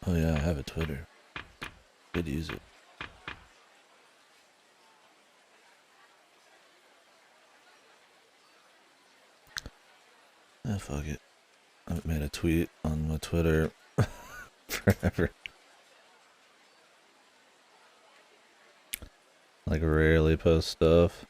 Oh yeah, I have a Twitter. Could use it. Ah, fuck it. I haven't made a tweet on my Twitter forever. Like, rarely post stuff.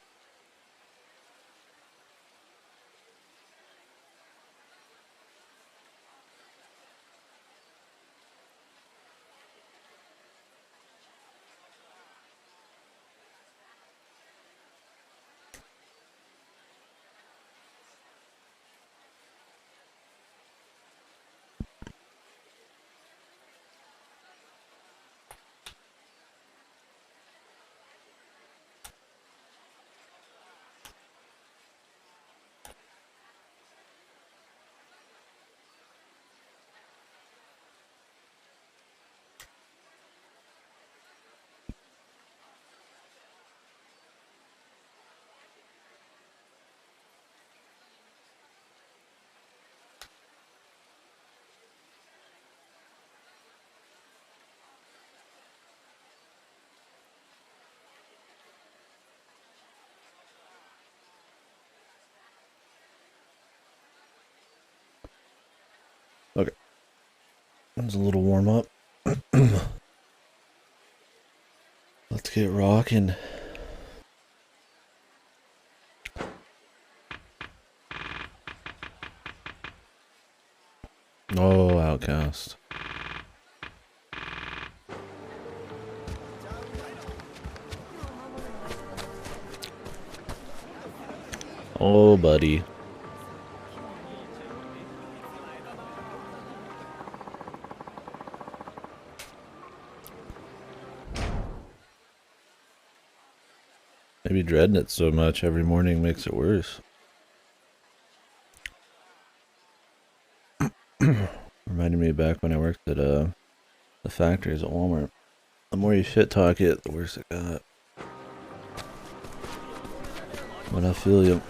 Okay. That's a little warm up. Let's get rocking. Oh, Outcast. Oh, buddy. Maybe dreading it so much every morning makes it worse. Reminded me back when I worked at the factories at Walmart. The more you shit talk it, the worse it got. But I feel you.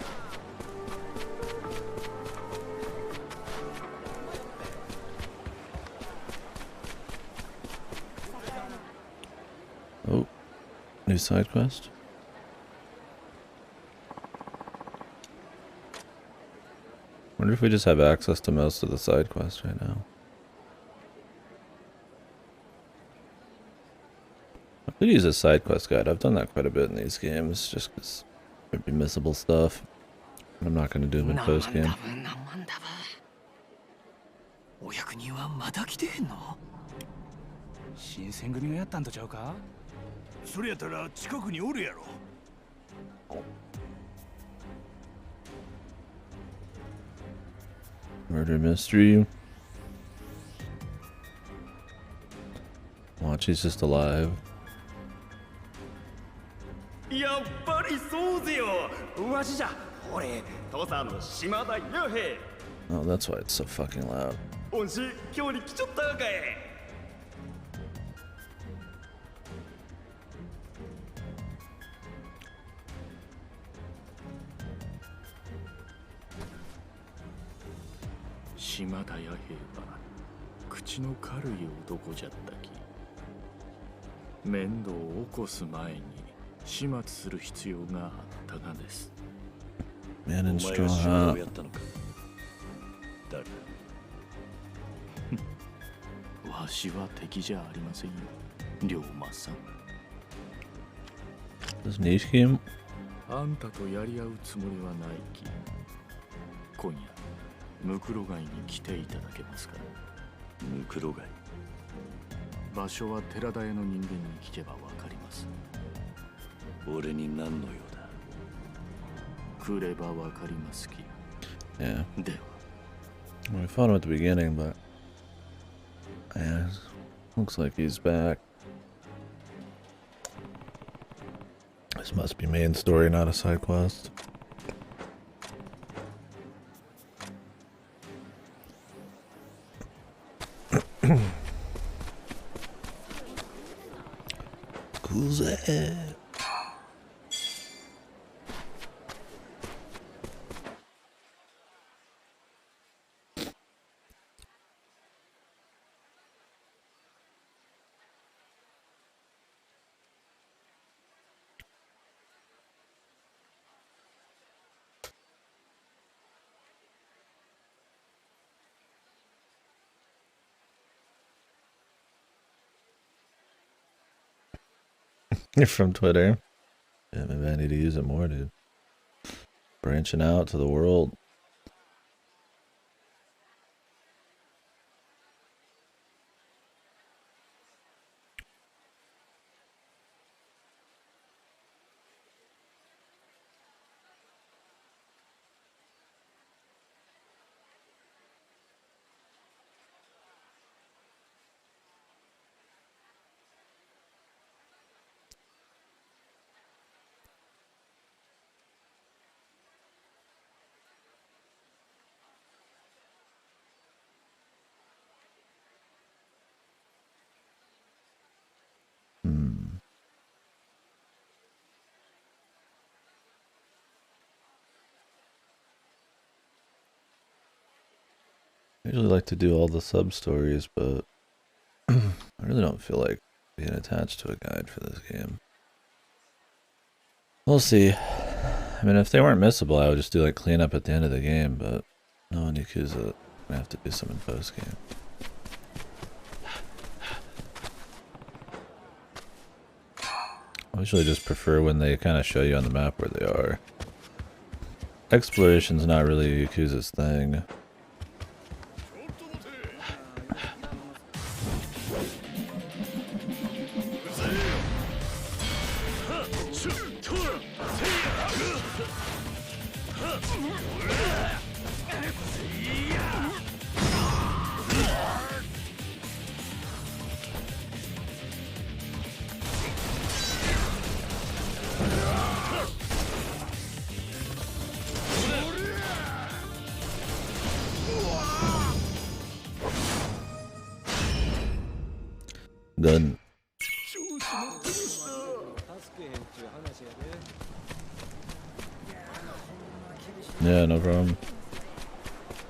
Oh, new side quest. Wonder if we just have access to most of the side quests right now. I could use a side quest guide. I've done that quite a bit in these games, just because there'd be missable stuff. But I'm not going to do them in post game. Murder mystery. Watch, he's just alive. Oh, that's why it's so fucking loud. Man in straw hat. This niche game? あんたとやり合うつもりはないき。今夜、ムクロ街に来ていただけますか。ムクロ街。場所は寺田屋の人間に聞けばわかります。俺に何の用だ。来ればわかりますき。Yeah. では。Well, we fought him at the beginning, but yeah, looks like he's back. This must be main story, not a side quest. Yakuza. You're from Twitter. Yeah, maybe I need to use it more, dude. Branching out to the world. I usually like to do all the sub stories, but I really don't feel like being attached to a guide for this game. We'll see. I mean, if they weren't missable, I would just do like cleanup at the end of the game, but no, in Yakuza, I have to do some in post game. I usually just prefer when they kind of show you on the map where they are. Exploration's not really Yakuza's thing. Good. Yeah, no problem.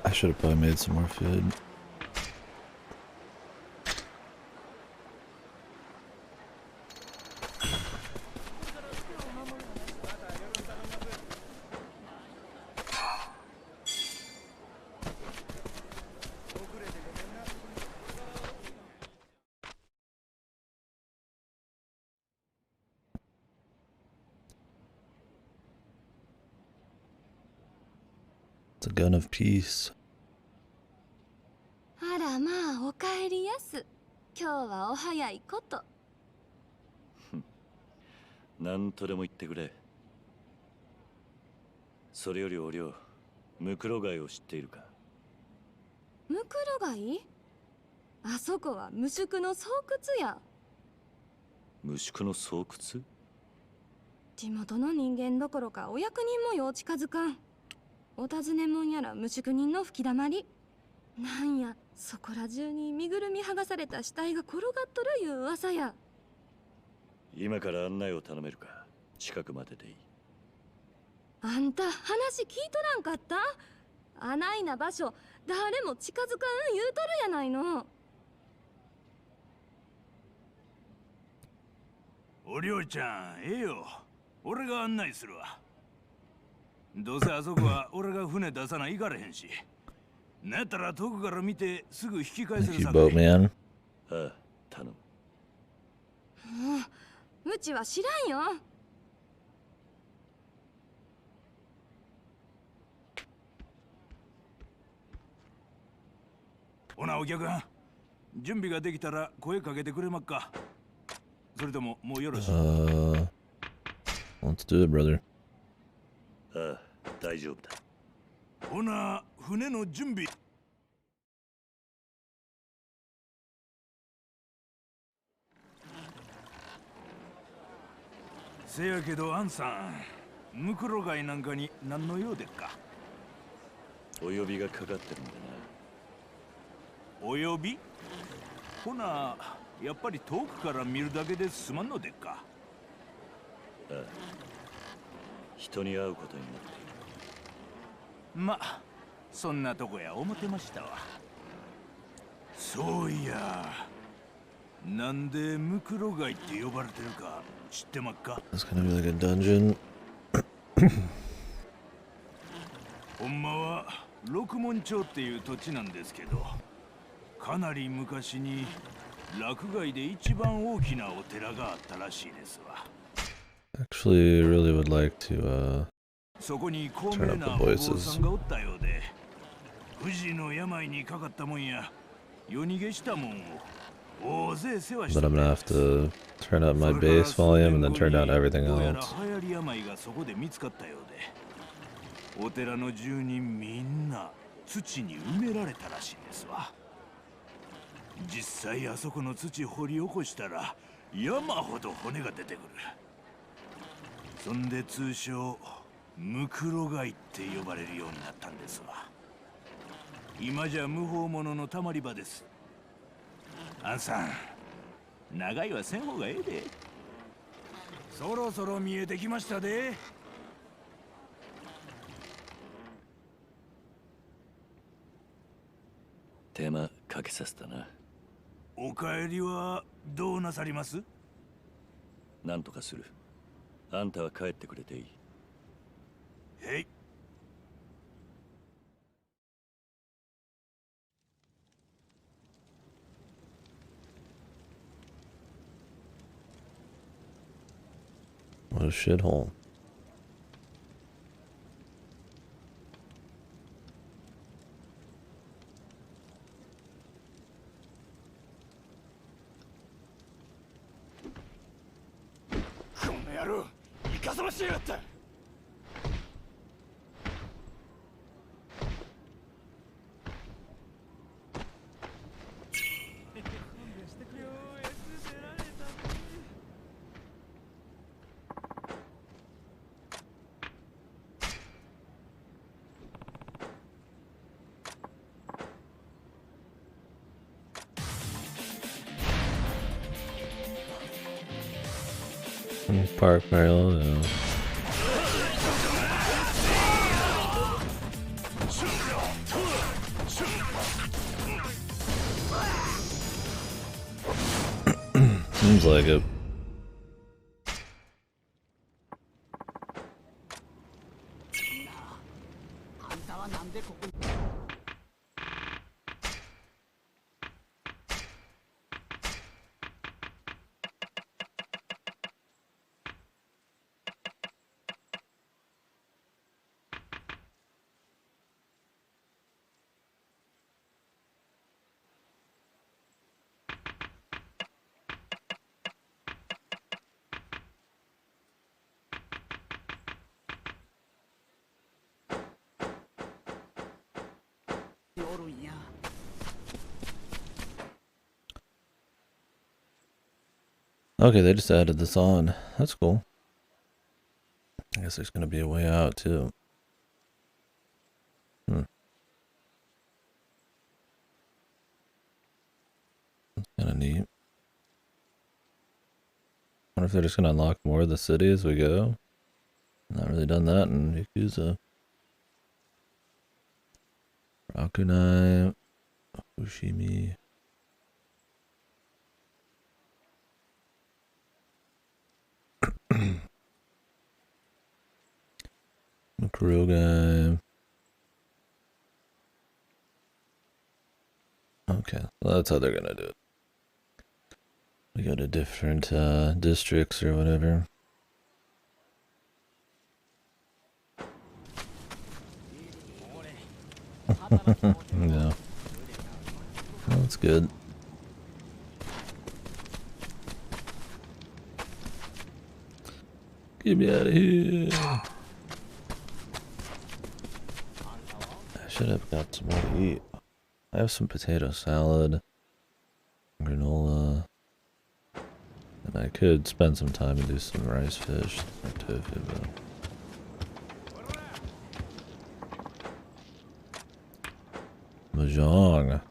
I should have probably made some more food. It's a gun of peace. あらまあ、おかえりやす。今日はお早いこと。なんとでも言ってくれ。それより俺をムクロ街を知っているか。ムクロ街？あそこは無宿の巣窟や。無宿の巣窟？地元の人間どころかお役人もよう近づかん。お尋ねもんやら無宿人の吹きだまり。なんや、そこら中に身ぐるみ剥がされた死体が転がっとるいう噂や。今から案内を頼めるか。近くまででいい。あんた話聞いとらんかった？あないな場所誰も近づかん言うとるやないの。おりょうちゃん、ええよ。俺が案内するわ。どうせあそこは俺が船出さないかれへんし。なったら遠くから見てすぐ引き返せるさかい。Boatman. ああ、頼む。うちは知らんよ。ほなお客さん、準備ができたら声かけてくれまっか。それとももうよろしい。Let's do it, brother. ああ、大丈夫だ。ほな、船の準備。せやけど、アンさん、ムクロガイなんかに何の用でっか。お呼びがかかってるんだお呼び？ほな、やっぱり遠くから見るだけですまんのでっか。な。ああ、人に会うことになっている。ま、そんなとこや思ってましたわ。そういや、なんでムクロガイって呼ばれてるか知ってまっか？ It's gonna be like a dungeon. ほんまは六門町っていう土地なんですけど、かなり昔に落外で一番大きなお寺があったらしいですわ。Actually, really would like to そこに高名なお坊さんがおったようで、不治の病にかかったもんや夜逃げしたもんを大勢世話し but た I'm ん gonna で have す。 to turn up my bass volume and then turn down everything どうやら else. 流行り病がそこで見つかったようで、お寺の住人みんな土に埋められたらしいんですわ。実際あそこの土掘り起こしたら山ほど骨が出てくる。そんで通称ムクロガイって呼ばれるようになったんですわ。今じゃ無法者のたまり場です。アンさん、長いはせん方がええで。そろそろ見えてきましたで。手間かけさせたな。お帰りはどうなさります？なんとかする。あんたは帰ってくれていい。へい。What a shithole. この野郎、いかさましやがった。Park parallel, yeah. Seems like it. Okay, they just added this on. That's cool. I guess there's gonna be a way out too. That's kind of neat. Wonder if they're just gonna unlock more of the city as we go. Not really done that in Yakuza. Rakunai, Fushimi. Makurogai. Okay, well, that's how they're gonna do it. We go to different districts or whatever. Yeah. Well, that's good. Get me out of here. I should have got some more to eat. I have some potato salad, granola, and I could spend some time and do some rice fish or tofu, but mahjong.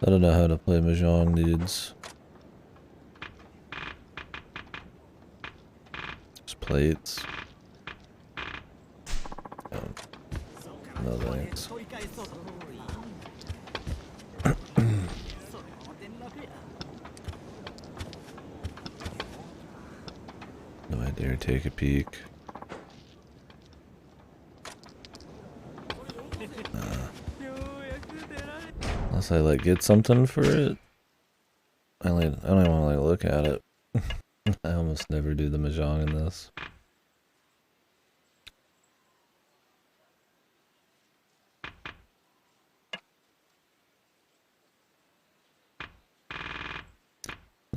I don't know how to play mahjong, dudes. Just plates. Oh, no thanks. No, I dare take a peek. Unless I like get something for it. I don't even want to like look at it. I almost never do the mahjong in this.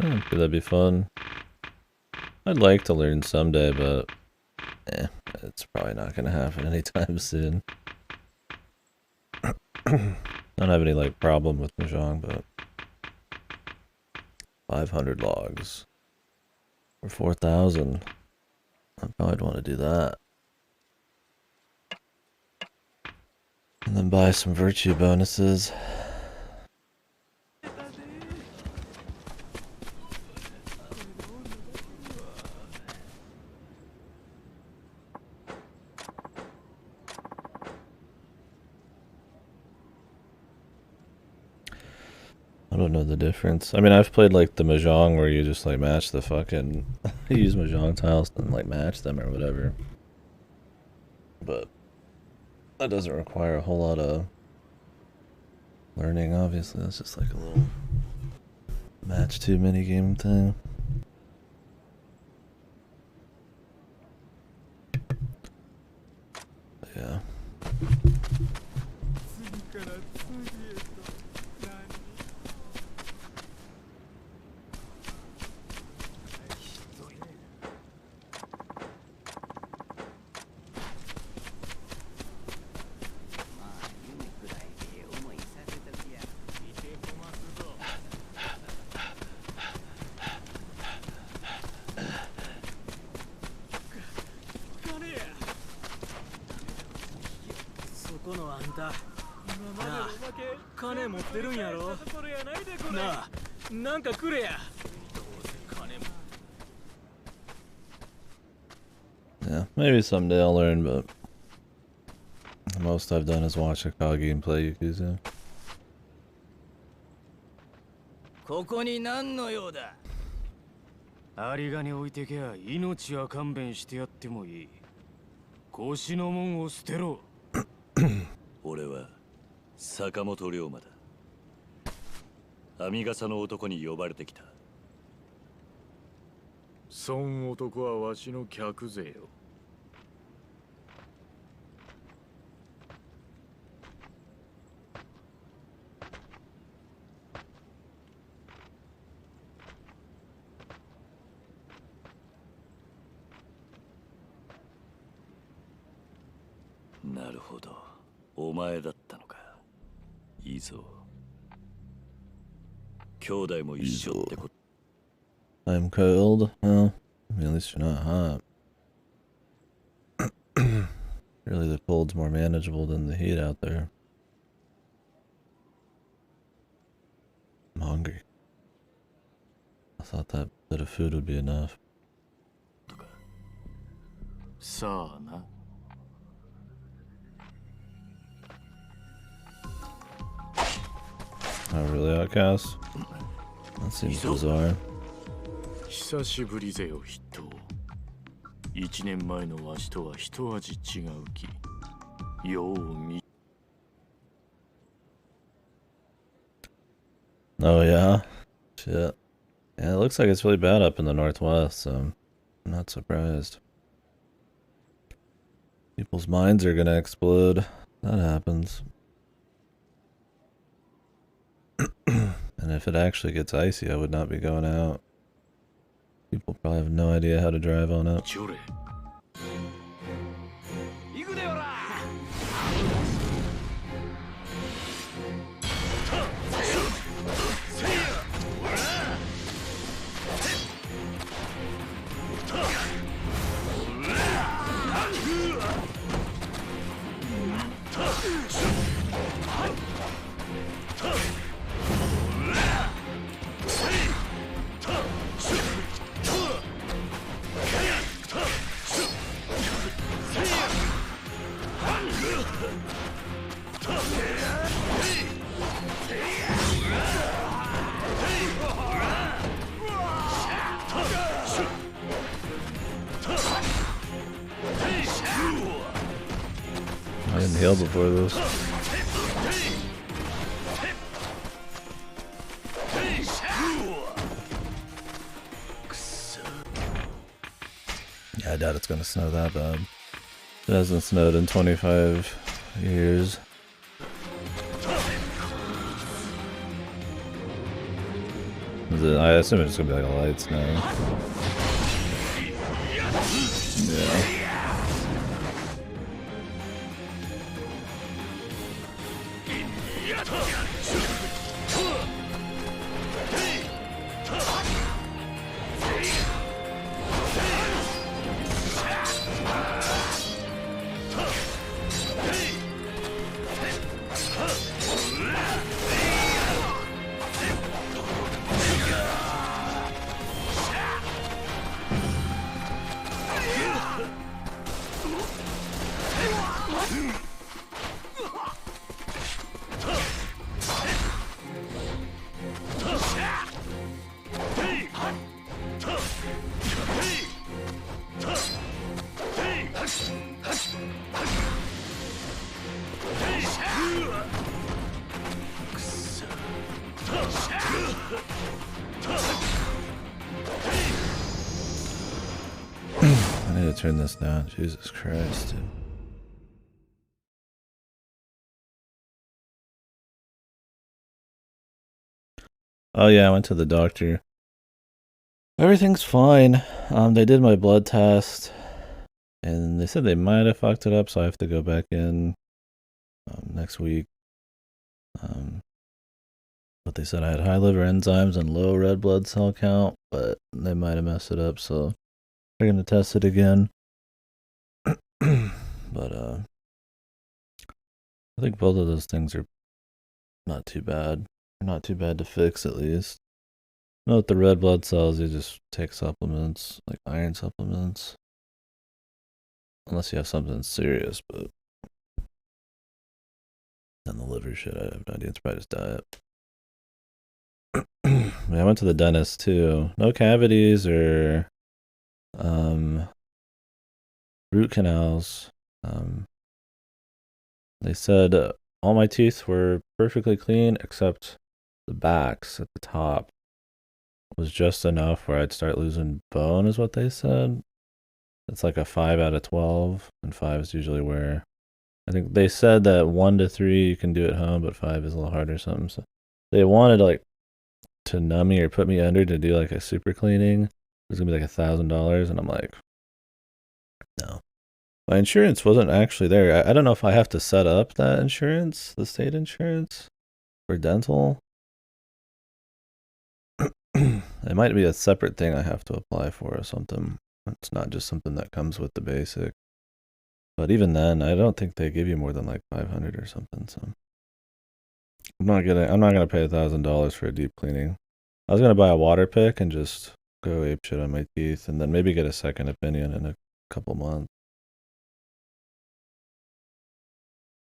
Yeah, could that be fun? I'd like to learn someday, but it's probably not gonna happen anytime soon. Don't have any like problem with mahjong, but 500 logs or 4,000. I probably want to do that, and then buy some virtue bonuses. I don't know the difference. I mean, I've played like the mahjong where you just like match the fucking you use mahjong tiles and like match them or whatever. But that doesn't require a whole lot of learning, obviously. That's just like a little match 2 mini game thing. But yeah. Yeah, maybe someday I'll learn, but the most I've done is watch Akagi and play Yakuza. ここに何の用だ。有り金置いてけゃ命は勘弁してやってもいい。腰の門を捨てろ。俺は坂本龍馬だ。編み笠の男に呼ばれてきた。そん男はわしの客勢よ。なるほど。お前だったのか。いいぞ。兄弟も一緒ってこと。I'm cold. Well, I mean, at least you're not hot. Really, the cold's more manageable than the heat out there. I'm hungry. I thought that bit of food would be enough. さあな。Oh, really, Outcast? That seems bizarre. 久しぶりぜよ筆頭。1年前のわしとは一味違うき。よう見。Oh, yeah? Shit. Yeah, it looks like it's really bad up in the northwest, so I'm not surprised. People's minds are gonna explode. That happens. And if it actually gets icy, I would not be going out. People probably have no idea how to drive on it. I didn't heal before this. Yeah, I doubt it's gonna snow that bad. It hasn't snowed in 25 years. I assume it's gonna be like a light snow. Yeah. I need to turn this down. Jesus Christ, dude. Oh yeah, I went to the doctor. Everything's fine. They did my blood test, and they said they might have fucked it up, so I have to go back in next week. But they said I had high liver enzymes and low red blood cell count, but they might have messed it up, so they're gonna test it again. But I think both of those things are not too bad. They're not too bad to fix, at least. You know, with the red blood cells, you just take supplements, like iron supplements. Unless you have something serious, but then the liver shit, I have no idea. It's probably just diet. I went to the dentist too. No cavities or root canals. They said all my teeth were perfectly clean except the backs at the top was just enough where I'd start losing bone, is what they said. It's like a 5 out of 12, and 5 is usually where I think they said that 1 to 3 you can do at home, but 5 is a little harder or something. So they wanted like to numb me or put me under to do like a super cleaning. It was gonna be like $1,000, and I'm like, no. My insurance wasn't actually there. I don't know if I have to set up that insurance, the state insurance, for dental. It might be a separate thing I have to apply for or something. It's not just something that comes with the basic. But even then, I don't think they give you more than like 500 or something. So I'm not gonna pay $1,000 for a deep cleaning. I was gonna buy a water pick and just go ape shit on my teeth, and then maybe get a second opinion in a couple months.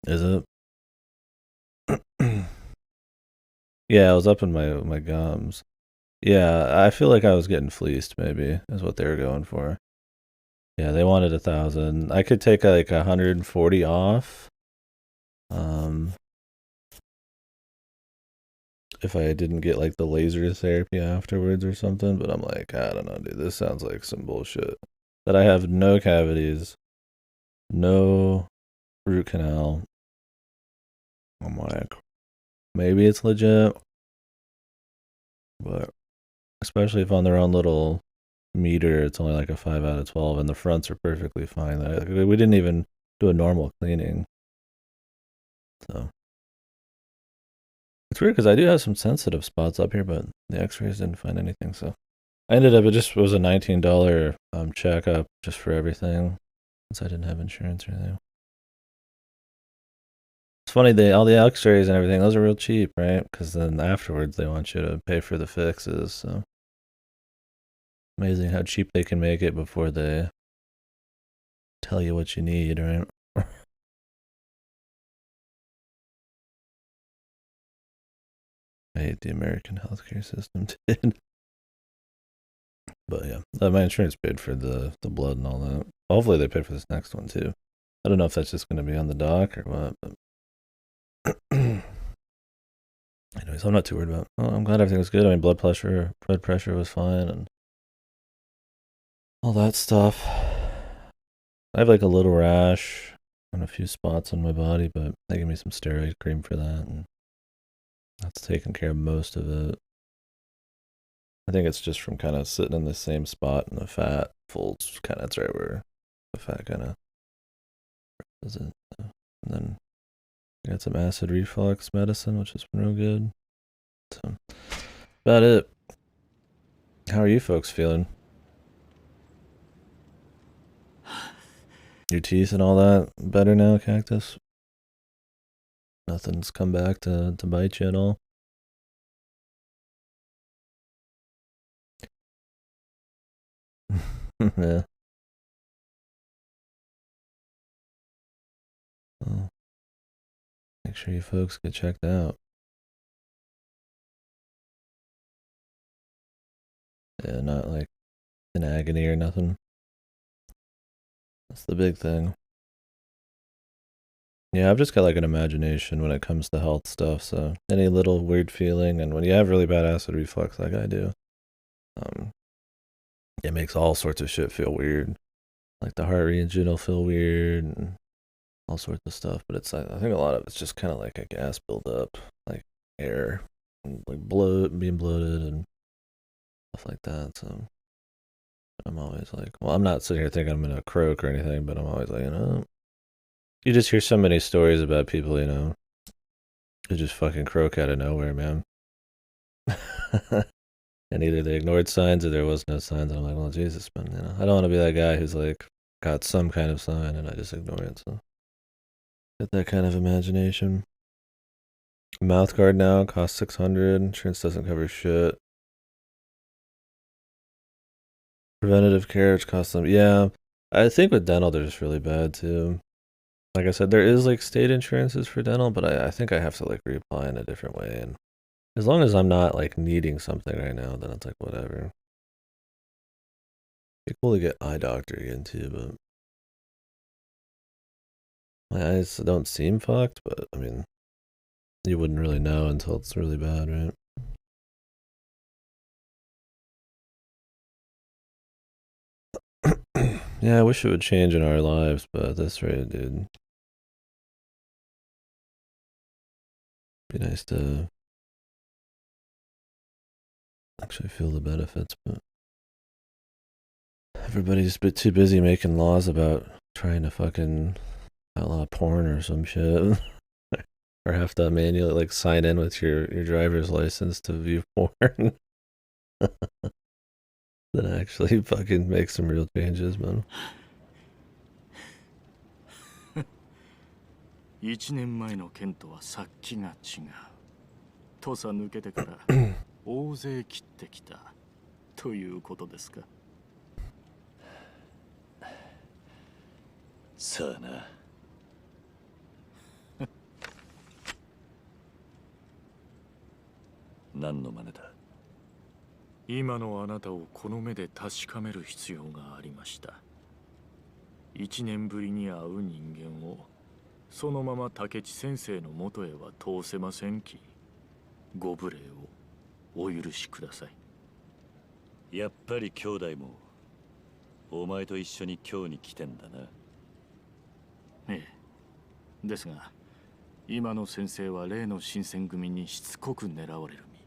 Is it? Yeah, I was up in my gums. Yeah, I feel like I was getting fleeced. Maybe is what they were going for. Yeah, they wanted 1,000. I could take like 140 off. if I didn't get like the laser therapy afterwards or something, but I'm like, I don't know, dude, this sounds like some bullshit. That I have no cavities, no root canal. I'm like, maybe it's legit, but especially if on their own little meter, it's only like a 5 out of 12, and the fronts are perfectly fine. We didn't even do a normal cleaning, so it's weird because I do have some sensitive spots up here, but the X-rays didn't find anything. So I ended up, it just was a $19 checkup just for everything, since I didn't have insurance or anything. It's funny, all the X-rays and everything, those are real cheap, right? Because then afterwards they want you to pay for the fixes. So amazing how cheap they can make it before they tell you what you need, right? I hate the American healthcare system, dude. But yeah, my insurance paid for the blood and all that. Hopefully they pay for this next one too. I don't know if that's just going to be on the dock or what, but anyways, I'm not too worried about. I'm glad everything was good. I mean, blood pressure was fine, and all that stuff. I have like a little rash on a few spots on my body, but they gave me some steroid cream for that, and that's taking care of most of it. I think it's just from kind of sitting in the same spot, and the fat folds kind of, it's right where the fat kind of does it. And then I got some acid reflux medicine, which has been real good. So, about it. How are you folks feeling? Your teeth and all that better now, Cactus? Nothing's come back to bite you at all? Yeah. Well, make sure you folks get checked out. Yeah, not like in agony or nothing. That's the big thing. Yeah, I've just got like an imagination when it comes to health stuff, so any little weird feeling, and when you have really bad acid reflux like I do, it makes all sorts of shit feel weird. Like the heart region will feel weird and all sorts of stuff, but it's, I think a lot of it's just kind of like a gas buildup, like air, and like being bloated and stuff like that, so I'm always like, well, I'm not sitting here thinking I'm gonna croak or anything, but I'm always like, you just hear so many stories about people, who just fucking croak out of nowhere, man. And either they ignored signs or there was no signs. And I'm like, well, Jesus, man, I don't want to be that guy who's like got some kind of sign and I just ignore it. So get that kind of imagination. Mouth guard now costs $600. Insurance doesn't cover shit. Preventative care, which costs them. Yeah, I think with dental they're just really bad too. Like I said, there is like state insurances for dental, but I think I have to like reapply in a different way. And as long as I'm not like needing something right now, then it's like whatever. It'd be cool to get eye doctor again too, but my eyes don't seem fucked. But I mean, you wouldn't really know until it's really bad, right? Yeah, I wish it would change in our lives, but at this rate, dude, be nice to actually feel the benefits, but everybody's a bit too busy making laws about trying to fucking outlaw porn or some shit. Or have to manually like sign in with your driver's license to view porn. Then actually fucking make some real changes, man. 1年前の件とは殺気が違う。土佐抜けてから大勢切ってきたということですか。さあな。何の真似だ。今のあなたをこの目で確かめる必要がありました。1年ぶりに会う人間をそのまま竹地先生の元へは通せませんき。ご無礼をお許しください。やっぱり兄弟もお前と一緒に今日に来てんだな。ええ。ですが、今の先生は例の新選組にしつこく狙われる身。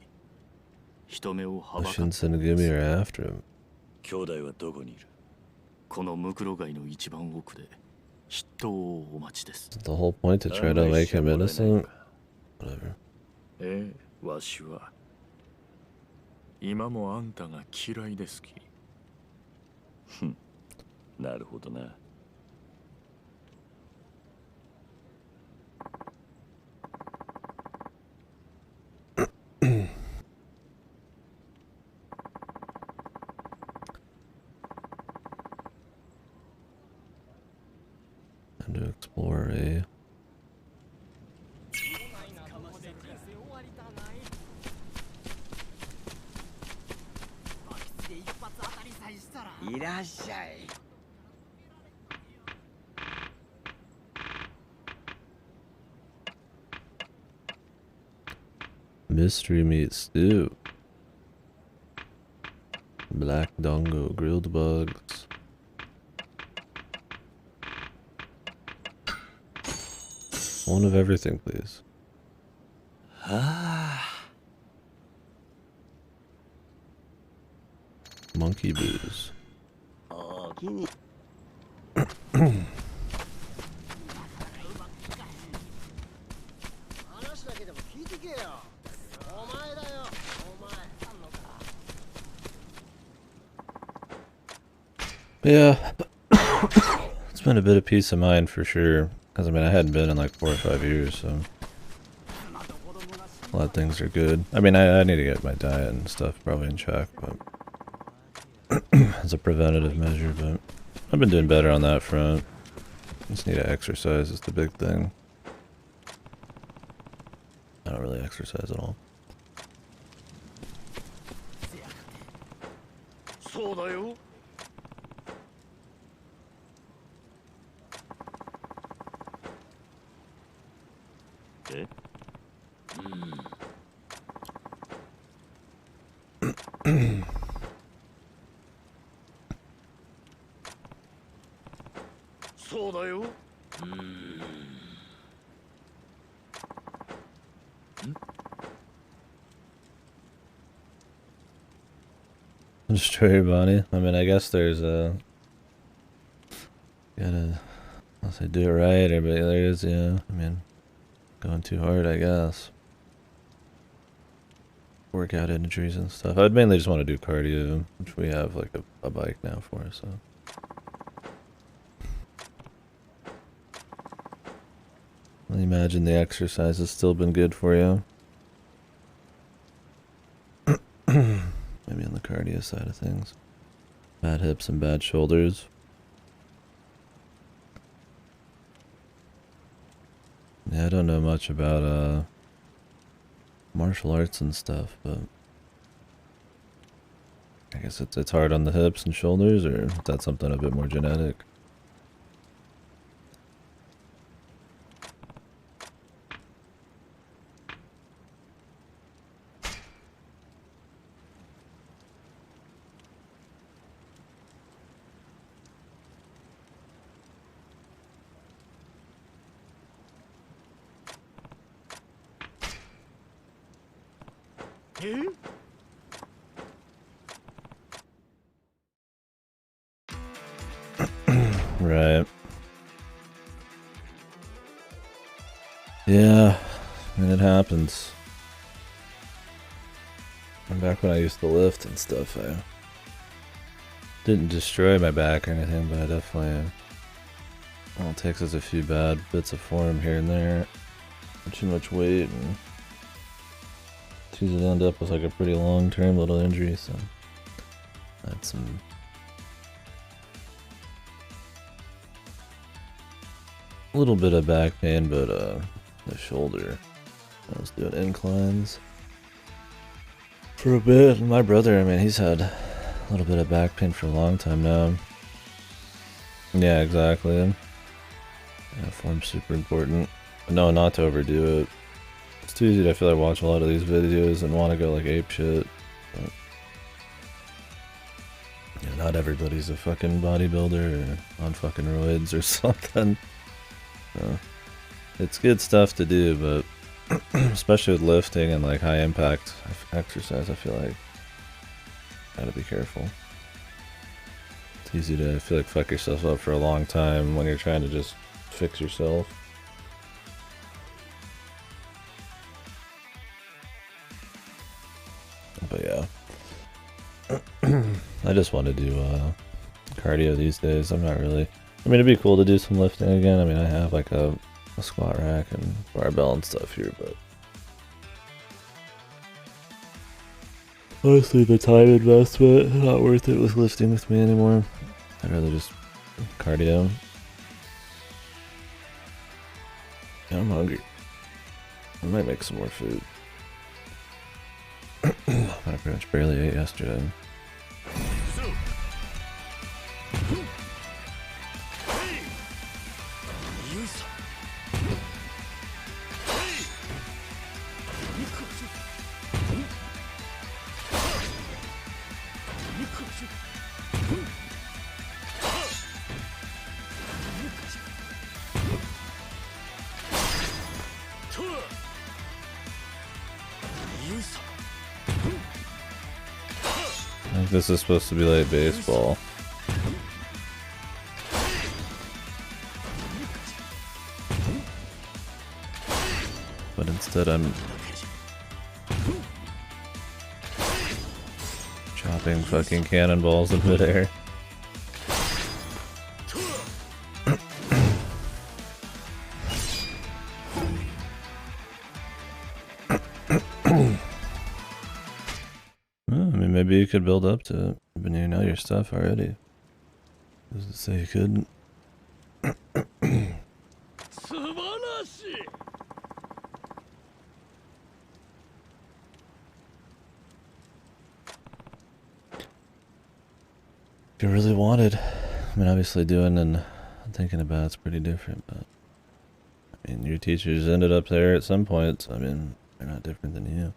人目をは The ばかって Shinsengumi are after him. 兄弟はどこにいる？このムクロ街の一番奥で筆頭をお待ちです。 The whole point to try to make him innocent? Whatever. ええ、わしは今もあんたが嫌いですき。なるほどな。And to explore a mystery meat stew. Black dongo, grilled bugs. One of everything, please. Monkey booze. Yeah, it's been a bit of peace of mind for sure. Because I mean, I hadn't been in like 4 or 5 years, so a lot of things are good. I mean, I need to get my diet and stuff probably in check, but as a preventative measure. But I've been doing better on that front. Just need to exercise is the big thing. I don't really exercise at all. そうだよ。え？そうだよ。Destroy your body. I mean, I guess there's a gotta, I'll say do it right, or but there is, yeah. I mean, going too hard, I guess. Workout injuries and stuff. I'd mainly just want to do cardio, which we have like a bike now for, so. I imagine the exercise has still been good for you. Maybe on the cardio side of things. Bad hips and bad shoulders. Yeah, I don't know much about martial arts and stuff, but I guess it's hard on the hips and shoulders, or is that something a bit more genetic? Right. Yeah, I mean, it happens. And back when I used to lift and stuff, I didn't destroy my back or anything, but I definitely, all it takes is a few bad bits of form here and there. Too much weight, and it's easy to end up with like a pretty long-term little injury, so I had some little bit of back pain, but the shoulder, I was doing inclines for a bit. And my brother, I mean, he's had a little bit of back pain for a long time now. Yeah, exactly. Yeah, form's super important. But no, not to overdo it. It's too easy to feel like watch a lot of these videos and want to go like ape shit. But, yeah, not everybody's a fucking bodybuilder or on fucking roids or something. It's good stuff to do, but especially with lifting and like high impact exercise, I feel like gotta be careful. It's easy to feel like fuck yourself up for a long time when you're trying to just fix yourself. But yeah, I just want to do cardio these days. I'm not really. I mean, it'd be cool to do some lifting again. I mean, I have like a squat rack and barbell and stuff here, but honestly, the time investment not worth it with lifting with me anymore. I'd rather just cardio. Yeah, I'm hungry. I might make some more food. I pretty much barely ate yesterday. I think this is supposed to be like baseball. But instead I'm chopping fucking cannonballs in midair. Maybe you could build up to it, but you know your stuff already. Does it say you couldn't? If you really wanted, I mean, obviously doing and thinking about it's pretty different, but I mean, your teachers ended up there at some point, so I mean, they're not different than you.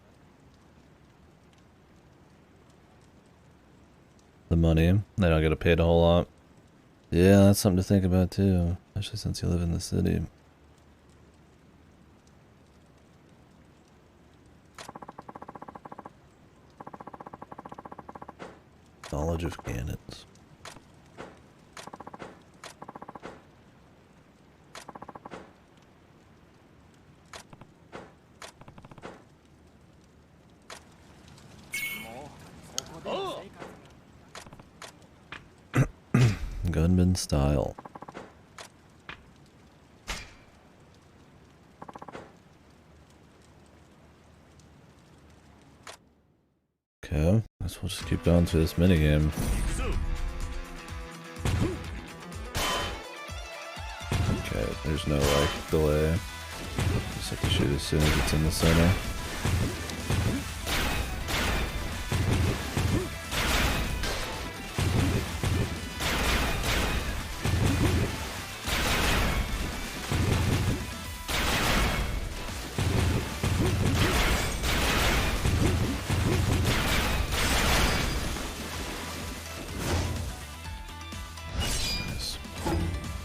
The money, they don't get paid a whole lot. Yeah, that's something to think about too, especially since you live in the city. Knowledge of cannons. Gunman style. Okay, guess we'll just keep going through this minigame. Okay, there's no like delay. Just have to shoot as soon as it's in the center.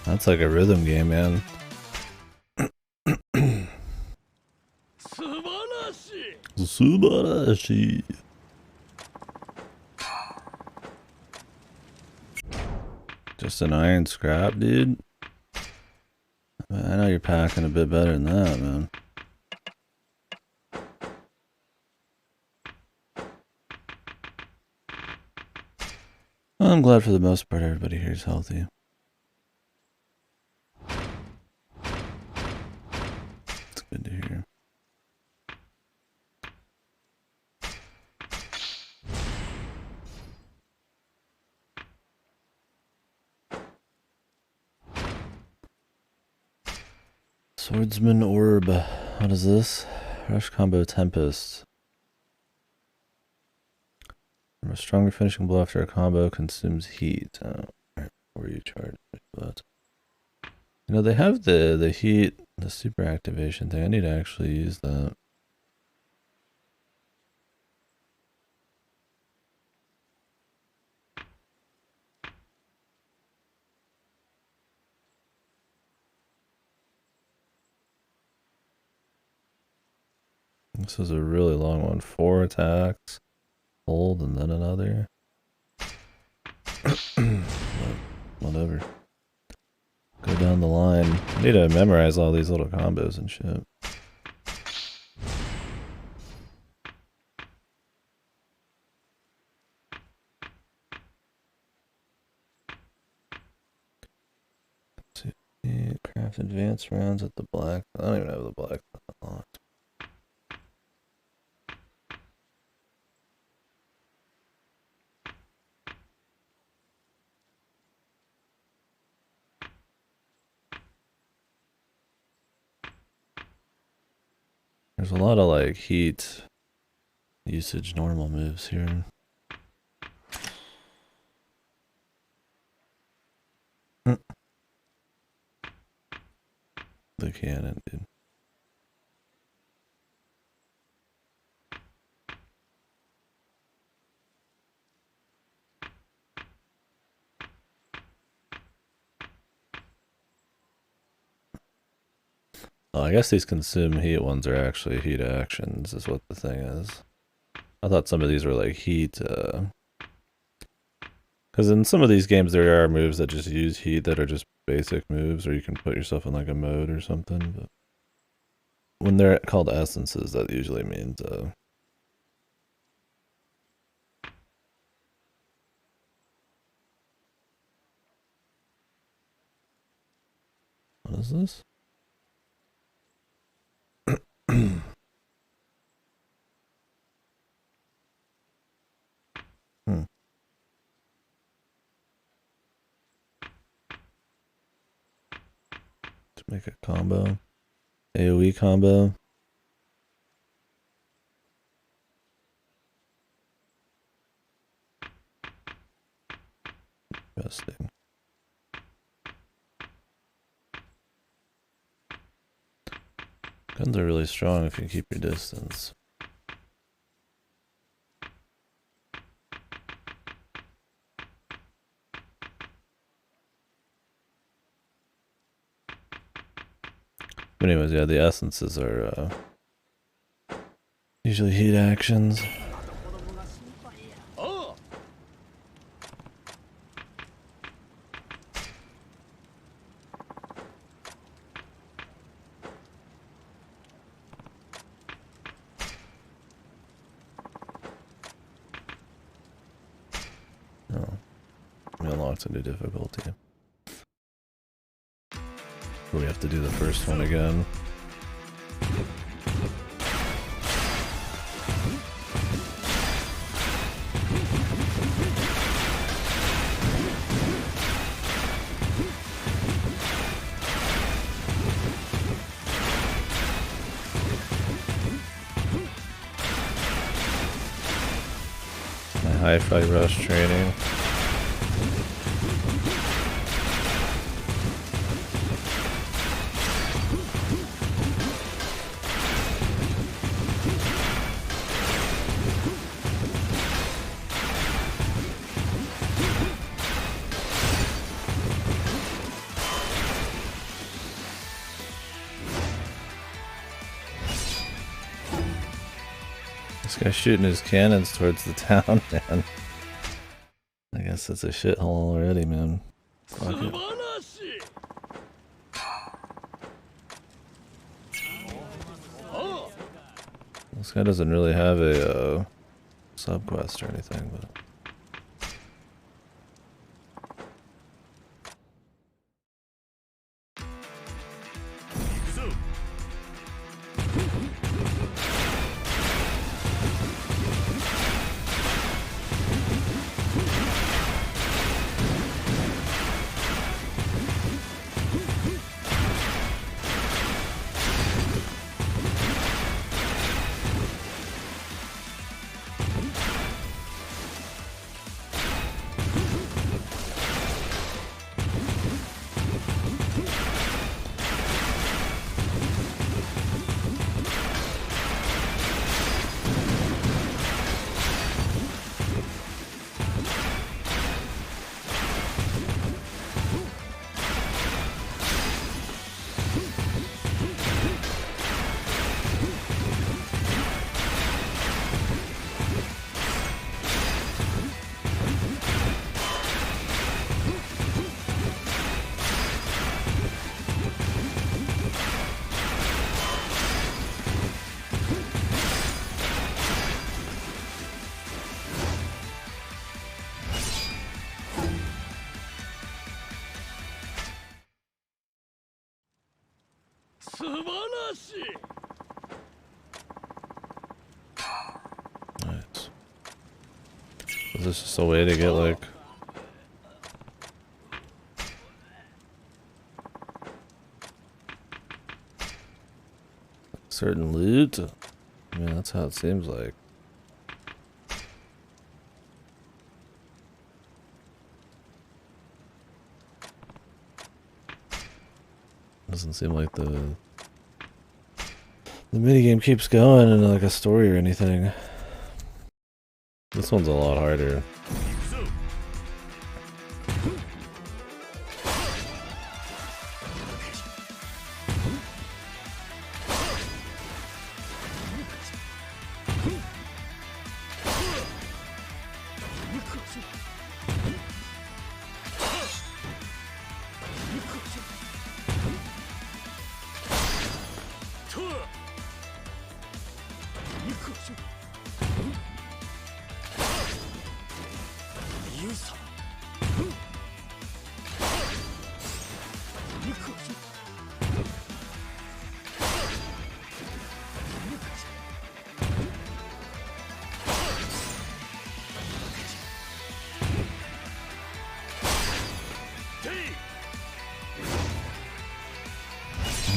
That's like a rhythm game, man. Subarashi. Just an iron scrap, dude. I know you're packing a bit better than that, man. Well, I'm glad for the most part everybody here is healthy. It's good to hear. Swordsman Orb. What is this? Rush Combo Tempest. From a stronger finishing blow after a combo consumes heat. Alright, before you charge. But you know, they have the heat, the super activation thing. I need to actually use that. This is a really long one. 4 attacks, hold, and then another. Whatever. Go down the line. I need to memorize all these little combos and shit. Craft advanced rounds at the black. I don't even have the black unlocked. There's a lot of like heat usage normal moves here. The cannon, dude. Oh, I guess these consume heat ones are actually heat actions, is what the thing is. I thought some of these were like heat, because in some of these games there are moves that just use heat that are just basic moves, or you can put yourself in like a mode or something, but when they're called essences, that usually means, what is this? To make a combo. AoE combo. Interesting. Guns are really strong if you keep your distance. But anyways, yeah, the essences are usually heat actions. Oh, we unlocked a new difficulty. We have to do the first one again. My hi-fi rush training. This guy's shooting his cannons towards the town, man. I guess it's a shithole already, man. Fuck it. This guy doesn't really have a sub-quest or anything, but... Nice. Is this just a way to get like certain loot? I mean, that's how it seems like. Doesn't seem like the minigame keeps going in like a story or anything. This one's a lot harder.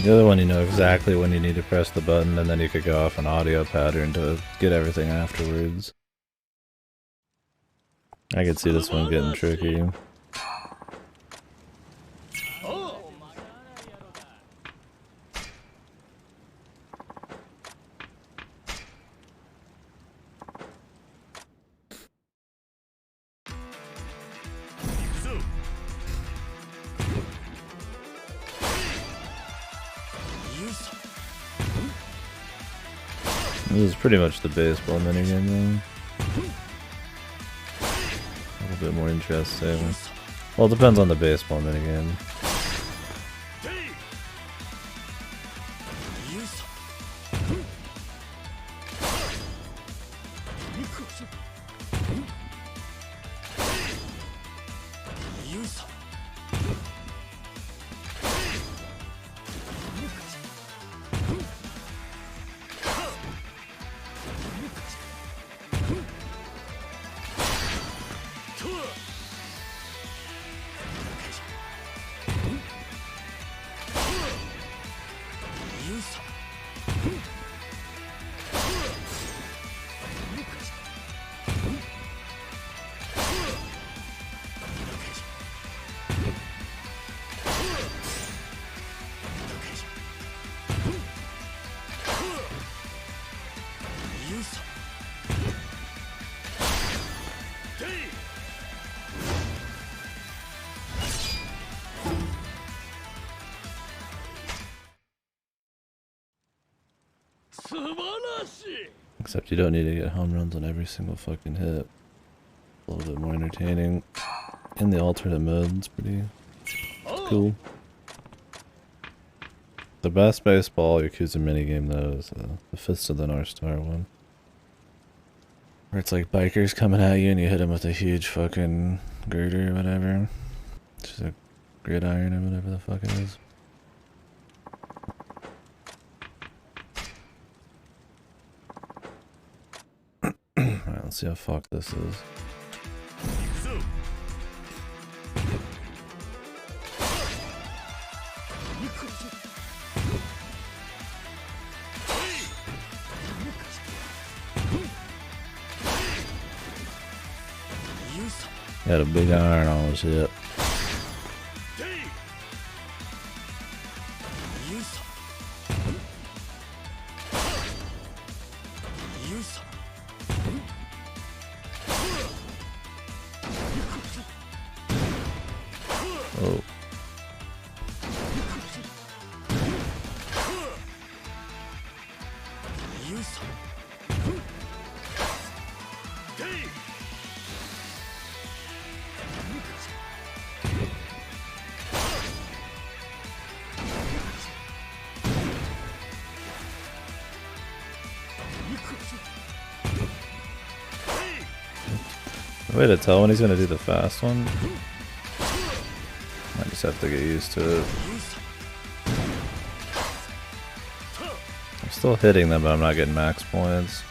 The other one, you know exactly when you need to press the button, and then you could go off an audio pattern to get everything afterwards. I could see this one getting tricky. This is pretty much the baseball minigame though. A little bit more interesting. Well, it depends on the baseball minigame. Except you don't need to get home runs on every single fucking hit. A little bit more entertaining. In the alternate mode, it's pretty cool. The best baseball Yakuza minigame though is the Fist of the North Star one. Where it's like bikers coming at you and you hit them with a huge fucking girder or whatever. Just a gridiron or whatever the fuck it is. Alright, let's see how fucked this is. Got a big iron on his hip. Oh. Way to tell when he's gonna do the fast one. I just have to get used to it. still hitting them, but I'm not getting max points.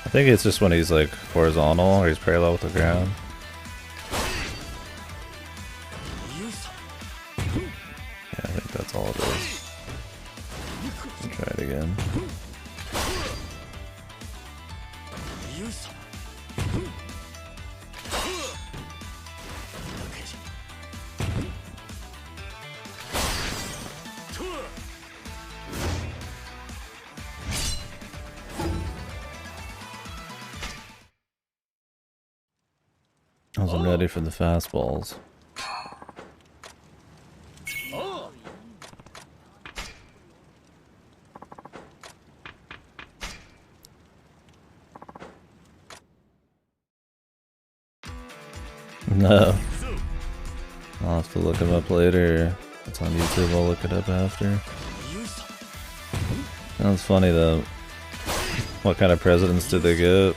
I think it's just when he's like horizontal or he's parallel with the ground. Yeah, I think that's all it is. Let's try it again. I'm ready for the fastballs. No. I'll have to look him up later. It's on YouTube, I'll look it up after. Sounds funny though. What kind of presidents did they get?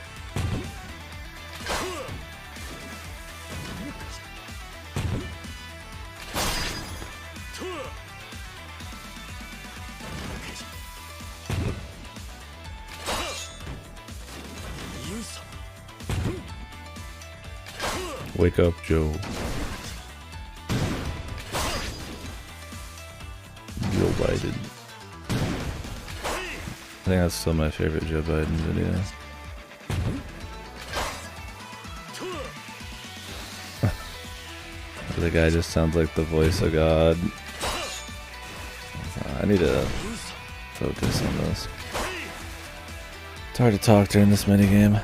Wake up, Joe. Joe Biden. I think that's still my favorite Joe Biden video. The guy just sounds like the voice of God. I need to focus on this. It's hard to talk during this minigame.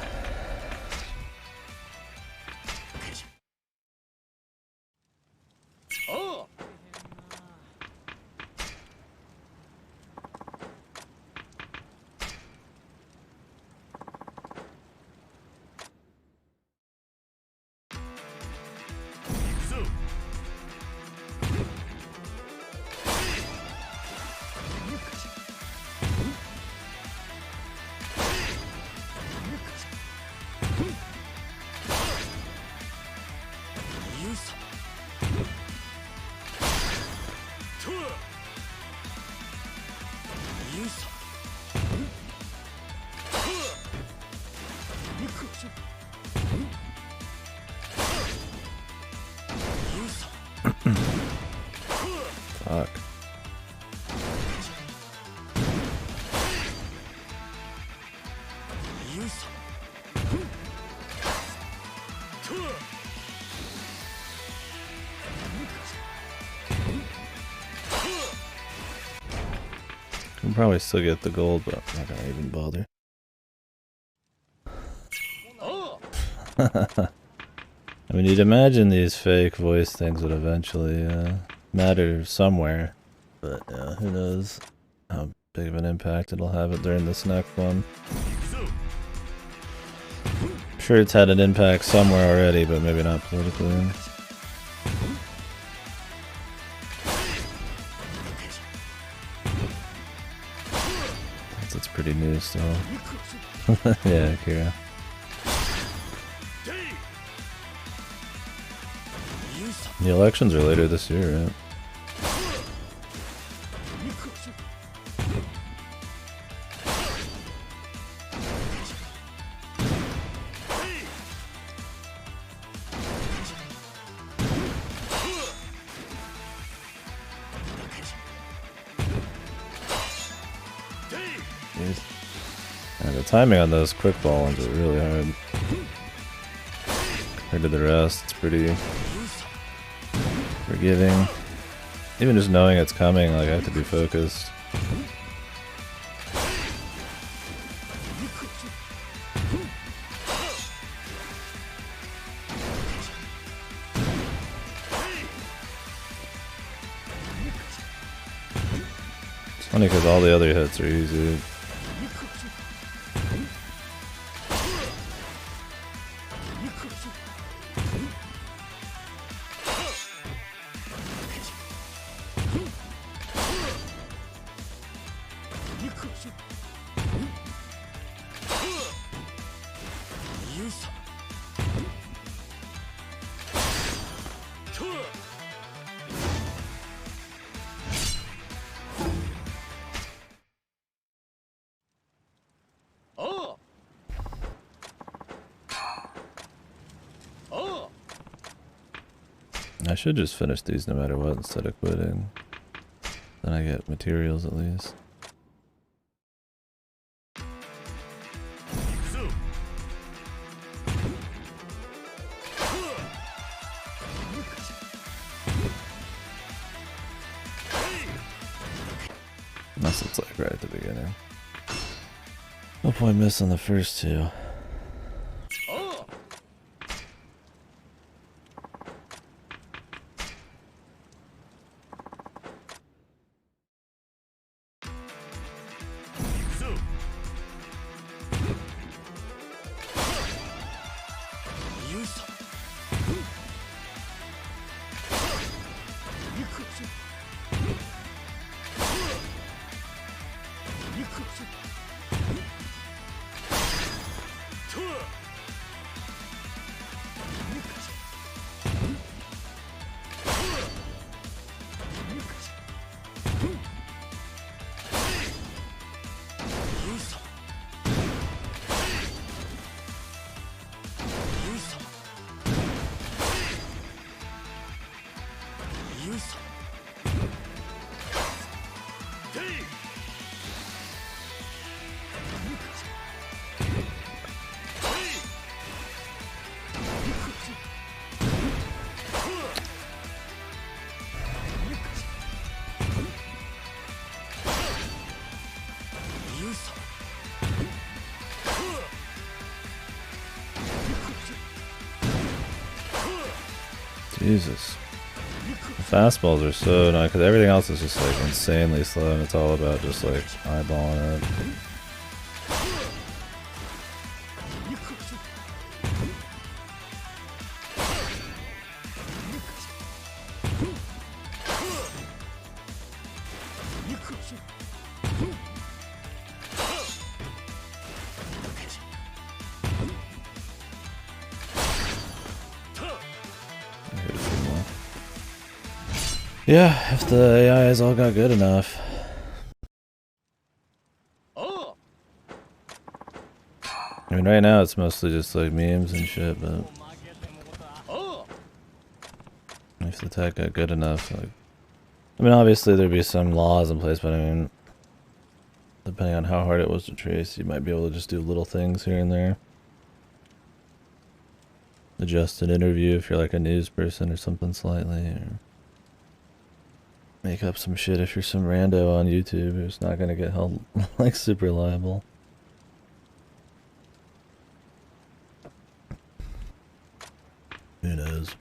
Fuck. Can probably still get the gold, but I'm not gonna even bother. I mean, you'd imagine these fake voice things would eventually matter somewhere, but who knows how big of an impact it'll have it during this next one. I'm sure it's had an impact somewhere already, but maybe not politically. It's pretty new still. Yeah, Kira. The elections are later this year, right? And the timing on those quick ball ones are really hard. Compared to the rest, it's pretty forgiving. Even just knowing it's coming, like I have to be focused. It's funny because all the other hits are easy. I should just finish these no matter what instead of quitting. Then I get materials at least. Unless it's like right at the beginning. No point missing the first two. Jesus. The fastballs are so annoying because everything else is just like insanely slow and it's all about just like eyeballing it. Yeah, if the AIs all got good enough. I mean, right now it's mostly just like memes and shit, but if the tech got good enough, like, I mean, obviously there'd be some laws in place, but I mean, depending on how hard it was to trace, you might be able to just do little things here and there. Adjust an interview if you're like a news person or something slightly, or make up some shit if you're some rando on YouTube who's not gonna get held like super liable. Who knows?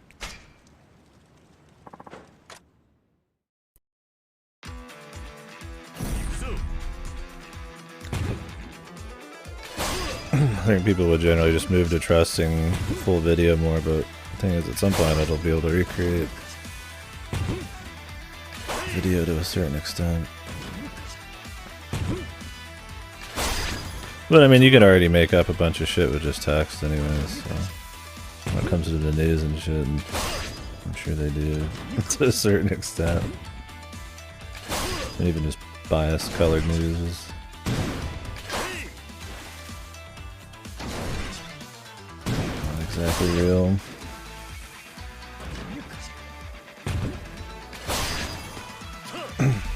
I think people would generally just move to trusting full video more, but the thing is, at some point it'll be able to recreate video to a certain extent. But I mean, you can already make up a bunch of shit with just text anyways, so when it comes to the news and shit, and I'm sure they do to a certain extent. And even just biased colored news is not exactly real.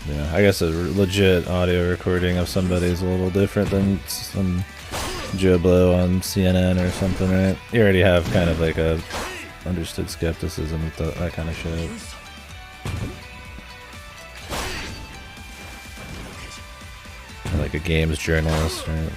Yeah, I guess a legit audio recording of somebody is a little different than some Joe Blow on CNN or something, right? You already have kind of like a understood skepticism with that kind of shit. Like a games journalist, right?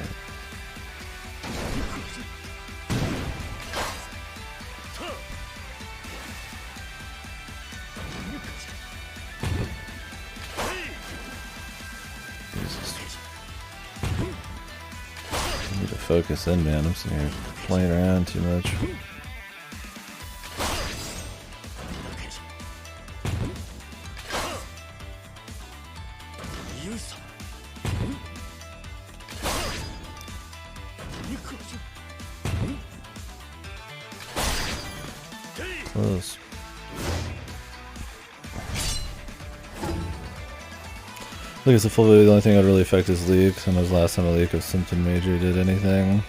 Focus in, man. I'm sitting here playing around too much. Close. I think it's a full video. The only thing that would really affect is leaks. When was the last time a leak of something major did anything?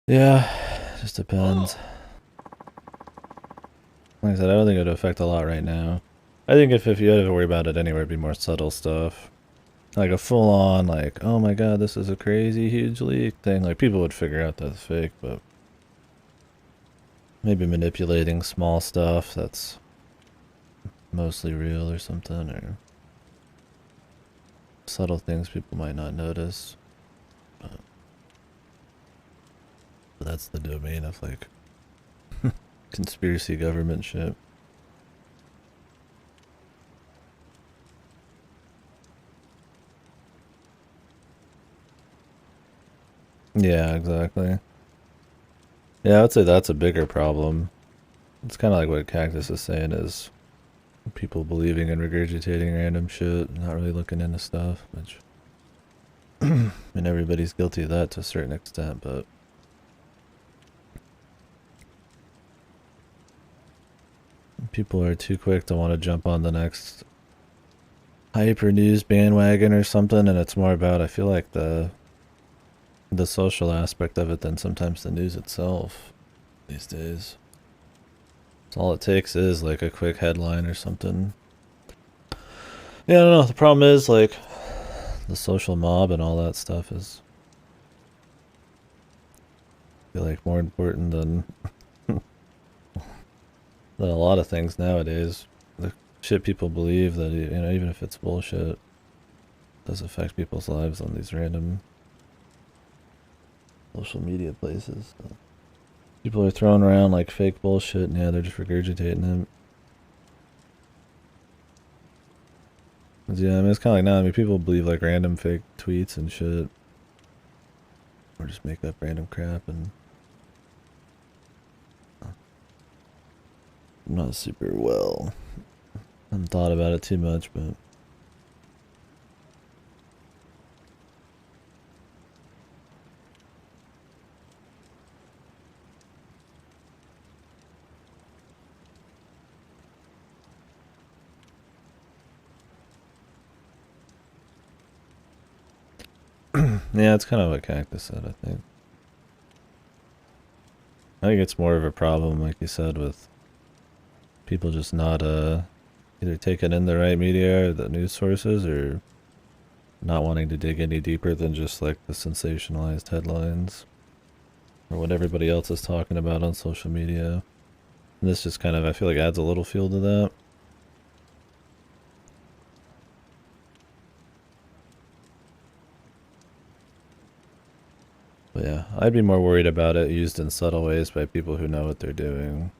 Yeah, just depends. Like I said, I don't think it would affect a lot right now. I think if you had to worry about it anywhere, it'd be more subtle stuff. Like a full-on, like, oh my god, this is a crazy huge leak thing. Like, people would figure out that's fake, but maybe manipulating small stuff that's mostly real or something, or subtle things people might not notice. But that's the domain of, like, conspiracy government shit. Yeah, exactly. Yeah, I'd say that's a bigger problem. It's kind of like what Cactus is saying, is people believing and regurgitating random shit, not really looking into stuff, which I mean, everybody's guilty of that to a certain extent, but people are too quick to want to jump on the next hyper news bandwagon or something, and it's more about, I feel like, the social aspect of it than sometimes the news itself these days. So all it takes is like a quick headline or something. Yeah, I don't know. The problem is, like, the social mob and all that stuff is, I feel like, more important than than a lot of things nowadays. The shit people believe, that, you know, even if it's bullshit, does affect people's lives on these random social media places. So people are throwing around like fake bullshit, and yeah, they're just regurgitating it. Yeah, I mean, it's kind of like now, I mean, people believe like random fake tweets and shit, or just make up random crap, and I'm not super well. I haven't thought about it too much, but yeah, it's kind of what Cactus said, I think. I think it's more of a problem, like you said, with people just not either taking in the right media or the news sources, or not wanting to dig any deeper than just like the sensationalized headlines or what everybody else is talking about on social media. And this just kind of, I feel like, adds a little fuel to that. But yeah, I'd be more worried about it used in subtle ways by people who know what they're doing.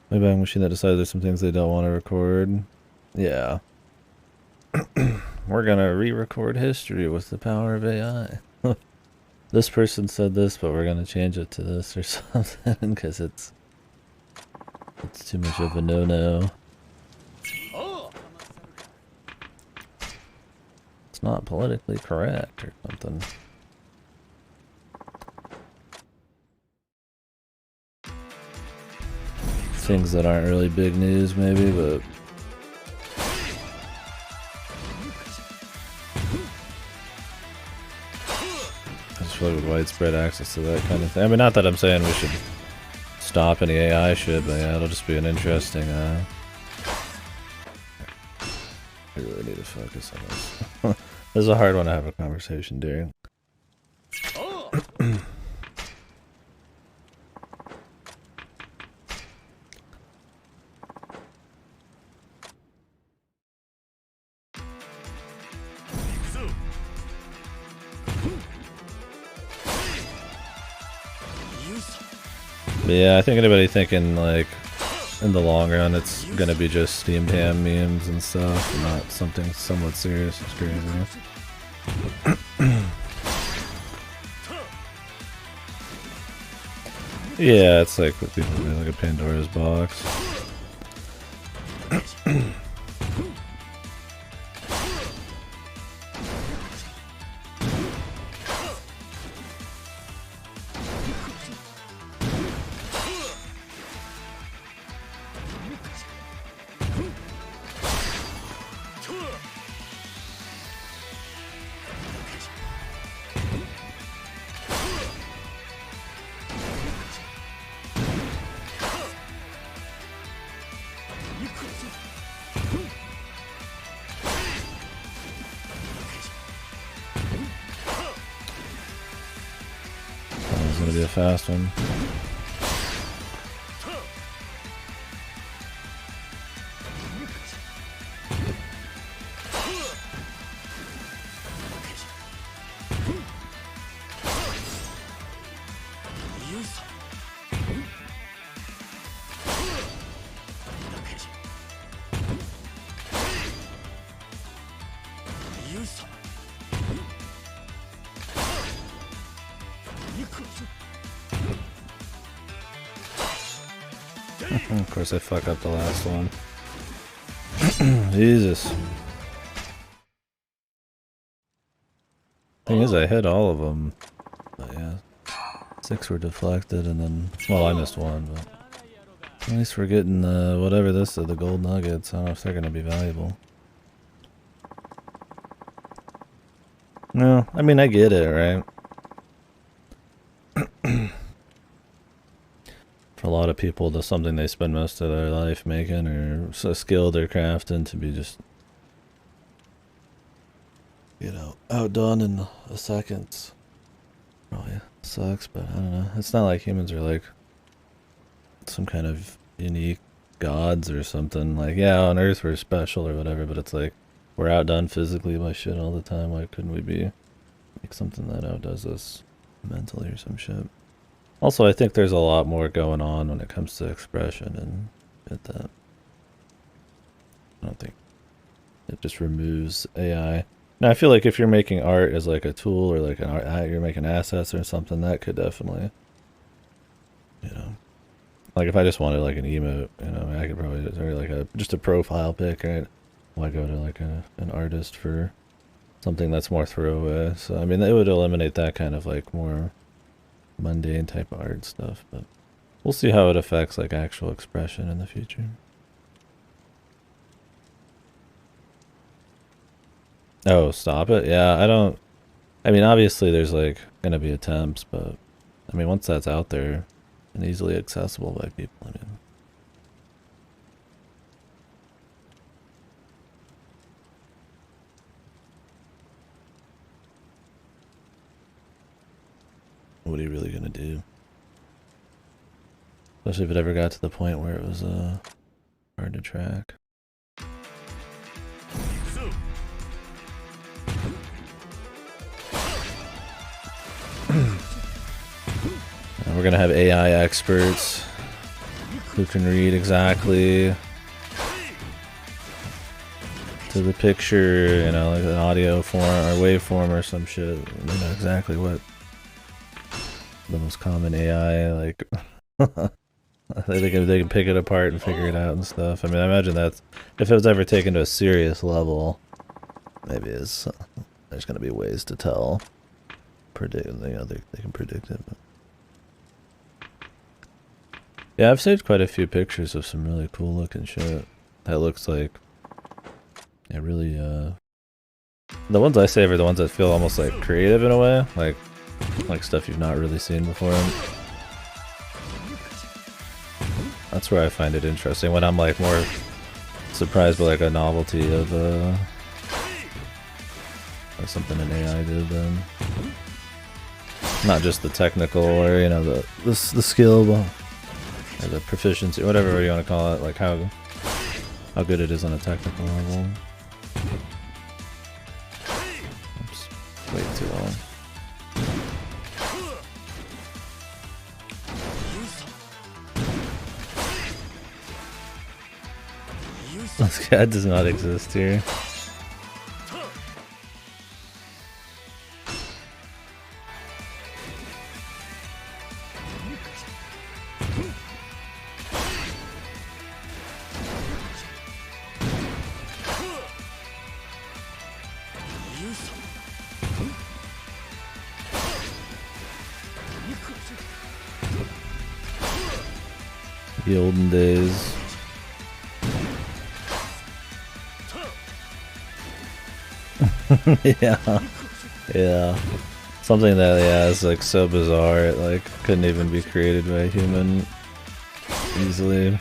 Maybe I'm wishing that decided there's some things they don't want to record. Yeah. We're gonna re-record history with the power of AI. This person said this, but we're gonna change it to this or something, because it's too much of a no-no. It's not politically correct or something. Things that aren't really big news, maybe, but I just feel like with widespread access to that kind of thing. I mean, not that I'm saying we should stop any AI shit, but yeah, it'll just be an interesting, I really need to focus on this. This is a hard one to have a conversation during. But yeah, I think anybody thinking like in the long run it's gonna be just steamed ham memes and stuff, not something somewhat serious, is crazy. Yeah, it's like what people do, like a Pandora's box. gonna be a fast one. Of course I fuck up the last one. Jesus. Thing is, I hit all of them. But yeah. 6 were deflected and then... Well, I missed one, but... At least we're getting whatever this is, the gold nuggets. I don't know if they're gonna be valuable. No, I mean, I get it, right? For a lot of people, that's something they spend most of their life making, or a skill they're crafting to be just, you know, outdone in a second. Probably sucks, but I don't know. It's not like humans are like some kind of unique gods or something. Like, yeah, on Earth we're special or whatever, but it's like we're outdone physically by shit all the time. Why couldn't we be like something that outdoes us mentally or some shit? Also, I think there's a lot more going on when it comes to expression and shit that I don't think it just removes AI. Now, I feel like if you're making art as like a tool or like an art, you're making assets or something, that could definitely, you know, like if I just wanted like an emote, you know, I could probably or like just a profile pic, right? Why go to like an artist for something that's more throwaway? So I mean, it would eliminate that kind of like more mundane type of art stuff, but we'll see how it affects like actual expression in the future. Oh, stop it. Yeah, I mean, obviously there's like gonna be attempts, but I mean, once that's out there and easily accessible by people, I mean, what are you really gonna do? Especially if it ever got to the point where it was hard to track. And we're gonna have AI experts who can read exactly to the picture, you know, like an audio form or waveform or some shit. You know exactly what the most common AI, like they can pick it apart and figure it out and stuff. I mean, I imagine that's if it was ever taken to a serious level, maybe there's gonna be ways to tell, predict. You know, they can predict it. But. Yeah, I've saved quite a few pictures of some really cool looking shit. That looks like, yeah, really. The ones I save are the ones that feel almost like creative in a way, like stuff you've not really seen before. That's where I find it interesting, when I'm like more surprised by like a novelty of something an AI did then. Not just the technical or, you know, the skill or the proficiency, whatever you want to call it, like how good it is on a technical level. Oops, way too long. This guy does not exist here. The olden days. yeah. Something that, yeah, is like so bizarre, it like couldn't even be created by a human easily.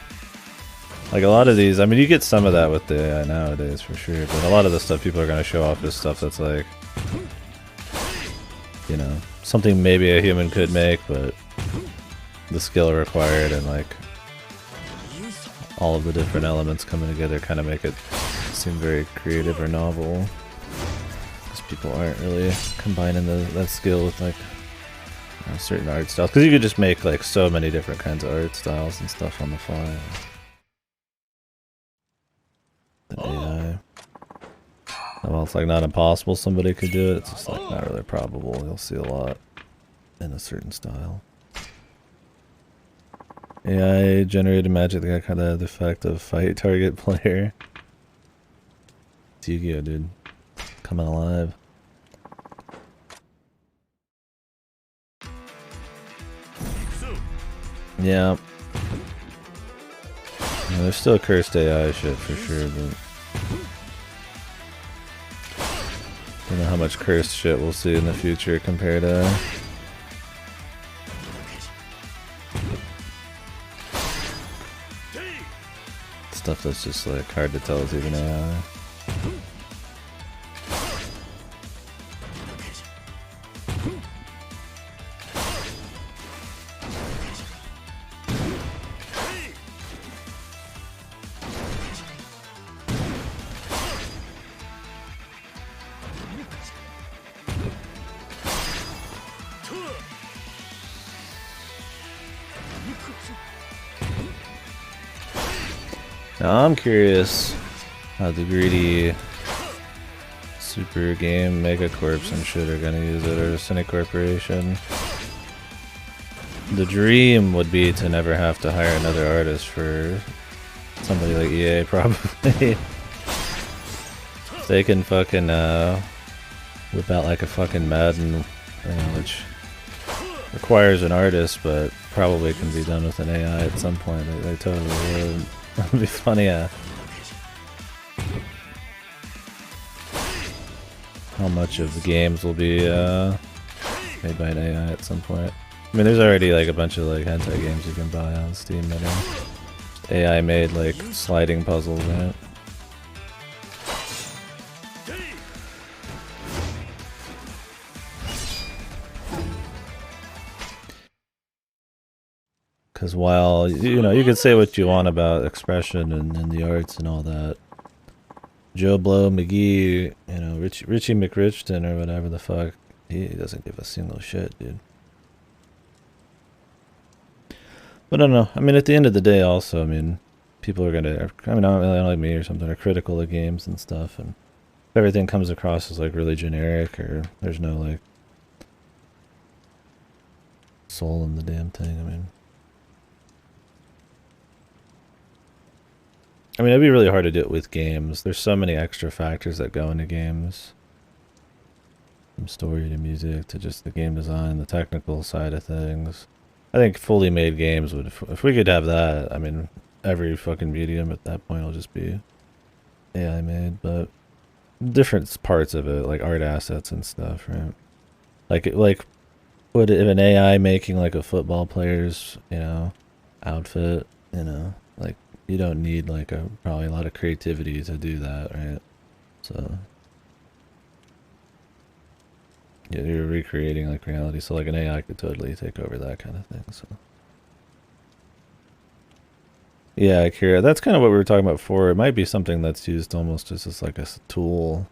Like a lot of these, I mean, you get some of that with the AI nowadays for sure, but a lot of the stuff people are gonna show off is stuff that's like you know, something maybe a human could make, but the skill required and like all of the different elements coming together kind of make it seem very creative or novel. Because people aren't really combining that skill with like certain art styles. Because you could just make like so many different kinds of art styles and stuff on the fly. The AI. Well, it's like not impossible somebody could do it. It's just like not really probable. You'll see a lot in a certain style. AI generated magic that kind of had the effect of fight target player. It's Yu-Gi-Oh, dude. Coming alive. Yeah. There's still cursed AI shit for sure, but I don't know how much cursed shit we'll see in the future compared to stuff that's just like hard to tell is even AI. Now I'm curious how the greedy super game megacorps and shit are gonna use it, or Cine Corporation. The dream would be to never have to hire another artist for somebody like EA, probably. They can fucking whip out like a fucking Madden, you know, which requires an artist, but probably can be done with an AI at some point. They totally would. That'd be funny, how much of the games will be made by an AI at some point. I mean, there's already like a bunch of like hentai games you can buy on Steam that are AI made, like sliding puzzles, right? Because while, you know, you could say what you want about expression and the arts and all that, Joe Blow McGee, you know, Richie McRichton or whatever the fuck, he doesn't give a single shit, dude. But I don't know. I mean, at the end of the day, also, I mean, people are gonna, I mean, not really like me or something, are critical of games and stuff, and if everything comes across as like really generic or there's no like soul in the damn thing, I mean, it'd be really hard to do it with games. There's so many extra factors that go into games. From story to music to just the game design, the technical side of things. I think fully made games would, if we could have that, I mean, every fucking medium at that point will just be AI made, but different parts of it, like art assets and stuff, right? Like, would if an AI making like a football player's, you know, outfit, you know, like, you don't need like probably a lot of creativity to do that, right? So yeah, you're recreating like reality. So like an AI could totally take over that kind of thing. So yeah, Akira, that's kind of what we were talking about before. It might be something that's used almost as just like a tool.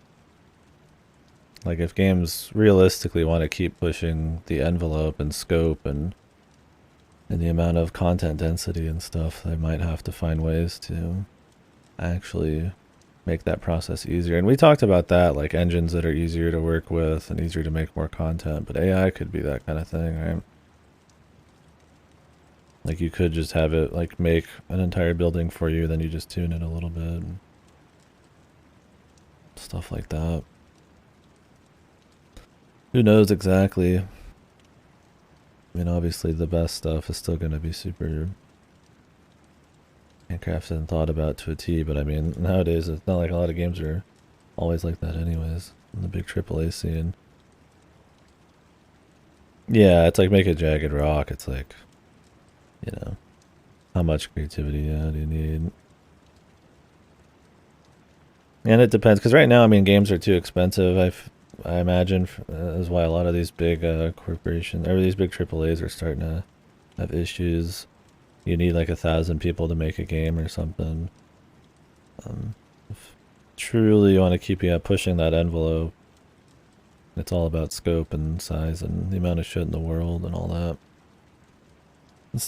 Like if games realistically want to keep pushing the envelope and scope and the amount of content density and stuff, they might have to find ways to actually make that process easier. And we talked about that, like engines that are easier to work with and easier to make more content, but AI could be that kind of thing, right? Like you could just have it like make an entire building for you, then you just tune it a little bit and stuff like that. Who knows exactly? I mean, obviously the best stuff is still going to be super handcrafted and thought about to a T, but I mean, nowadays it's not like a lot of games are always like that anyways, in the big AAA scene. Yeah, it's like make a jagged rock, it's like, you know, how much creativity do you need? And it depends, because right now, I mean, games are too expensive. I imagine is why a lot of these big corporations, or these big AAAs are starting to have issues. You need like 1,000 people to make a game or something. If truly you want to keep pushing that envelope, it's all about scope and size and the amount of shit in the world and all that.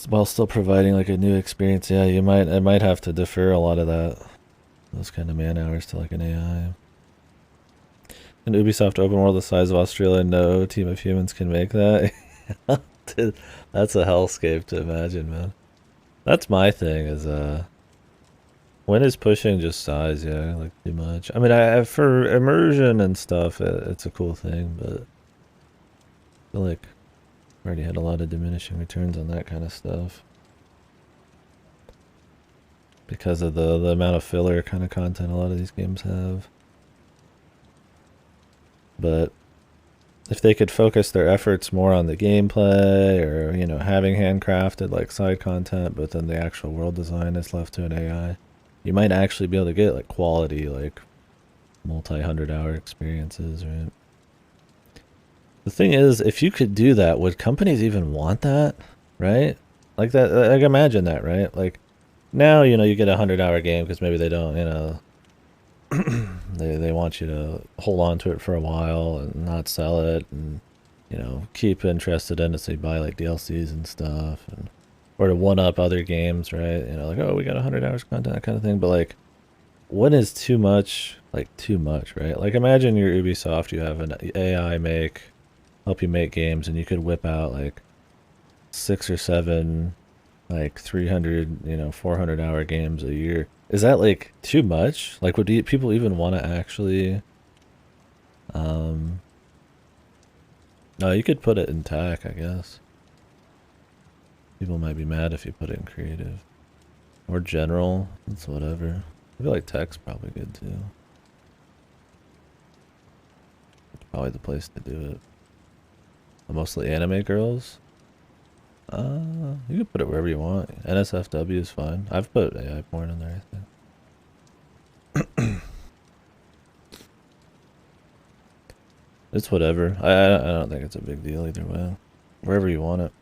While still providing like a new experience, yeah, it might have to defer a lot of those kind of man hours to like an AI. An Ubisoft open world the size of Australia, no team of humans can make that. Dude, that's a hellscape to imagine, man. That's my thing. Is when is pushing just size? Yeah, like too much. I mean, for immersion and stuff, it's a cool thing, but I feel like I already had a lot of diminishing returns on that kind of stuff because of the amount of filler kind of content a lot of these games have. But if they could focus their efforts more on the gameplay, or having handcrafted like side content, but then the actual world design is left to an AI, you might actually be able to get like quality, like multi-100-hour experiences, right? The thing is, if you could do that, would companies even want that, right? Like that, like imagine that, right? Like now, you get a 100-hour game because maybe they don't, they want you to hold on to it for a while and not sell it, and keep interested in it, so you buy like DLCs and stuff, and or to one up other games, right? Like, oh, we got 100 hours content, that kind of thing. But like, when is too much? Like too much, right? Like imagine you're Ubisoft, you have an AI help you make games, and you could whip out like 6 or 7 like 300 400-hour games a year. Is that like too much? Like, would people even want to actually no, you could put it in tech, I guess. People might be mad if you put it in creative or general. It's whatever. I feel like tech's probably good too. It's probably the place to do it. Mostly anime girls. You can put it wherever you want. NSFW is fine. I've put AI porn in there, I think. It's whatever. I don't think it's a big deal either way. Wherever you want it.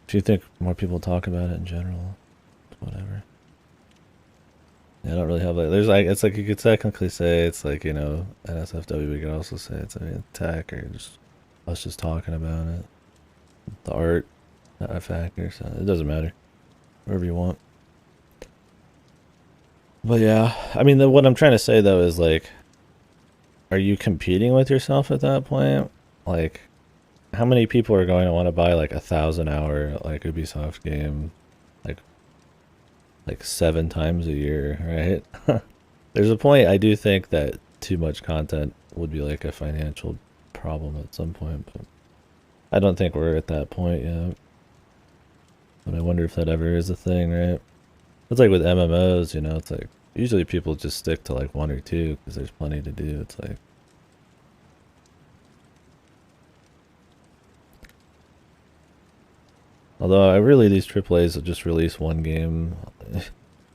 If you think more people talk about it in general, it's whatever. Yeah, I don't really have like. There's like, it's like you could technically say it's like NSFW, but you could also say it's tech, or just us just talking about it. The art. A factor, so it doesn't matter. Wherever you want. But yeah, I mean, what I'm trying to say though is like, are you competing with yourself at that point? Like, how many people are going to want to buy like 1,000-hour like Ubisoft game, like 7 times a year, right? There's a point. I do think that too much content would be like a financial problem at some point, but I don't think we're at that point yet. But I wonder if that ever is a thing, right? It's like with MMOs, it's like usually people just stick to like 1 or 2 because there's plenty to do. It's like, although these AAAs will just release one game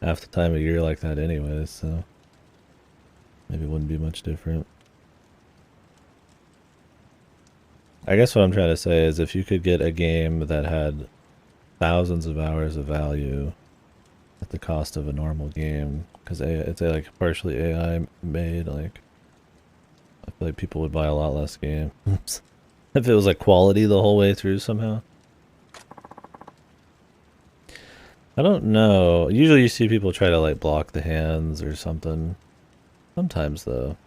half the time of year like that anyways, so maybe it wouldn't be much different. I guess what I'm trying to say is if you could get a game that had thousands of hours of value at the cost of a normal game, because it's like partially AI made, like I feel like people would buy a lot less games if it was like quality the whole way through somehow. I don't know. Usually you see people try to like block the hands or something. Sometimes though.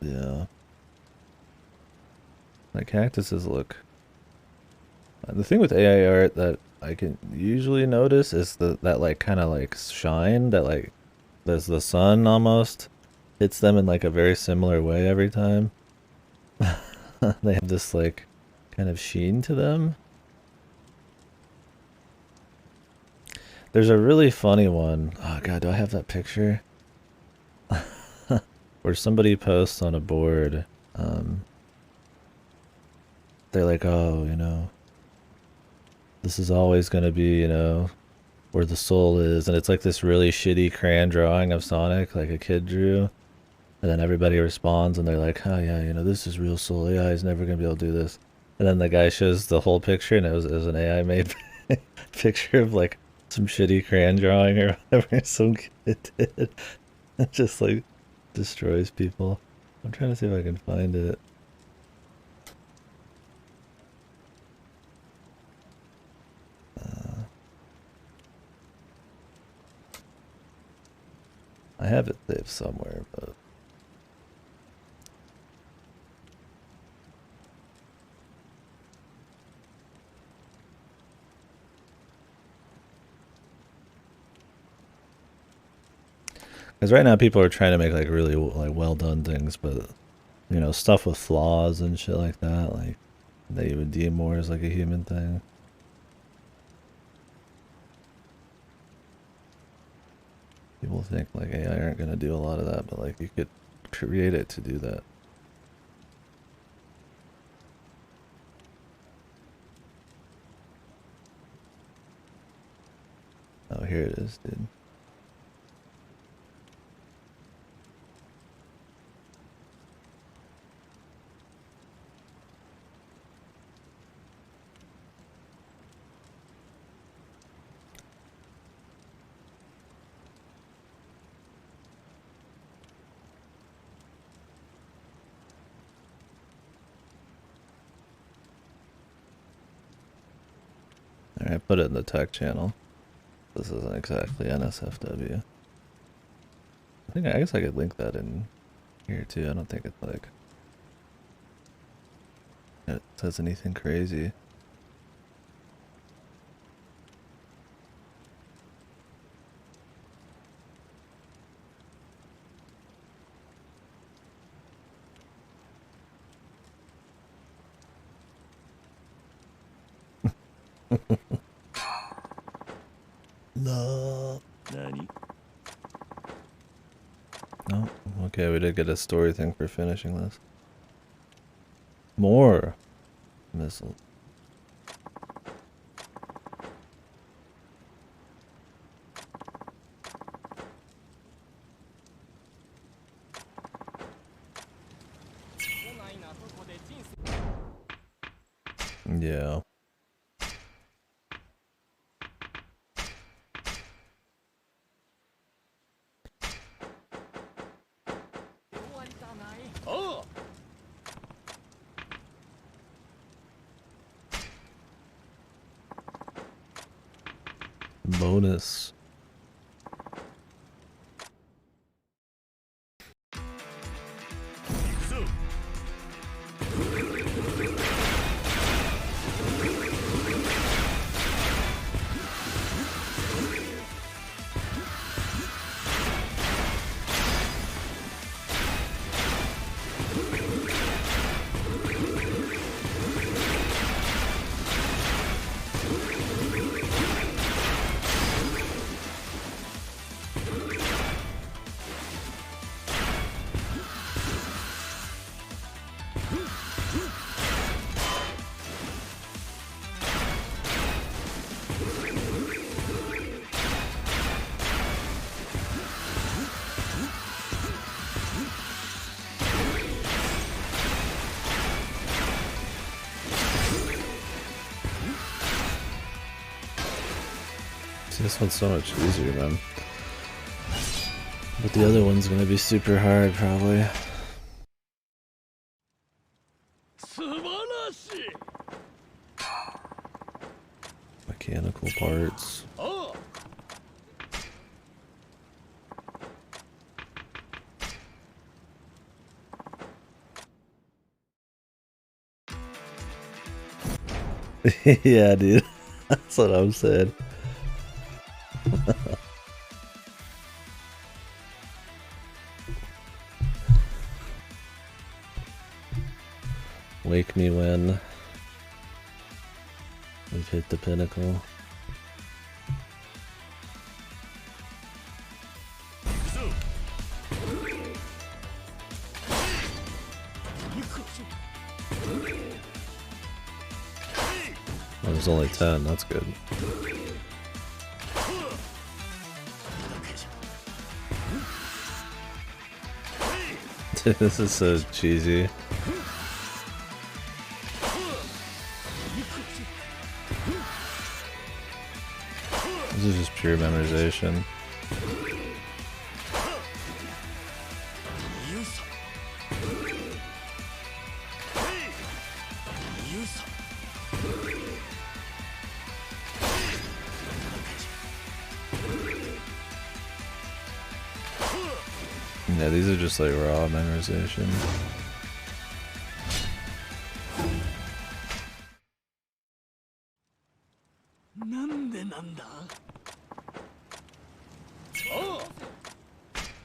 Yeah. Like cactuses look. The thing with AI art that I can usually notice is that like kind of like shine that like there's the sun almost hits them in like a very similar way every time. They have this like kind of sheen to them. There's a really funny one. Oh god, do I have that picture? Where somebody posts on a board, they're like, oh, this is always going to be, where the soul is, and it's like this really shitty crayon drawing of Sonic, like a kid drew, and then everybody responds, and they're like, "Oh yeah, you know, this is real soul. AI is never gonna be able to do this." And then the guy shows the whole picture, and it was an AI made picture of like some shitty crayon drawing or whatever some kid did. It just like destroys people. I'm trying to see if I can find it. I have it saved somewhere, but because right now people are trying to make like really like well done things, but you know, stuff with flaws and shit like that, like that you would deem more as like a human thing. People think like AI aren't gonna do a lot of that, but like you could create it to do that. Oh, here it is, dude. Alright, put it in the tech channel. This isn't exactly NSFW. I guess I could link that in here too. I don't think it's like it says anything crazy. No. Nani? No. Okay, we did get a story thing for finishing this. More missiles. Yeah. Bonus. This one's so much easier, man. But the other one's gonna be super hard, probably. Mechanical parts. Yeah, dude. That's what I'm saying. Wake me when we've hit the pinnacle. Oh, there's only 10, that's good. Dude, this is so cheesy. This is just pure memorization. Yeah, these are just like raw memorization.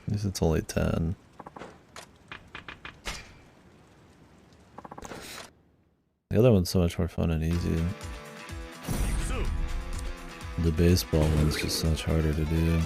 At least it's only 10. The other one's so much more fun and easy. The baseball one's just so much harder to do.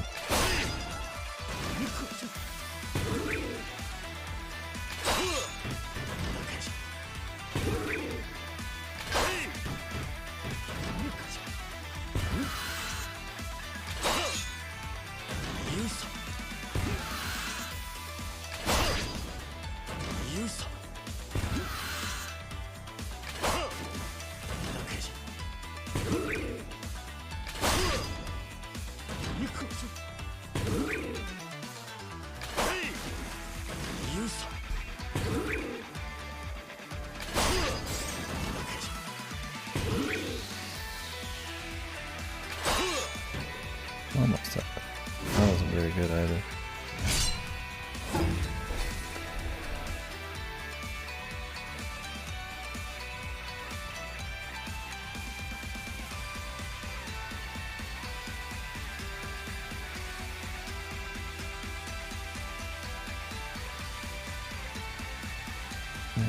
Almost up. That wasn't very good either.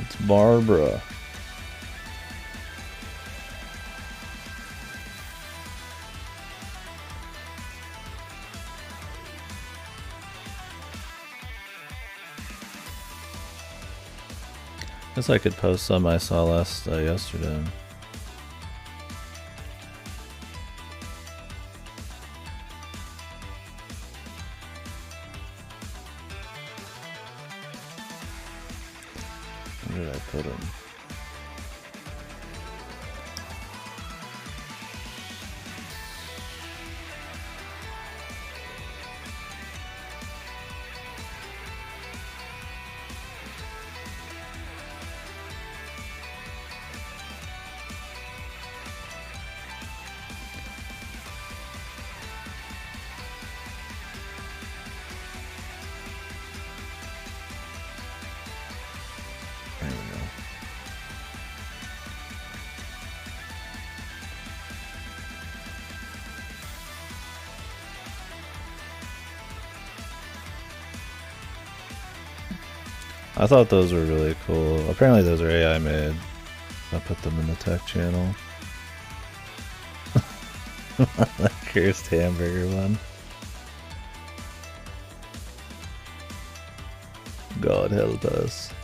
It's Barbara. Guess I could post some I saw yesterday. Where did I put them? There we go. I thought those were really cool. Apparently those are AI made. I put them in the tech channel. That cursed hamburger one. God help us.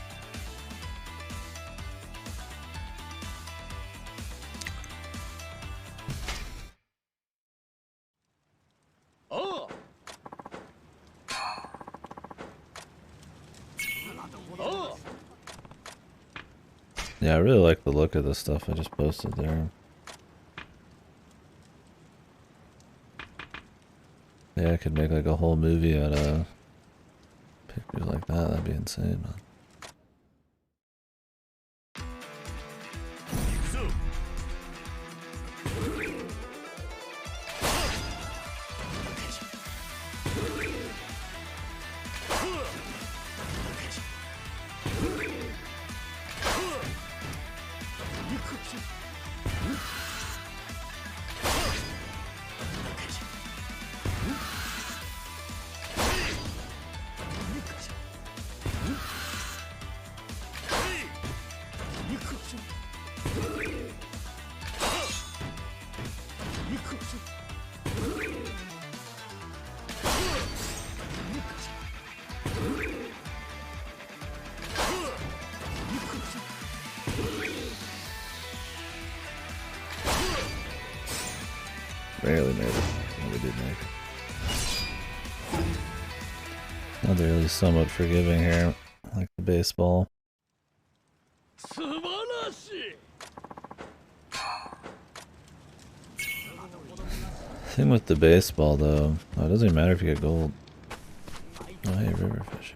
Yeah, I really like the look of the stuff I just posted there. Yeah, I could make like a whole movie out of pictures like that. That'd be insane, man. Barely made it. Well, we did make it. Now they're at least somewhat forgiving here. Like the baseball. Thing with the baseball though, it doesn't even matter if you get gold. Oh hey, river fish.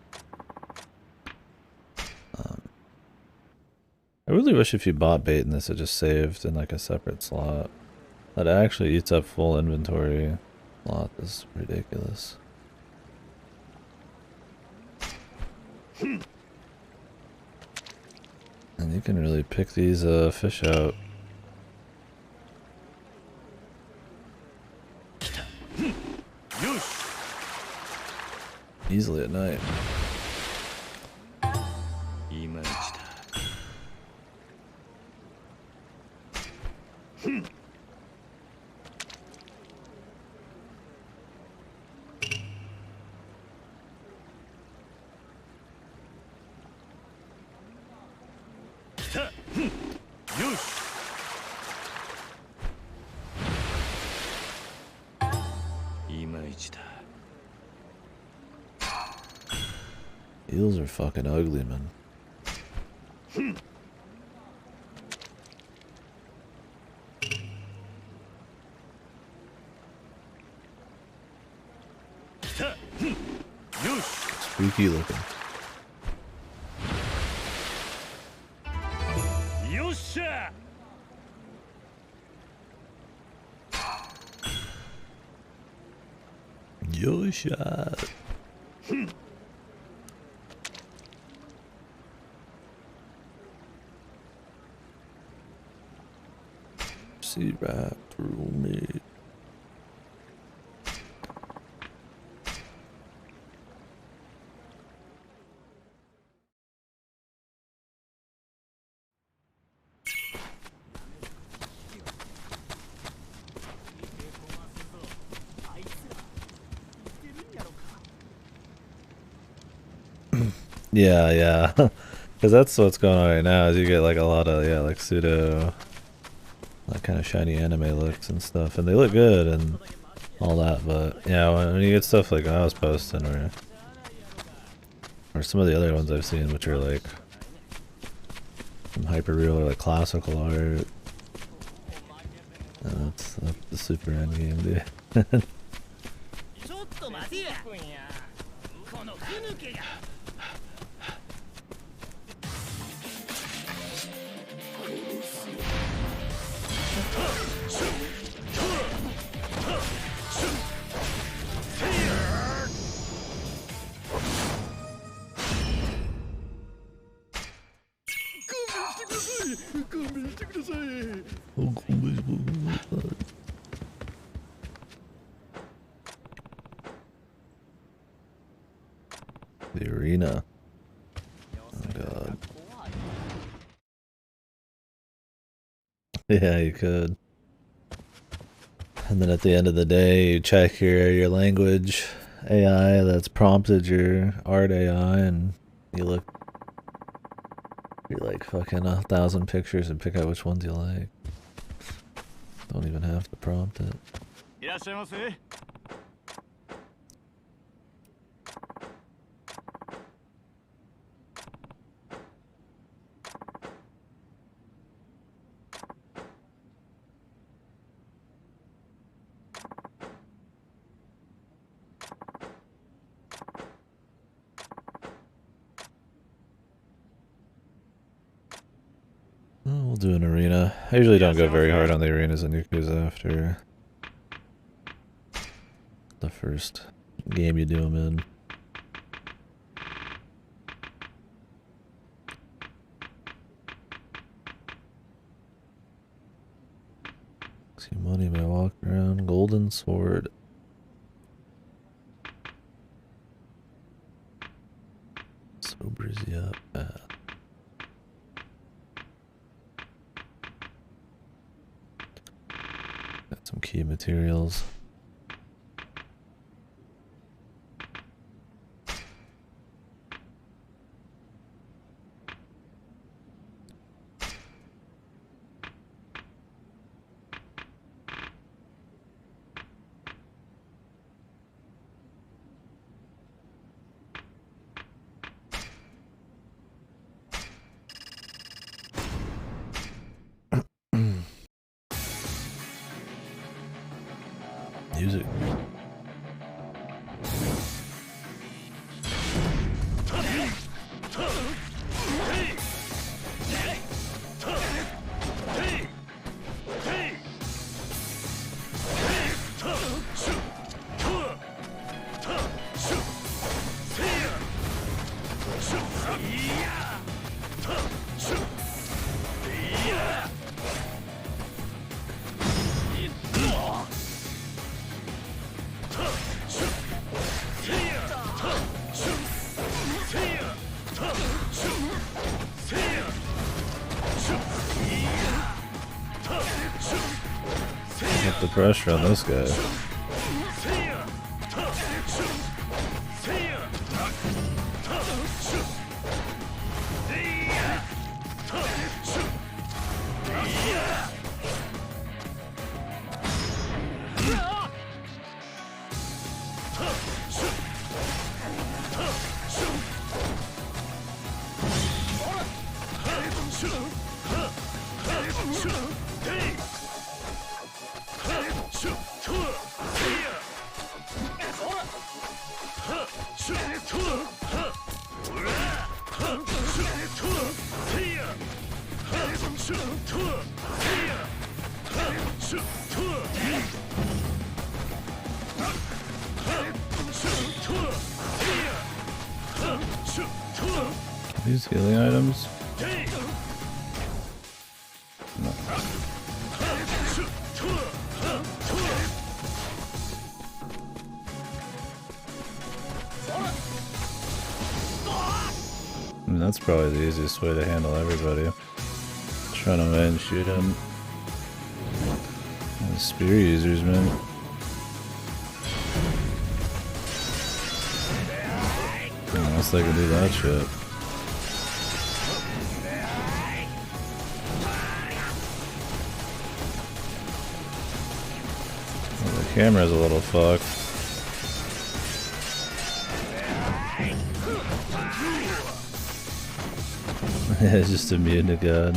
I really wish if you bought bait in this it just saved in like a separate slot. That actually eats up full inventory. Slot is ridiculous. And you can really pick these fish out. Easily at night. Eels are fucking ugly, man. Spooky looking. Yo shot. See right through me. Yeah. Because that's what's going on right now, is you get like a lot of, like pseudo, like kind of shiny anime looks and stuff. And they look good and all that, but yeah, when you get stuff like I was posting or some of the other ones I've seen, which are like some hyper real or like classical art, that's the super end game, dude. The arena. Oh god. Yeah, you could. And then at the end of the day, you check your language AI that's prompted your art AI, and you look like fucking 1,000 pictures and pick out which ones you like. Don't even have to prompt it. We'll do an arena. I usually don't go very hard on the arenas in Yakuza after the first game you do them in. See money by walking around. Golden sword. Sobers you up. Got some key materials. Music. Get the pressure on this guy. These healing items? No. I mean, that's probably the easiest way to handle everybody. Trying to man shoot him. And spear users, man. Unless they can do that shit. Well, the camera's a little fucked. Yeah, it's just immune to gun.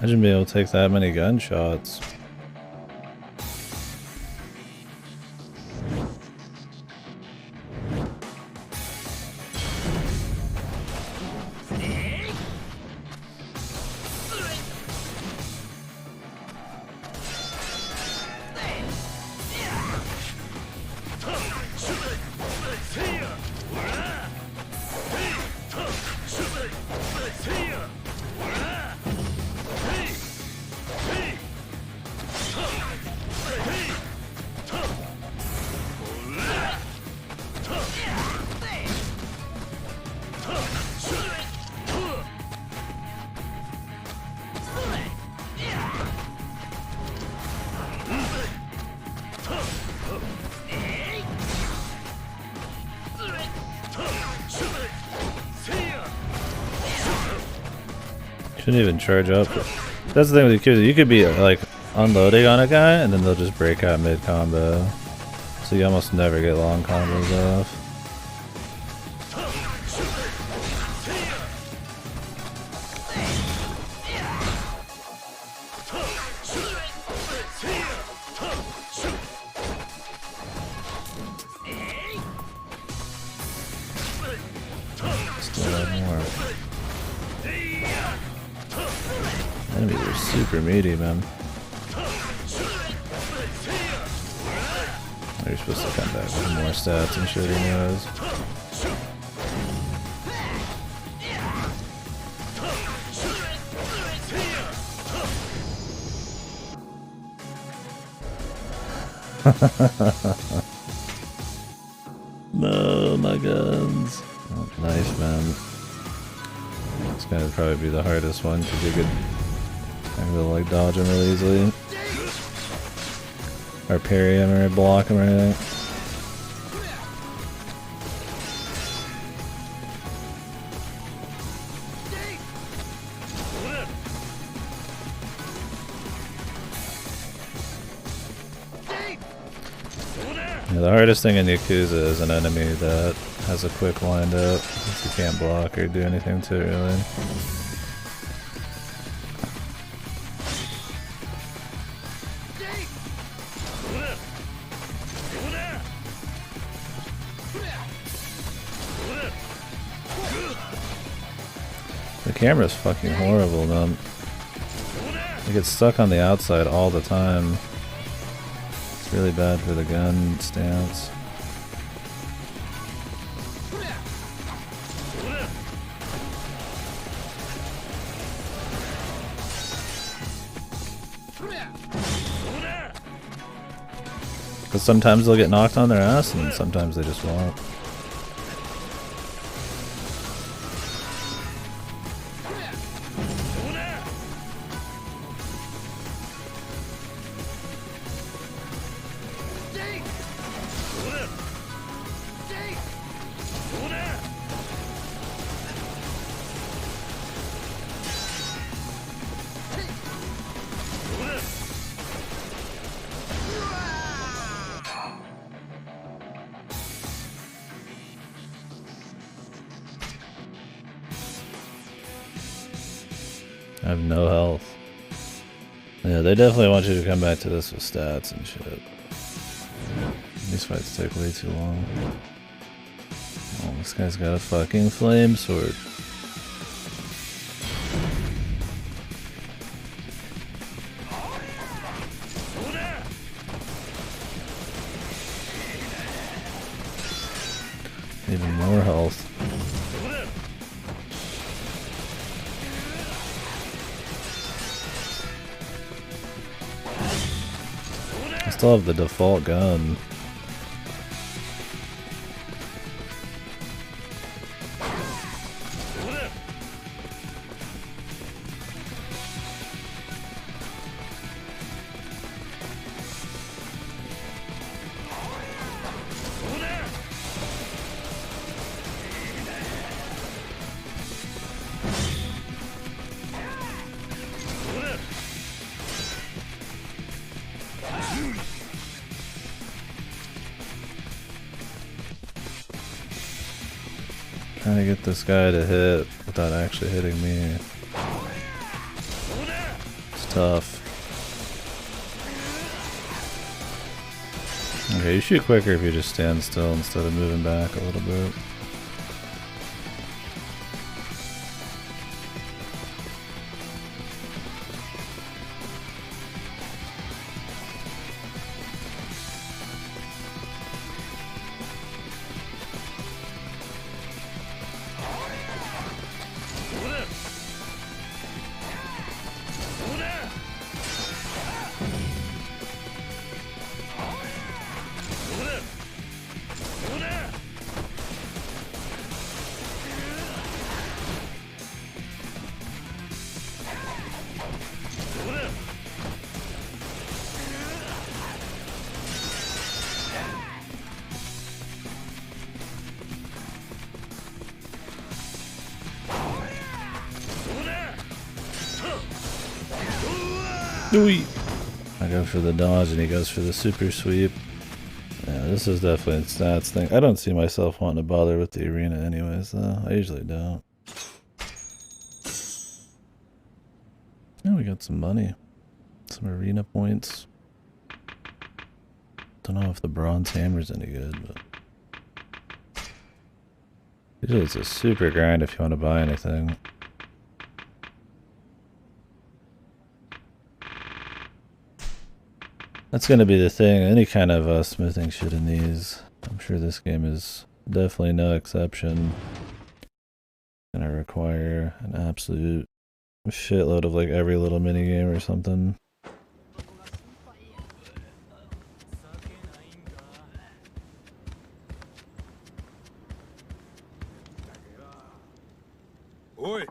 Imagine being able to take that many gunshots. Shouldn't even charge up. That's the thing with Yakuza. You could be like unloading on a guy and then they'll just break out mid combo. So you almost never get long combos off. Still have more. enemies are super meaty, man. You're supposed to come back with more stats and shit anyways. No, my guns. Oh, nice, man. It's gonna probably be the hardest one because you could kind of like dodge him really easily. Or parry him or block him or anything. Yeah, the hardest thing in Yakuza is an enemy that has a quick windup. You can't block or do anything to it really. The camera's fucking horrible, man. It gets stuck on the outside all the time. It's really bad for the gun stance. Because sometimes they'll get knocked on their ass and sometimes they just won't. I have no health. Yeah, they definitely want you to come back to this with stats and shit. These fights take way too long. Oh, this guy's got a fucking flame sword. Even more health. I still have the default gun. Trying to get this guy to hit without actually hitting me. It's tough. Okay, you shoot quicker if you just stand still instead of moving back a little bit. I go for the dodge and he goes for the super sweep. Yeah, this is definitely a stats thing. I don't see myself wanting to bother with the arena anyways, though. I usually don't. Yeah, we got some money. Some arena points. Don't know if the bronze hammer's any good, but usually it's a super grind if you want to buy anything. That's gonna be the thing. Any kind of smithing shit in these. I'm sure this game is definitely no exception. Gonna require an absolute shitload of like every little mini game or something. Oi!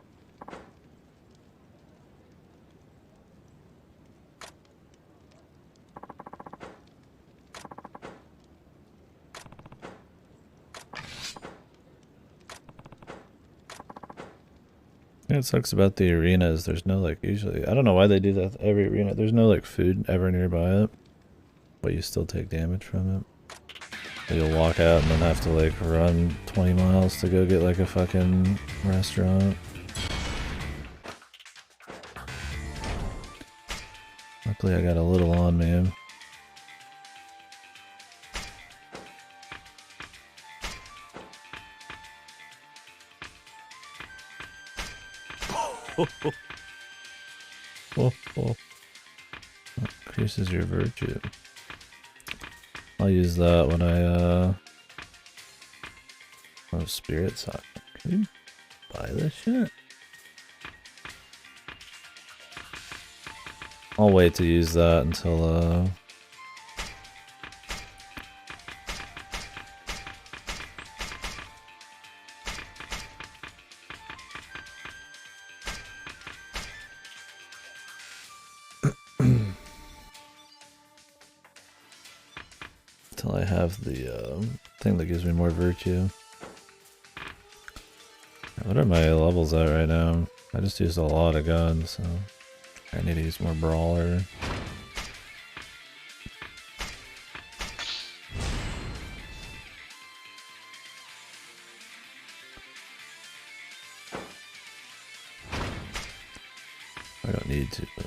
It sucks about the arena is there's no like usually I don't know why they do that with every arena. There's no like food ever nearby it, but you still take damage from it. You'll walk out and then have to like run 20 miles to go get like a fucking restaurant. Luckily I got a little on me. Increases your virtue. I'll use that when I oh, spirit sock. Can you buy this shit? I'll wait to use that until until I have the thing that gives me more virtue. What are my levels at right now? I just used a lot of guns, so I need to use more brawler. I don't need to, but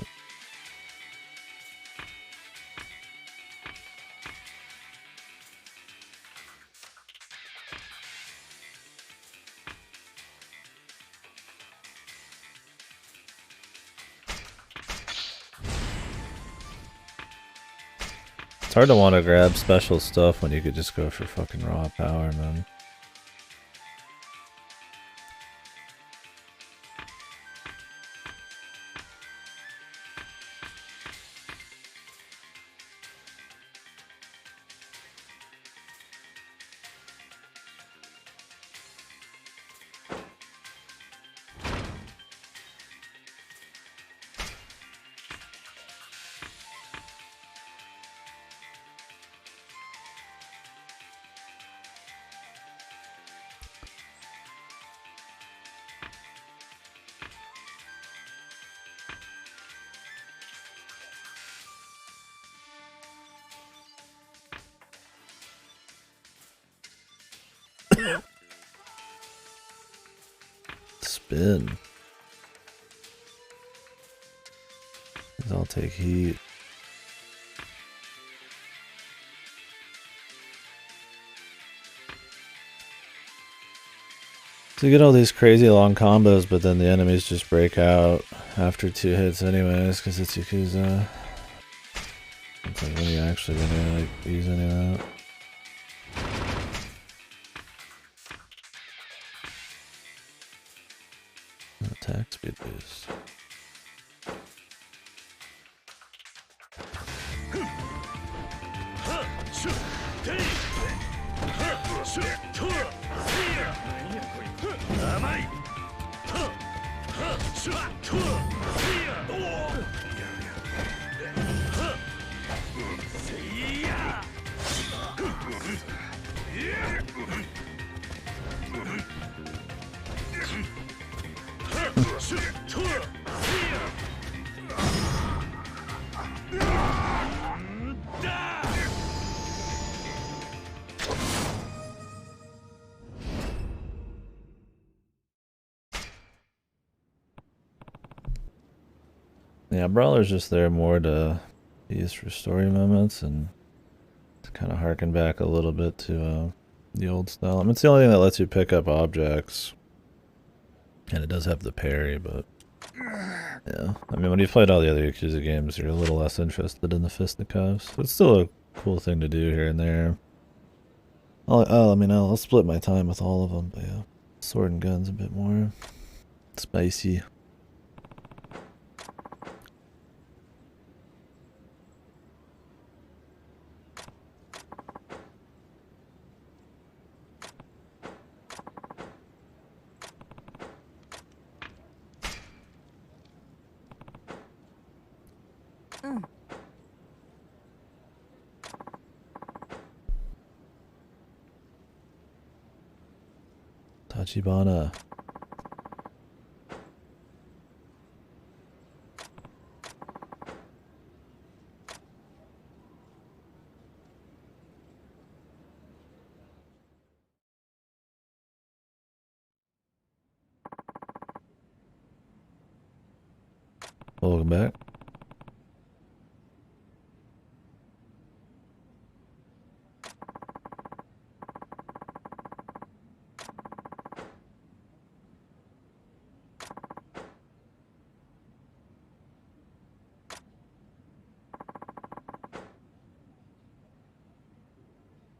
it's hard to want to grab special stuff when you could just go for fucking raw power, man. Spin. These all take heat. So you get all these crazy long combos, but then the enemies just break out after 2 hits anyways, because it's Yakuza. It's like, when are you actually gonna like use any of that? Attack speed boost. Yeah, Brawler's just there more to be used for story moments and to kind of harken back a little bit to the old style. I mean, it's the only thing that lets you pick up objects. And it does have the parry, but Yeah, I mean, when you've played all the other Yakuza games, you're a little less interested in the fisticuffs. It's still a cool thing to do here and there. I'll split my time with all of them, but yeah, sword and guns a bit more spicy. Tachibana. Welcome back.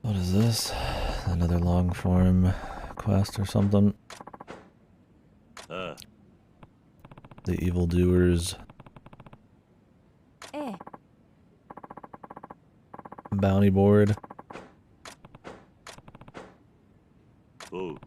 What is this? Another long form quest or something? Ah, The evildoers. ええ Bounty board. oh,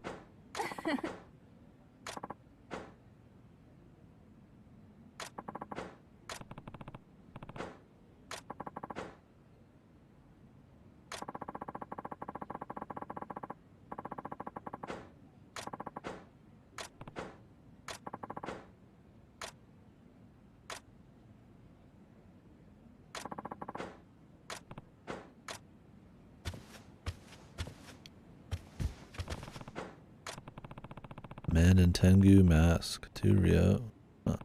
Man in Tengu mask. 2 Rio. Huh.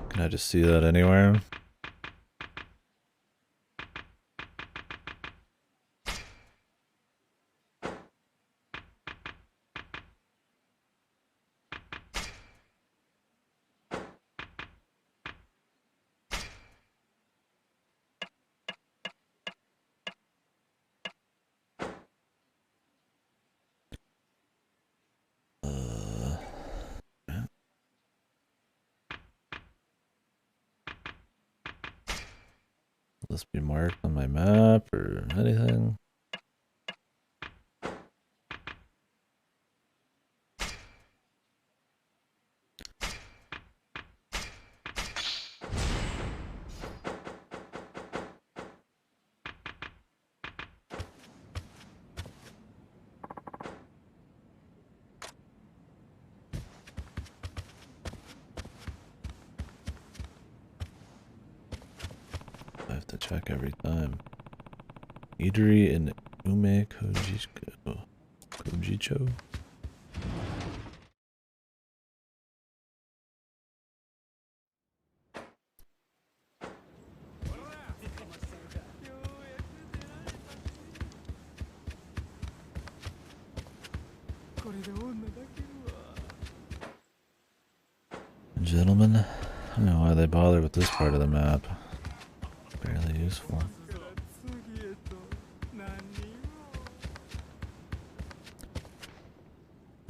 Can I just see that anywhere? Will this be marked on my map or anything? I have to check every time. Eatery in Kojicho? Gentlemen, I don't know why they bother with this part of the map. Barely useful.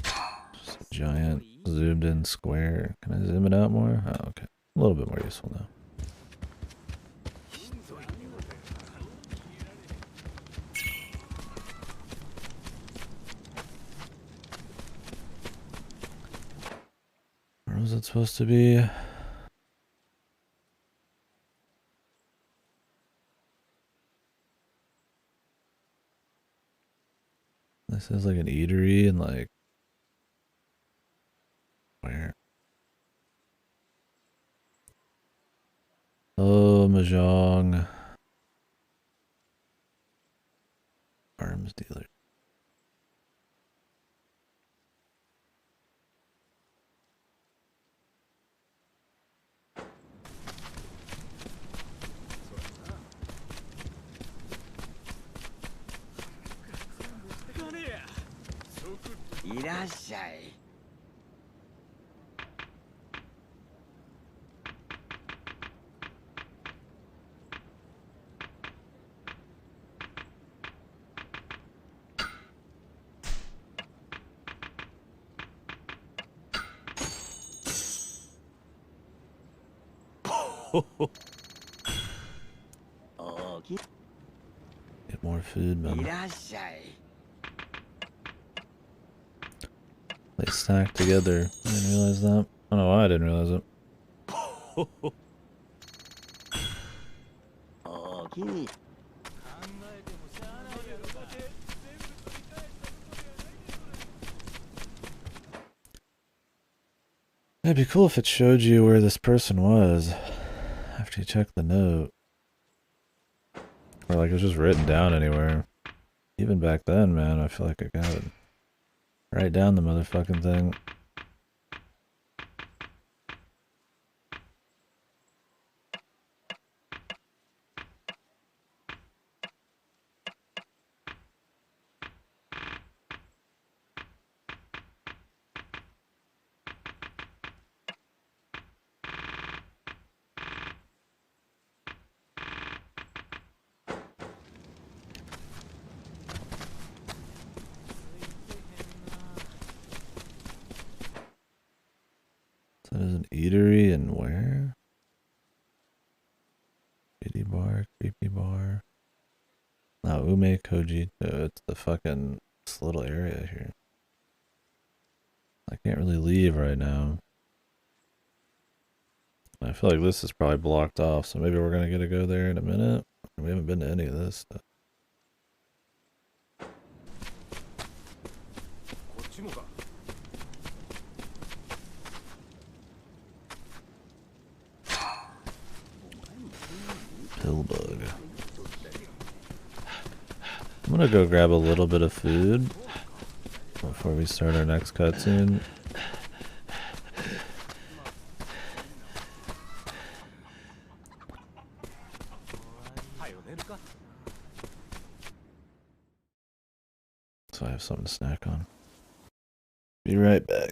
Just a giant zoomed in square. Can I zoom it out more? Oh, okay. A little bit more useful now. Where was it supposed to be? This is like an eatery and like where? Oh, Mahjong. Arms dealer. いらっしゃい。おき Get more food, い man. らっしゃい。 They stack together. I didn't realize that. I don't know why I didn't realize it. おきに。It'd be cool if it showed you where this person was after you checked the note. Or like it was just written down anywhere. Even back then, man, I feel like I got it. Write down the motherfucking thing. So there's an eatery and where? Kitty bar, creepy bar. No, Ume Kojito. It's the fucking this little area here. I can't really leave right now. I feel like this is probably blocked off, so maybe we're gonna get to go there in a minute. We haven't been to any of this stuff. Pillbug. I'm gonna go grab a little bit of food before we start our next cutscene. So I have something to snack on. Be right back.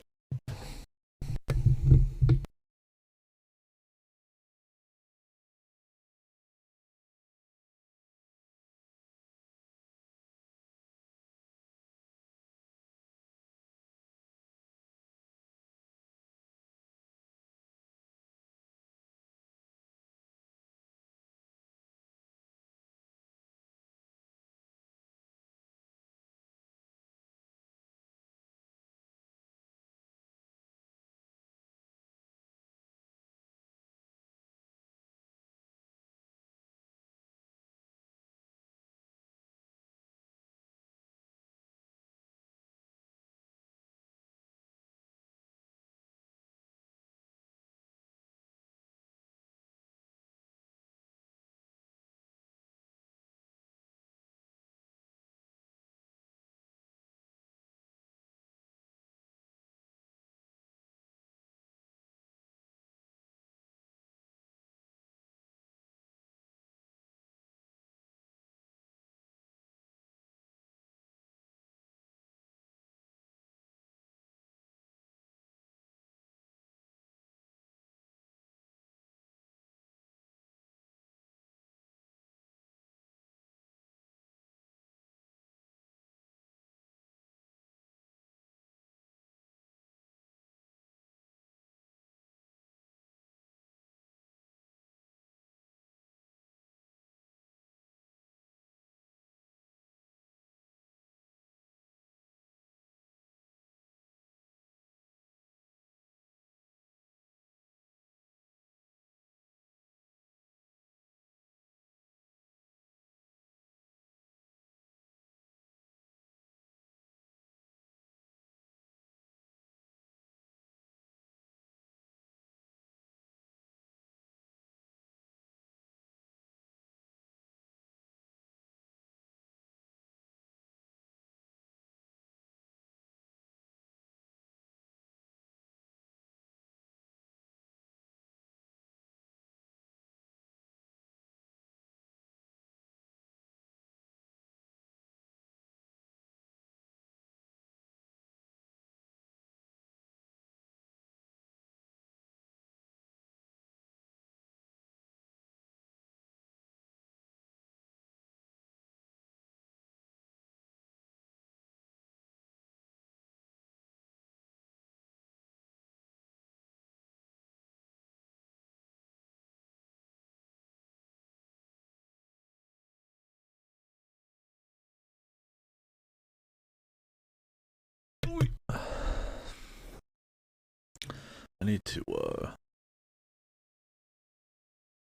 need to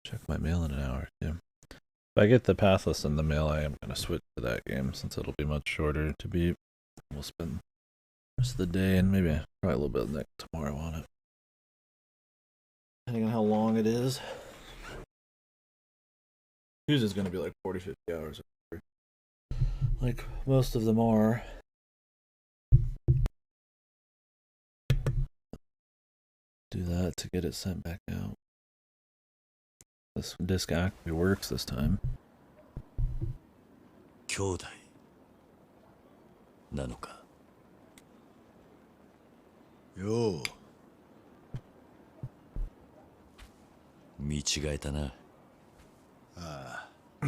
check my mail in an hour. Yeah. If I get the Pathless in the mail, I am gonna switch to that game since it'll be much shorter to beat. We'll spend the rest of the day and maybe probably a little bit next tomorrow on it, depending on how long it is. Yakuza is gonna be like 40, 50 hours, like most of them are. Do that to get it sent back out. This disc actually works this time. 兄弟なのか。よう、見違えたな。ああ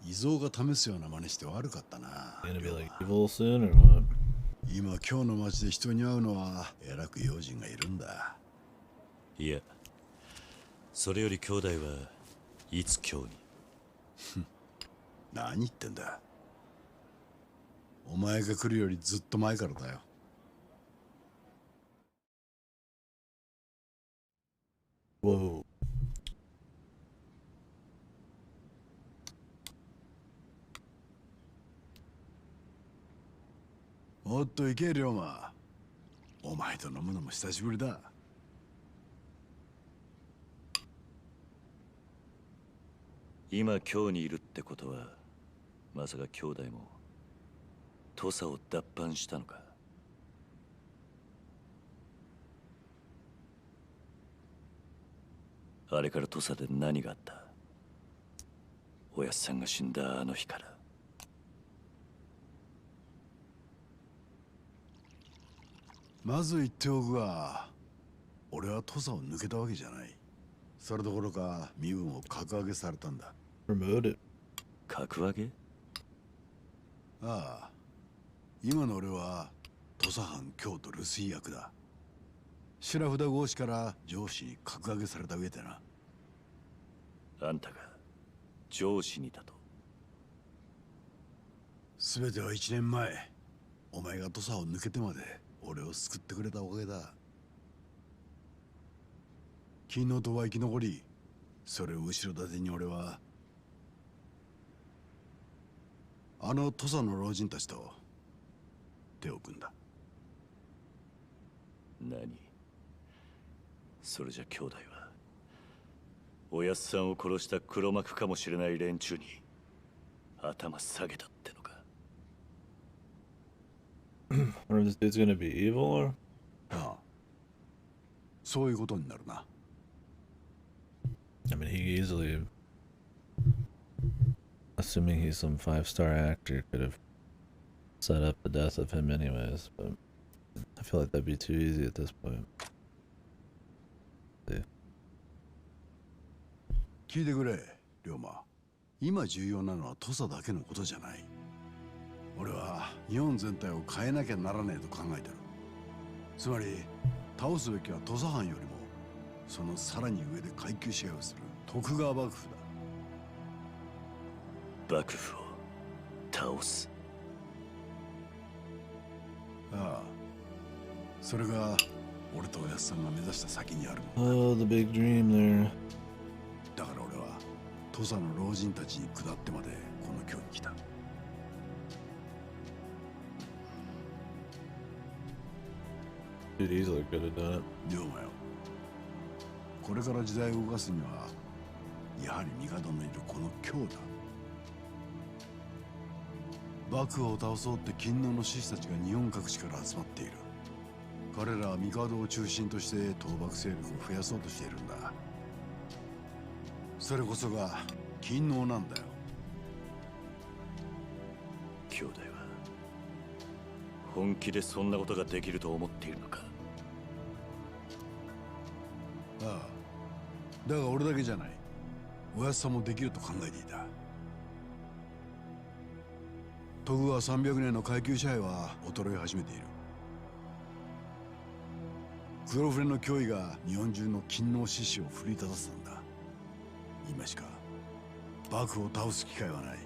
異蔵が試すような真似して悪かったな。 Gonna be like evil soon or what? 今今日の街で人に会うのはえらく用心がいるんだ。いや、それより兄弟はいつ今日に。何言ってんだ。お前が来るよりずっと前からだよ。Whoa. おっと行け龍馬。お前と飲むのも久しぶりだ。今今日にいるってことは、まさか兄弟も土佐を脱藩したのか。あれから土佐で何があった？おやっさんが死んだあの日から。まず言っておくが、俺は土佐を抜けたわけじゃない。それどころか身分を格上げされたんだ。Promoted. 格上げ？ああ、今の俺は土佐藩京都留守居役だ。白札合子から上司に格上げされた上でな。あんたが上司にだと。全ては1年前、お前が土佐を抜けてまで俺を救ってくれたおかげだ。昨日とは生き残り、それを後ろ盾に俺はあの土佐の老人たちと手を組んだ。何？それじゃ兄弟はおやっさんを殺した黒幕かもしれない連中に頭下げたってのか。Wonder if this dude's gonna be evil or? ああ、そういうことになるな。I mean, he easily, assuming he's some 5-star actor, could have set up the death of him anyways, but I feel like that'd be too easy at this point. See. 聞いてくれ、龍馬。今重要なのは土佐だけのことじゃない。俺は日本全体を変えなきゃならねえと考えてる。つまり倒すべきは土佐藩よりもそのさらに上で階級支配をする徳川幕府だ。幕府を倒す。ああ、それが俺とおやっさんが目指した先にある。 Oh, the big dream there. だから俺は土佐の老人たちに下ってまでこの京に来た。Dude easily could have done it. 龍馬よ、これから時代を動かすにはやはり帝のいるこの京だ。幕府を倒そうって勤王の志士たちが日本各地から集まっている。彼らは帝を中心として倒幕勢力を増やそうとしているんだ。それこそが勤王なんだよ。兄弟は本気でそんなことができると思っているのか。ああ、だが俺だけじゃない。おやっさんもできると考えていた。徳川300年の階級支配は衰え始めている。黒船の脅威が日本中の勤王志士を奮い立たせたんだ。今しか幕府を倒す機会はない。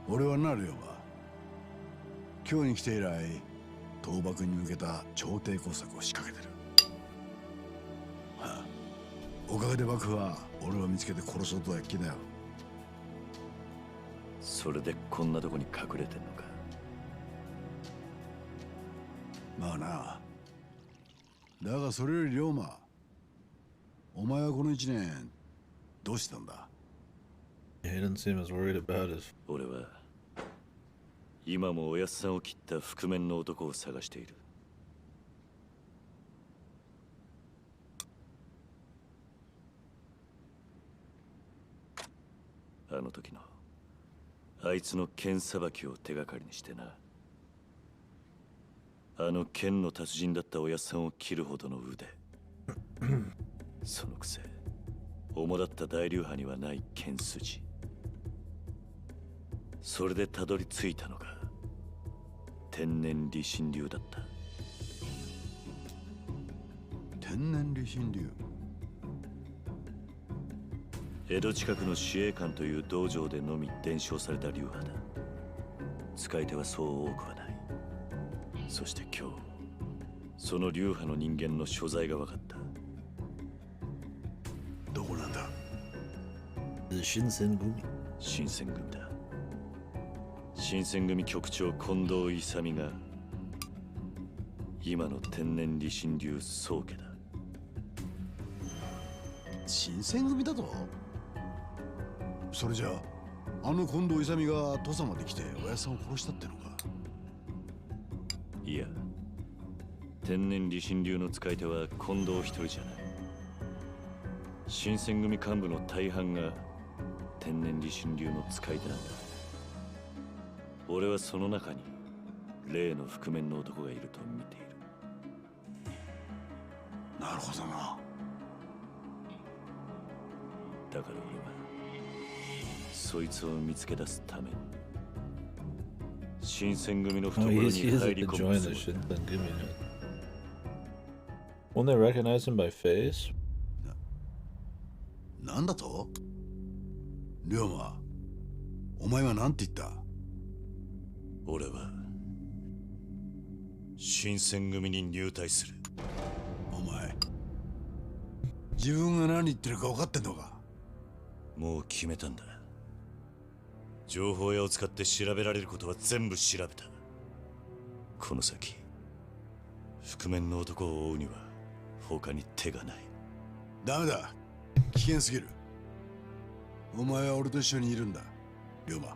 俺はなるよば今日に来て以来倒幕に向けた朝廷工作を仕掛けてる。はあ、おかげで幕府は俺を見つけて殺そうとは気だよ。それでこんなとこに隠れてんのか。まあな。だがそれより龍馬、お前はこの一年どうしてたんだ？ He didn't seem as worried about his. 俺は今もおやっさんを切った覆面の男を探している。あの時のあいつの剣さばきを手がかりにしてな。あの剣の達人だったおやっさんを切るほどの腕そのくせ主だった大流派にはない剣筋。それでたどり着いたのが天然理心流だった。天然理心流。江戸近くの司令官という道場でのみ伝承された流派だ。使い手はそう多くはない。そして今日その流派の人間の所在が分かった。どこなんだ？ The Shinsengumi. 新選組だ。新選組局長近藤勇が今の天然理心流宗家だ。新選組だと？それじゃあ、あの近藤勇が土佐まで来ておやっさんを殺したってのか？いや、天然理心流の使い手は近藤一人じゃない。新選組幹部の大半が天然理心流の使い手なんだ。俺はその中に例の覆面の男がいると見ている。なるほどな。だから俺はそいつを見つけ出すために新選組の Oh, 懐に he has 入 to り込 join む the つもりだ。 Shinsengumi. Won't they recognize him by face? なんだと？龍馬、お前は何て言った？俺は新選組に入隊する。お前、自分が何言ってるか分かってんのか？もう決めたんだ。情報屋を使って調べられることは全部調べた。この先覆面の男を追うには他に手がない。ダメだ、危険すぎる。お前は俺と一緒にいるんだ、龍馬。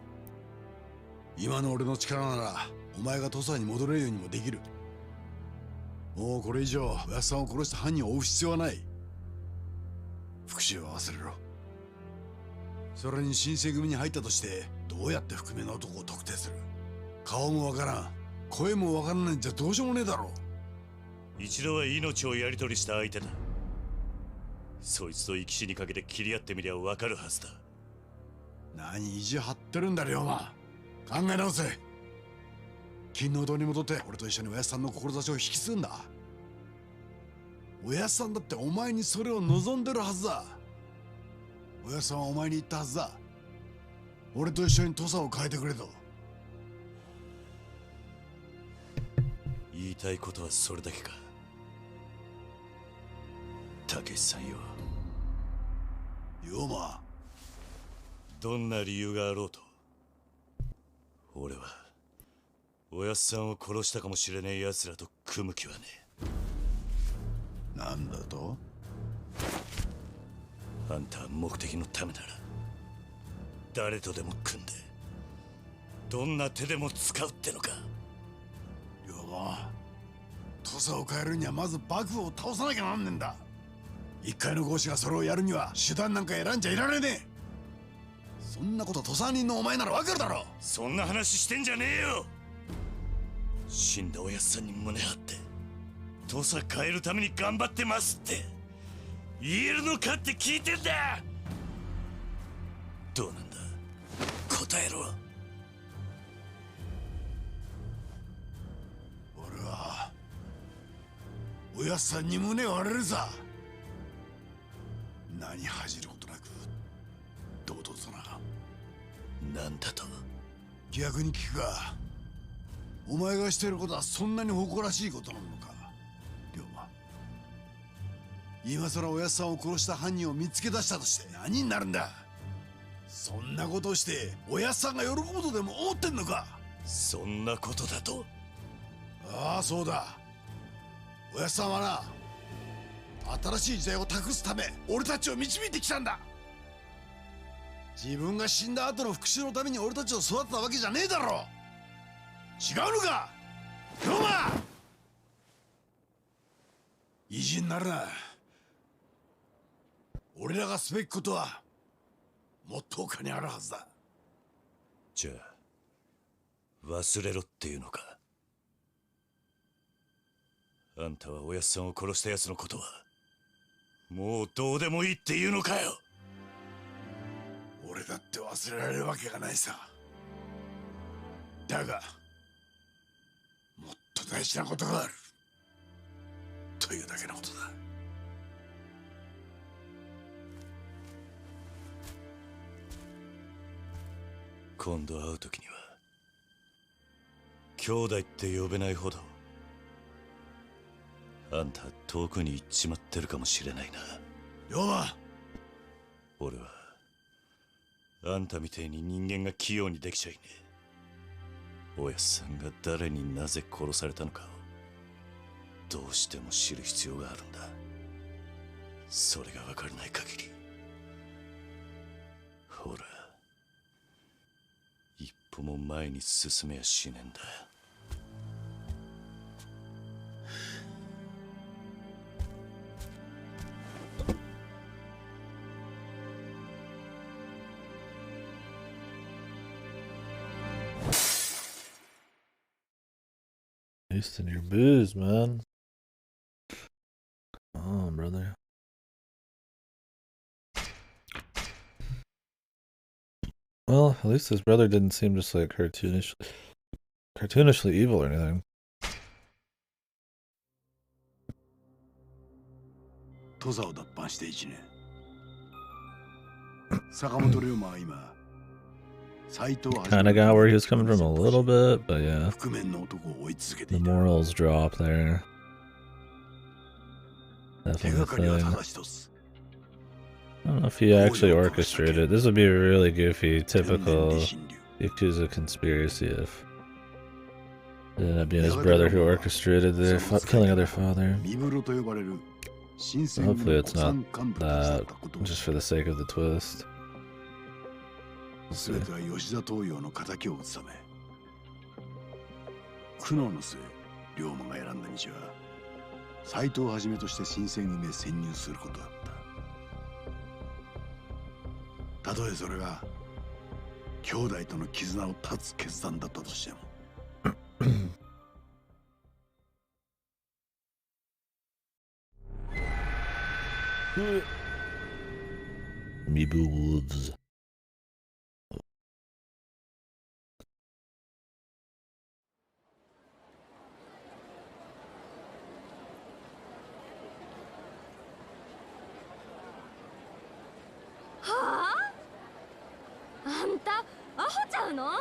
今の俺の力ならお前が土佐に戻れるようにもできる。もうこれ以上おやっさんを殺した犯人を追う必要はない。復讐は忘れろ。それに新選組に入ったとしてどうやって覆面の男を特定する？顔もわからん、声もわからないんじゃどうしようもねえだろう。一度は命をやり取りした相手だ。そいつと生き死にかけて切り合ってみりゃ分かるはずだ。何意地張ってるんだ龍馬。考え直せ。金の堂に戻って俺と一緒におやっさんの志を引き継ぐんだ。おやっさんだってお前にそれを望んでるはずだ。おやっさんはお前に言ったはずだ。俺と一緒に土佐を変えてくれと。言いたいことはそれだけか。たけしさんよ、龍馬、どんな理由があろうと俺はおやっさんを殺したかもしれねえ奴らと組む気はねえ。なんだと？あんたは目的のためなら誰とでも組んでどんな手でも使うってのか。龍馬、土佐を変えるにはまず幕府を倒さなきゃなんねんだ。一介の豪士がそれをやるには手段なんか選んじゃいられねえ。そんなこと土佐人のお前ならわかるだろ。そんな話してんじゃねえよ。死んだおやっさんに胸張って土佐変えるために頑張ってますって言えるのかって聞いてんだ。どうなんだ、答えろ。俺はおやっさんに胸を割れるさ。何恥じることなく堂々とな。なんだと？逆に聞くか。お前がしてることはそんなに誇らしいことなのか、龍馬。今さらおやっさんを殺した犯人を見つけ出したとして何になるんだ。そんなことをしておやっさんが喜ぶとでも思ってんのか。そんなことだと。ああ、そうだ。おやっさんはな、新しい時代を託すため俺たちを導いてきたんだ。自分が死んだ後の復讐のために俺たちを育てたわけじゃねえだろ。違うのか、龍馬。意地になるな。俺らがすべきことはもっと他にあるはずだ。じゃあ忘れろっていうのか。あんたはおやっさんを殺した奴のことはもうどうでもいいっていうのかよ。俺だって忘れられるわけがないさ。だがもっと大事なことがあるというだけのことだ。今度会う時には兄弟って呼べないほどあんた遠くに行っちまってるかもしれないな。龍馬、俺はあんたみてえに人間が器用にできちゃいねえ。おやっさんが誰になぜ殺されたのかをどうしても知る必要があるんだ。それが分からない限りほら一歩も前に進めやしねえんだ。Wasting your booze, man. Come on, brother. Well, at least his brother didn't seem just like cartoonishly evil or anything. 土佐を脱藩して1年。坂本龍馬は今、斎藤 Kind of got where he was coming from a little bit, but yeah, 覆面の男を追い続けて the いた。 morals drop there. 手 Definitely が a かりは thing. ただ一つ。 I don't know if he actually orchestrated. This would be a really goofy, typical Yakuza conspiracy if it ended up being his brother who orchestrated their killing of their father. 身室と呼ばれる新選 Hopefully 組 it's の not 古参幹部たちだっ that, たことを just for the sake of the twist. We'll す see. べては吉田東洋の敵を討つため、苦悩の末龍馬が選んだ道は斎藤をはじめとして新選組へ潜入することだった。たとえそれが兄弟との絆を断つ決断だったとしても。Mibu Woods. はあ、あんたアホちゃうの。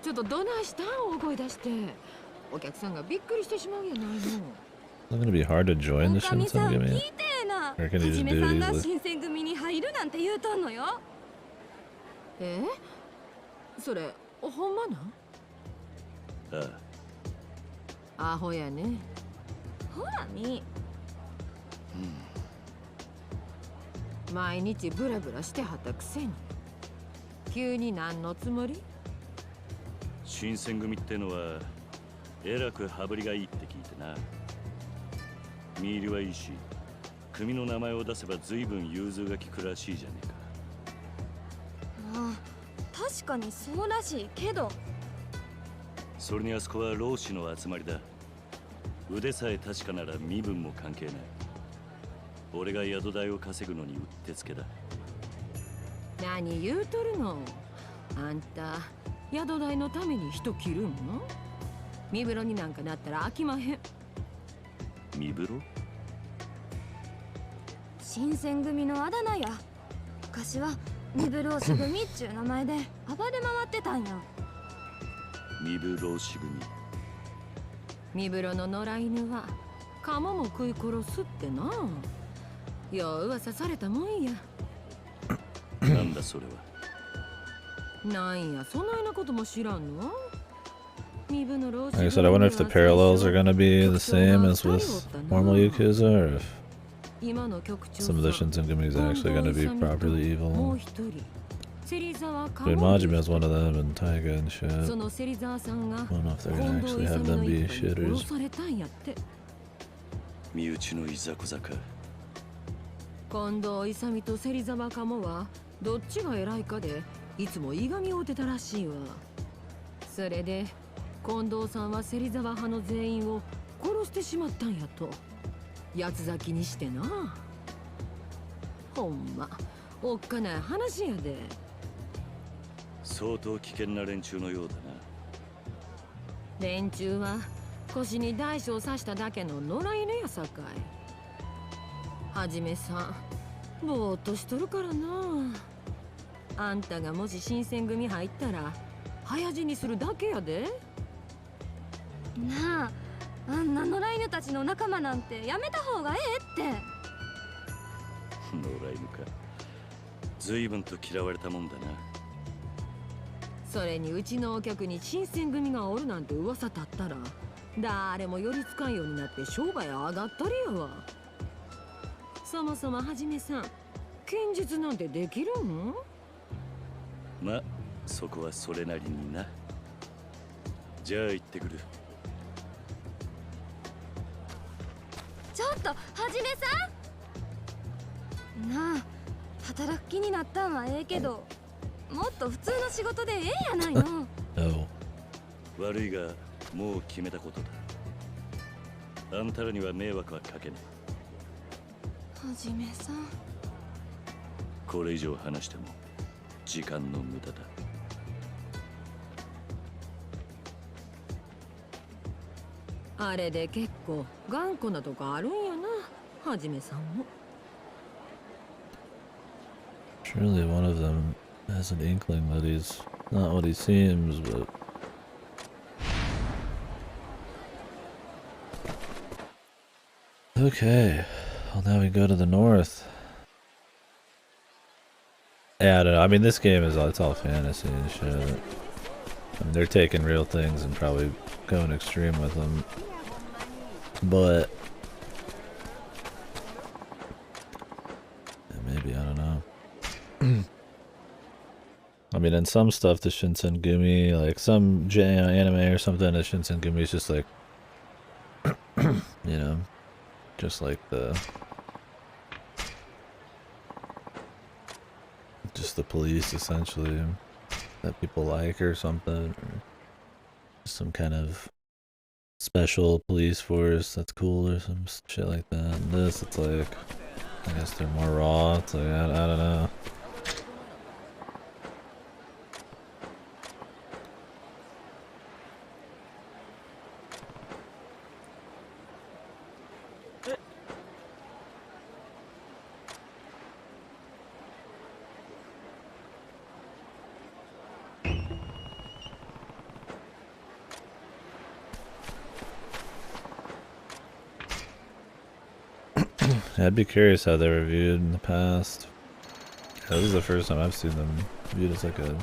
ちょっとどないしたん大声出して。お客さんがびっくりしてしまうやないの。 Is it gonna be hard to join the おかみさん Shinsengumi? 聞いてえな。 Or can は you じ just め do さ it んが easily? 新選組に入るなんて言うとんのよ。え？それほんまなん？ああ、アホやね。ほらみ。毎日ブラブラしてはったくせに。急に何のつもり？新選組ってのはえらく羽振りがいいって聞いてな。見入りはいいし、組の名前を出せば随分融通が利くらしいじゃねえか。ああ、確かにそうらしいけど。それにあそこは老子の集まりだ。腕さえ確かなら身分も関係ない。俺が宿代を稼ぐのにうってつけだ。何言うとるの？あんた宿代のために人切るんの？身風呂になんかなったら飽きまへん。身風呂？新選組のあだ名や。昔は身分老師組っちゅう名前で暴れ回ってたんや。身分老子組。身風呂の野良犬はカモも食い殺すってな。よう噂されたもんや。なんだそれは。なんや、そないなことも知らんの。 Like I said, I wonder if the parallels are gonna be the same as with normal Yakuza, or if some of the Shinsengumi is actually gonna be properly evil. Dude, Majima is one of them, and Taiga and shit. I don't know if they're gonna actually have them be shitters. 身内のいざこざか。近藤勇と芹沢鴨はどっちが偉いかでいつもいがみ合うてたらしいわ。それで近藤さんは芹沢派の全員を殺してしまったんやと八つ咲きにしてな。ほんまおっかない話やで。相当危険な連中のようだな。連中は腰に大小刺しただけの野良犬やさかい。はじめさんぼーっとしとるからな。あんたがもし新選組入ったら早死にするだけやで。なあ、あんな野良犬たちの仲間なんてやめた方がええって。野良犬か。随分と嫌われたもんだな。それにうちのお客に新選組がおるなんて噂立ったら誰も寄りつかんようになって商売上がったりやわ。そもそもはじめさん剣術なんてできるん？ま、そこはそれなりにな。じゃあ行ってくる。ちょっとはじめさんなあ、働く気になったんはええけどもっと普通の仕事でええやないの。No. 悪いがもう決めたことだ。あんたらには迷惑はかけない。はじめさん、これ以上話しても時間の無駄だ。あれで結構頑固なとこあるんやな、はじめさんも。Surely one of them has an inkling that he's not what he seems, but... Okay, well now we go to the north. Yeah, I don't know. I mean, this game is it's all fantasy and shit. I mean, they're taking real things and probably going extreme with them. But... maybe, I don't know. I mean, in some stuff, the Shinsengumi, like some anime or something, the Shinsengumi is just like, you know, just like just the police essentially that people like or something, or some kind of special police force that's cool or some shit like that. And this, it's like, I guess they're more raw. It's like, I don't know. Yeah, I'd be curious how they were viewed in the past. Yeah, this is the first time I've seen them viewed as like a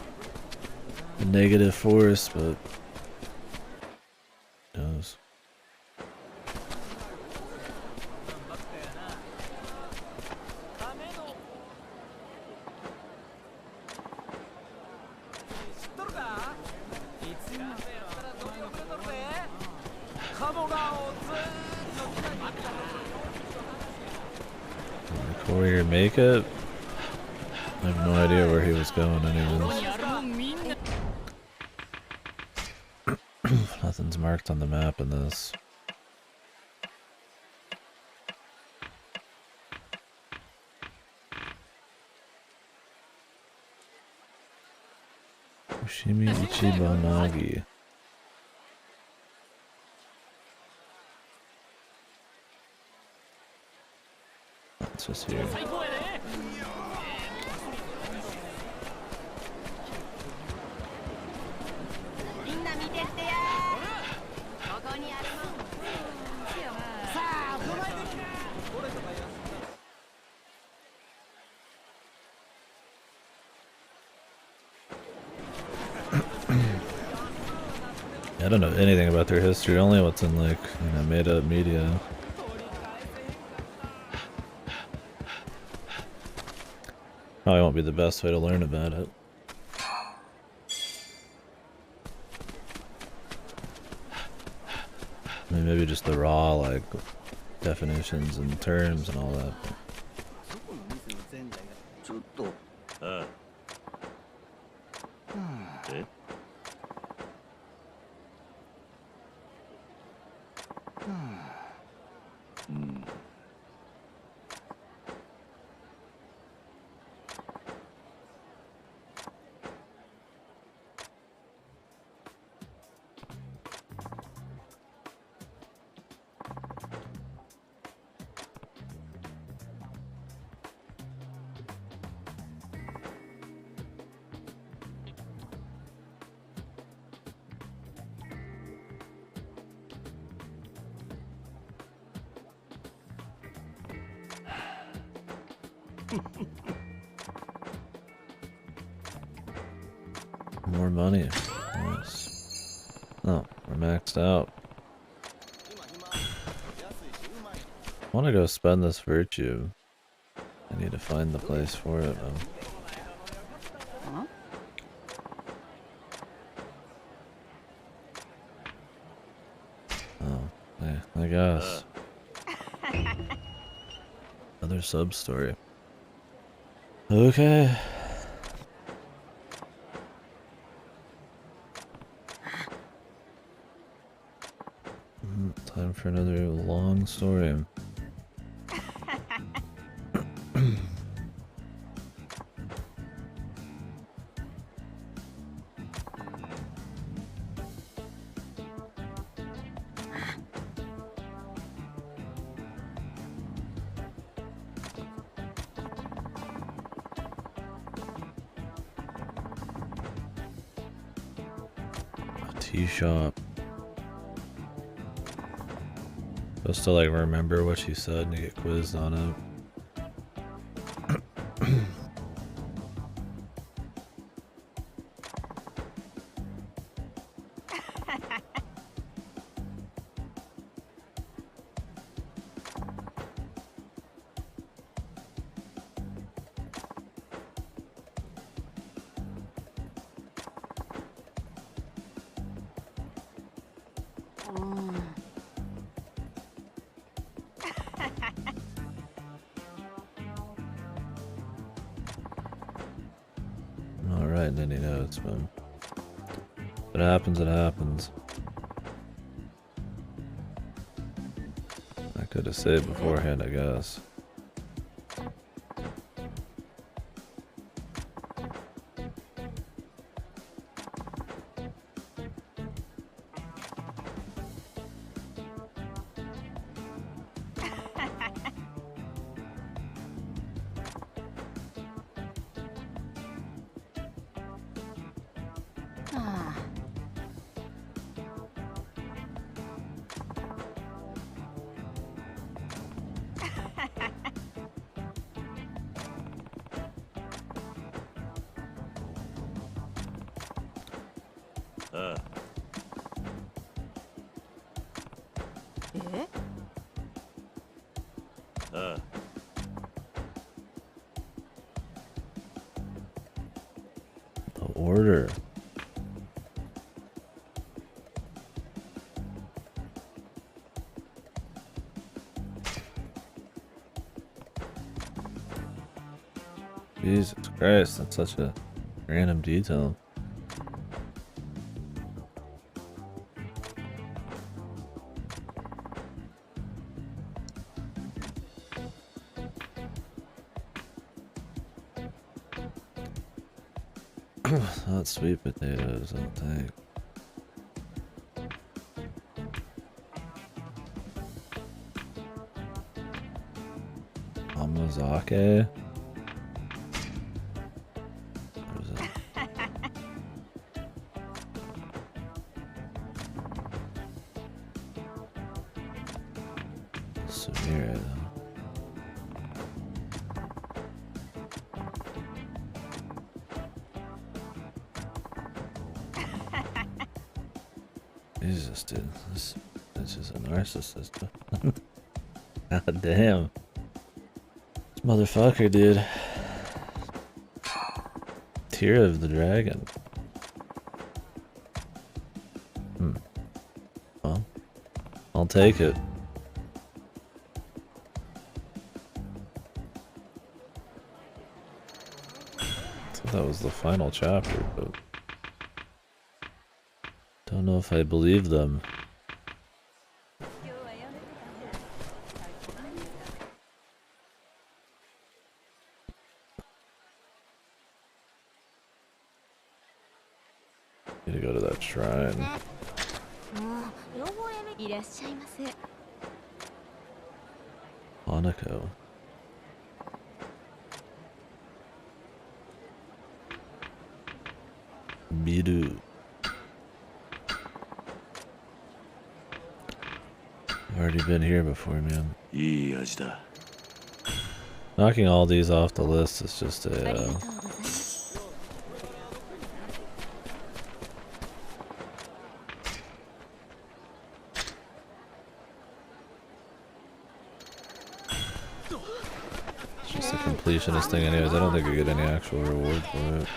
negative force, but who knows? Warrior make it? I have no idea where he was going anyways. Nothing's marked on the map in this. Ushimi Ichibanagi. It's just here. I don't know anything about their history, only what's in like, you know, made up media. Probably won't be the best way to learn about it. I mean, maybe just the raw, like, definitions and terms and all that. ちょっと。ああ。え？うん。More money. Nice. Oh, we're maxed out. I want to go spend this virtue. I need to find the place for it, though. Huh? Oh, yeah, I guess. Another sub-story. Okay. Time for another long story. Tea shop. Supposed to like remember what she said and get quizzed on it. Not writing any notes, man. If it happens, it happens. I could have saved beforehand, I guess. The order. Jesus Christ, that's such a random detail. Not sweet potatoes, I don't think. Amazake? What is it? Sumire, though. Jesus, dude. This is a narcissist. God damn. This motherfucker, dude. Tear of the Dragon. Well, I'll take it. I thought that was the final chapter, but don't know if I believe them. Need to go to that shrine. Hanako. Miru. Already been here before, man. いい味だ。 Knocking all these off the list is just a it's just a completionist thing anyways. I don't think I get any actual reward for it.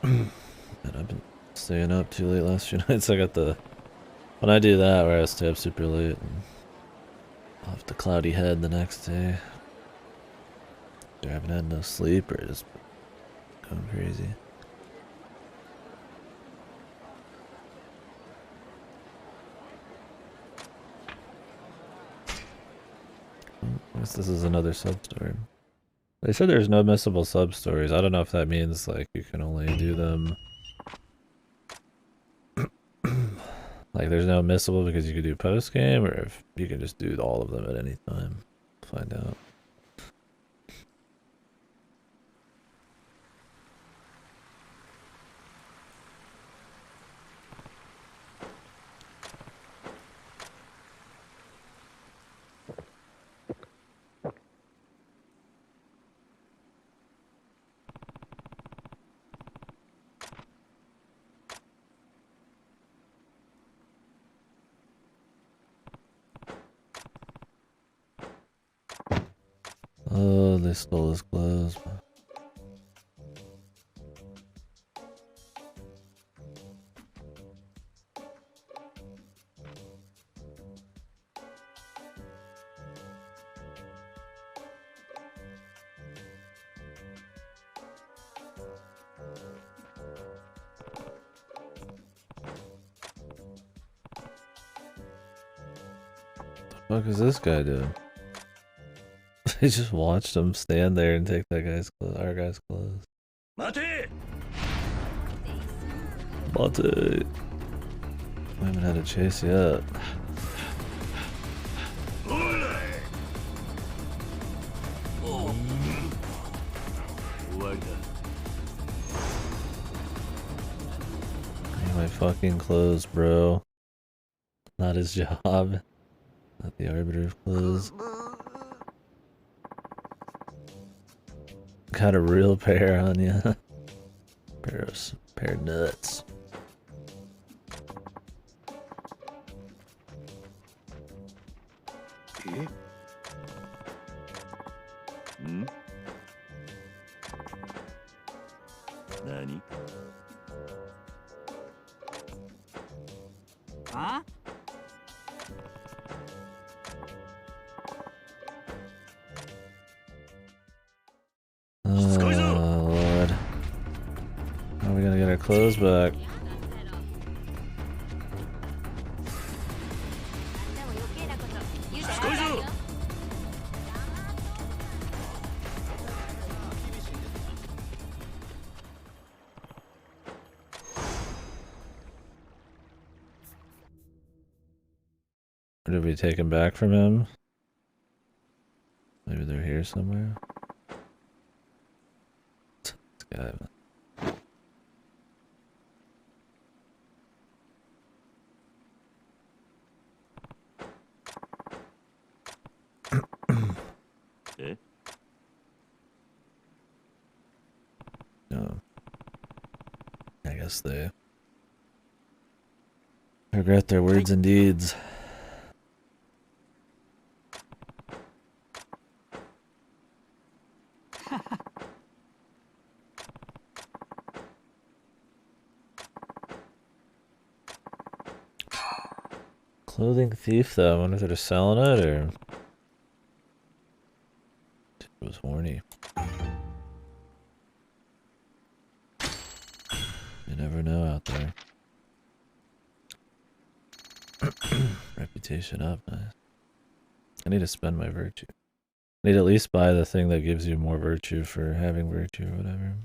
And I've been staying up too late last few nights. I got the when I do that where I stay up super late and I'll have the cloudy head the next day. I haven't had no sleep or just going crazy. I guess this is another sub-story. They said there's no missable sub-stories. I don't know if that means like you can only do them like there's no missable because you could do post-game, or if you can just do all of them at any time. Find out. Oh, they stole his clothes. What the fuck is this guy doing? They just watched him stand there and take that guy's clothes, our guy's clothes. Mate! Mate! I haven't had a chase yet. Give me my fucking clothes, bro. Not his job. Not the arbiter of clothes. Got a real pair on you. pair of nuts. Hmm? Nani? Huh? Oh, Lord. How are we gonna get our clothes back? Or did we take them back from him? Maybe they're here somewhere. This guy. Eh? No. I guess they regret their words and deeds. Clothing thief though, I wonder if they're just selling it or... Dude, it was horny. You never know out there. Reputation up, nice. I need to spend my virtue. I need to at least buy the thing that gives you more virtue for having virtue or whatever.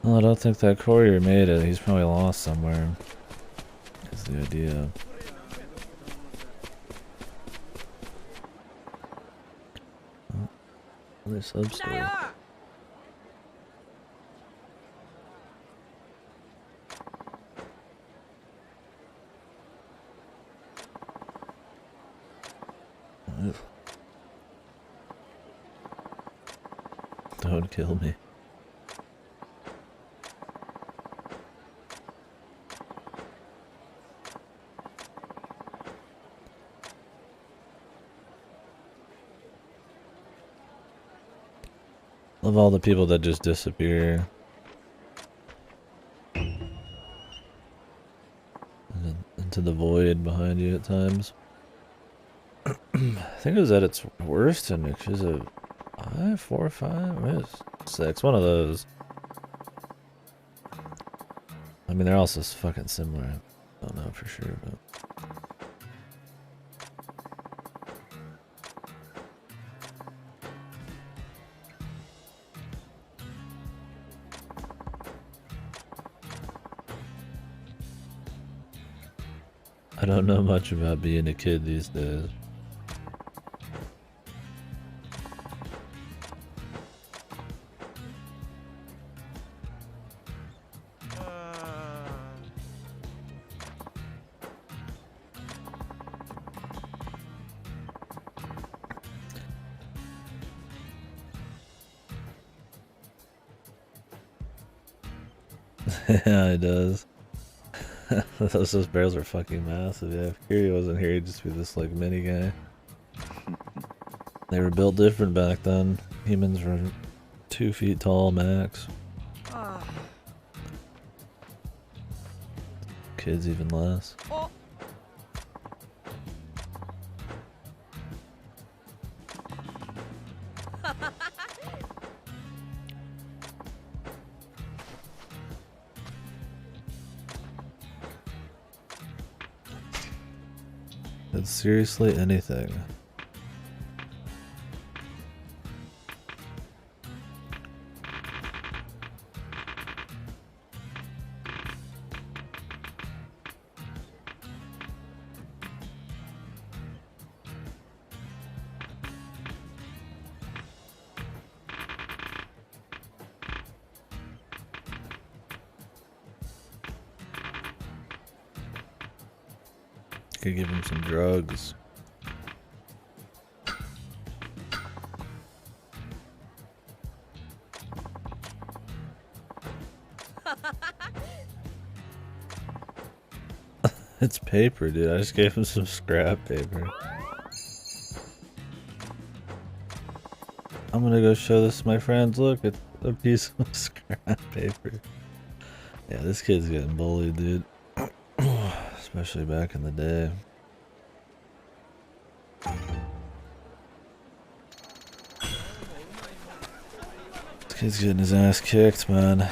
Well, I don't think that courier made it. He's probably lost somewhere. Is the idea. Oh, another sub-story. Don't kill me. Love all the people that just disappear. Into the void behind you at times. I think it was at its worst in Yakuza 5, 4, or 5, maybe it's 6, one of those. I mean, they're also fucking similar. I don't know for sure, but... I don't know much about being a kid these days. Yeah, it does. Those barrels are fucking massive. Yeah, if Kiri wasn't here, he'd just be this like mini guy. They were built different back then. Humans were 2 feet tall max. Kids even less. It's seriously anything. Could give him some drugs. It's paper, dude. I just gave him some scrap paper. I'm gonna go show this to my friends. Look, it's a piece of scrap paper. Yeah, this kid's getting bullied, dude. Especially back in the day. This kid's getting his ass kicked, man.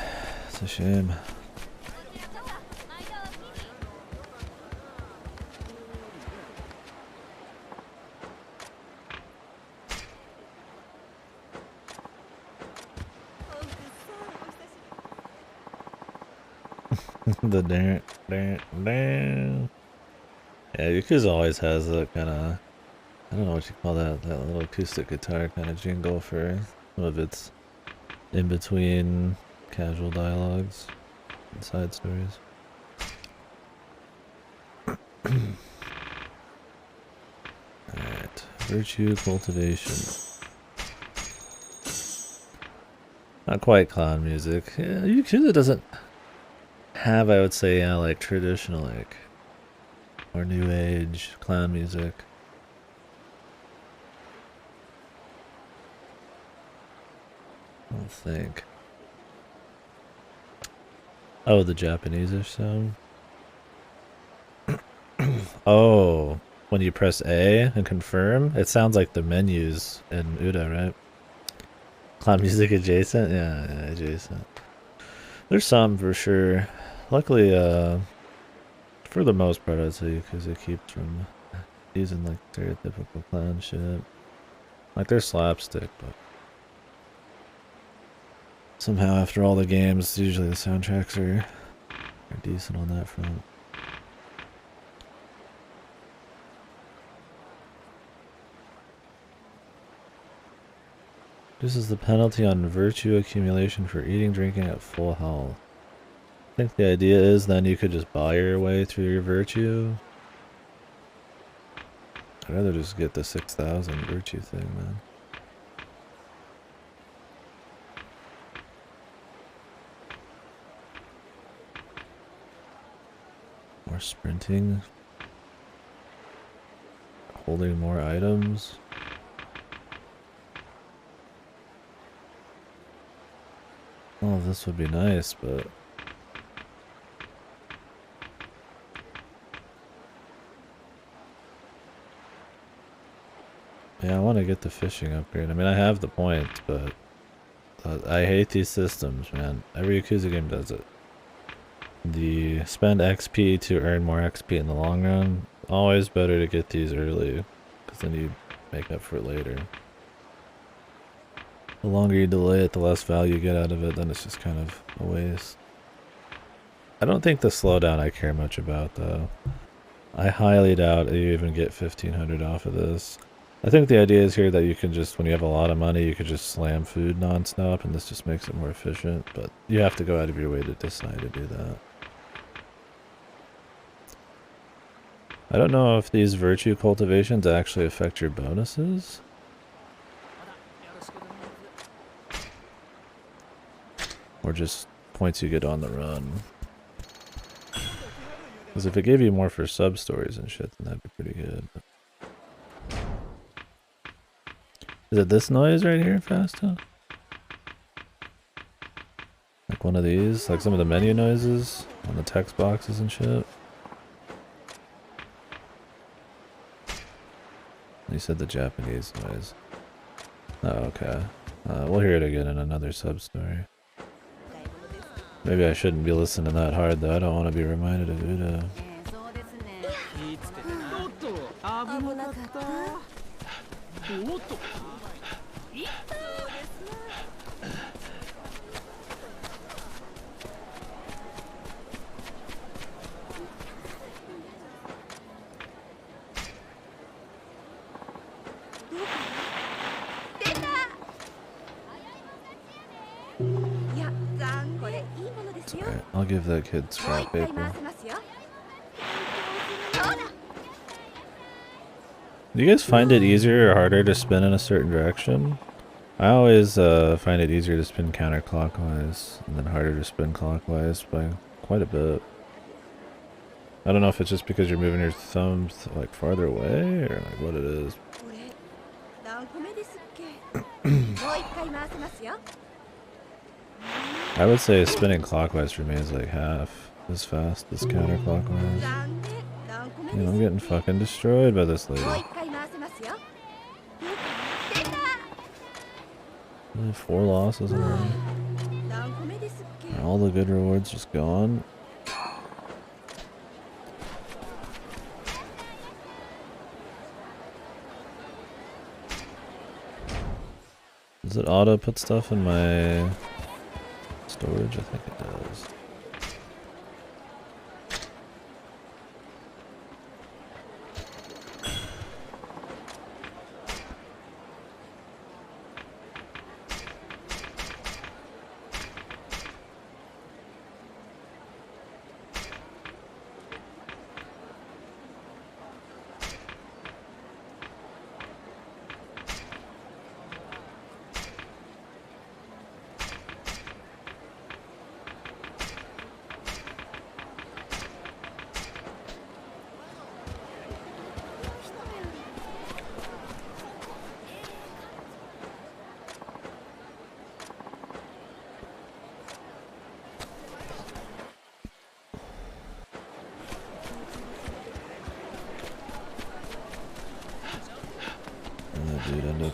It's a shame. The dun. Yeah, Yakuza always has that kind of, I don't know what you call that little acoustic guitar kind of jingle for some of its in between casual dialogues and side stories. Alright. Virtue cultivation. Not quite clown music. Yeah, Yakuza doesn't have, I would say, yeah, like traditional, like, or new age clown music. I don't think. Oh, the Japanese-ish sound? Oh, when you press A and confirm, it sounds like the menus in Uda, right? Clown music adjacent? Yeah, adjacent. There's some for sure. Luckily, for the most part, I'd say, because it keeps from using like stereotypical clown shit. Like they're slapstick, but somehow after all the games, usually the soundtracks are decent on that front. This is the penalty on virtue accumulation for eating, drinking at full health. I think the idea is then you could just buy your way through your virtue. I'd rather just get the 6,000 virtue thing, man. More sprinting. Holding more items. Oh, this would be nice, but... yeah, I want to get the fishing upgrade. I mean, I have the points, but... I hate these systems, man. Every Yakuza game does it. The spend XP to earn more XP in the long run. Always better to get these early, because then you make up for it later. The longer you delay it, the less value you get out of it, then it's just kind of a waste. I don't think the slowdown I care much about, though. I highly doubt you even get 1,500 off of this. I think the idea is here that you can just, when you have a lot of money, you could just slam food non-stop, and this just makes it more efficient, but you have to go out of your way to decide to do that. I don't know if these virtue cultivations actually affect your bonuses. Or just points you get on the run. Because if it gave you more for sub-stories and shit, then that'd be pretty good. Is it this noise right here, Fasto? Like one of these? Like some of the menu noises on the text boxes and shit? You said the Japanese noise. Oh, okay. We'll hear it again in another sub-story. Maybe I shouldn't be listening that hard, though. I don't want to be reminded of Uda. It's alright. I'll give that kid scrap paper. Do you guys find it easier or harder to spin in a certain direction? I always find it easier to spin counterclockwise and then harder to spin clockwise by quite a bit. I don't know if it's just because you're moving your thumbs like farther away or like what it is. I would say spinning clockwise for me is like half as fast as counterclockwise. You know, I'm getting fucking destroyed by this lady. 4 losses in a row. Are all the good rewards just gone? Does it auto put stuff in my storage? I think it does.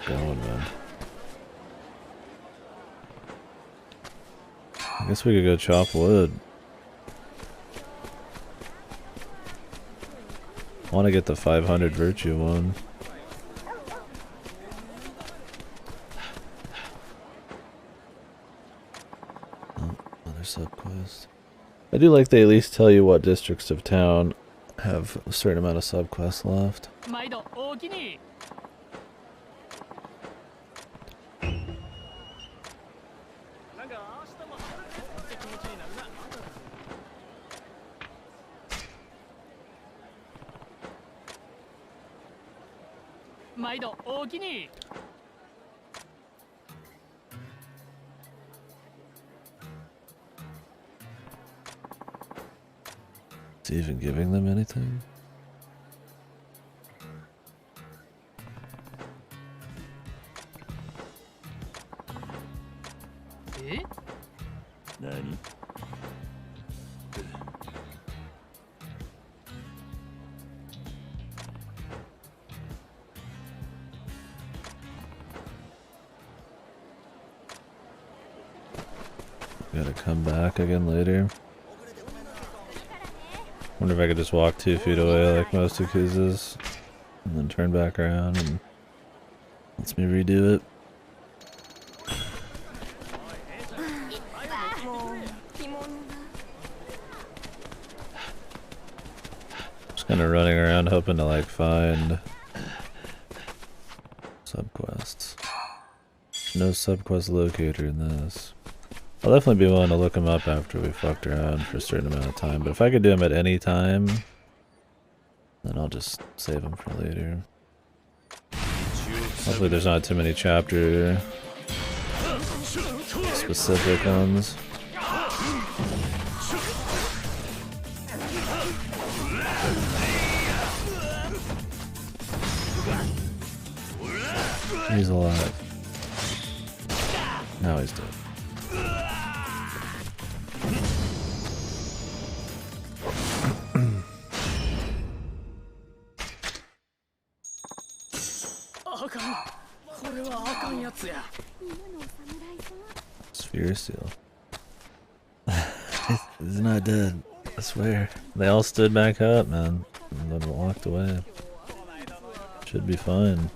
going, man. I guess we could go chop wood. I want to get the 500 virtue one. Oh, another subquest. I do like they at least tell you what districts of town have a certain amount of subquests left. Is he even giving them anything? Nani? Gotta come back again later. Wonder if I could just walk 2 feet away like most Yakuzas and then turn back around and lets me redo it. Just kind of running around hoping to like find subquests. No subquest locator in this. I'll definitely be willing to look them up after we fucked around for a certain amount of time, but if I could do them at any time, then I'll just save them for later. Hopefully there's not too many chapter specific ones. He's alive. Now he's dead. Sphere seal. He's not dead. I swear. They all stood back up, man, and then walked away. Should be fine.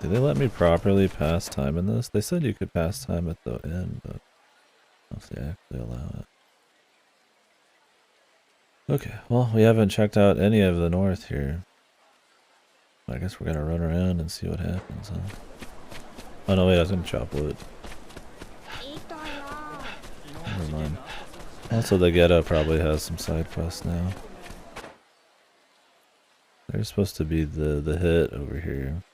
Did they let me properly pass time in this? They said you could pass time at the end, but I don't know if they actually allow it. Okay, well, we haven't checked out any of the north here. I guess we're gonna run around and see what happens, huh? Oh no, wait, I was gonna chop wood. Never mind. Also, the ghetto probably has some side quests now. There's supposed to be the hit over here.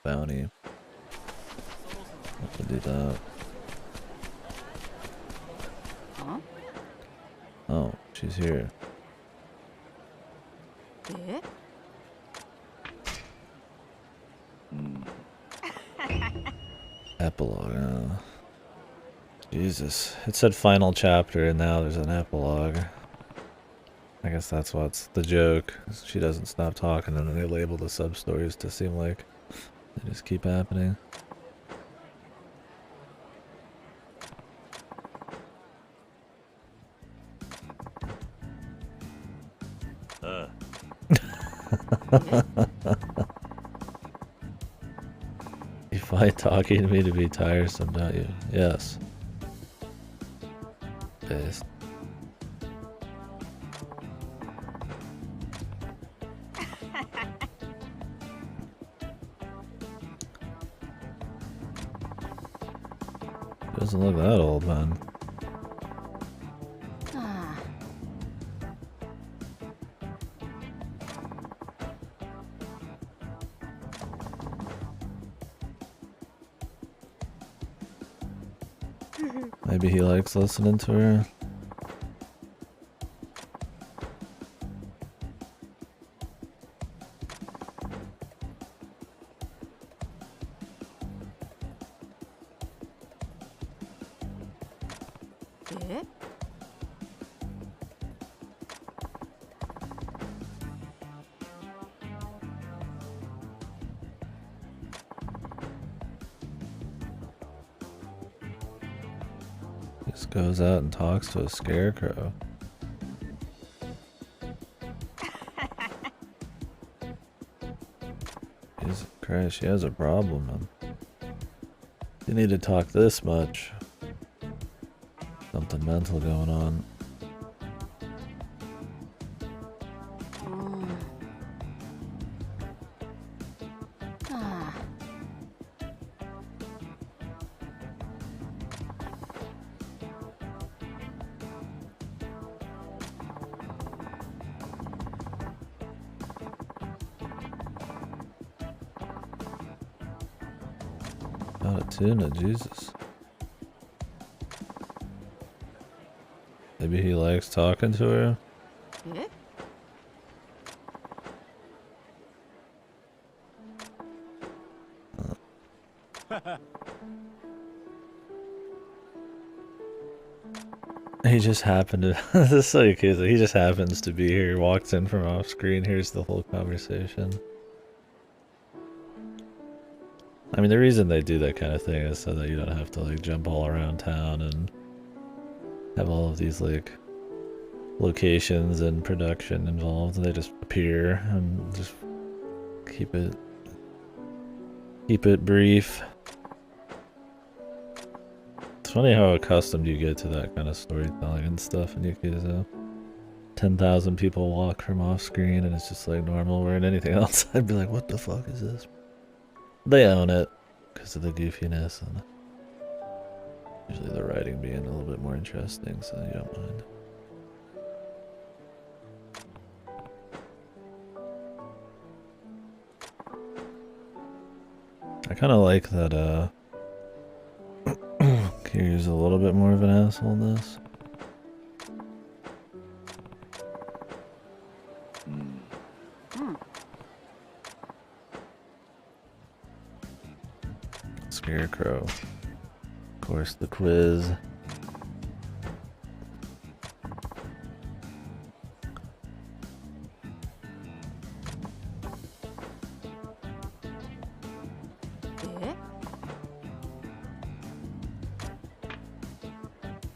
Bounty. Have to do that. Huh? Oh, she's here. Epilogue. Jesus. It said final chapter and now there's an epilogue. I guess that's what's the joke. She doesn't stop talking and then they label the sub-stories to seem like they just keep happening. You find talking to me to be tiresome, don't you? Yes. Based. Doesn't look that old, man. Maybe he likes listening to her. Just goes out and talks to a scarecrow. Jesus Christ, she has a problem, man. You need to talk this much. Something mental going on. Not a tuna, Jesus. Maybe he likes talking to her. He just happened to. This is so Yakuza. He just happens to be here. Walks in from off screen. Here's the whole conversation. I mean, the reason they do that kind of thing is so that you don't have to like jump all around town and have all of these like locations and production involved. They just appear and just keep it brief. It's funny how accustomed you get to that kind of storytelling and stuff in Yakuza. 10,000 people walk from off screen and it's just like normal, where in anything else I'd be like, what the fuck is this? They own it because of the goofiness and usually the writing being a little bit more interesting, so you don't mind. I kind of like that Kiryu's a little bit more of an asshole in this. Scarecrow. Of course, the quiz.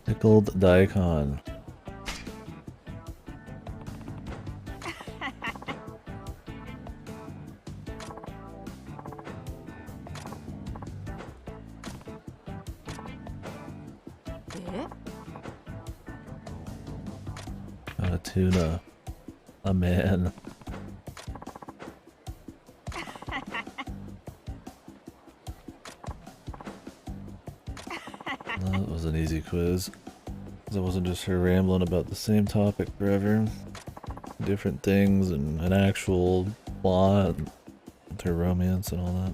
Pickled daikon. Not a tuna. A man. That was an easy quiz. It wasn't just her rambling about the same topic forever. Different things and an actual plot with her romance and all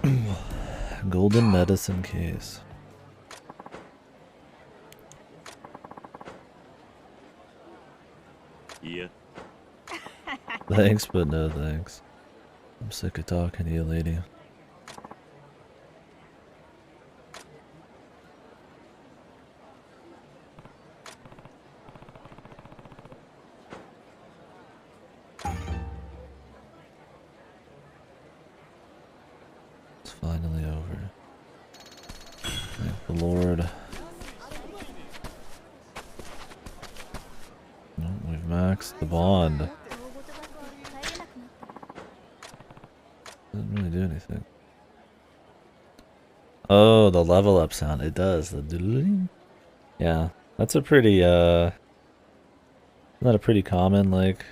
that. Golden medicine case. Yeah. Thanks, but no thanks. I'm sick of talking to you, lady. It's finally over. Thank the Lord. Oh, we've maxed the bond. Doesn't really do anything. Oh, the level up sound. It does. The doodling. Yeah, that's a pretty, not a pretty common, like,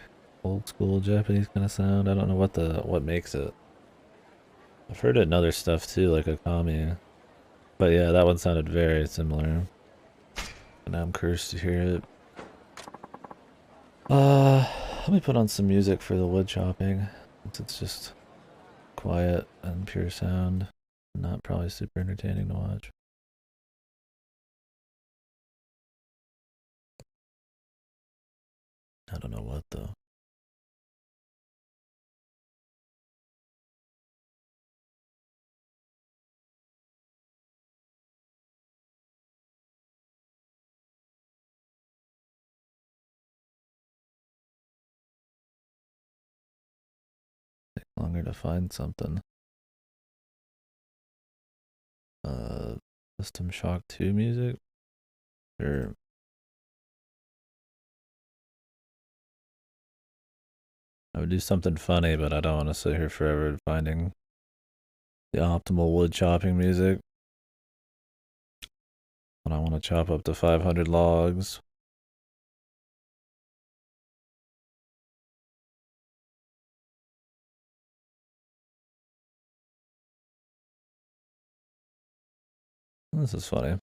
old school Japanese kind of sound. I don't know what makes it. I've heard it in other stuff too, like Akami. But yeah, that one sounded very similar. And I'm cursed to hear it. Let me put on some music for the wood chopping. Since it's just quiet and pure sound. Not probably super entertaining to watch. I don't know what though. Take longer to find something. System Shock 2 music? Sure. I would do something funny, but I don't want to sit here forever finding the optimal wood chopping music. But I want to chop up to 500 logs. This is funny.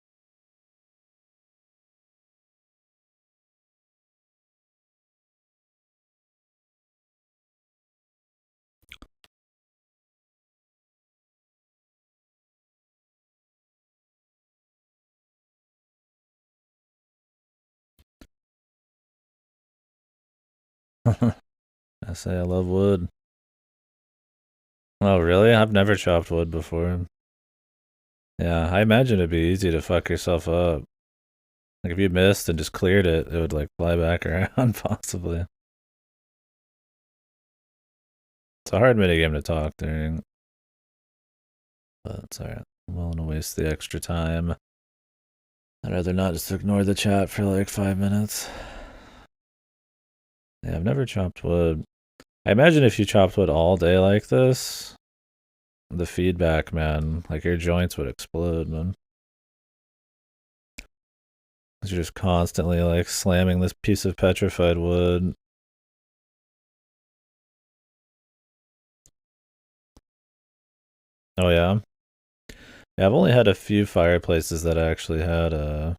I say I love wood. Oh, really? I've never chopped wood before. Yeah, I imagine it'd be easy to fuck yourself up. Like if you missed and just cleared it, it would like fly back around possibly. It's a hard minigame to talk during. But it's alright. I'm willing to waste the extra time. I'd rather not just ignore the chat for like 5 minutes. Yeah, I've never chopped wood. I imagine if you chopped wood all day like this, the feedback, man, like your joints would explode, man. You're just constantly like slamming this piece of petrified wood. Oh yeah? Yeah, I've only had a few fireplaces that actually had that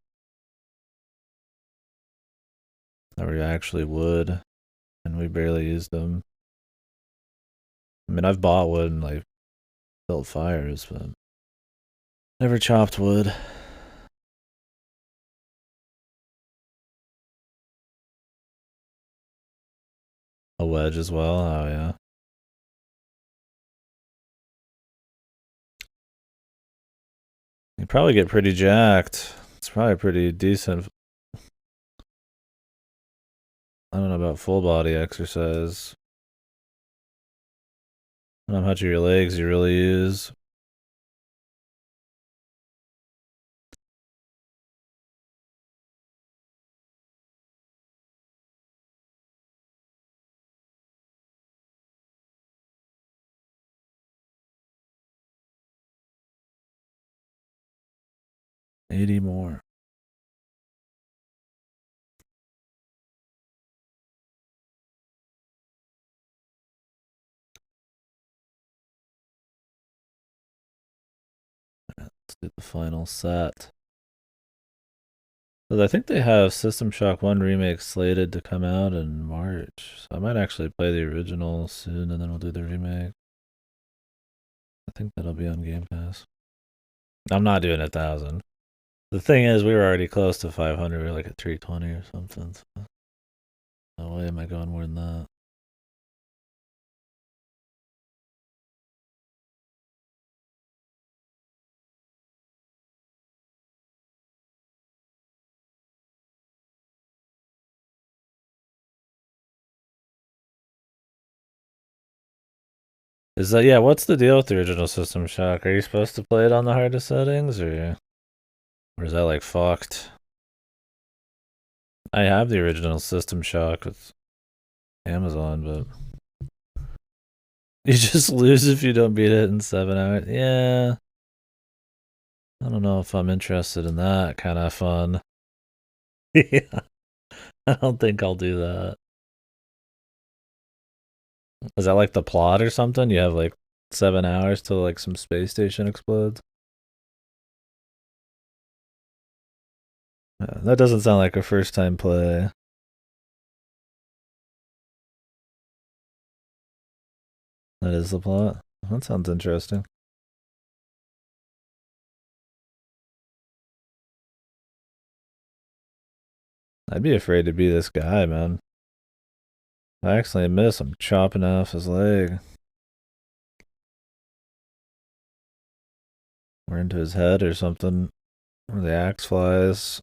were actually wood, and we barely used them. I mean, I've bought wood and like built fires, but never chopped wood. A wedge as well. Oh yeah. You probably get pretty jacked. It's probably pretty decent. I don't know about full body exercise. I don't know how much of your legs you really use. $80 more. Let's do the final set. But I think they have System Shock 1 remake slated to come out in March. So I might actually play the original soon and then we'll do the remake. I think that'll be on Game Pass. I'm not doing 1,000. The thing is, we were already close to 500. We were like at 320 or something. So no way am I going more than that. Is that, yeah, what's the deal with the original System Shock? Are you supposed to play it on the hardest settings, or is that like fucked? I have the original System Shock with Amazon, but you just lose if you don't beat it in 7 hours. Yeah. I don't know if I'm interested in that kind of fun. Yeah. I don't think I'll do that. Is that like the plot or something? You have like 7 hours till like some space station explodes? Yeah, that doesn't sound like a first time play. That is the plot. That sounds interesting. I'd be afraid to be this guy, man. If I accidentally miss, I'm chopping off his leg. Or into his head or something. Where the axe flies.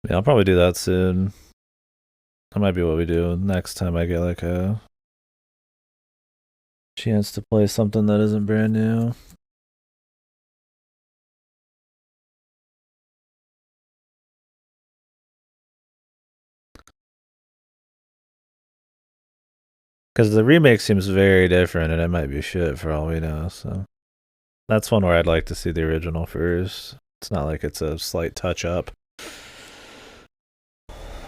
Yeah, I'll probably do that soon. That might be what we do next time I get like a chance to play something that isn't brand new. Because the remake seems very different and it might be shit for all we know, so that's one where I'd like to see the original first. It's not like it's a slight touch up.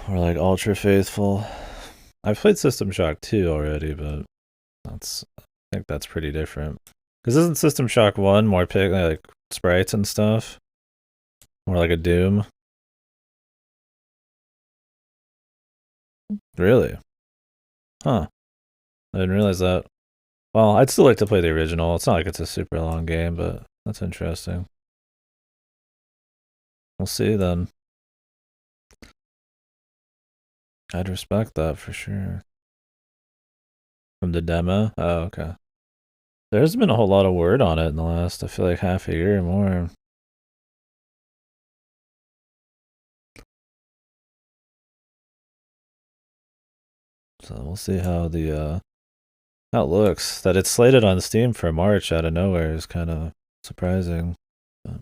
Or like ultra faithful. I've played System Shock 2 already, but I think that's pretty different. Because isn't System Shock 1 more like sprites and stuff? More like a Doom? Really? Huh. I didn't realize that. Well, I'd still like to play the original. It's not like it's a super long game, but that's interesting. We'll see then. I'd respect that for sure. From the demo? Oh, okay. There's been a whole lot of word on it in the last, I feel like, half a year or more. So we'll see how the how it looks. That it's slated on Steam for March out of nowhere is kind of surprising. But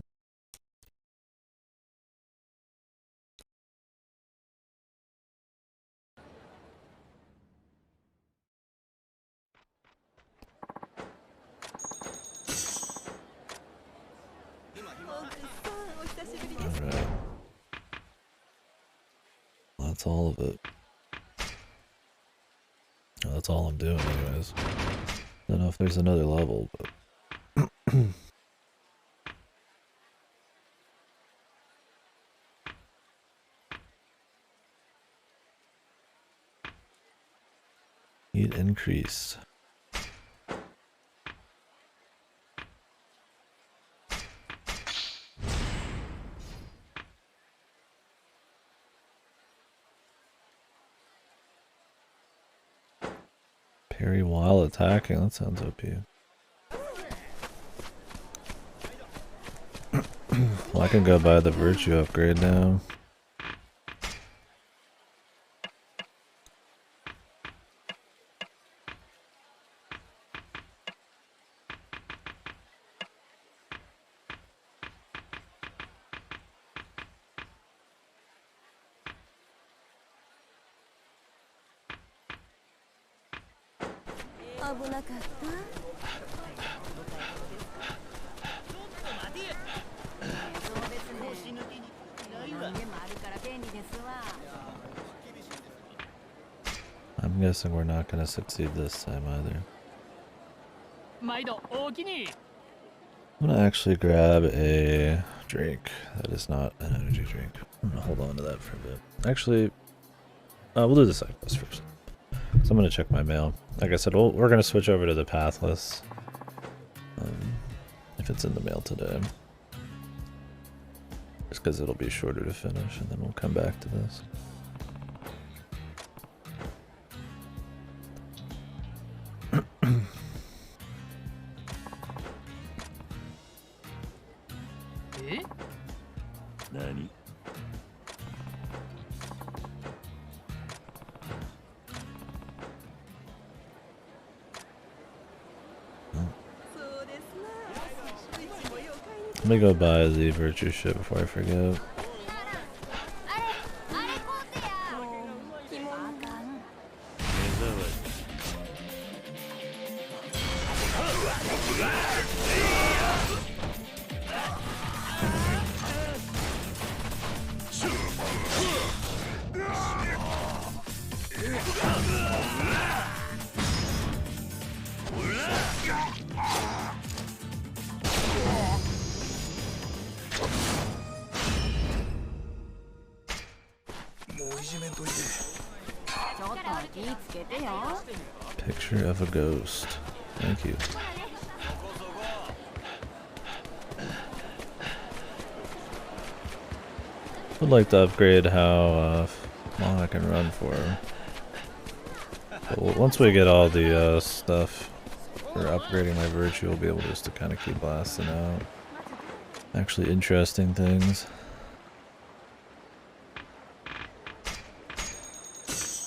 alright. Well, that's all of it. Well, that's all I'm doing anyways. Don't know if there's another level, but heat increase. Parry while attacking, that sounds OP. Well, I can go buy the virtue upgrade now. I'm guessing we're not going to succeed this time either. I'm going to actually grab a drink that is not an energy drink. I'm going to hold on to that for a bit. Actually, we'll do the side quest first. So I'm going to check my mail. Like I said, we're going to switch over to the pathless. If it's in the mail today. Just because it'll be shorter to finish, and then we'll come back to this. Nani? Let me go buy the virtue shit before I forget. Picture of a ghost. Thank you. Would like to upgrade how long I can run for. But once we get all the stuff for upgrading my virtue, we'll be able just to kind of keep blasting out actually interesting things.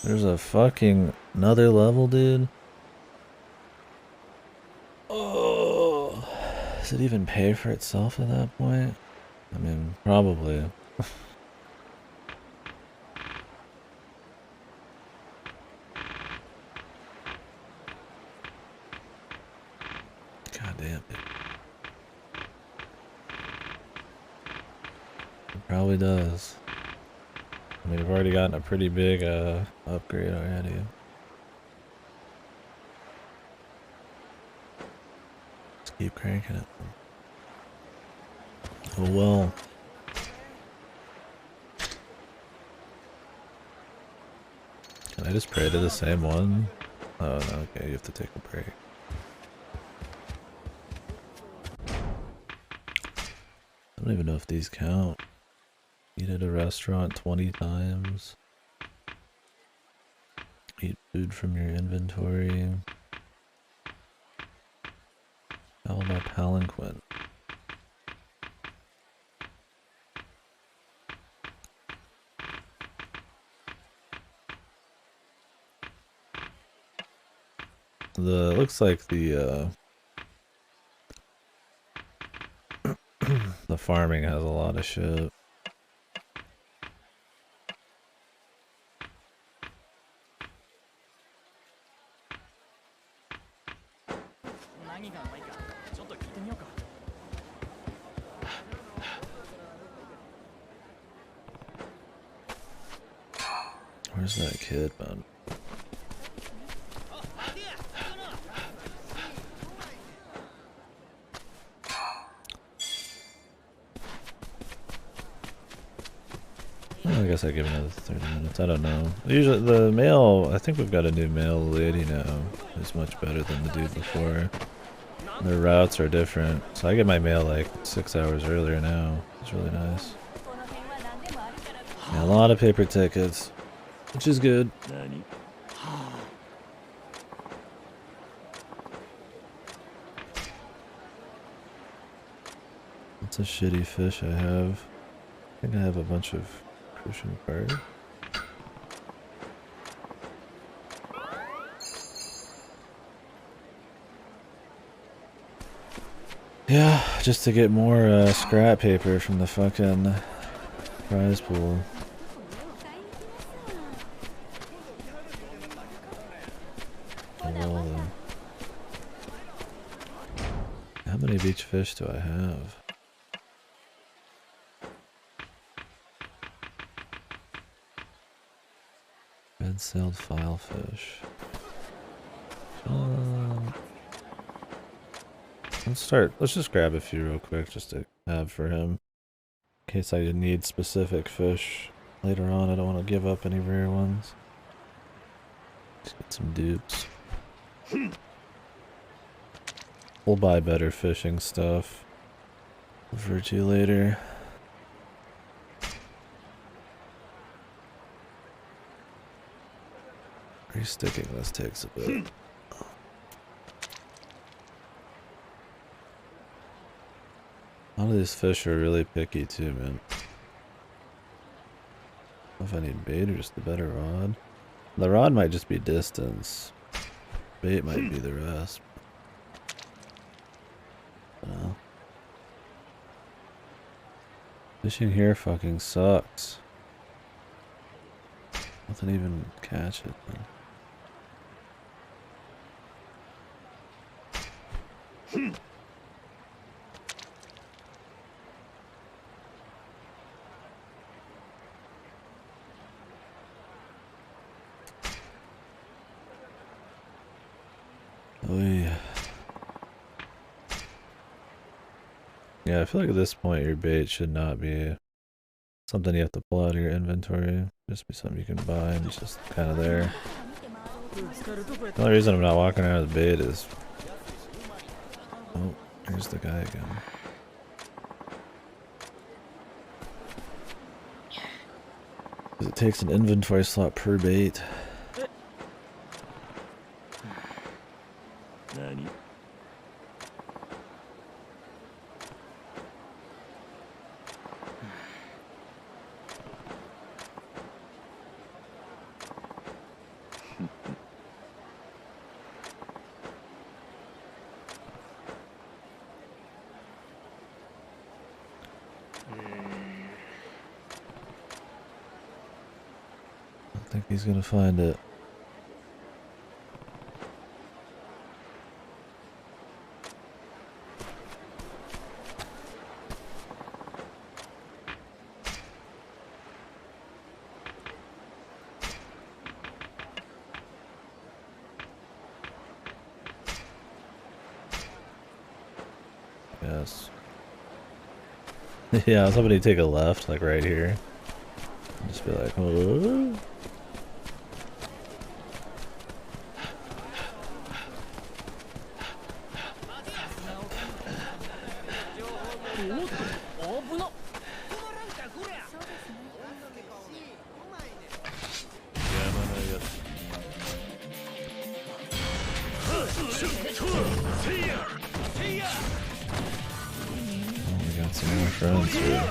There's a fucking another level, dude. Oh, does it even pay for itself at that point? I mean, probably. God damn it. It probably does. I mean, we've already gotten a pretty big upgrade already. Let's keep cranking it. Oh well. Can I just pray to the same one? Oh no, okay, you have to take a break. I don't even know if these count. Eat at a restaurant 20 times. Eat food from your inventory. How about palanquin? Looks like the the farming has a lot of shit. Where's that kid, man? Well, I guess I give another 30 minutes. I don't know. Usually the male, I think we've got a new male lady now. Is much better than the dude before. Their routes are different. So I get my mail like 6 hours earlier now. It's really nice. Yeah, a lot of paper tickets, which is good. That's a shitty fish I have. I think I have a bunch of crucian bird. Yeah, just to get more scrap paper from the fucking prize pool. Oh, well, then. How many beach fish do I have? Red-sailed filefish. Let's just grab a few real quick just to have for him. In case I need specific fish later on, I don't want to give up any rare ones. Let's get some dupes. We'll buy better fishing stuff. I'll refer to you later. Resticking this takes a bit. A lot of these fish are really picky too, man. I don't know if I need bait or just a better rod. The rod might just be distance. Bait might be the rest. I don't know. Fishing here fucking sucks. Nothing even catch it, man. Oh yeah. Yeah, I feel like at this point your bait should not be something you have to pull out of your inventory. Just be something you can buy and it's just kind of there. The only reason I'm not walking around with bait is... Oh, here's the guy again. It takes an inventory slot per bait. think he's gonna find it. Yes. Yeah, I was hoping he'd take a left, like right here. And just be like, oh. Oh, we got some more friends here.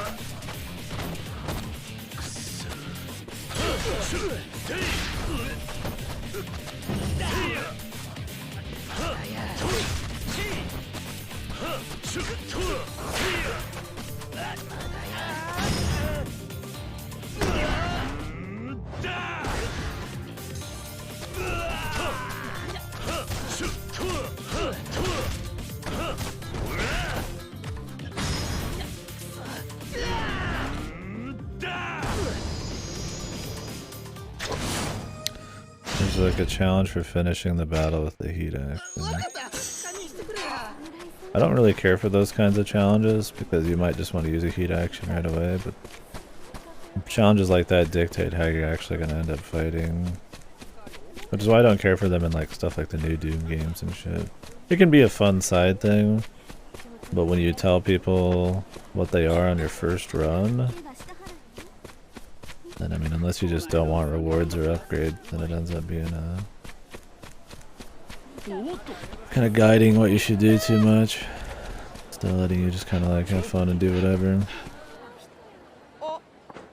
There's like a challenge for finishing the battle with the heat axe. I don't really care for those kinds of challenges because you might just want to use a heat action right away, but challenges like that dictate how you're actually going to end up fighting. Which is why I don't care for them in like stuff like the new Doom games and shit. It can be a fun side thing, but when you tell people what they are on your first run, then I mean, unless you just don't want rewards or upgrades, then it ends up being kind of guiding what you should do too much. Still letting you just kind of like have fun and do whatever. I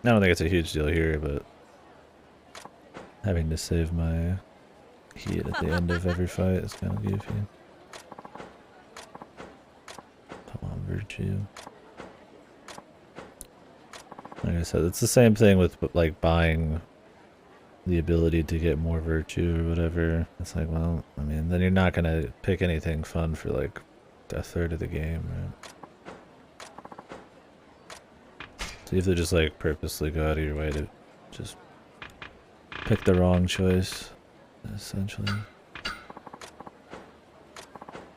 don't think it's a huge deal here, but having to save my heat at the end of every fight is kind of goofy. Come on, Virtue. Like I said, it's the same thing with like buying the ability to get more virtue or whatever. It's like, well, I mean, then you're not gonna pick anything fun for like a third of the game, right? So you have to just like purposely go out of your way to just pick the wrong choice, essentially.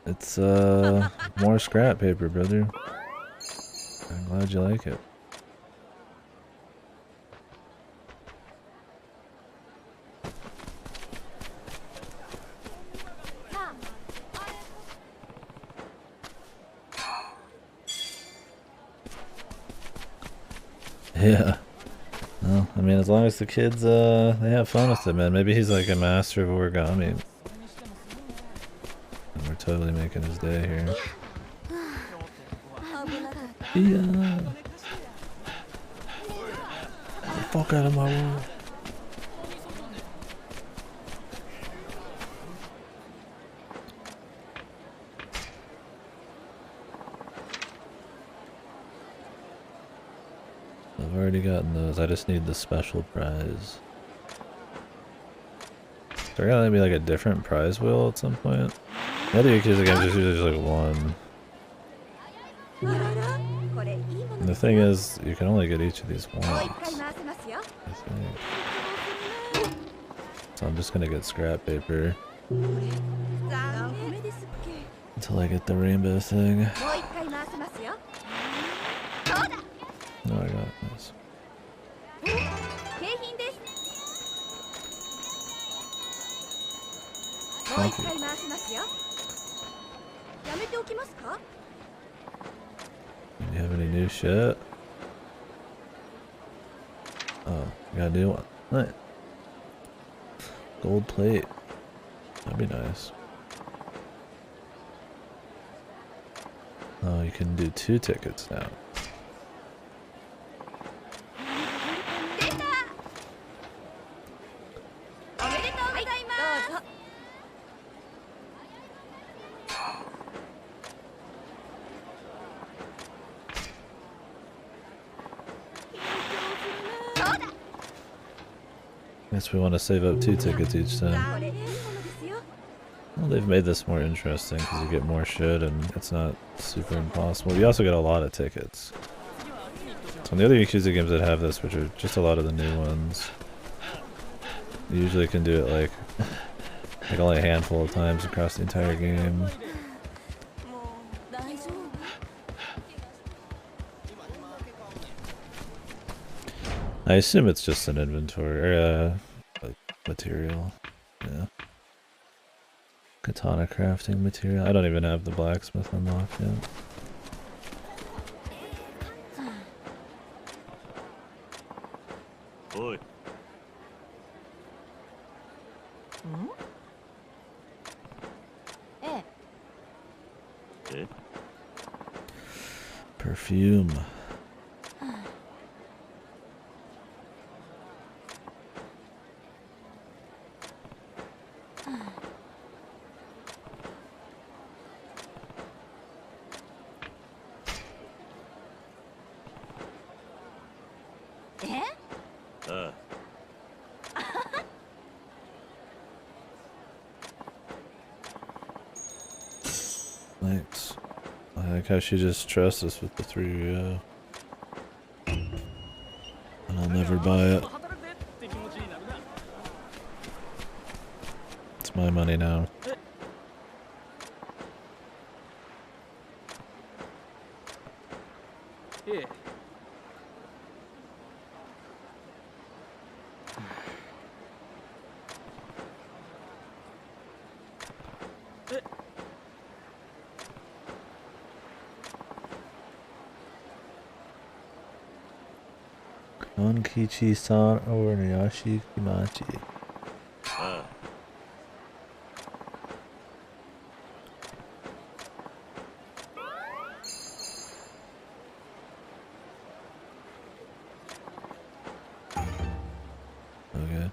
It's more scrap paper, brother. I'm glad you like it. Yeah. Well, I mean, as long as the kids, they have fun with it, man. Maybe he's like a master of origami. And we're totally making his day here. Yeah. Get the fuck out of my world. I've already gotten those. I just need the special prize. Is there gonna be like a different prize wheel at some point? The other Yakuza games is usually just like one. And the thing is, you can only get each of these once, I think. So I'm just gonna get scrap paper until I get the rainbow thing. No, I got this. Thank you. Do you have any new shit? Oh, you got a new one. Nice. Gold plate. That'd be nice. Oh, you can do 2 tickets now. Guess we want to save up 2 tickets each time. Well, they've made this more interesting because you get more shit and it's not super impossible. You also get a lot of tickets. So in the other Yakuza games that have this, which are just a lot of the new ones, you usually can do it like only a handful of times across the entire game. I assume it's just an inventory or like material. Yeah. Katana crafting material. I don't even have the blacksmith unlocked yet. Oi. Perfume. Thanks. I like how she just trusts us with the 3, and I'll never buy it. It's my money now. Konkichi-san or Niyashi Kimachi. Okay.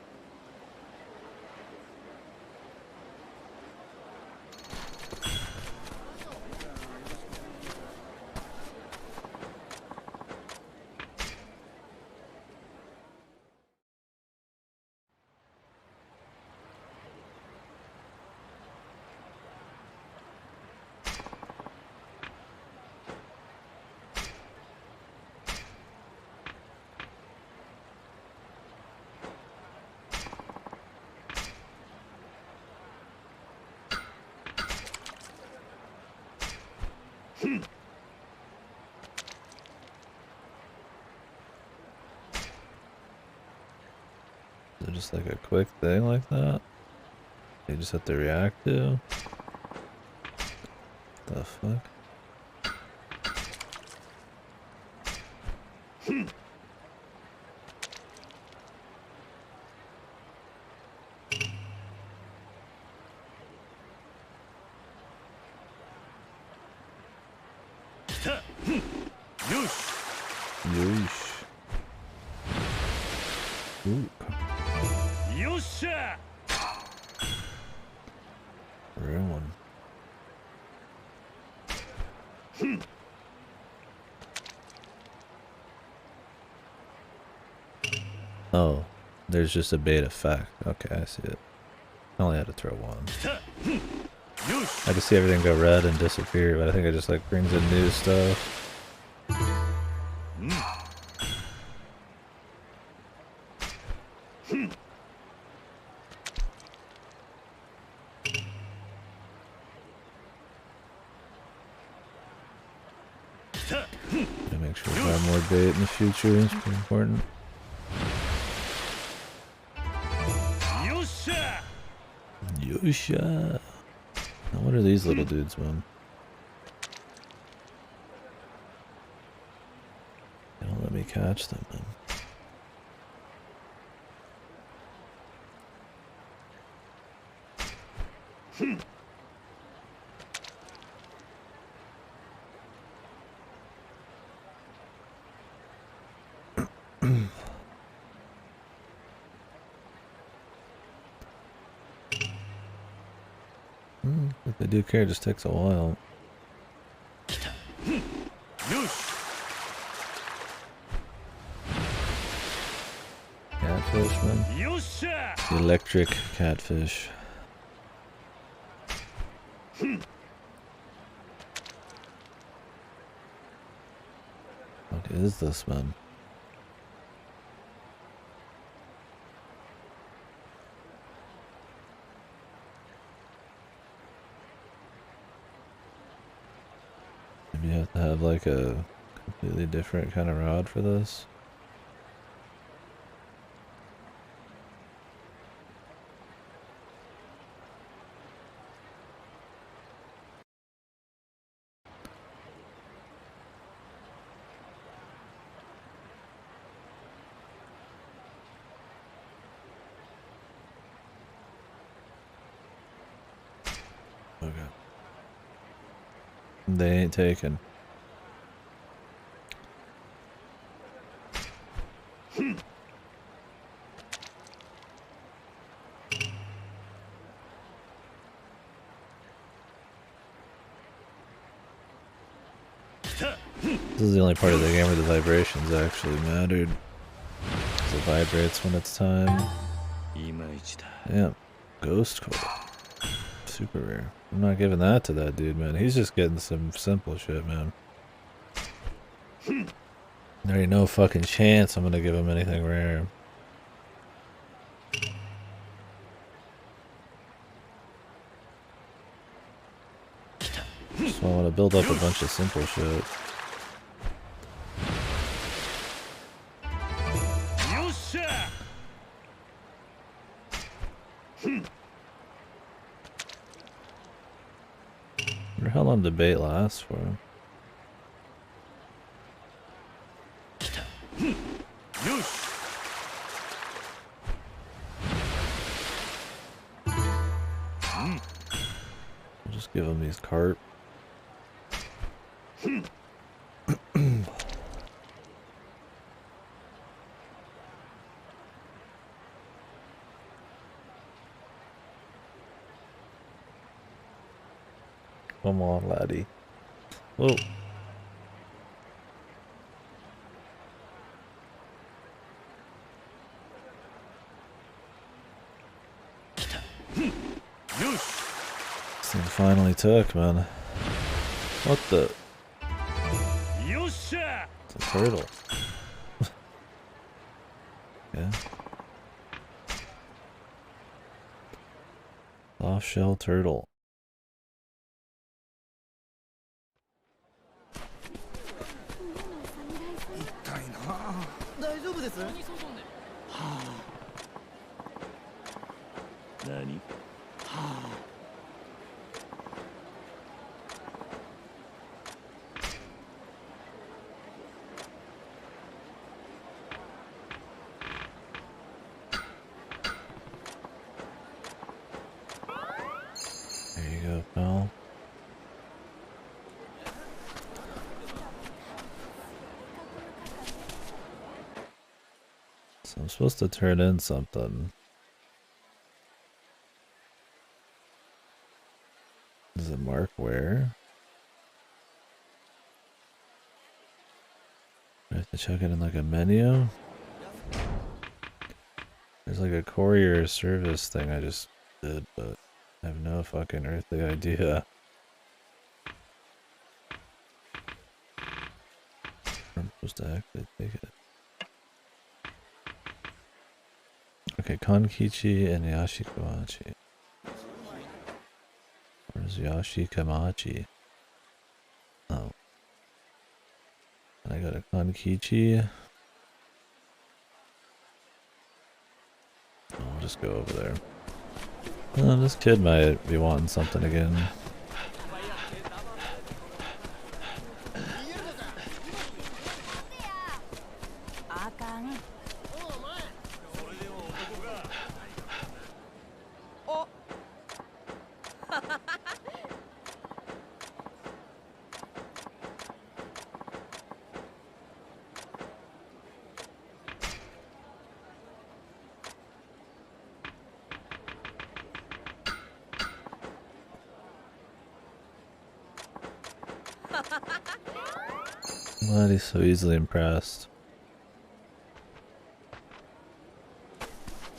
Is it just like a quick thing like that? You just have to react to? The fuck? Yeesh. Ooh. Real one. Oh, there's just a bait effect. Okay, I see it. I only had to throw one. I just see everything go red and disappear, but I think it just like brings in new stuff. Make sure we have more bait in the future. It's pretty important. Yosha. Now what are these little dudes, man? They don't let me catch them, man. If they do care, it just takes a while. Catfish, man. Electric catfish. What is this, man? Maybe you have to have like a completely different kind of rod for this. Okay. They ain't taken. This is the only part of the game where the vibrations actually mattered. It vibrates when it's time. Yeah. Ghost coil. Super rare. I'm not giving that to that dude, man. He's just getting some simple shit, man. There ain't no fucking chance I'm gonna give him anything rare. So I want to build up a bunch of simple shit. Wonder how long debate lasts for. I'll just give him these carp. Come on, laddie. Whoa. This thing finally took, man. What the? It's a turtle. Yeah. Soft shell turtle. There you go, pal. So I'm supposed to turn in something. Does it mark where? I have to check it in like a menu. There's like a courier service thing I just did, but I have no fucking earthly idea. I'm supposed to actually take it. Okay, Konkichi and Yashikamachi. Where's Yashikamachi? Oh. And I got a Konkichi. I'll just go over there. This kid might be wanting something again. I'm glad he's so easily impressed.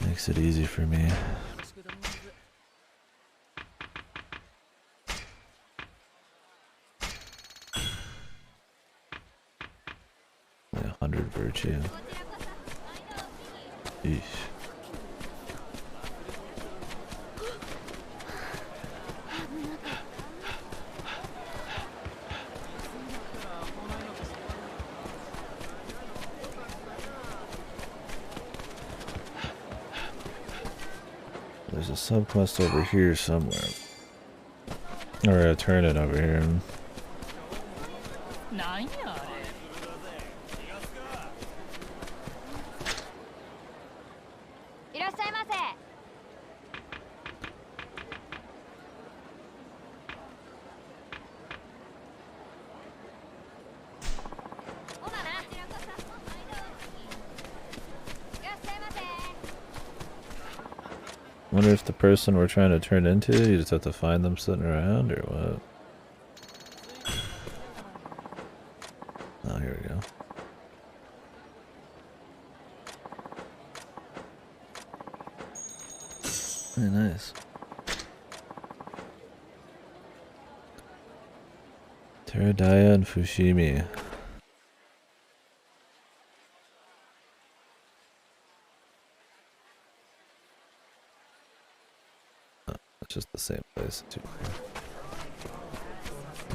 Makes Makes it easy for me. Only 100 virtue. Eesh. There's a subquest over here somewhere. Or a turn it over here. Wonder if the person we're trying to turn into, you just have to find them sitting around, or what? Oh, here we go. Very nice. Teradaya and Fushimi. Just the same place too.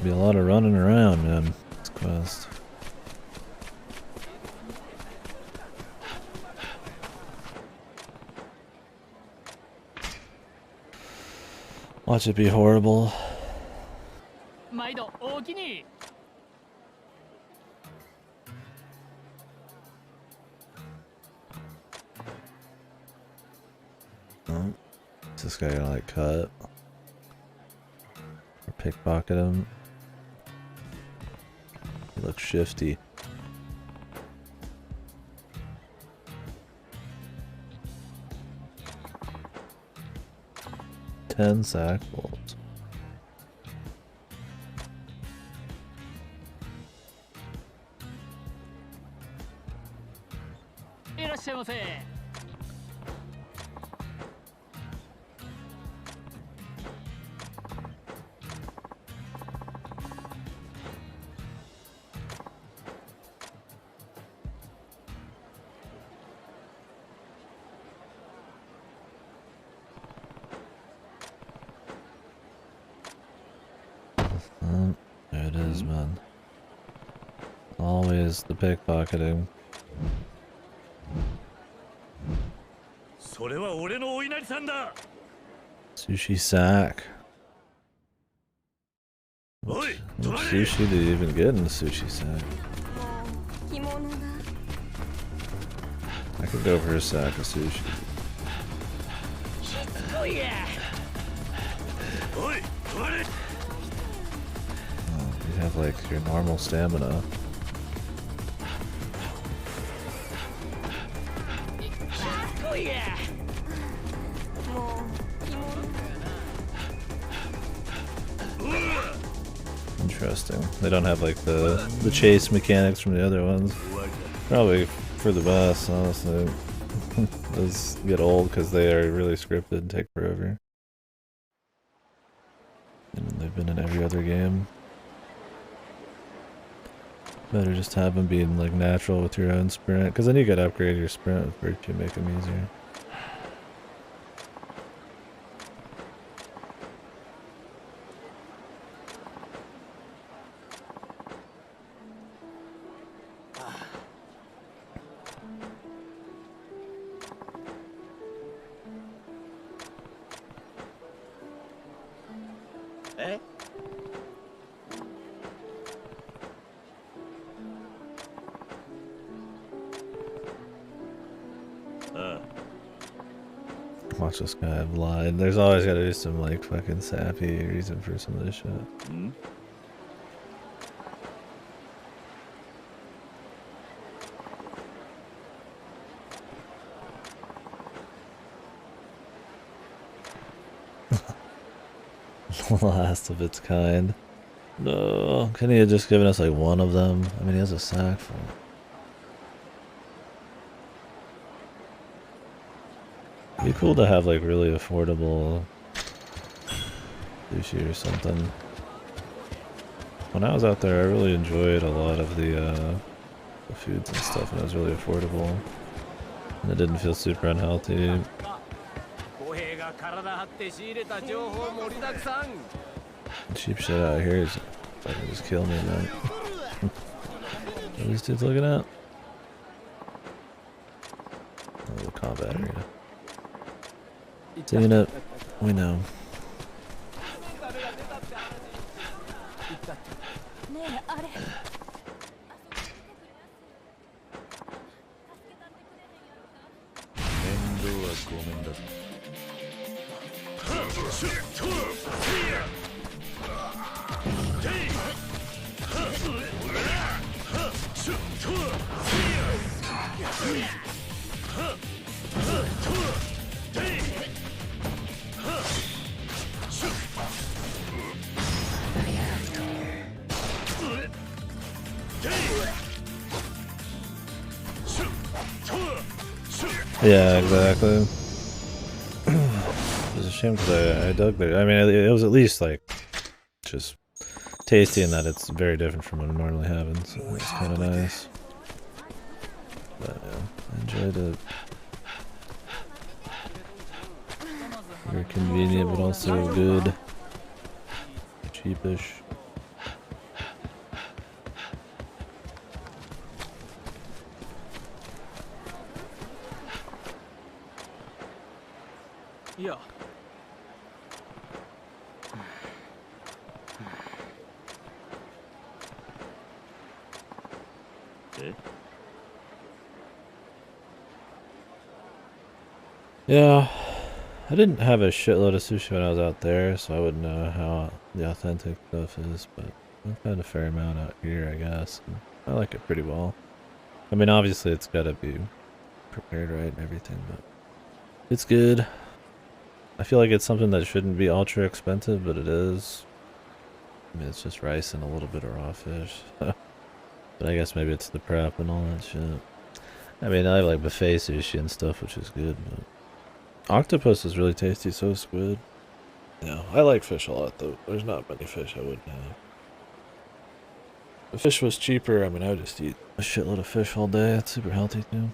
Be a lot of running around, man. This quest. Watch it be horrible. Oh. Is this guy gonna like cut or pickpocket him? He looks shifty. Ten sack bolts. There it is, man. Always the pickpocketing. Sushi sack. What sushi did you even get in the sushi sack? I could go for a sack of sushi. Oh, you have like your normal stamina. Interesting. They don't have like the chase mechanics from the other ones. Probably for the best, honestly. Those get old because they are really scripted and take forever. And they've been in every other game. Better just have them being like natural with your own sprint, because then you could upgrade your sprint with virtue, make them easier. Watch this guy have lied. There's always gotta be some like fucking sappy reason for some of this shit. Last of its kind. No, couldn't he have just given us like one of them? I mean, he has a sack full. It'd be cool to have like really affordable sushi or something. When I was out there, I really enjoyed a lot of the foods and stuff, and it was really affordable. And it didn't feel super unhealthy. Cheap shit out here is fucking just kill me, man. What are these dudes looking at? Oh, the combat arena. Seen it. We know. Yeah, exactly. It's a shame because I dug it. I mean, it was at least like just tasty in that it's very different from what it normally happens. So it's kind of nice. But yeah, I enjoyed it. Very convenient, but also good. Cheapish. Yeah. Yeah, I didn't have a shitload of sushi when I was out there, so I wouldn't know how the authentic stuff is, but I've had a fair amount out here, I guess. And I like it pretty well. I mean, obviously it's gotta be prepared right and everything, but it's good. I feel like it's something that shouldn't be ultra expensive, but it is. I mean, it's just rice and a little bit of raw fish. But I guess maybe it's the prep and all that shit. I mean, I like buffet sushi and stuff, which is good, but octopus is really tasty, so is squid. Yeah, I like fish a lot, though. There's not many fish I wouldn't have. If fish was cheaper, I mean, I would just eat a shitload of fish all day. It's super healthy, too.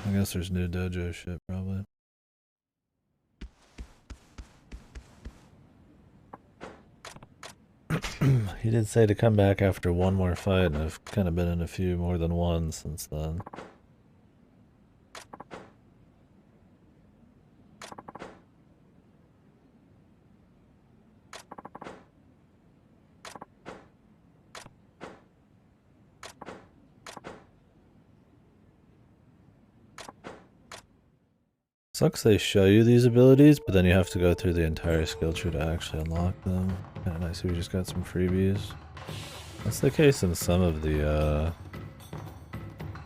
I guess there's new dojo shit, probably. He did say to come back after one more fight, and I've kind of been in a few more than one since then. Sucks they show you these abilities, but then you have to go through the entire skill tree to actually unlock them. Kinda nice if we just got some freebies. That's the case in some of the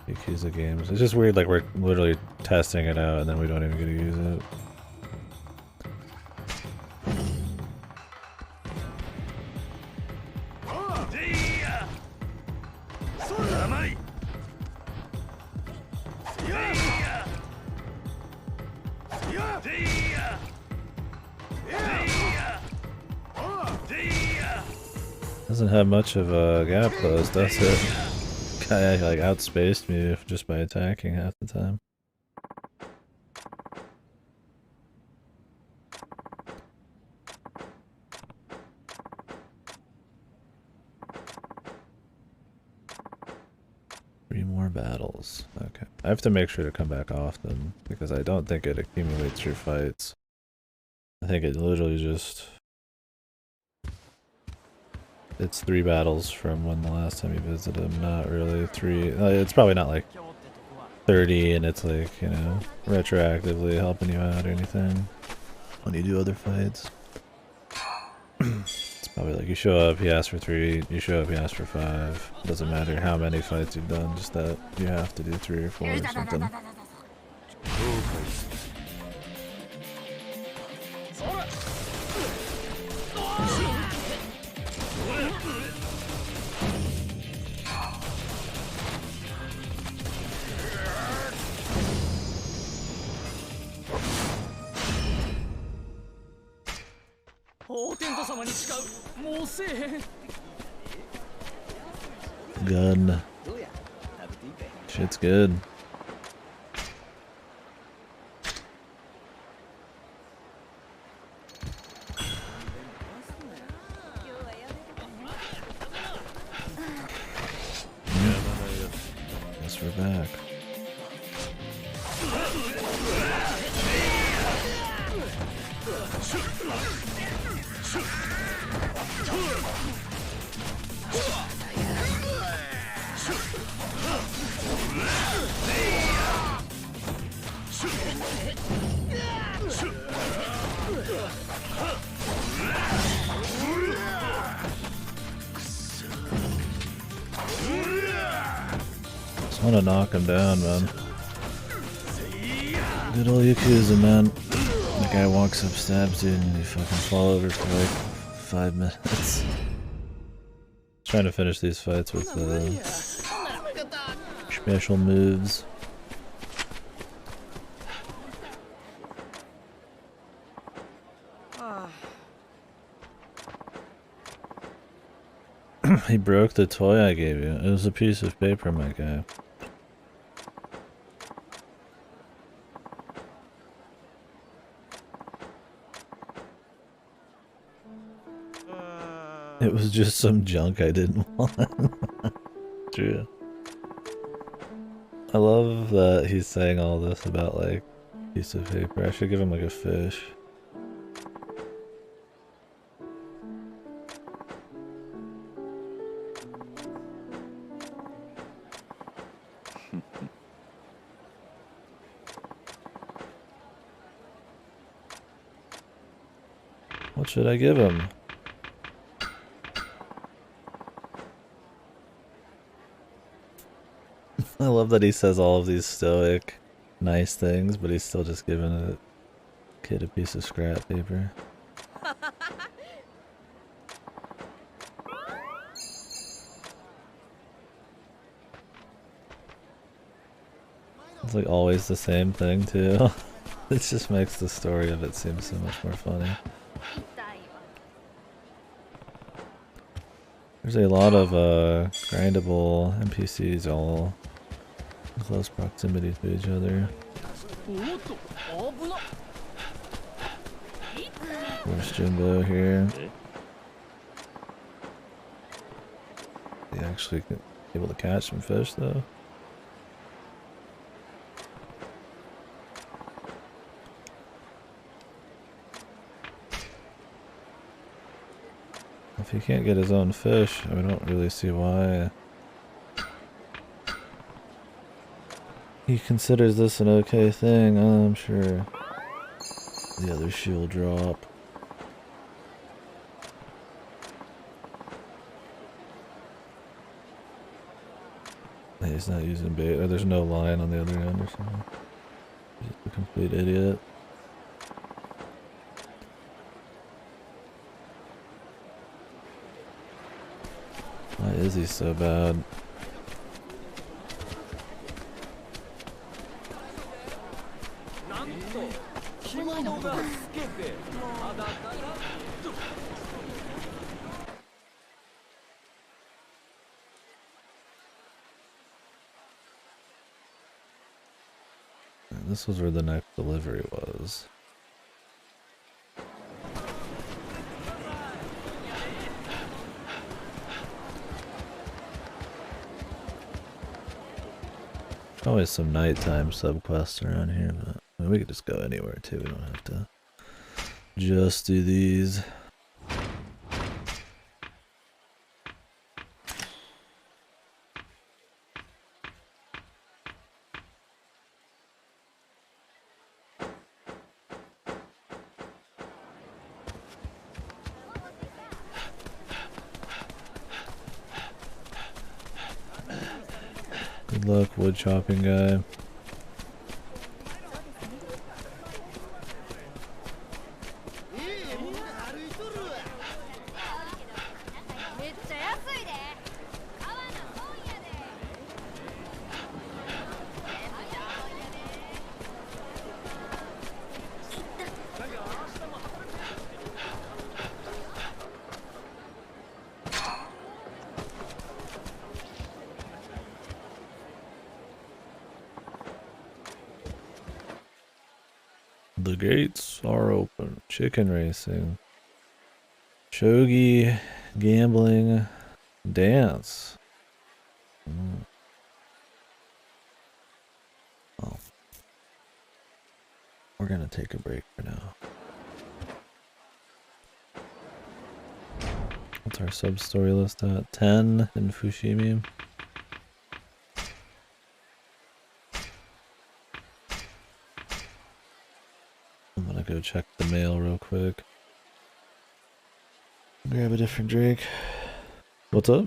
Yakuza games. It's just weird, like we're literally testing it out and then we don't even get to use it. Doesn't have much of a gap close, does it? Guy like outspaced me just by attacking half the time. Three more battles. Okay. I have to make sure to come back often because I don't think it accumulates your fights. I think it literally just... It's 3 battles from when the last time you visited him, not really 3. It's probably not like 30 and it's like, you know, retroactively helping you out or anything when you do other fights. It's probably like you show up, he asks for 3, you show up, he asks for 5. Doesn't matter how many fights you've done, just that you have to do 3 or 4 or something. Gun. Shit's good. Guess we're back. Just wanna knock him down, man. Good old Yakuza, man. The guy walks up, stabs you, and you fucking fall over for like 5 minutes. Trying to finish these fights with special moves. He broke the toy I gave you. It was a piece of paper, my guy. It was just some junk I didn't want. True. I love that he's saying all this about like piece of paper. I should give him like a fish. What should I give him? I love that he says all of these stoic, nice things, but he's still just giving a kid a piece of scrap paper. It's like always the same thing too. It just makes the story of it seem so much more funny. There's a lot of grindable NPCs all in close proximity to each other. There's Jimbo here. He actually able to catch some fish though. If he can't get his own fish, I don't really see why he considers this an okay thing. I'm sure the other shoe will drop. He's not using bait, or there's no line on the other end or something. He's just a complete idiot. Why is he so bad? This was where the next delivery was. Always some nighttime subquests around here, but I mean, we could just go anywhere too. We don't have to just do these. Good luck, wood chopping guy. The gates are open. Chicken racing. Shogi, gambling, dance. Well, we're gonna take a break for now. What's our sub-story list at? 10 in Fushimi. I'm gonna go check the mail real quick. Grab a different drink. What's up?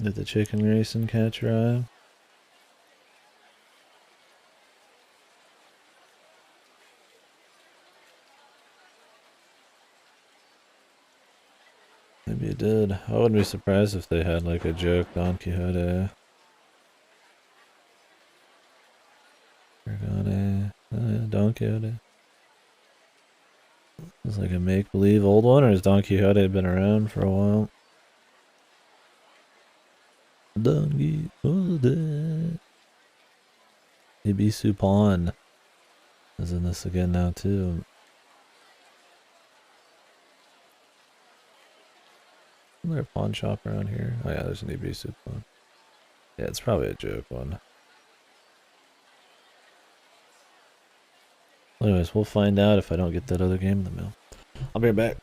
Did the chicken racing catch your eye? Maybe it did. I wouldn't be surprised if they had like a joke Don Quixote. Don Quixote. It's like a make-believe old one, or has Don Quixote been around for a while? Don Quixote. Ibisu Pawn is in this again now too. Isn't there a pawn shop around here? Oh yeah, there's an Ibisu Pawn. Yeah, it's probably a joke one. Well, anyways, we'll find out if I don't get that other game in the mail. I'll be right back.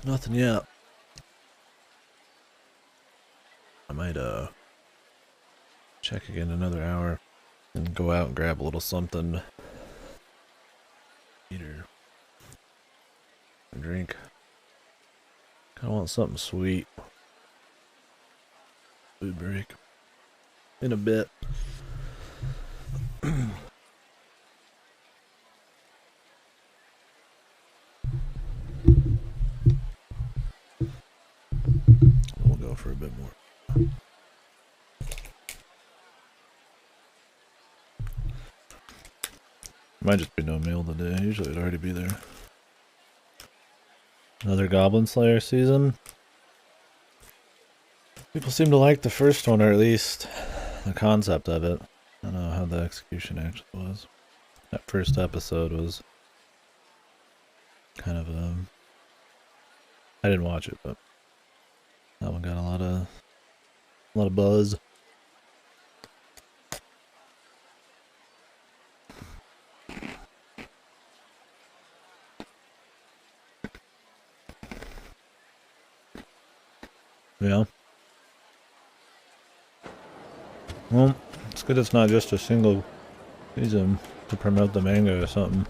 Nothing yet. I might check again another hour and go out and grab a little something. Eat or drink. Kinda want something sweet. Food break. In a bit. We'll go for a bit more. Might just be no meal today. Usually it'd already be there. Another Goblin Slayer season. People seem to like the first one, or at least the concept of it. I don't know how the execution actually was. That first episode was kind of I didn't watch it, but that one got a lot of buzz. Yeah. Well, it's good it's not just a single season to promote the manga or something.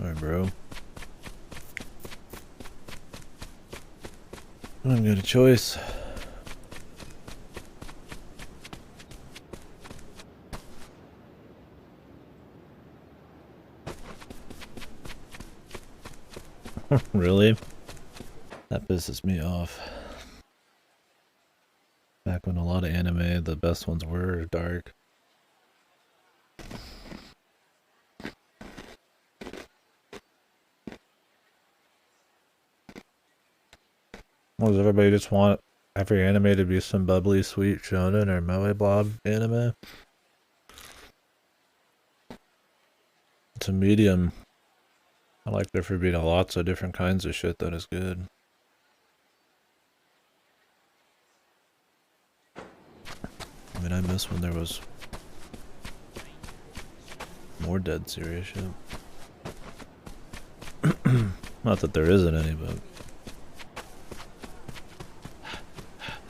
Alright, bro. I don't got a choice. Really? That pisses me off. Back when a lot of anime, the best ones were dark. What does everybody just want every anime to be some bubbly, sweet shonen or moe blob anime? It's a medium. I like there for being lots of different kinds of shit that is good. I mean, I miss when there was more dead serious shit. Not that there isn't any, but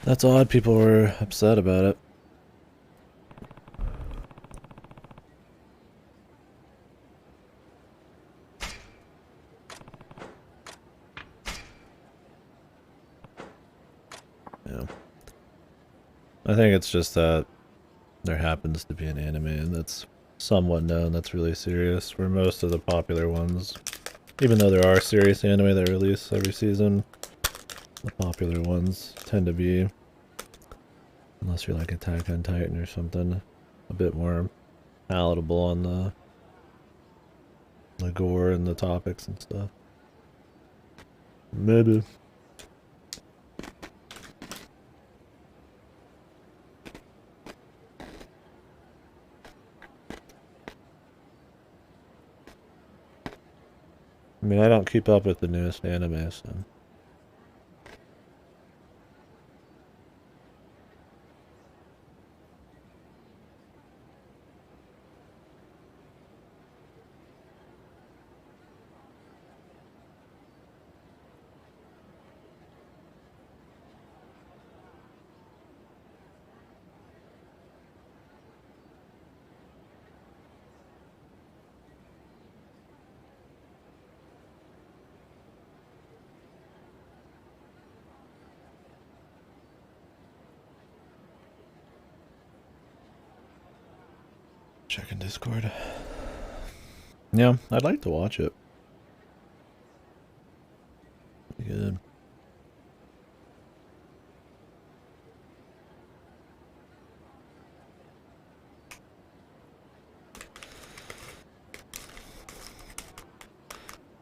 that's odd. People were upset about it. Yeah. I think it's just that there happens to be an anime that's somewhat known that's really serious, where most of the popular ones, even though there are serious anime that release every season, the popular ones tend to be, unless you're like Attack on Titan or something, a bit more palatable on the gore and the topics and stuff. Maybe. I mean, I don't keep up with the newest anime, so. Checking Discord. Yeah, I'd like to watch it. Pretty good.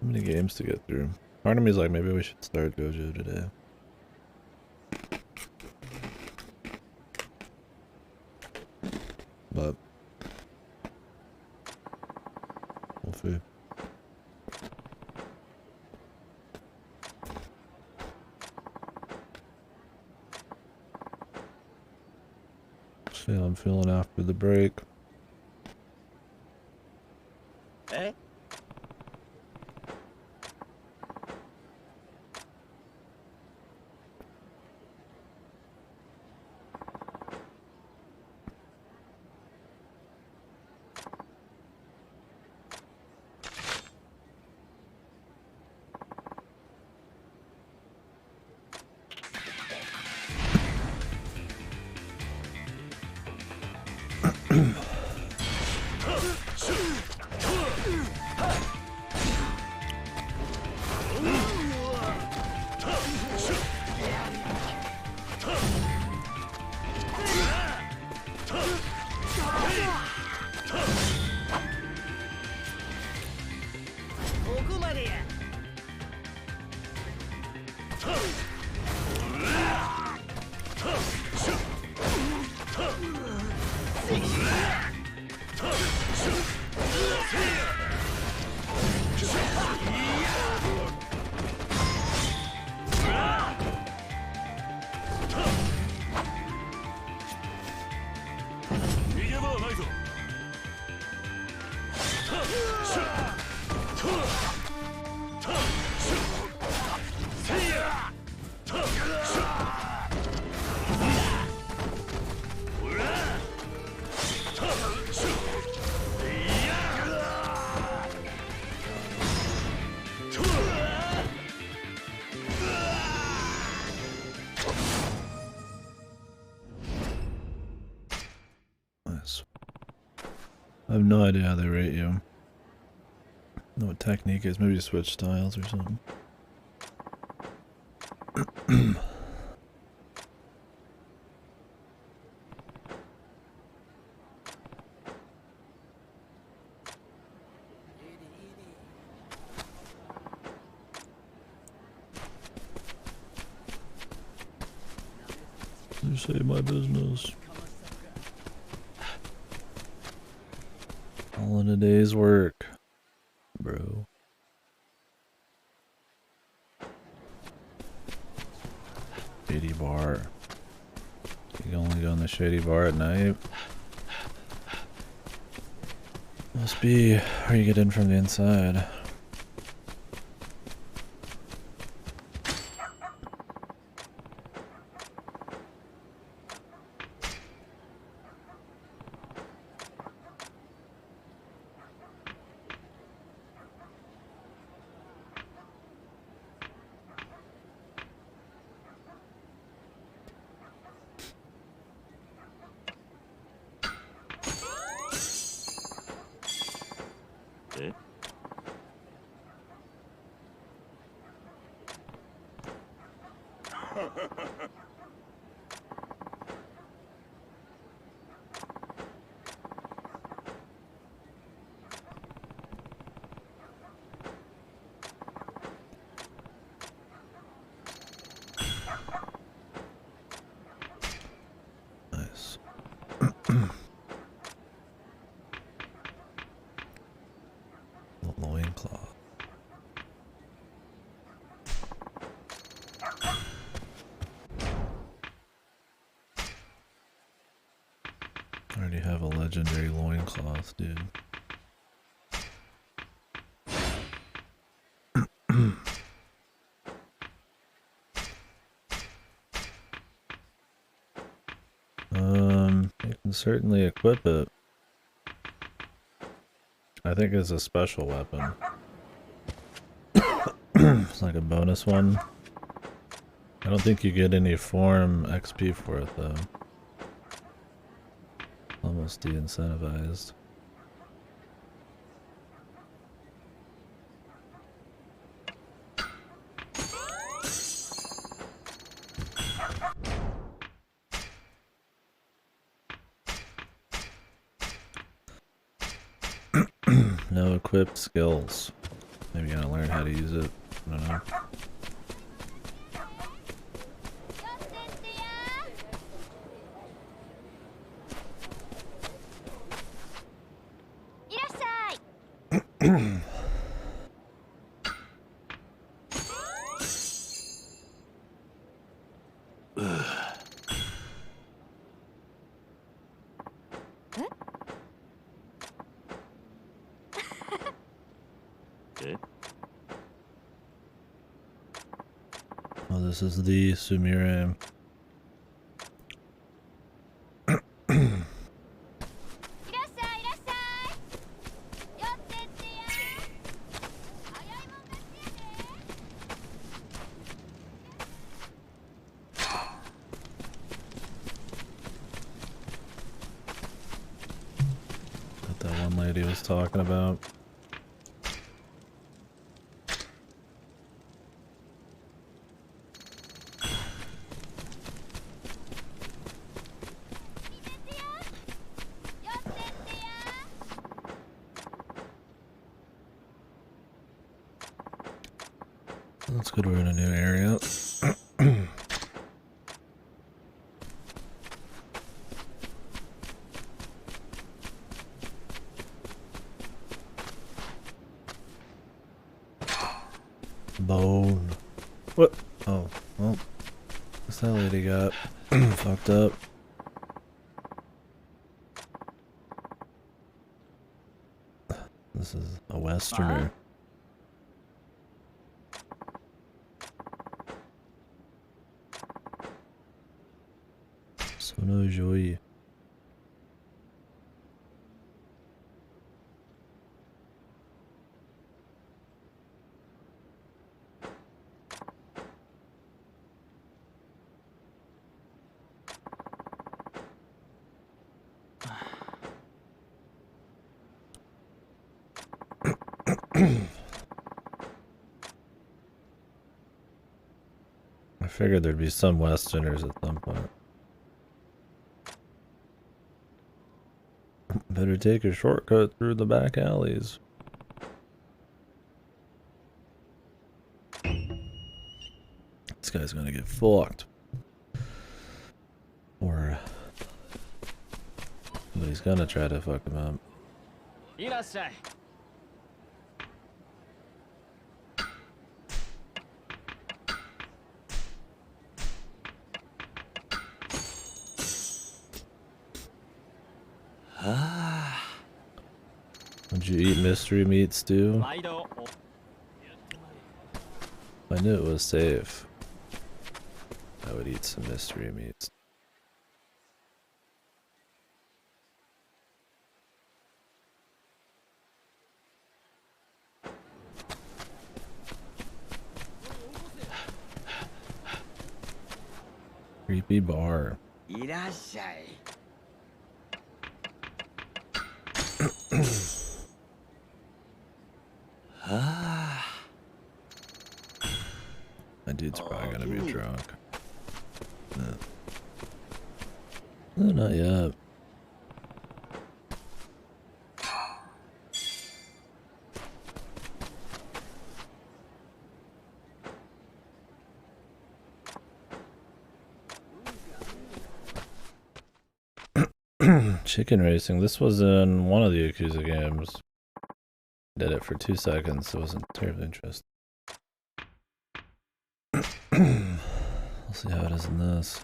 many games to get through. Part of me is like, maybe we should start Gojo today. But we'll see. See how I'm feeling after the break. Eh? Nice. I have no idea how they rate you. Know what technique is. Maybe you switch styles or something. You say my business. All in a day's work, bro. Shady bar. You can only go in the shady bar at night. Must be where you get in from the inside. Nice. Loincloth. I already have a legendary loincloth, dude. You can certainly equip it. I think it's a special weapon. It's like a bonus one. I don't think you get any form XP for it though. Almost de-incentivized. No equipped skills. Maybe you gotta learn how to use it. I don't know. Oh, this is the Sumire. That one lady was talking about. That's good, we're in a new area. Bone. What? Oh, well. What's that lady got? Fucked up. This is a Westerner. Sono joie. I figured there'd be some Westerners at some point. Better take a shortcut through the back alleys. This guy's gonna get fucked. Or... but he's gonna try to fuck him up. Would you eat mystery meat stew? I knew it was safe. I would eat some mystery meats. Creepy bar. My dude's probably gonna be drunk. No, not yet. Chicken racing. This was in one of the Yakuza games. Did it for 2 seconds. It wasn't terribly interesting. We'll see how it is in this.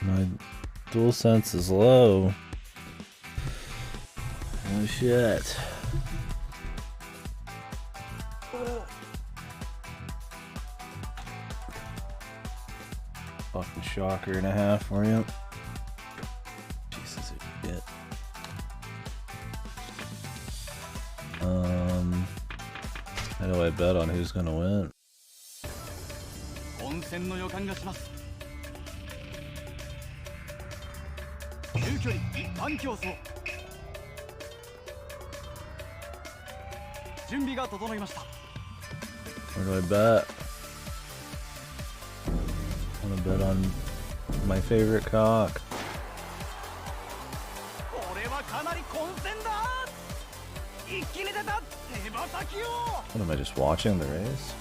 My dual sense is low. Oh shit. Fucking shocker and a half for you. Jesus, if you get. bet on who's gonna win. 混戦の予感がします。中距離一般競争。準備が整いました。 Where do I bet? I wanna bet on my favorite cock. これはかなり混戦だ。一気に出た。手羽先を。 What am I just watching the race?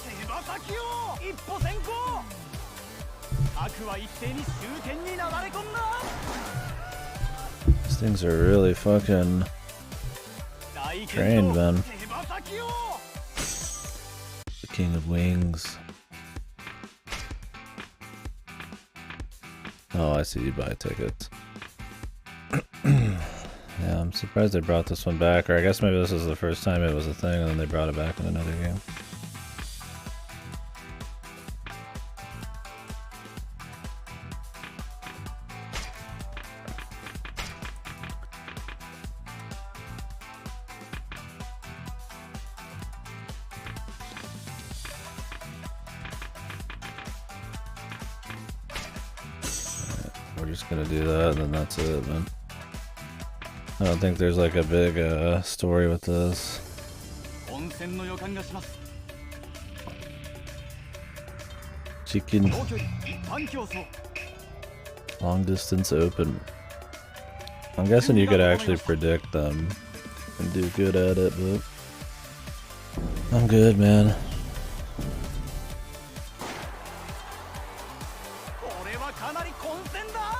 手羽先を。一歩先行。悪は一斉に終点に流れ込んだ。 These things are really fucking trained, man. 手羽先を。 The king of wings. Oh, I see you buy tickets. Yeah, I'm surprised they brought this one back, or I guess maybe this is the first time it was a thing and then they brought it back in another game. We're just gonna do that and then that's it, man. I don't think there's like a big story with this. 混戦の予感がします。 Chicken 長距離一般競争。 long distance open. I'm guessing you could actually predict them and do good at it, but I'm good, man. これはかなり混戦だ。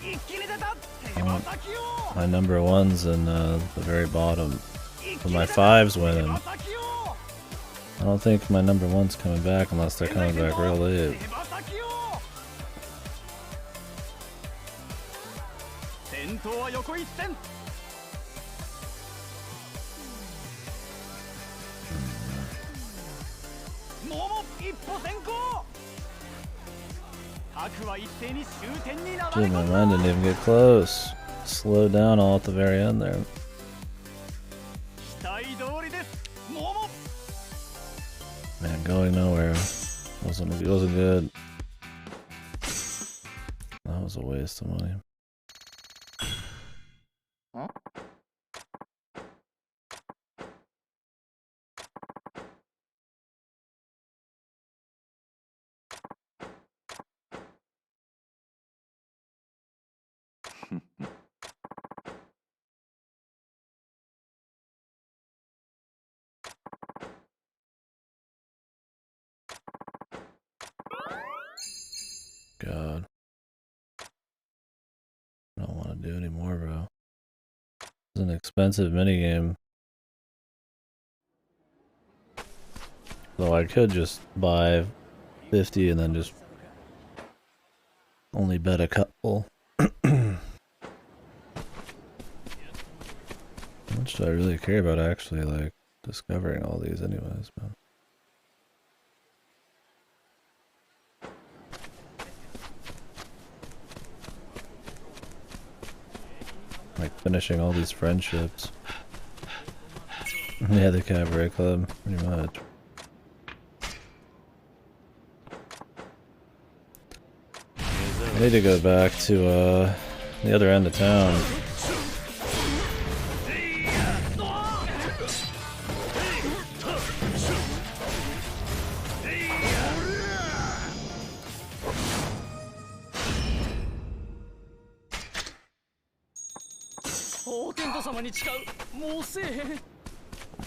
一気に出た。手羽先を。 My number one's in the very bottom, but my five's winning. I don't think my number one's coming back unless they're coming back real late. 先頭は横一線。桃一歩先行。悪は一斉に終点に流れ Dude, 込 my ん mind だ。 didn't even get close. Slowed down all at the very end there. 期待通りです。桃。 Man, going nowhere. Wasn't good. That was a waste of money. God. I don't want to do anymore, bro. It's an expensive minigame. Though I could just buy 50 and then just only bet a couple. How much do I really care about actually, like, discovering all these anyways, man? Like finishing all these friendships. Yeah, the cabaret club, pretty much. I need to go back to the other end of town.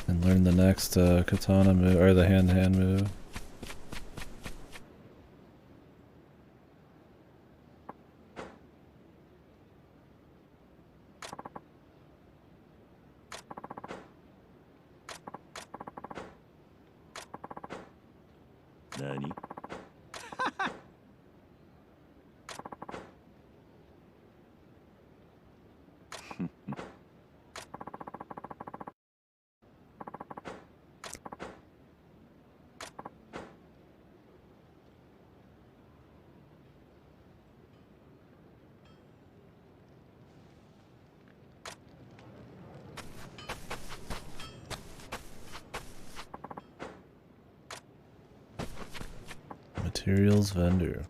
And learn the next katana move, or the hand-to-hand move. Nani? Materials vendor.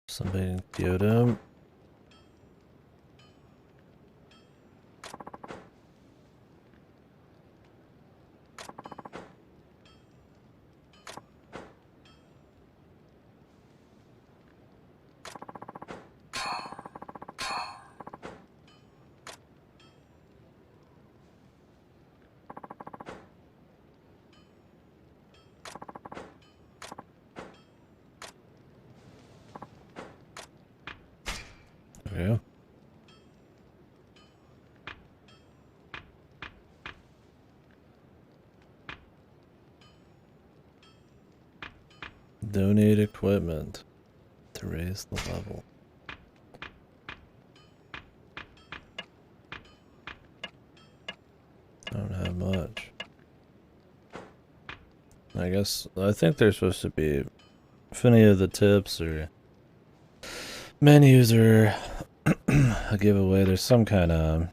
Somebody in Kyoto. Yeah. Donate equipment to raise the level. I don't have much. I think they're supposed to be, if any of the tips or menus are a giveaway, there's some kind of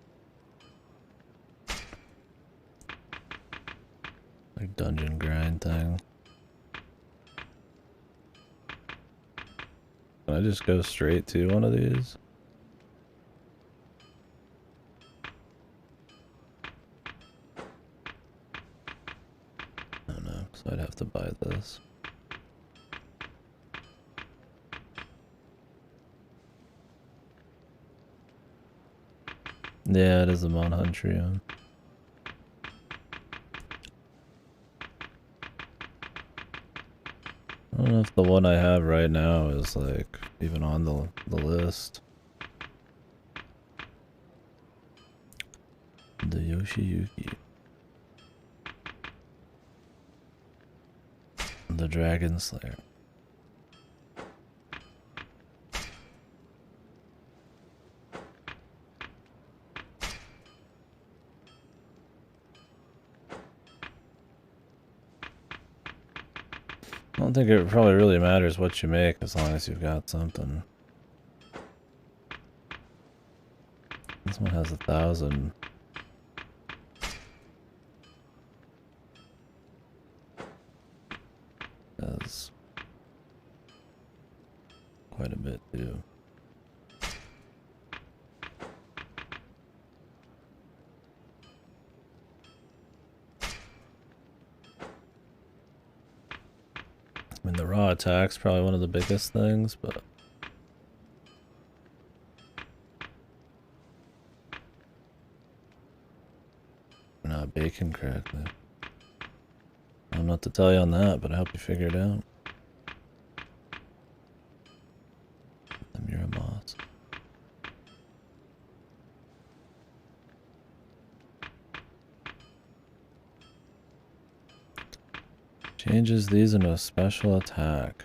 like dungeon grind thing. Can I just go straight to one of these? I don't know, so I'd have to buy this. Yeah, it is a Monhuntrium. I don't know if the one I have right now is like even on the list. The Yoshiyuki. The Dragon Slayer. I don't think it probably really matters what you make as long as you've got something. This one has 1,000. That's quite a bit too. I mean, the raw attack's probably one of the biggest things, but we're not baking correctly. I don't know what to tell you on that, but I hope you figure it out. The Miramas. Changes these into a special attack.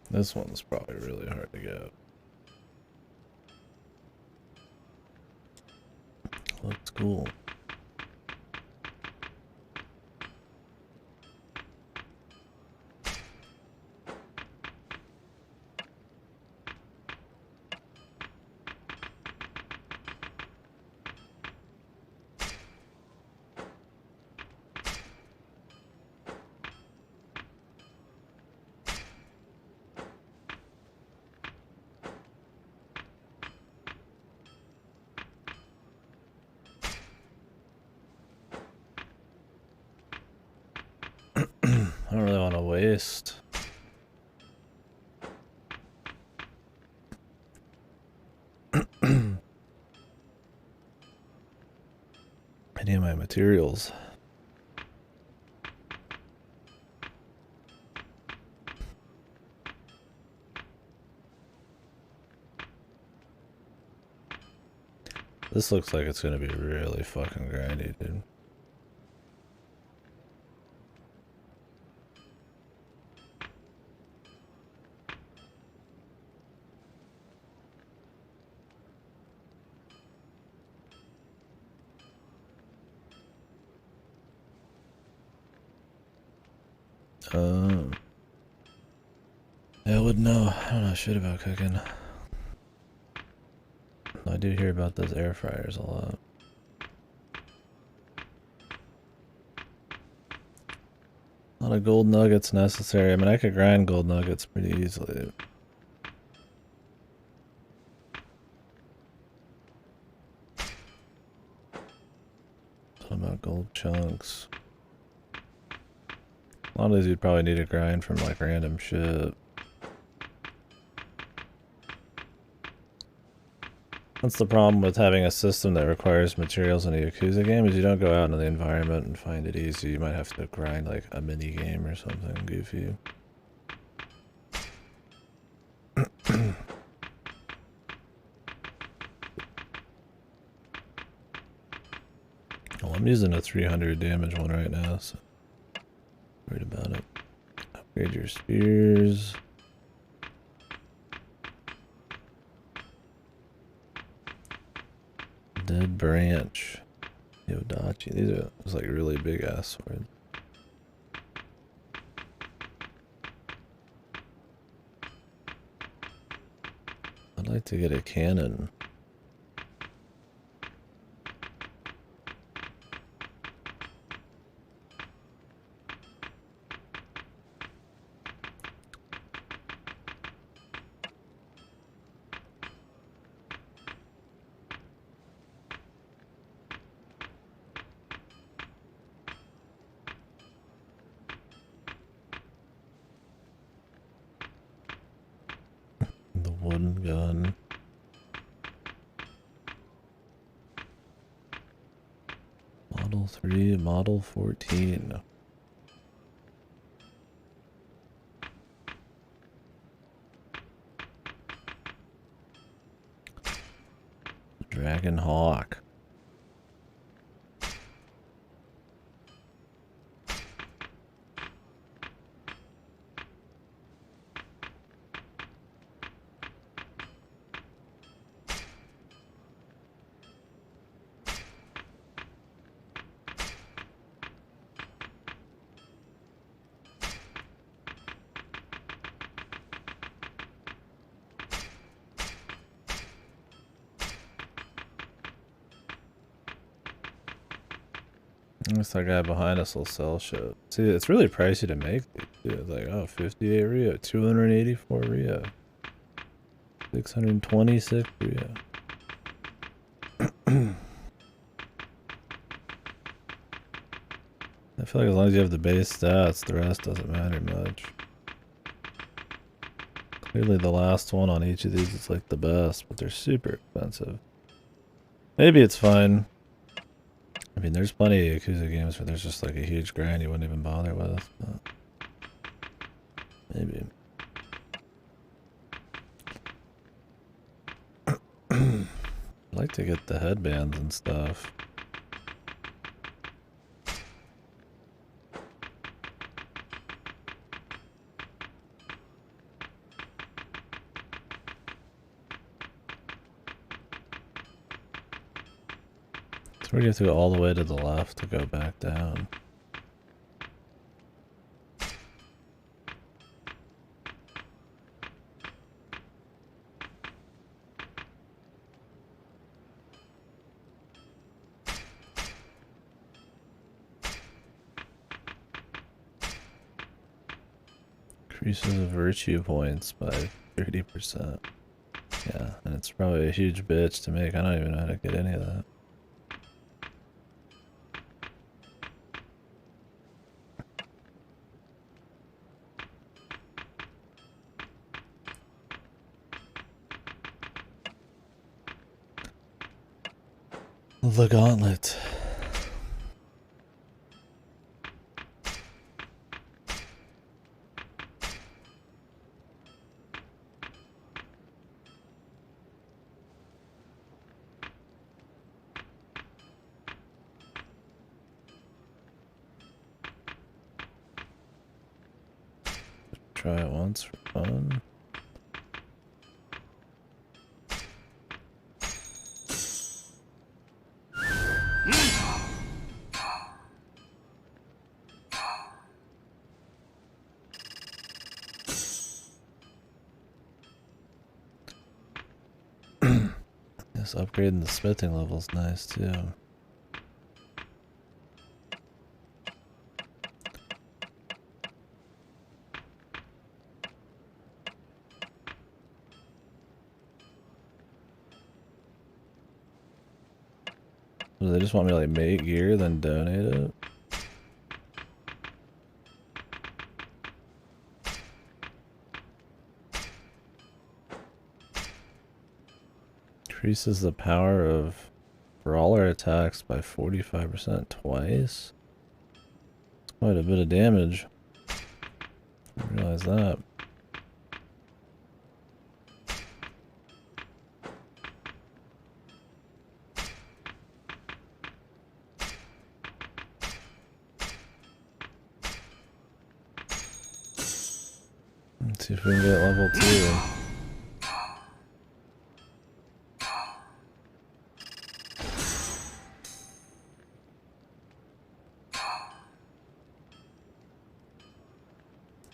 This one's probably really hard to get. Looks cool. waste. Any of my materials. This looks like it's gonna be really fucking grindy, dude. Yeah, I wouldn't know. I don't know shit about cooking. I do hear about those air fryers a lot. A lot of gold nuggets necessary. I mean, I could grind gold nuggets pretty easily. What about gold chunks? A lot of these you'd probably need to grind from like random shit. That's the problem with having a system that requires materials in a Yakuza game, is you don't go out into the environment and find it easy. You might have to grind like a mini game or something goofy. Well, I'm using a 300 damage one right now, so worried about it. Upgrade your spears. Dead branch. Yodachi. These are just like really big ass swords. I'd like to get a cannon. The wooden gun. Model 3, Model 14. Dragon Hawk. I guess that guy behind us will sell shit. See, it's really pricey to make these. It's like, oh, 58 Rio, 284 Rio, 626 Rio. I feel like as long as you have the base stats, the rest doesn't matter much. Clearly the last one on each of these is like the best, but they're super expensive. Maybe it's fine. I mean, there's plenty of Yakuza games where there's just like a huge grind you wouldn't even bother with, but maybe. I'd like to get the headbands and stuff. So we have to go all the way to the left to go back down. Increases the virtue points by 30%. Yeah, and it's probably a huge bitch to make. I don't even know how to get any of that. The Gauntlet. Try it once for fun. Yes, upgrading the smithing level is nice too. So they just want me to like make gear, then donate it? Increases the power of brawler attacks by 45% twice? That's quite a bit of damage. I didn't realize that. Let's see if we can get level 2.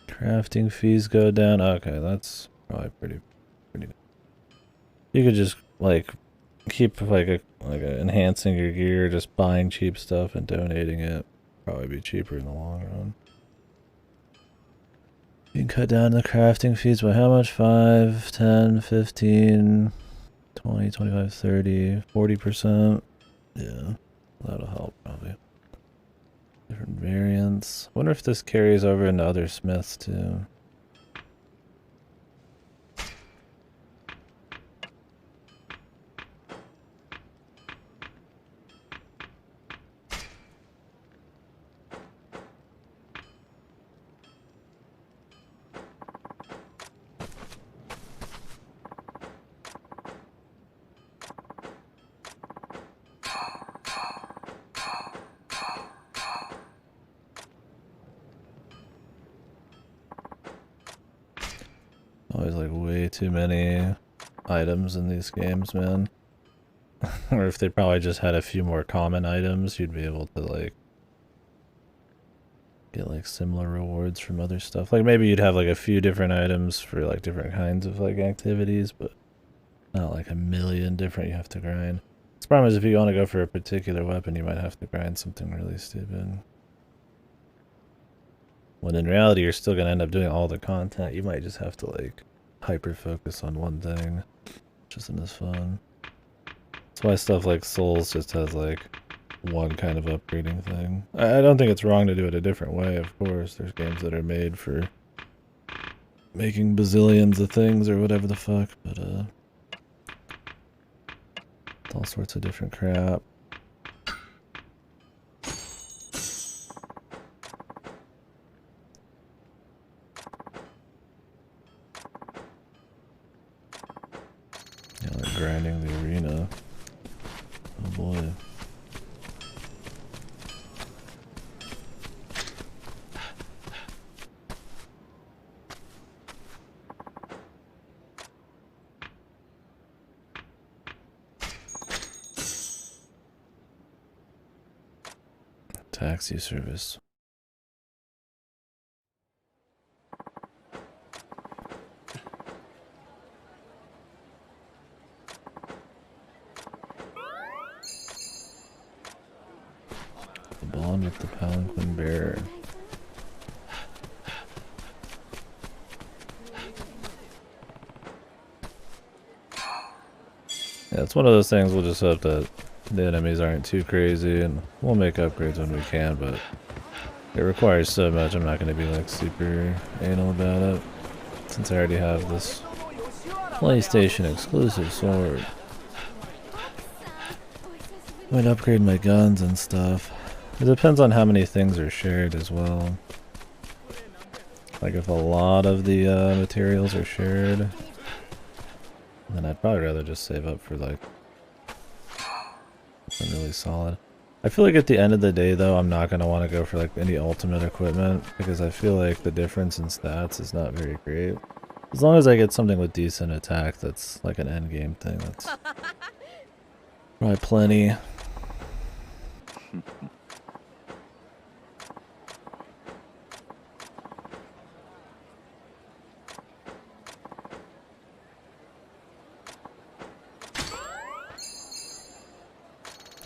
Crafting fees go down. Okay, that's probably pretty good. You could just like keep like enhancing your gear, just buying cheap stuff and donating it. Probably be cheaper in the long run. You can cut down the crafting fees by how much? 5, 10, 15, 20, 25, 30, 40%. Yeah, that'll help probably. Different variants. Wonder if this carries over into other smiths too. Always like way too many items in these games, man. Or if they probably just had a few more common items, you'd be able to like get like similar rewards from other stuff. Like maybe you'd have like a few different items for like different kinds of like activities, but not like a million different you have to grind. The problem is if you want to go for a particular weapon, you might have to grind something really stupid. When in reality, you're still gonna end up doing all the content. You might just have to like hyper focus on one thing, which isn't as fun. That's why stuff like Souls just has like one kind of upgrading thing. I don't think it's wrong to do it a different way, of course. There's games that are made for making bazillions of things or whatever the fuck, but it's all sorts of different crap. Like grinding the arena. Oh boy. Taxi service. Bond with the palanquin bearer. Yeah, it's one of those things we'll just hope that the enemies aren't too crazy, and we'll make upgrades when we can, but it requires so much. I'm not going to be like super anal about it, since I already have this PlayStation exclusive sword. I might upgrade my guns and stuff. It depends on how many things are shared as well. Like if a lot of the materials are shared, then I'd probably rather just save up for like something really solid. I feel like at the end of the day though, I'm not going to want to go for like any ultimate equipment because I feel like the difference in stats is not very great. As long as I get something with decent attack that's like an end game thing, that's probably plenty.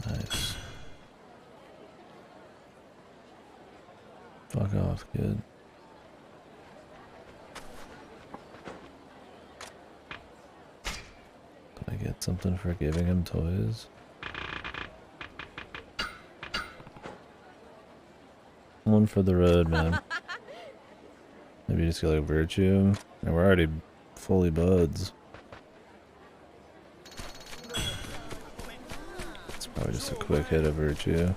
Nice. Fuck off, kid. Did I get something for giving him toys? One for the road, man. Maybe just get like virtue. And we're already fully buds. It's probably just a quick hit of virtue.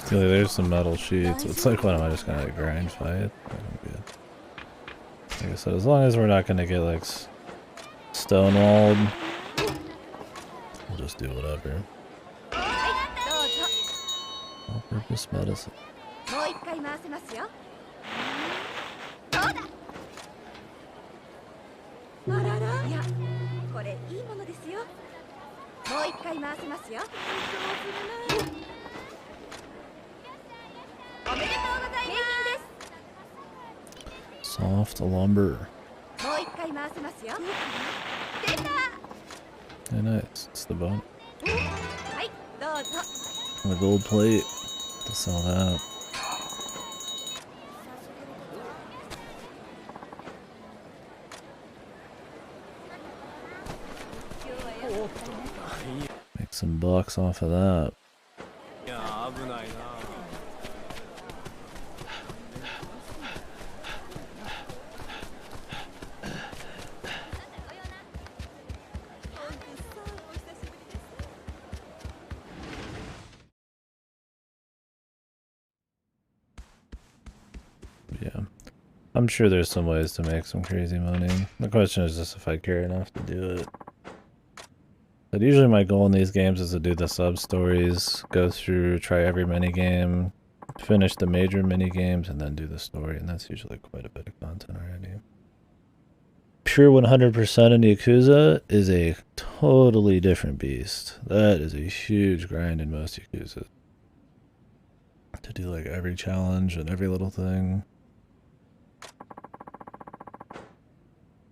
There's some metal sheets. It's like, what am I just gonna like, grind fight? Good. Like I said, as long as we're not gonna get like stonewalled, we'll just do whatever. All-purpose medicine. Soft lumber. Yeah, nice. It's the bone. The gold plate. To sell that. Make some bucks off of that. Yeah, I'm sure there's some ways to make some crazy money. The question is just if I care enough to do it. But usually my goal in these games is to do the sub-stories, go through, try every minigame, finish the major minigames, and then do the story, and that's usually quite a bit of content already. Pure 100% in Yakuza is a totally different beast. That is a huge grind in most Yakuzas. To do like every challenge and every little thing.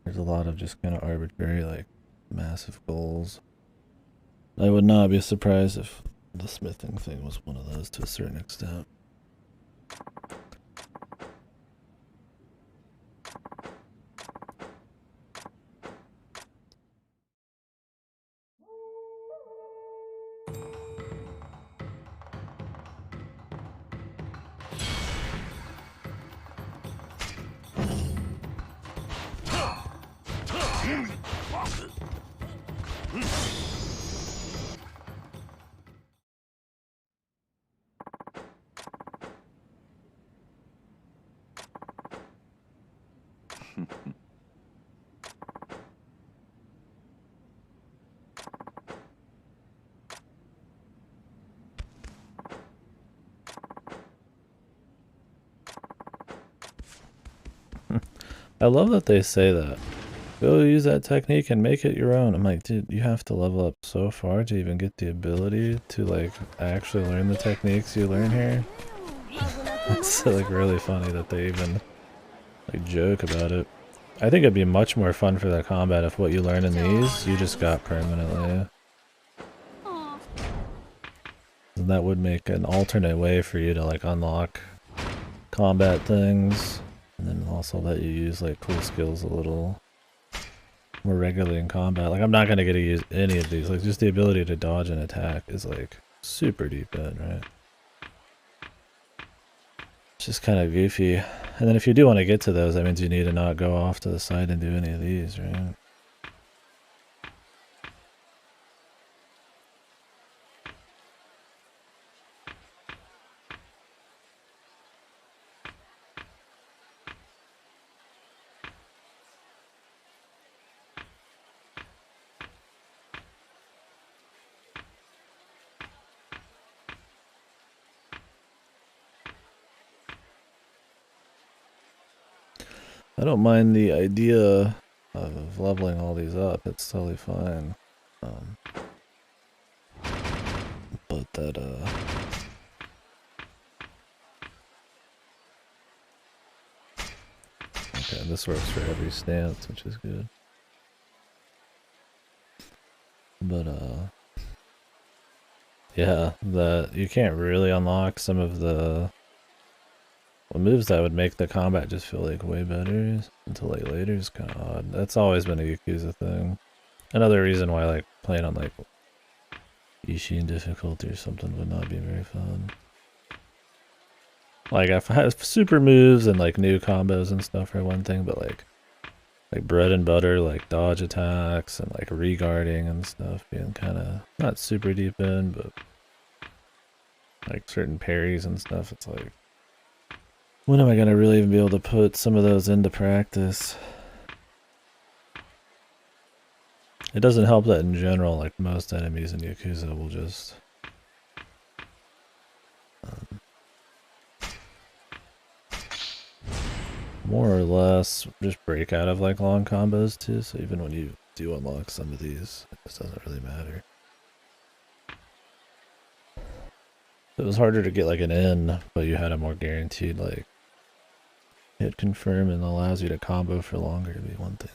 There's a lot of just kind of arbitrary, like, massive goals. I would not be surprised if the smithing thing was one of those to a certain extent. I love that they say that. Go use that technique and make it your own. I'm like, dude, you have to level up so far to even get the ability to, like, actually learn the techniques you learn here. It's like really funny that they even like joke about it. I think it'd be much more fun for the combat if what you learn in these you just got permanently. And that would make an alternate way for you to like unlock combat things, and then also let you use like cool skills a little more regularly in combat. Like I'm not gonna get to use any of these. Like just the ability to dodge and attack is like super deep in, right? It's just kind of goofy. And then if you do want to get to those, that means you need to not go off to the side and do any of these, right? I don't mind the idea of leveling all these up. It's totally fine. But that, okay, this works for every stance, which is good. But, yeah, that you can't really unlock some of the moves that would make the combat just feel like way better until like later is kind of odd. That's always been a Yakuza thing. Another reason why like playing on like Ishin difficulty or something would not be very fun. Like if I have super moves and like new combos and stuff are one thing, but like bread and butter, like dodge attacks and like re-guarding and stuff being kind of not super deep in, but like certain parries and stuff, it's like, when am I gonna really even be able to put some of those into practice? It doesn't help that in general, like most enemies in Yakuza will just more or less just break out of like long combos too, so even when you do unlock some of these, it just doesn't really matter. It was harder to get like an in, but you had a more guaranteed like hit confirm and allows you to combo for longer to be one thing.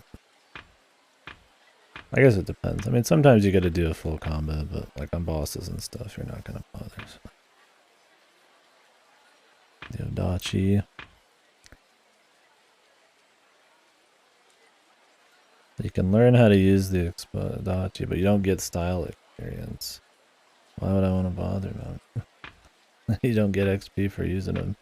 I guess it depends. I mean, sometimes you gotta do a full combo, but like on bosses and stuff, you're not gonna bother. So. Yodachi. You can learn how to use the Yodachi, but you don't get style experience. Why would I want to bother about it? You don't get XP for using them.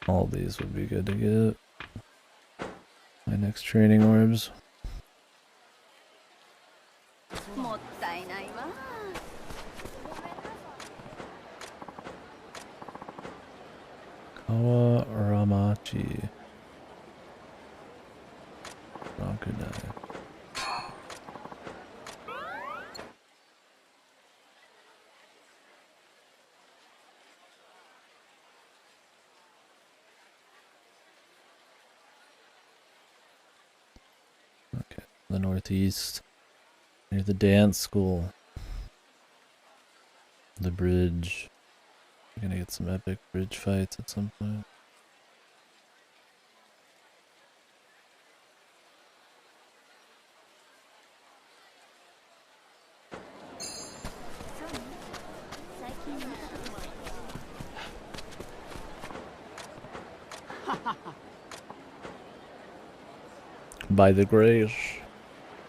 All these would be good to get. My next training orbs. Kawaramachi. Rakunai. Okay, the northeast, near the dance school. The bridge. We're gonna get some epic bridge fights at some point. By the grace,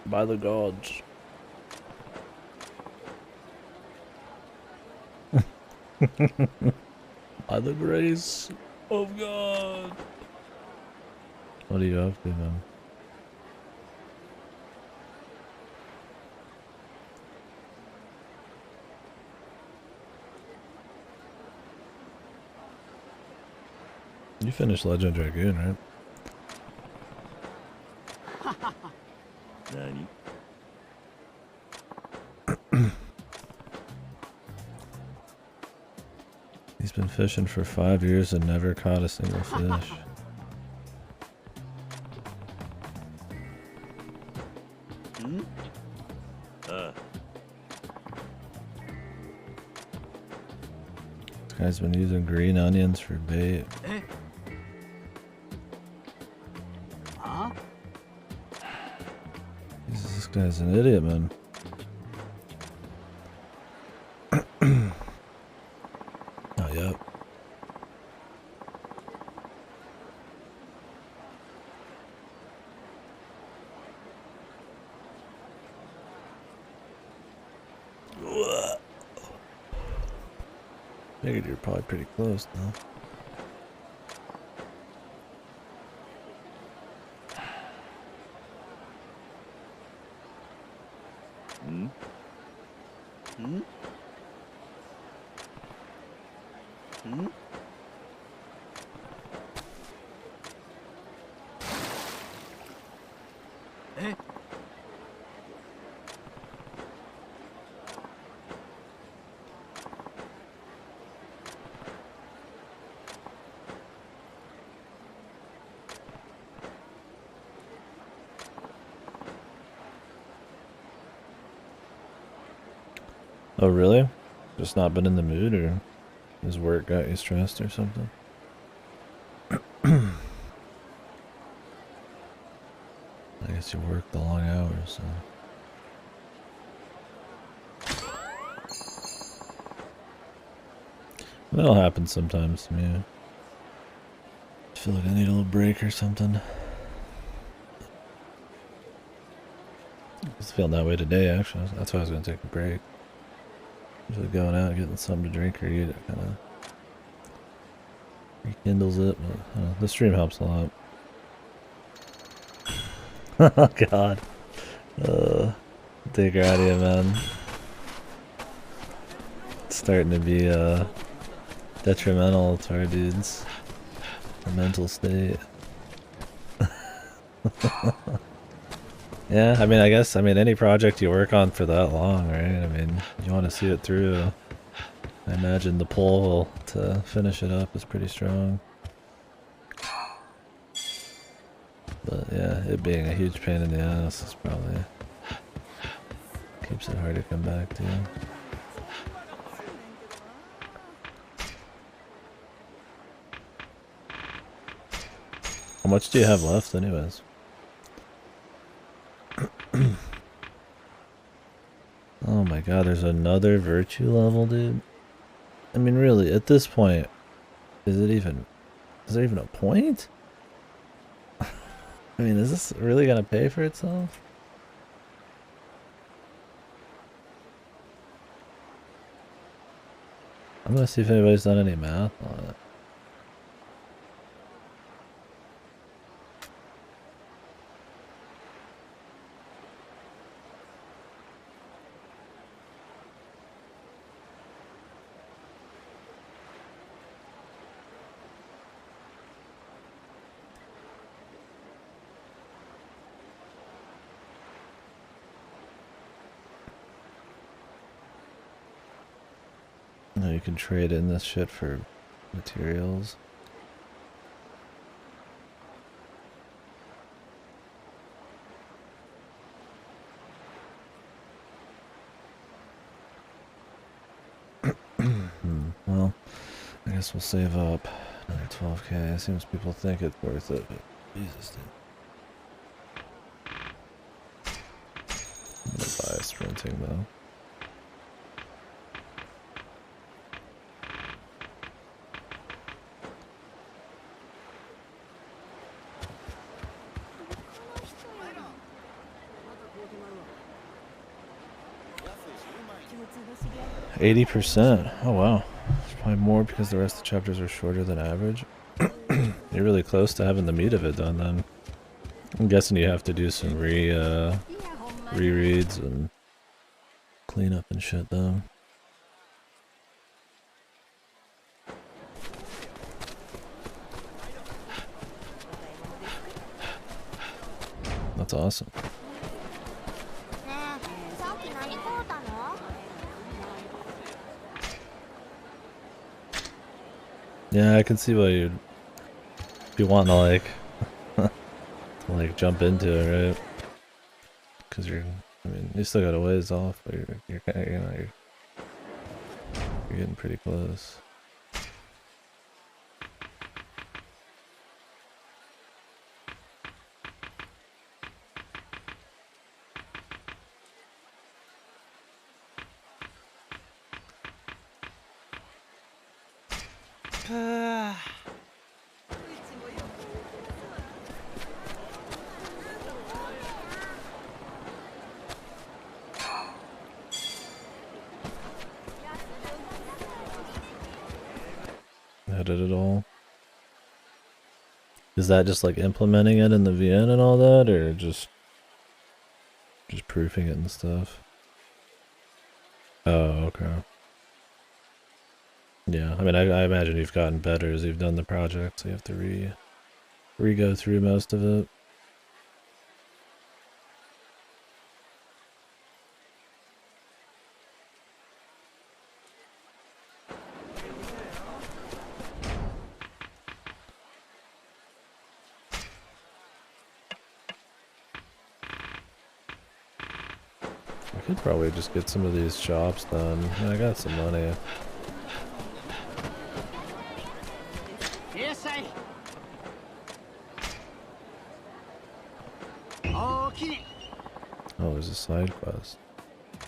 by the gods. By the grace of God. What are you up to, man? You finished Legend Dragoon, right? Nani? He's been fishing for 5 years and never caught a single fish. This guy's been using green onions for bait. Jesus, this guy's an idiot, man. Oh, yep. Figured you're probably pretty close now. Oh, really? Just not been in the mood, or his work got you stressed or something? I guess you work the long hours, so. That'll happen sometimes to me. I feel like I need a little break or something. I was feeling that way today, actually. That's why I was going to take a break. Usually going out, getting something to drink or eat, it kind of rekindles it. But the stream helps a lot. Oh God, dig her out of you, man. It's starting to be detrimental to our dudes' mental state. Yeah, I mean, I guess, any project you work on for that long, right? I mean, you want to see it through. I imagine the pull to finish it up is pretty strong. But yeah, it being a huge pain in the ass is probably keeps it hard to come back to. How much do you have left anyways? Oh my God, there's another virtue level, dude. I mean, really, at this point, is there even a point? I mean, is this really gonna pay for itself? I'm gonna see if anybody's done any math on it. No, you can trade in this shit for materials. Well, I guess we'll save up another 12k. It seems people think it's worth it, but Jesus, dude. I'm gonna buy a sprinting though. $80%. Oh wow, that's Why more? Because the rest of the chapters are shorter than average. You're really close to having the meat of it done then. I'm guessing you have to do some rereads and clean up and shit though. That's awesome. Yeah, I can see why you'd be wanting to like like jump into it, right? Because I mean, you still got a ways off, but you're getting pretty close. Edit it all. Is that just like implementing it in the VN and all that, or just proofing it and stuff? Oh, okay. Yeah, I mean, I imagine you've gotten better as you've done the project, so you have to re-go through most of it. I could probably just get some of these shops done. I got some money. Oh, there's a side quest.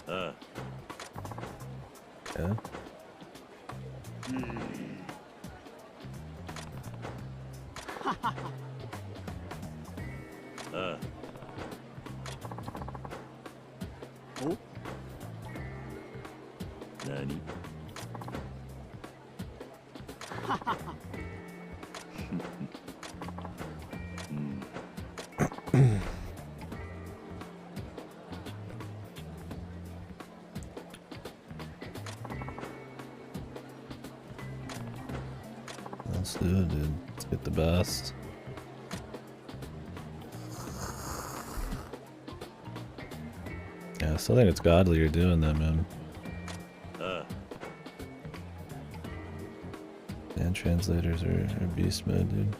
Yeah. Oh? Nani? Let's do it, dude. Let's get the best. Yeah, I still think it's godly you're doing that, man. And translators are beast mode,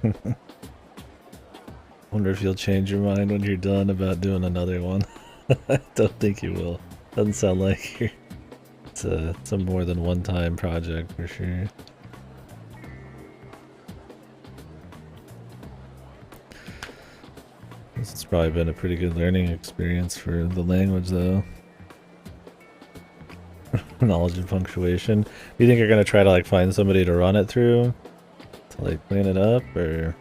dude. Wonder if you'll change your mind when you're done about doing another one. I don't think you will. Doesn't sound like you're... It's a more than one-time project for sure. This has probably been a pretty good learning experience for the language, though. Knowledge and punctuation. Do you think you're gonna try to like find somebody to run it through, to like clean it up, or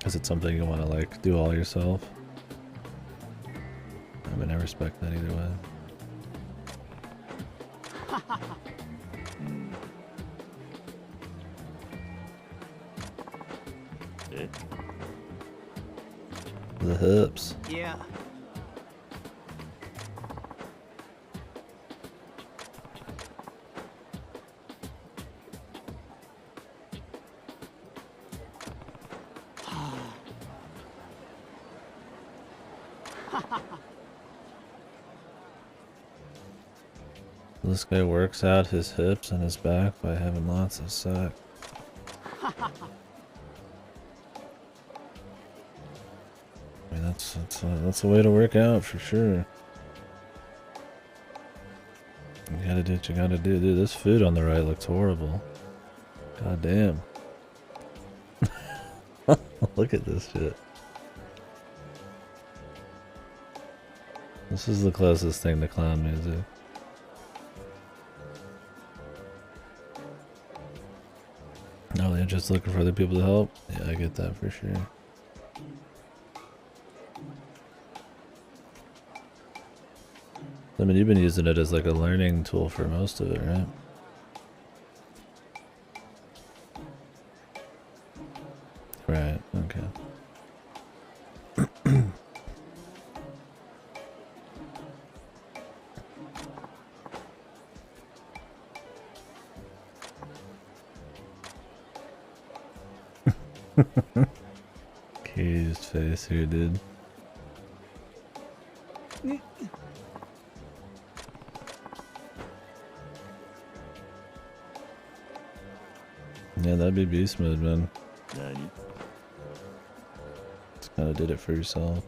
is it something you want to like do all yourself? I mean, I respect that either way. The hips. Yeah. This guy works out his hips and his back by having lots of sex. I mean, that's a way to work out for sure. You gotta do what you gotta do. Dude, this food on the right looks horrible. God damn. Look at this shit. This is the closest thing to clown music. Oh, they're just looking for other people to help? Yeah, I get that for sure. mean, you've been using it as like a learning tool for most of it, right? Right, okay. Caged face here, dude. Yeah, that'd be beast mode, man. Just kind of did it for yourself.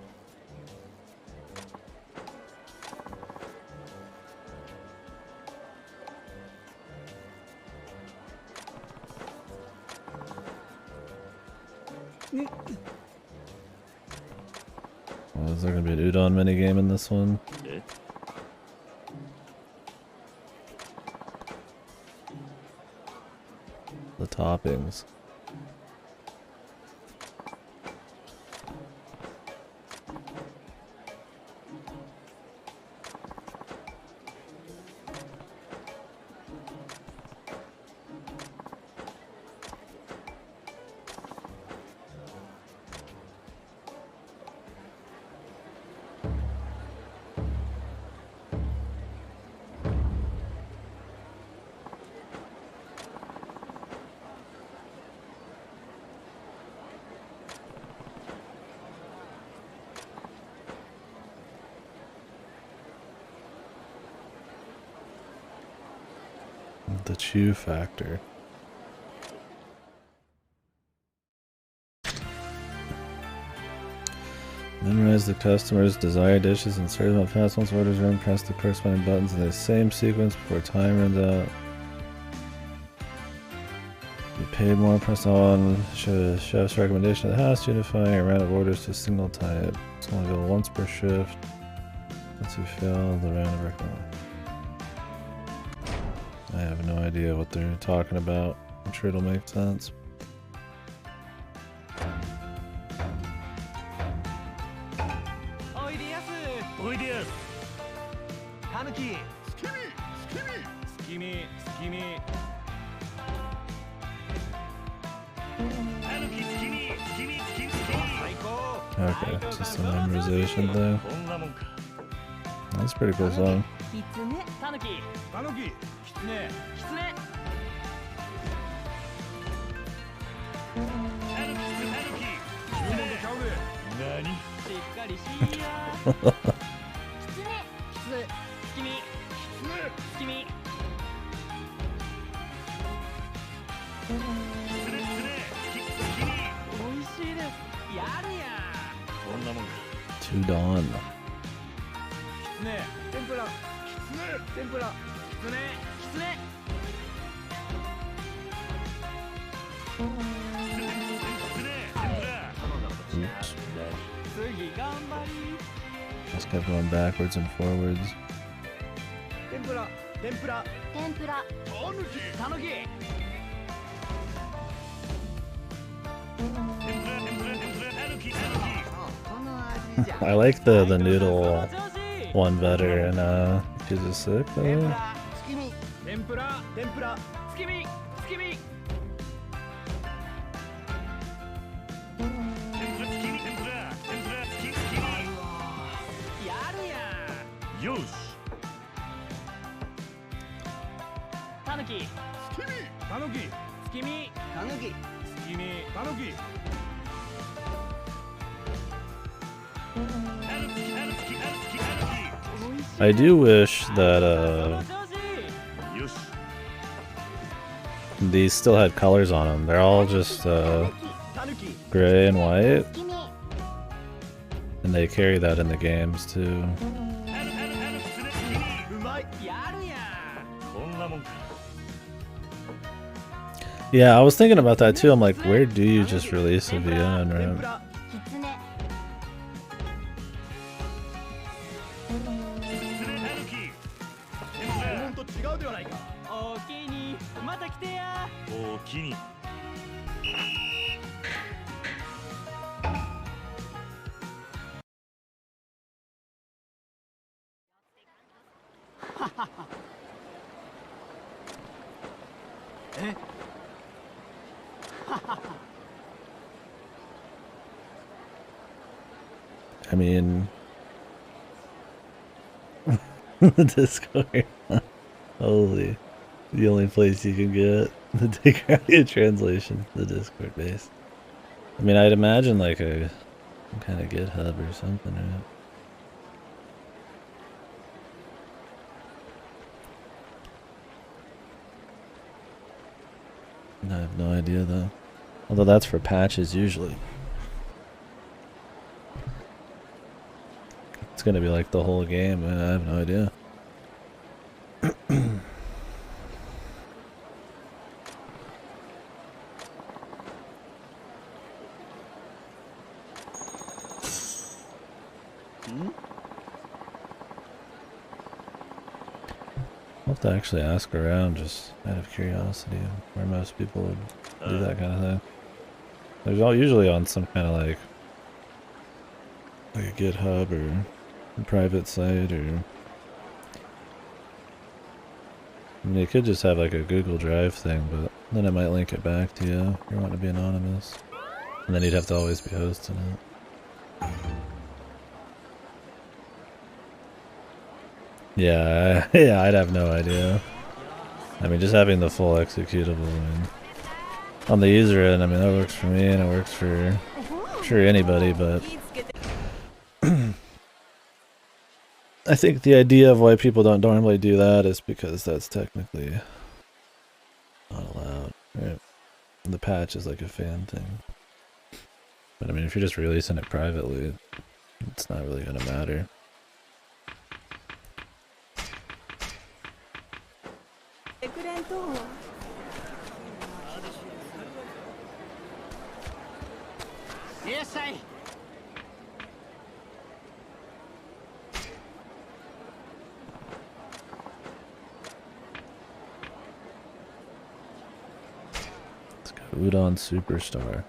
Well, is there gonna be an udon minigame in this one? The toppings. The chew factor. Memorize the customer's desired dishes and serve them fast. Once orders are in, press the corresponding buttons in the same sequence before time runs out. You paid more, press on chef's recommendation of the house, unifying a round of orders to a single type. It's only available once per shift. Once you fail, the round of recommendation. I have no idea what they're talking about. I'm sure it'll make sense. Okay, just a memorization thing. That's a pretty cool song. To dawn. Oops. Just kept going backwards and forwards. I like the noodle one better in Yakuza 6, by the way. I do wish that these still had colors on them. They're all just gray and white, and they carry that in the games too. Yeah, I was thinking about that too. I'm like, where do you just release a VN, right? I mean, the Discord. Holy, the only place you can get the Discord translation, the Discord base. I mean, I'd imagine like some kind of GitHub or something, right? I have no idea though. Although that's for patches usually. It's gonna be like the whole game, I have no idea. I'll have to actually ask around just out of curiosity where most people would do that kind of thing. There's all usually on some kind of like a GitHub or a private site, or I mean, you could just have like a Google Drive thing, but then it might link it back to you if you want to be anonymous, and then you'd have to always be hosting it. Yeah, yeah, I'd have no idea. I mean, just having the full executable, I mean, on the user end, I mean, that works for me and it works for sure anybody, but I think the idea of why people don't normally do that is because that's technically not allowed, right? The patch is like a fan thing. But I mean, if you're just releasing it privately, it's not really gonna matter. Let's go Udon Superstar.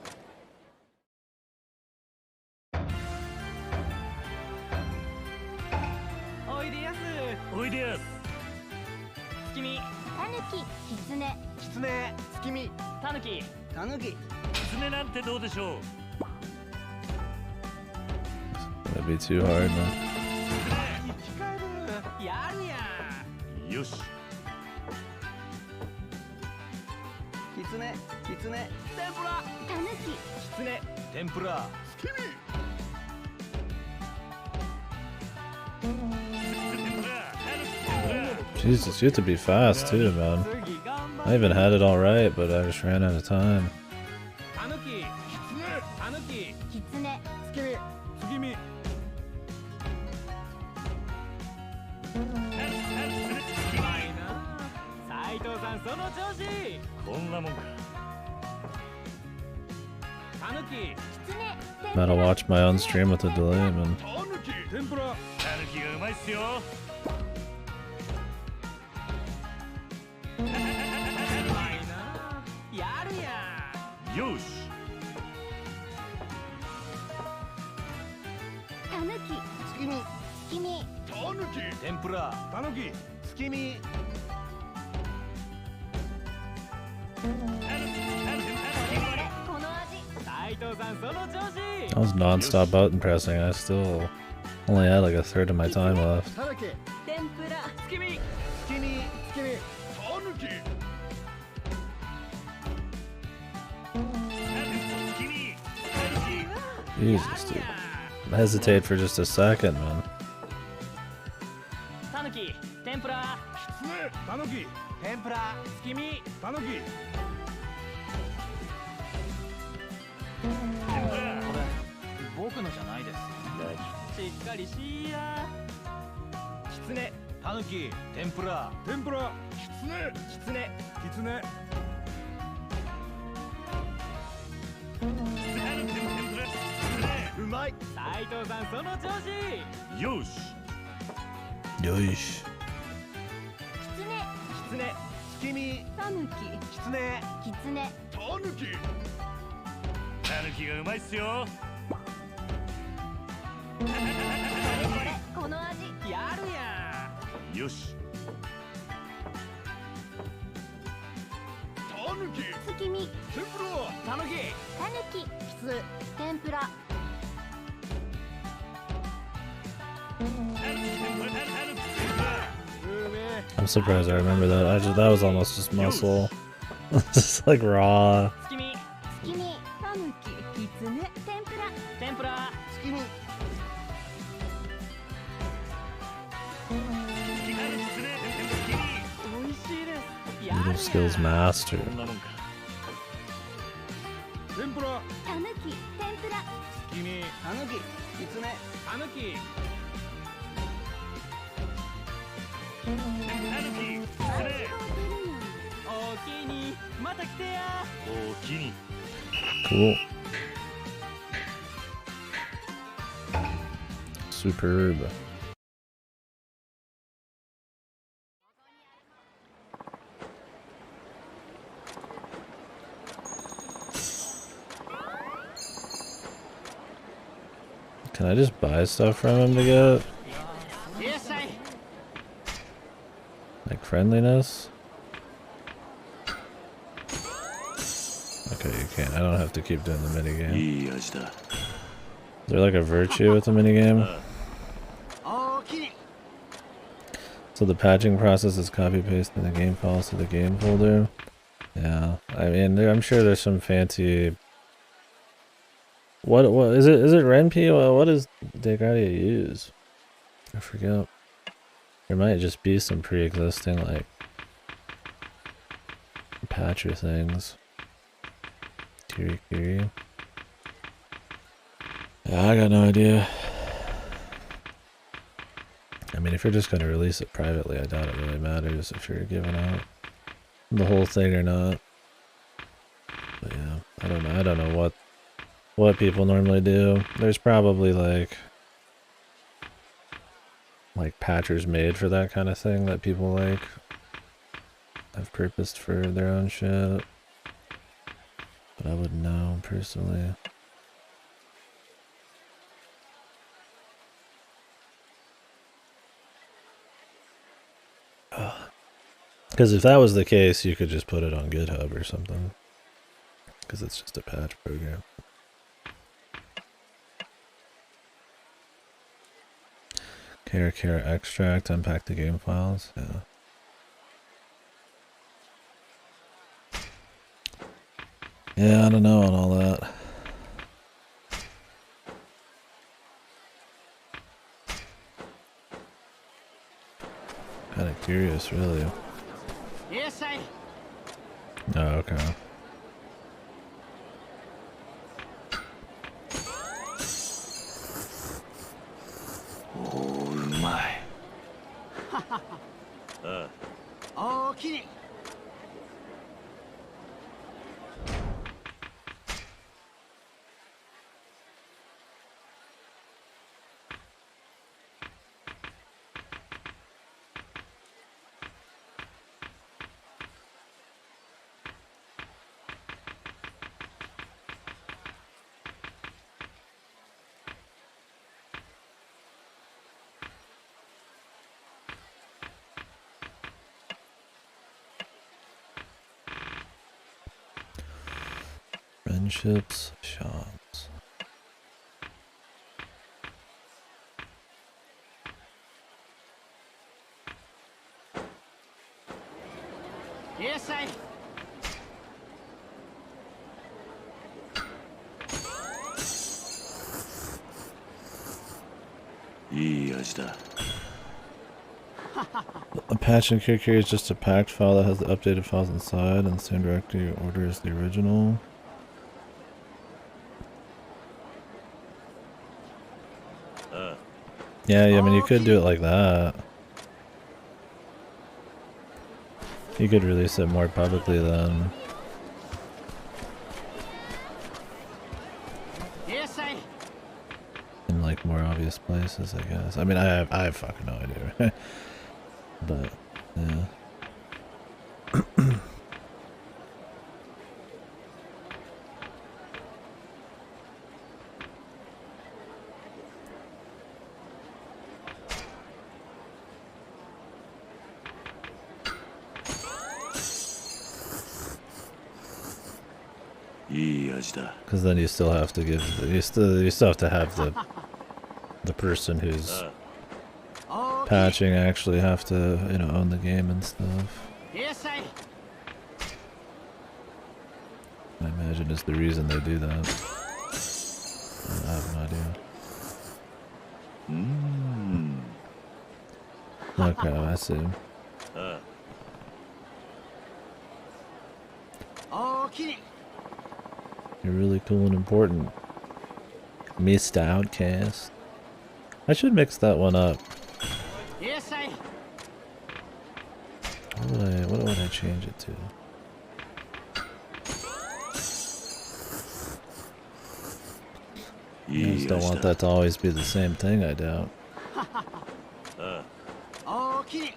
That'd be too hard, man. よし。きつね、きつね、天ぷら、たぬき、きつね、天ぷら、月見。 Jesus, you have to be fast too, man. I even had it all right, but I just ran out of time. たぬき、きつね、たぬき、きつね、月見、月見。 Gotta watch my own stream with a delay, man. I was non-stop button pressing. I still only had like a third of my time left. Jesus, dude. I hesitate for just a second, man. Yoish. たたぬきき普通天ぷら I'm surprised I remember that. That was almost just muscle. Just like raw. 月見月見たぬききつね天ぷら天ぷら月見 美味しいです Noodle skills master. こんなもんか。天ぷらたぬき天ぷら月見たぬききつねたぬきおおきにまた来てやおおきに。 Cool. Superb. Can I just buy stuff from him to get? Like friendliness? Okay, you can't. I don't have to keep doing the minigame. いい味だ。 Is there like a virtue with the minigame? So the patching process is copy pasting the game files to the game folder. Yeah, I mean, I'm sure there's some fancy. What is it? Is it Renpy? What does Degaria use? I forget. There might just be some pre-existing like patcher things. Kiri. Yeah, I got no idea. I mean, if you're just going to release it privately, I doubt it really matters if you're giving out the whole thing or not. But yeah, I don't know. I don't know what people normally do. There's probably like patchers made for that kind of thing that people like have purposed for their own shit. But I wouldn't know personally. Because if that was the case, you could just put it on GitHub or something. Because it's just a patch program. Kara extract, unpack the game files. Yeah. Yeah, I don't know on all that. Kind of curious, really. Yes, I. Oh, okay. Oh, うまい。おおきに Friendships, shops. Yes, I. いい味だ。 A patch in Kiri is just a packed file that has the updated files inside and the same directory order as the original. Yeah, I mean, you could do it like that. You could release it more publicly then. Yes, I. In like more obvious places, I guess. I mean, I have fucking no idea, right? But yeah. Because then you still have to give you still have to have the person who's patching actually have to own the game and stuff. I imagine is the reason they do that. I have no idea. Okay, I see. You're really cool and important. Mr. Outcast. I should mix that one up. What would I change it to? I just don't want that to always be the same thing, I doubt. Alright,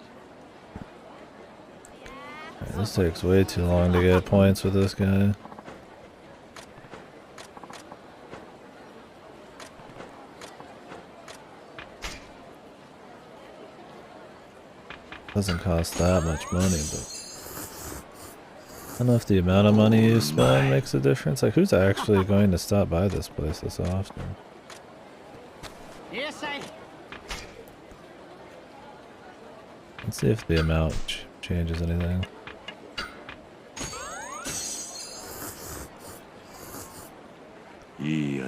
this takes way too long to get points with this guy. Doesn't cost that much money, but I don't know if the amount of money you spend makes a difference. Like, who's actually going to stop by this place this often? Let's see if the amount changes anything. You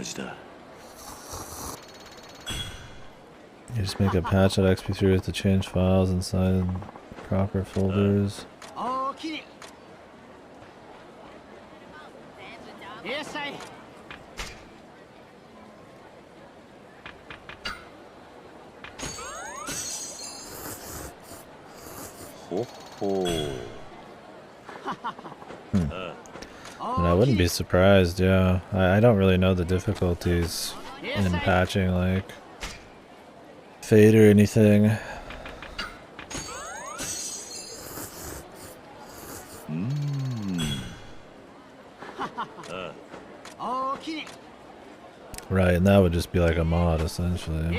just make a patch at XP3 to change files inside proper folders. And I wouldn't be surprised, yeah. I don't really know the difficulties in patching, like Fate or anything. Right, and that would just be like a mod, essentially.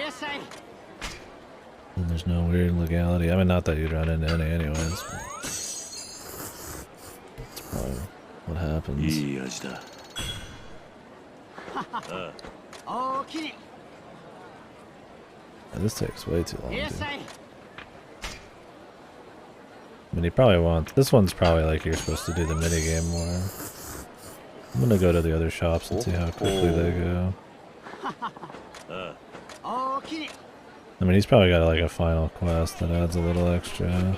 And there's no weird legality. I mean, not that you'd run into any anyways, but that's probably what happens. Yeah, this takes way too long, dude. I mean, you probably want... This one's probably like you're supposed to do the minigame more. I'm gonna go to the other shops and see how quickly they go. I mean, he's probably got like a final quest that adds a little extra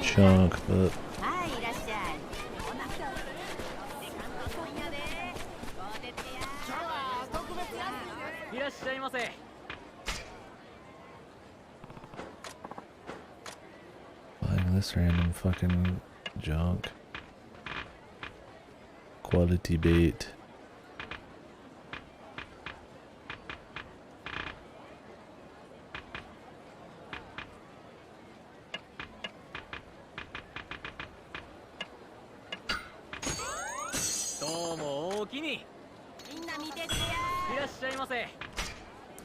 chunk, but... Buying this random fucking junk. Quality bait.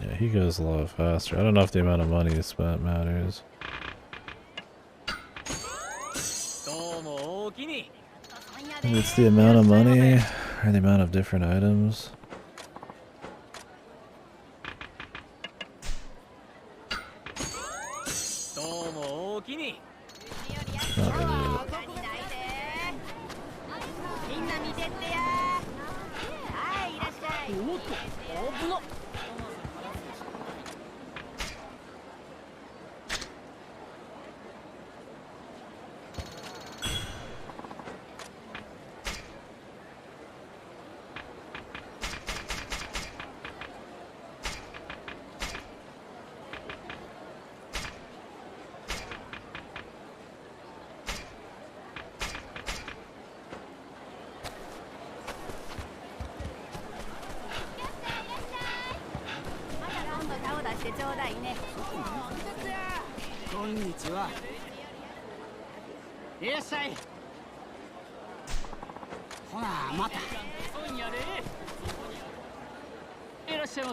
Yeah, he goes a lot faster. I don't know if the amount of money you spent matters. Maybe it's the amount of money or the amount of different items. Not really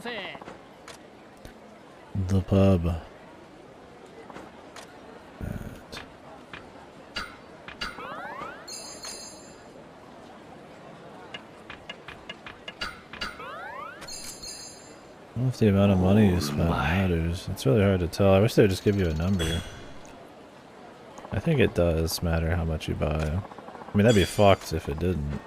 it. The pub. Right. don't know if the amount of money you spend matters. It's really hard to tell. I wish they would just give you a number. I think it does matter how much you buy. I mean, that'd be fucked if it didn't.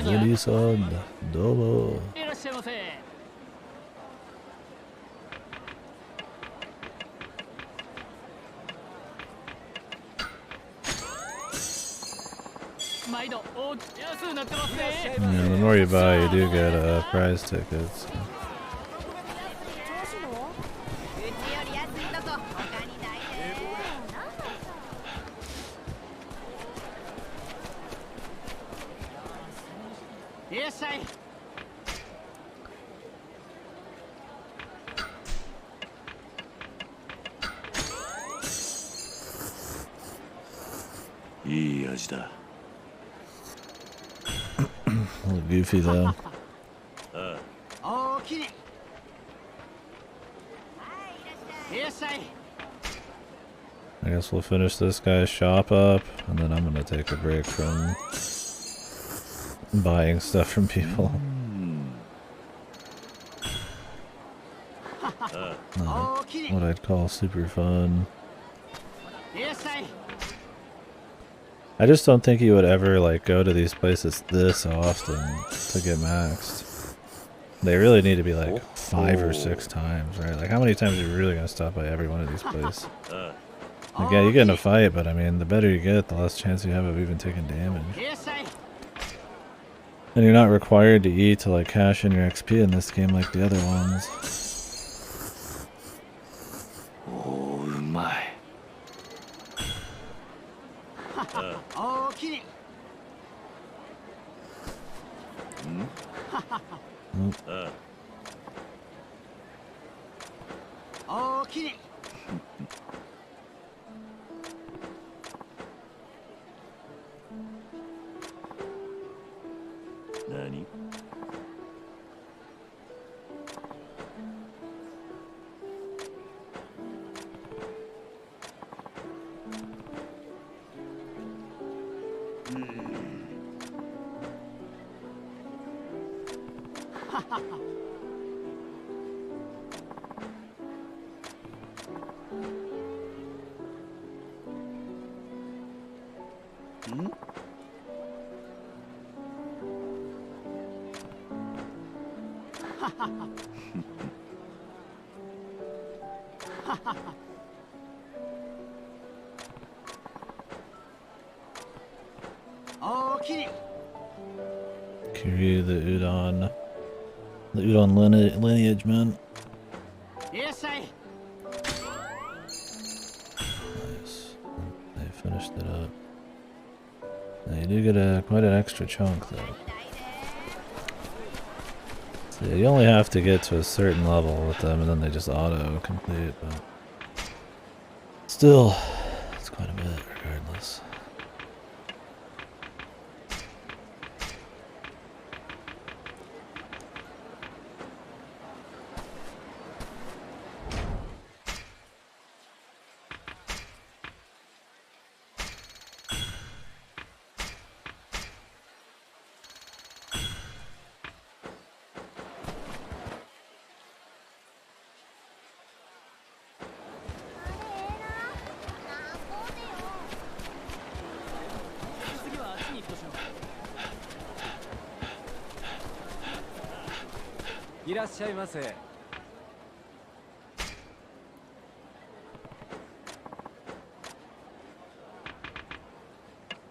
Oni-san, domo. いらっしゃいませ。毎度お安くなってますね。 Yeah, the more you buy, you do get prize tickets. いらっしゃい。いい味だ。 A little goofy though. おおきに。いらっしゃい。 I guess we'll finish this guy's shop up, and then I'm gonna take a break from buying stuff from people. Not what I'd call super fun. いらっしゃい。 I just don't think you would ever like go to these places this often to get maxed. They really need to be like 5 or 6 times, right? Like how many times are you really gonna stop by every one of these places? Like, yeah, you get in a fight, but I mean, the better you get, the less chance you have of even taking damage. いらっしゃい。 And you're not required to eat to like cash in your XP in this game like the other ones. おー、うまい。おおきに。おおきに。 何？ おおきに。 Kiryu, the udon lineage, man. いらっしゃい。 Nice. They finished it up. Now you do get quite an extra chunk, though. So yeah, you only have to get to a certain level with them, and then they just auto-complete, but... Still, it's quite a bit, regardless.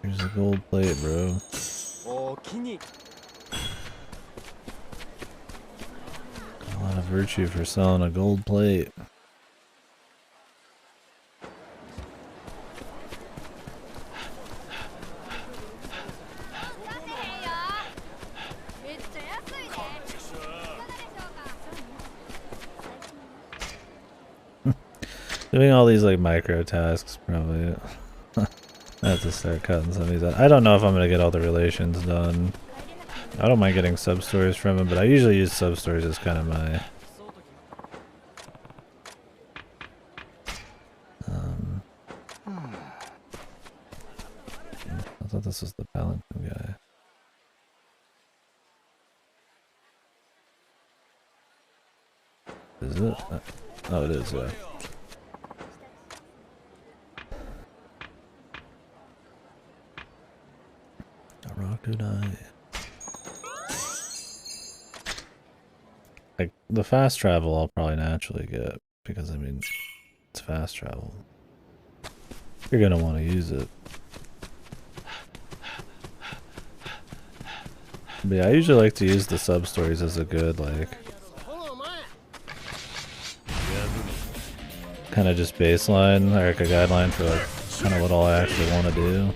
Here's a gold plate, bro. おおきに。 A lot of virtue for selling a gold plate. Doing all these like micro tasks probably. I have to start cutting some of these out. I don't know if I'm gonna get all the relations done. I don't mind getting sub stories from him, but I usually use sub stories as kind of my I thought this was the Palanquin guy. Is it? Oh, it is, yeah. Rakunai. Like, the fast travel I'll probably naturally get, because, I mean, it's fast travel. You're gonna want to use it. But yeah, I usually like to use the sub-stories as a good, like, kind of just baseline, or like a guideline for, like, kind of what all I actually want to do.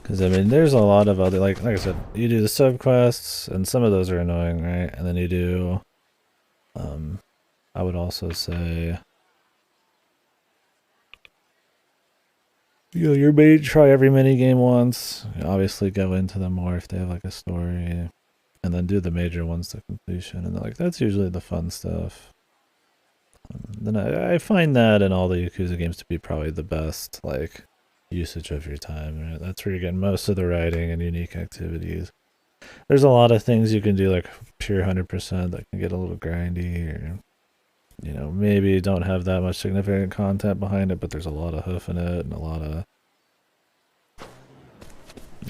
Because, I mean, there's a lot of other, like I said, you do the subquests, and some of those are annoying, right? And then you do, I would also say, you know, your main try every minigame once. You obviously go into them more if they have, like, a story. And then do the major ones to completion. And, like, that's usually the fun stuff. Then I find that in all the Yakuza games to be probably the best, like, usage of your time, right? That's where you're getting most of the writing and unique activities. There's a lot of things you can do, like pure 100% that can get a little grindy, or, you know, maybe don't have that much significant content behind it, but there's a lot of hoof in it and a lot of,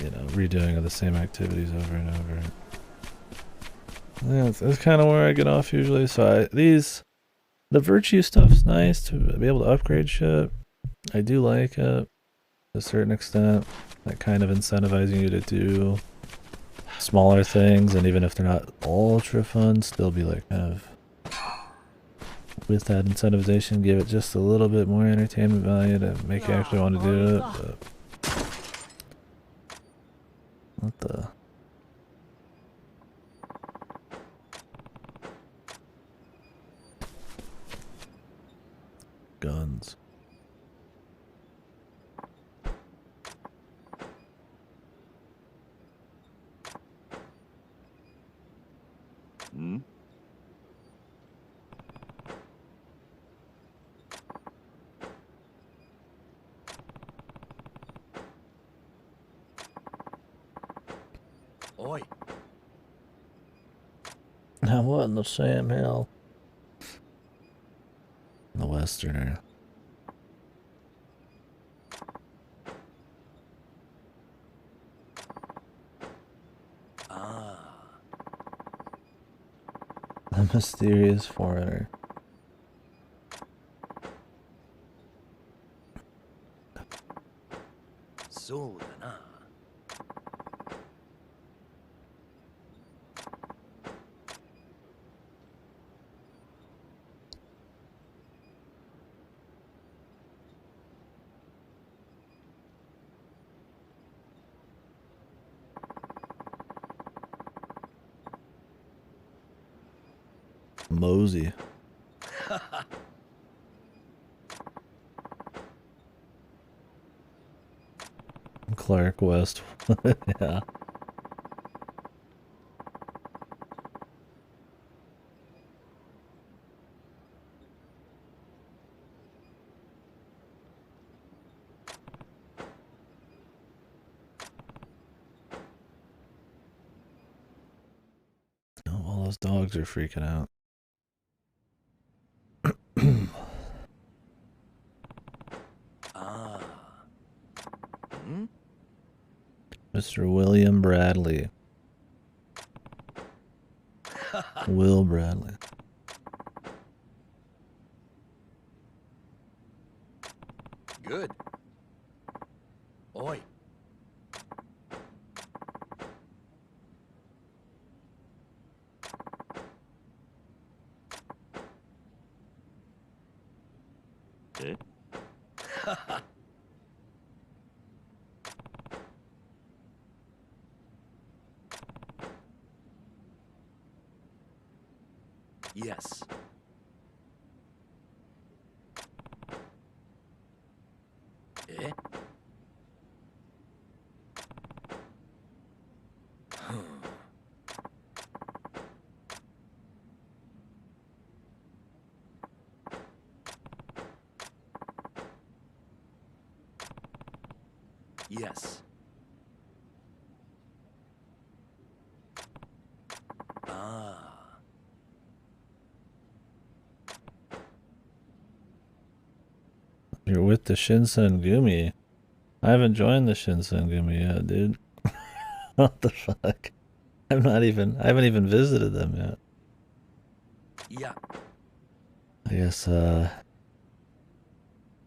you know, redoing of the same activities over and over. Yeah, that's kind of where I get off usually. So the virtue stuff's nice to be able to upgrade shit. I do like it. To a certain extent, that kind of incentivizing you to do smaller things, and even if they're not ultra fun, still be like kind of with that incentivization, give it just a little bit more entertainment value to make you actually want to do it. But what the guns? Hmm? Oi. Now what in the Sam Hill? The Westerner. The mysterious foreigner. So da na. Mosey. Clark West. Yeah. Oh, all those dogs are freaking out. Mr. William Bradley. Will Bradley. Good. Oi. Eh? Yes. Eh? Yes. Ah. You're with the Shinsengumi. I haven't joined the Shinsengumi yet, dude. What the fuck? I haven't even visited them yet. Yeah. I guess they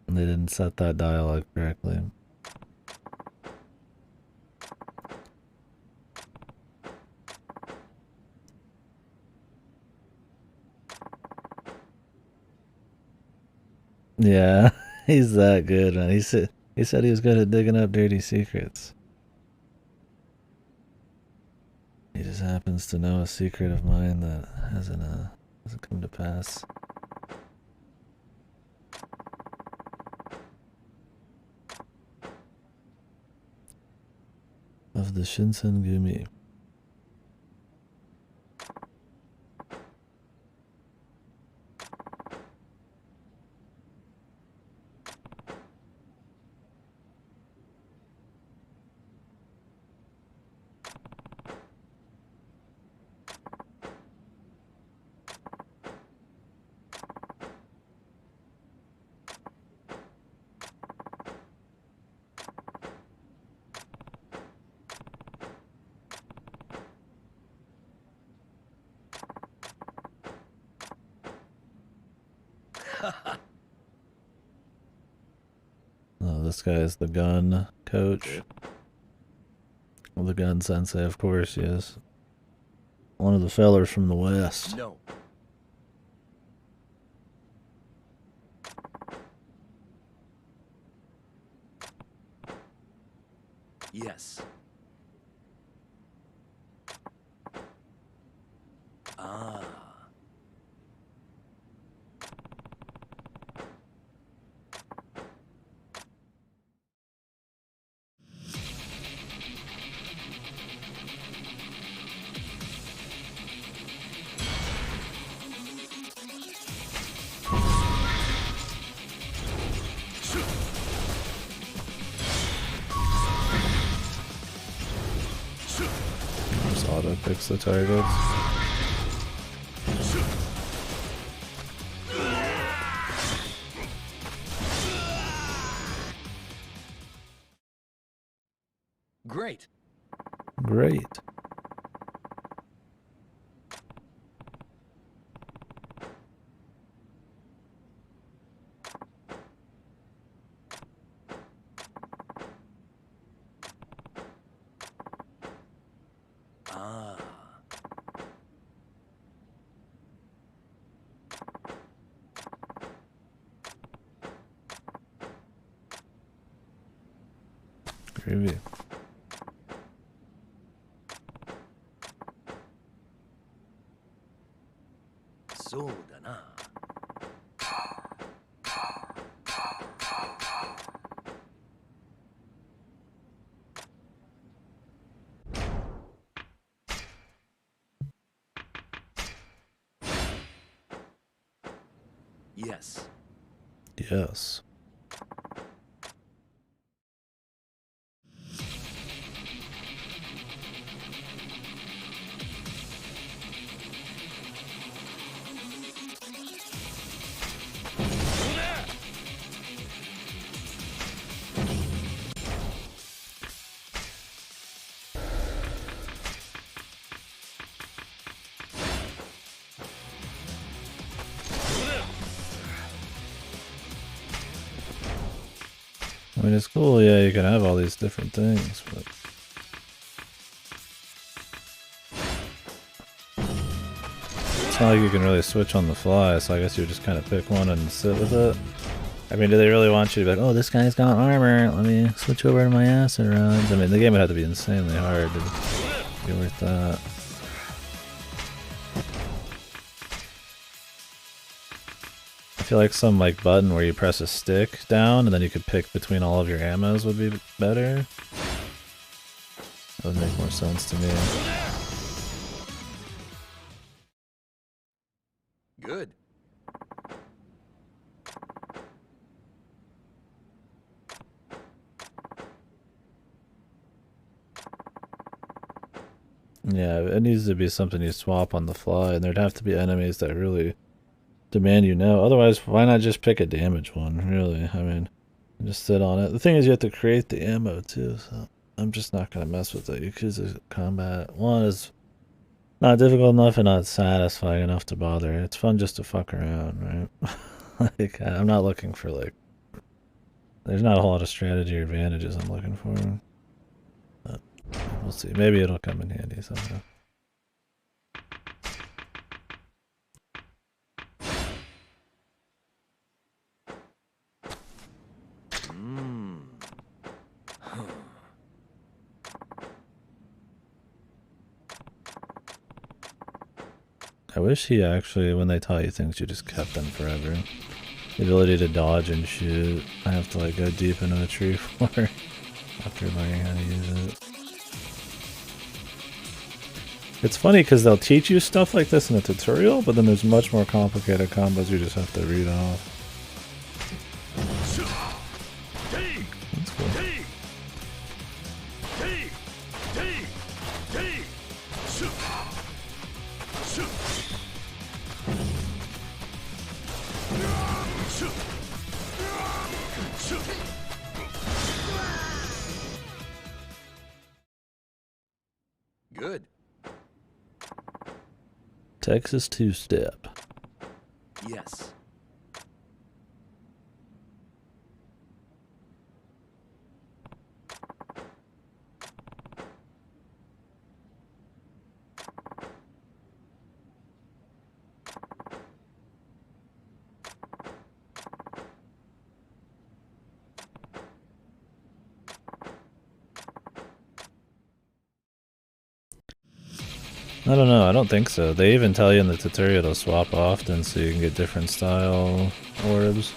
didn't set that dialogue correctly. Yeah, he's that good, man. He said he was good at digging up dirty secrets. He just happens to know a secret of mine that hasn't come to pass. Of the Shinsengumi. Oh, this guy is the gun coach. Well, the gun sensei, of course, yes. One of the fellers from the West. No. Yes. Ah. Just auto picks the targets. Great. Great. Ah. Groovy. So da na. Yes. Yes. mean, it's cool, yeah, you can have all these different things, but... It's not like you can really switch on the fly, so I guess you just kind of pick one and sit with it. I mean, do they really want you to be like, oh, this guy's got armor, let me switch over to my acid rounds? I mean, the game would have to be insanely hard to be worth that. I feel like some like button where you press a stick down and then you could pick between all of your ammos would be better. That would make more sense to me. Good. Yeah, it needs to be something you swap on the fly, and there'd have to be enemies that really demand you know. Otherwise, why not just pick a damage one, really? I mean, just sit on it. The thing is, you have to create the ammo, too, so I'm just not going to mess with it. Yakuza Combat 1 is not difficult enough and not satisfying enough to bother. It's fun just to fuck around, right? Like, I'm not looking for, like... There's not a whole lot of strategy or advantages I'm looking for. But we'll see. Maybe it'll come in handy somehow. I wish he actually, when they taught you things, you just kept them forever. The ability to dodge and shoot, I have to like go deep into a tree for after learning how to use it. It's funny because they'll teach you stuff like this in a tutorial, but then there's much more complicated combos you just have to read off. That's cool. Good. Texas two-step. Yes. I don't know, I don't think so. They even tell you in the tutorial to swap often so you can get different style orbs.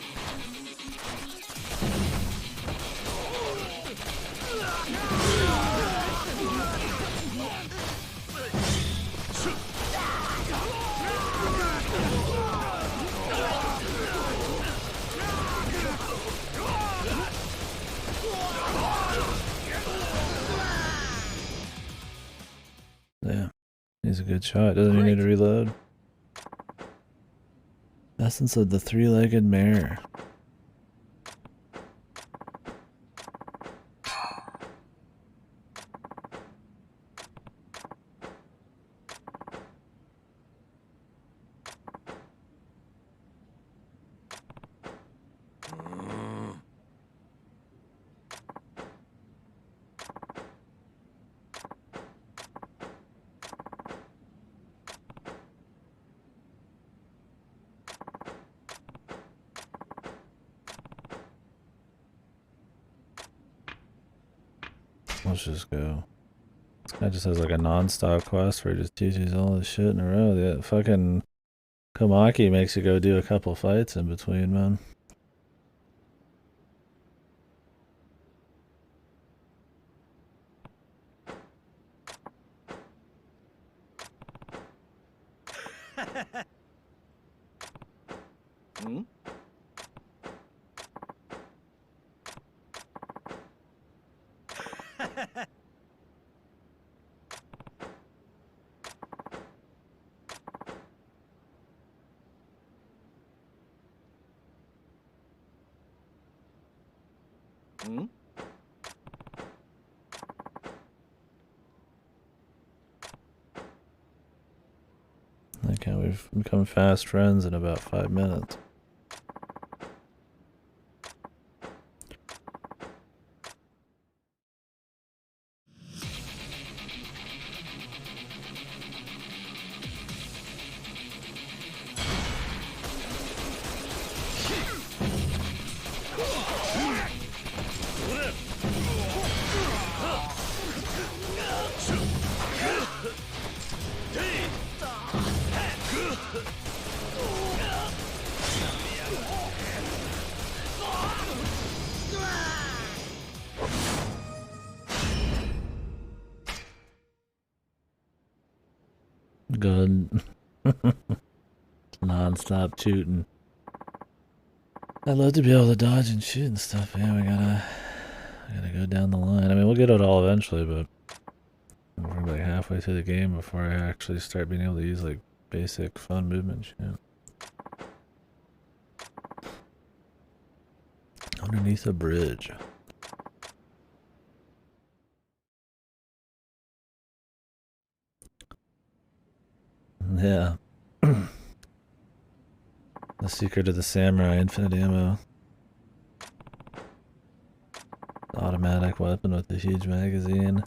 Yeah. He's a good shot. Doesn't even need to reload. Essence of the three-legged mare. Let's just go. This guy just has like a non-stop quest where he just teaches all this shit in a row. The fucking Komaki makes you go do a couple fights in between, man. Like how we've become fast friends in about 5 minutes. Good. Non-stop shooting. I'd love to be able to dodge and shoot and stuff, but yeah, we gotta go down the line. I mean, we'll get it all eventually, but we're like halfway through the game before I actually start being able to use like basic fun movement shit. Underneath a bridge. Yeah. The secret of the samurai, infinite ammo. Automatic weapon with a huge magazine.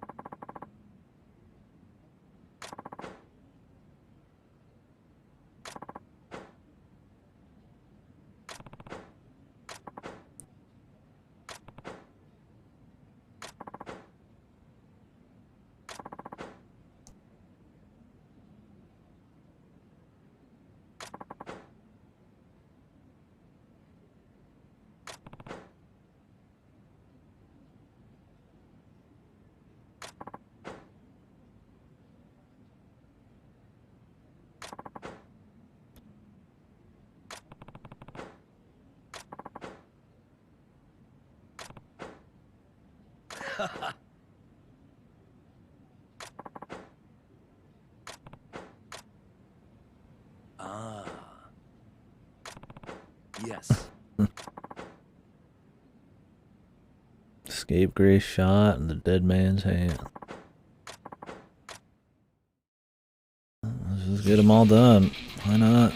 Ah. Yes. Scapegrace shot in the dead man's hand. Let's just get them all done. Why not?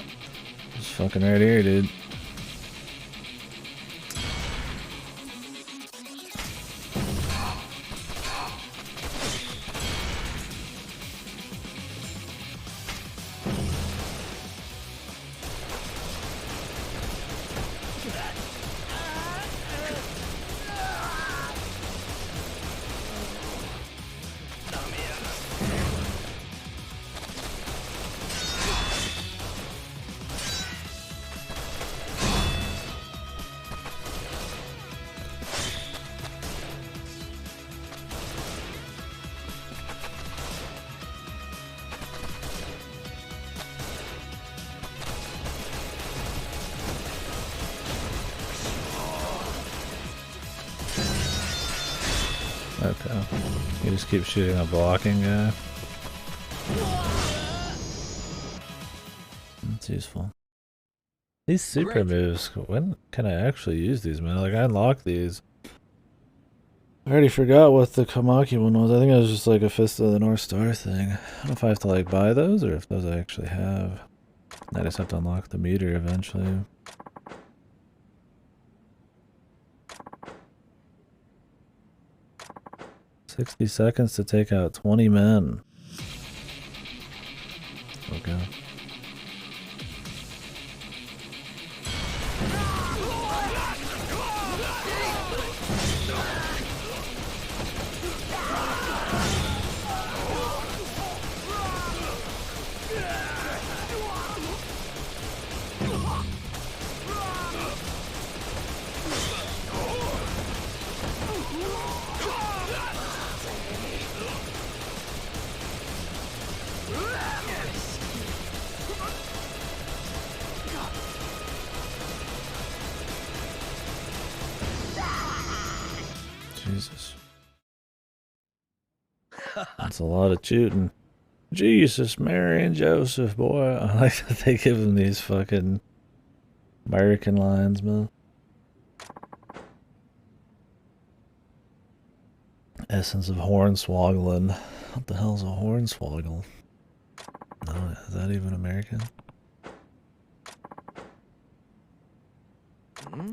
Just fucking right here, dude. Okay. You just keep shooting a blocking guy. That's useful. These super moves, when can I actually use these, man? Like, I unlocked these. I already forgot what the Kamaki one was. I think it was just like a Fist of the North Star thing. I don't know if I have to like buy those or if those I actually have. I just have to unlock the meter eventually. "60 seconds to take out 20 men." Okay. Jesus. That's a lot of shooting. Jesus, Mary and Joseph, boy. I like that they give them these fucking American lines, man. Essence of hornswoggling. What the hell's a hornswoggle? No, is that even American? Hmm?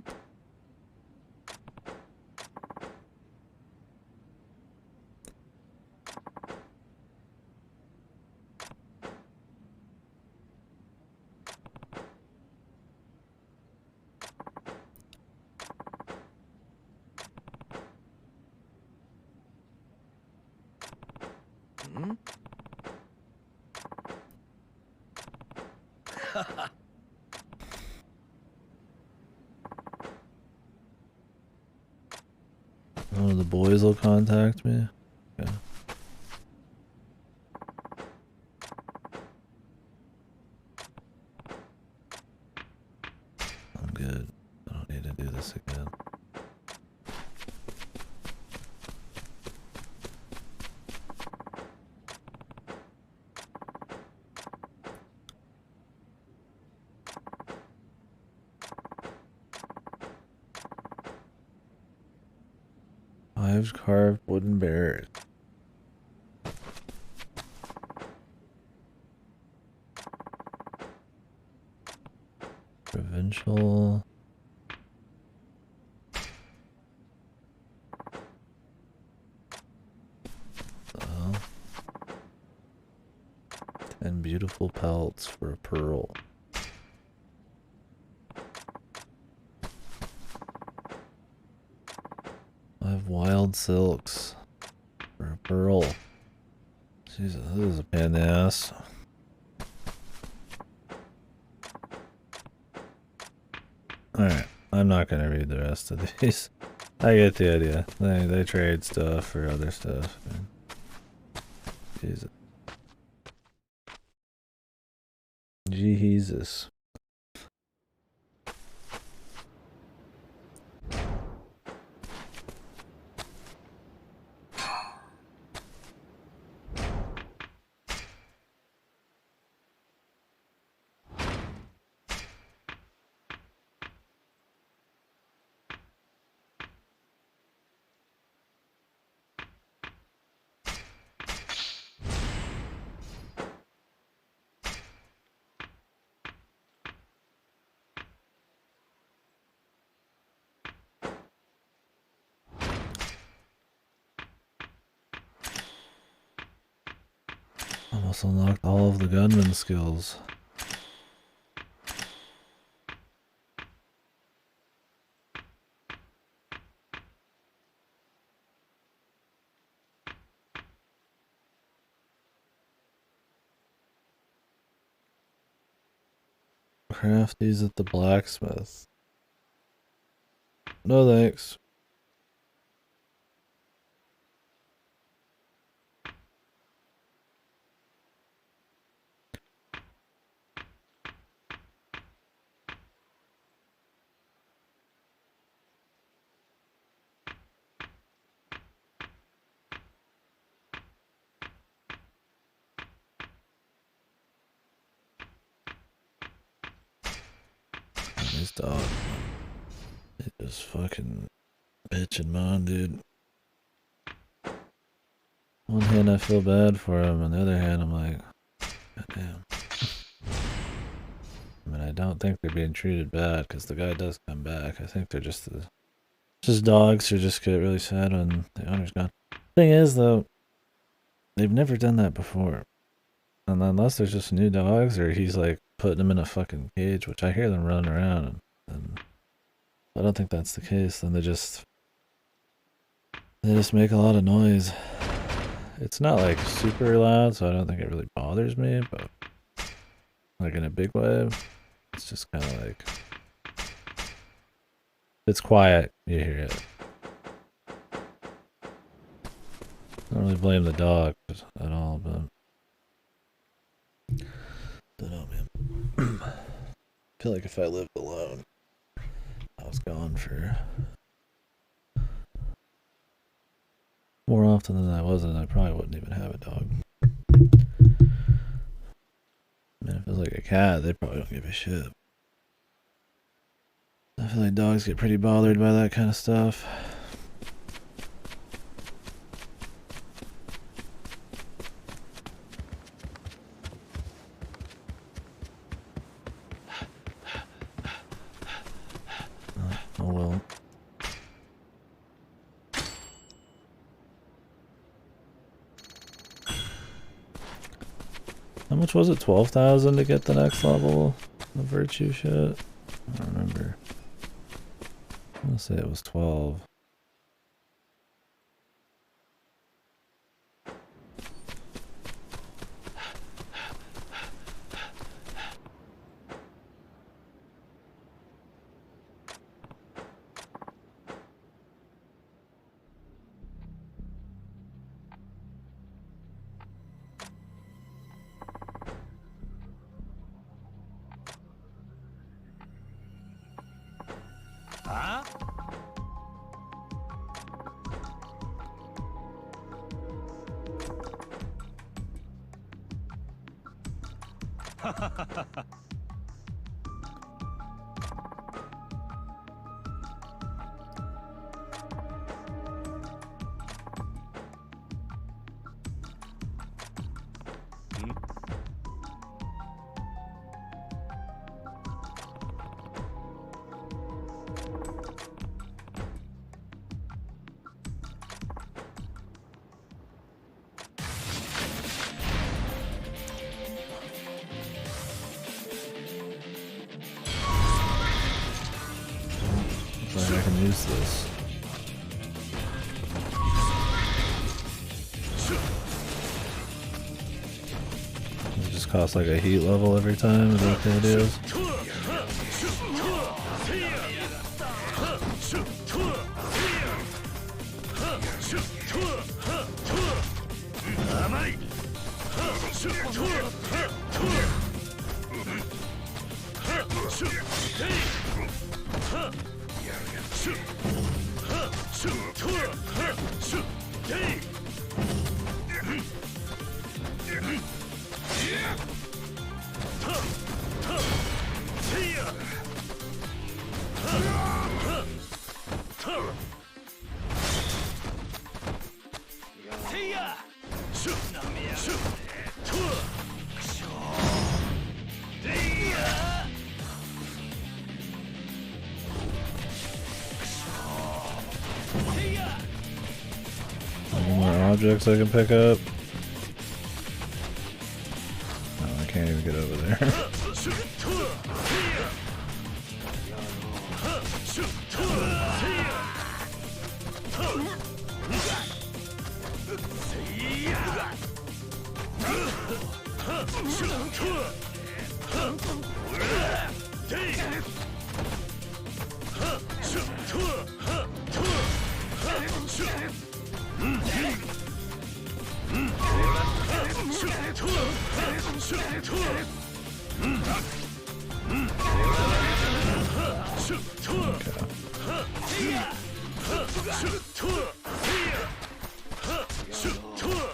Hmm? Oh, the boys will contact me? Okay. 5 carved wooden bears. Provincial. Well, 10 beautiful pelts for a pearl. I have wild silks for a pearl. Jesus, this is a pain in the ass. Alright, I'm not gonna read the rest of these. I get the idea. They trade stuff for other stuff. Jesus. Jesus. Almost unlocked all of the gunman skills. Craft these at the blacksmith. No thanks. This dog, it just fucking bitching man, dude. One hand I feel bad for him, on the other hand I'm like, God damn. I mean, I don't think they're being treated bad because the guy does come back. I think they're just dogs who just get really sad when the owner's gone. Thing is though, they've never done that before. And unless there's just new dogs or he's like putting them in a fucking cage, which I hear them running around and I don't think that's the case, then they just make a lot of noise. It's not like super loud, so I don't think it really bothers me, but like in a big way, it's just kind of like, if it's quiet, you hear it. I don't really blame the dog at all, but don't know, man. I feel like if I lived alone, I was gone for more often than I wasn't, I probably wouldn't even have a dog. Man, if it was like a cat, they probably don't give a shit. I feel like dogs get pretty bothered by that kind of stuff. Oh well. How much was it? 12,000 to get the next level of virtue shit? I don't remember. I'm gonna say it was 12. Huh? use this. It just costs like a heat level every time, is that what the idea is? Any more objects I can pick up? No, I can't even get over there.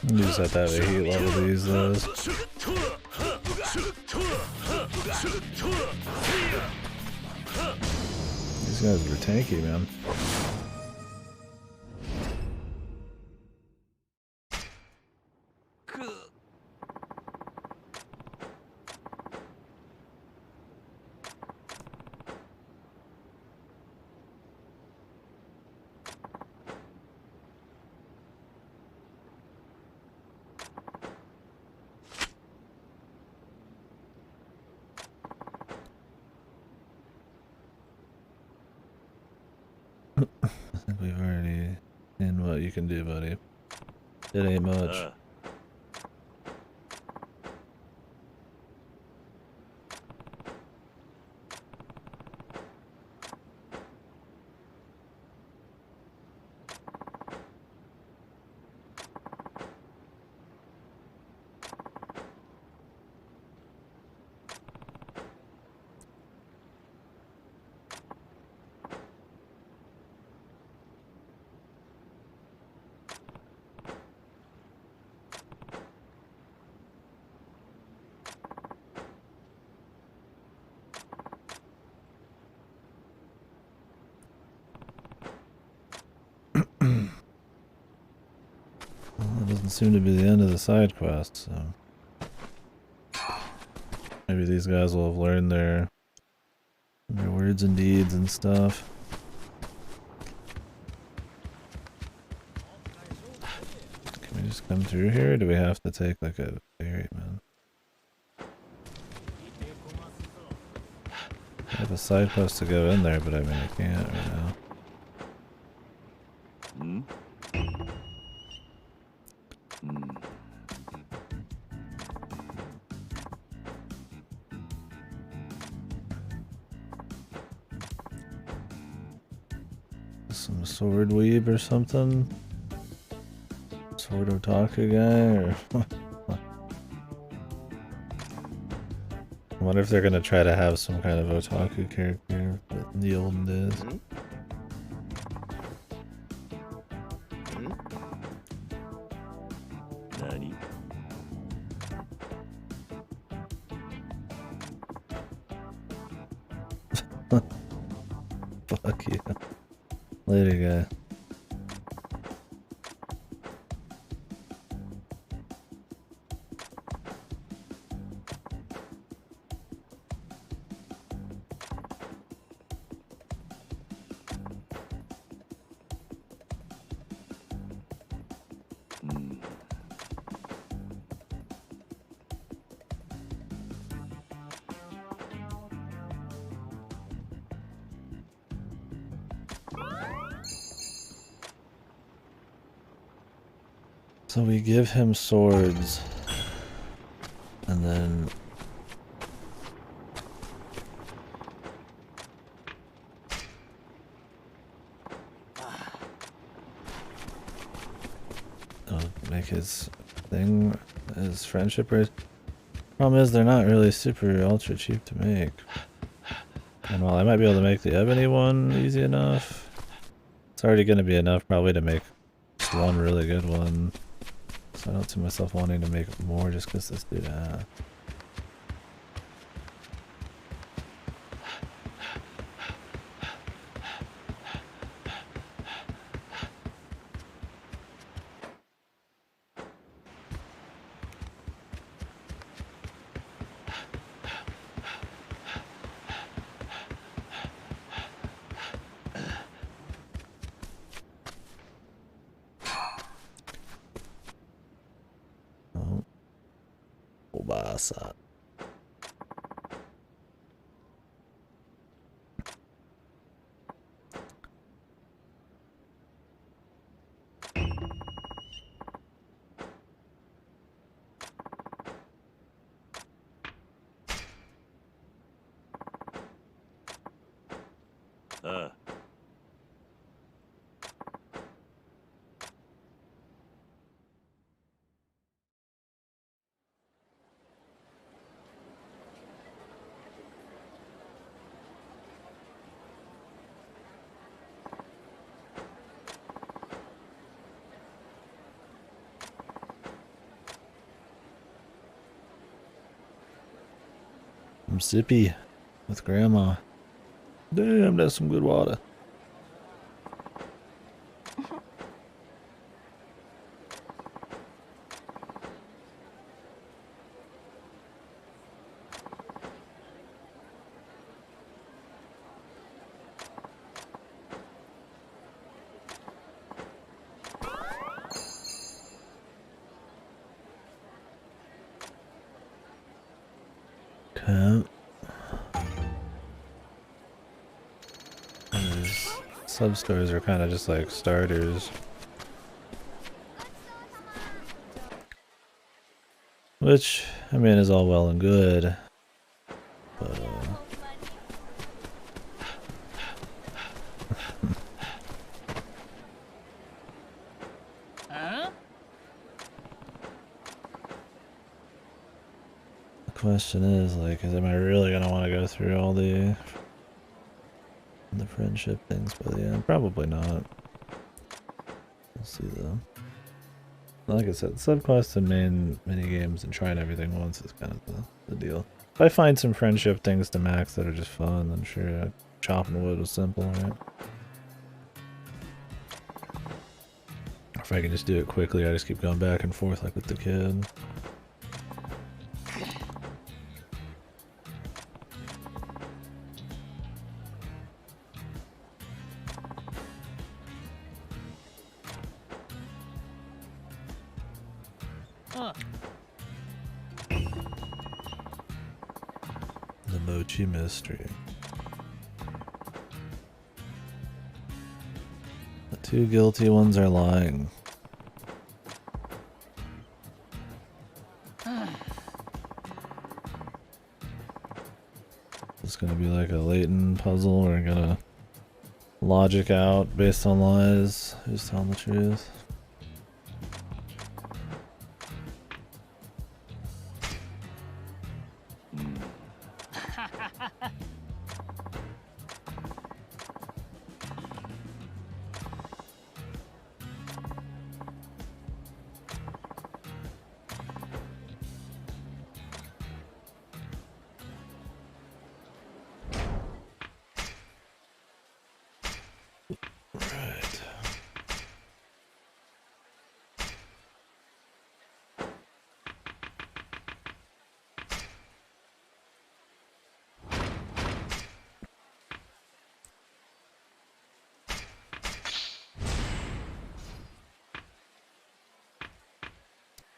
You just have to have a heat level to use those. These guys were tanky, man. I think we've already seen what you can do, buddy. It ain't much. That doesn't seem to be the end of the side quest, so maybe these guys will have learned their words and deeds and stuff. Can we just come through here, or do we have to take like a ferry, man? I have a side quest to go in there, but I mean I can't right now. Some sword weeb or something? Sword otaku guy or I wonder if they're gonna try to have some kind of otaku character in the olden days. Nani? Fuck you. Later, guy. So we give him swords, and then make his thing, his friendship race. Problem is, they're not really super ultra cheap to make. And while I might be able to make the ebony one easy enough, it's already going to be enough probably to make just one really good one. So I don't see myself wanting to make more just because this dude. Obasa. I'm sippy with grandma. Damn, that's some good water. Okay. Sub-stores are kind of just like starters. Which, I mean, is all well and good. But, the question is, like, am I really gonna want to go through all the friendship things by the end? Probably not. We'll see though. Like I said, subquests and main mini games and trying everything once is kind of the deal. If I find some friendship things to max that are just fun, then sure, chopping wood was simple, right? If I can just do it quickly, I just keep going back and forth like with the kid. The Mochi Mystery. The two guilty ones are lying. It's gonna be like a Leighton puzzle. We're gonna logic out based on lies. Who's telling the truth?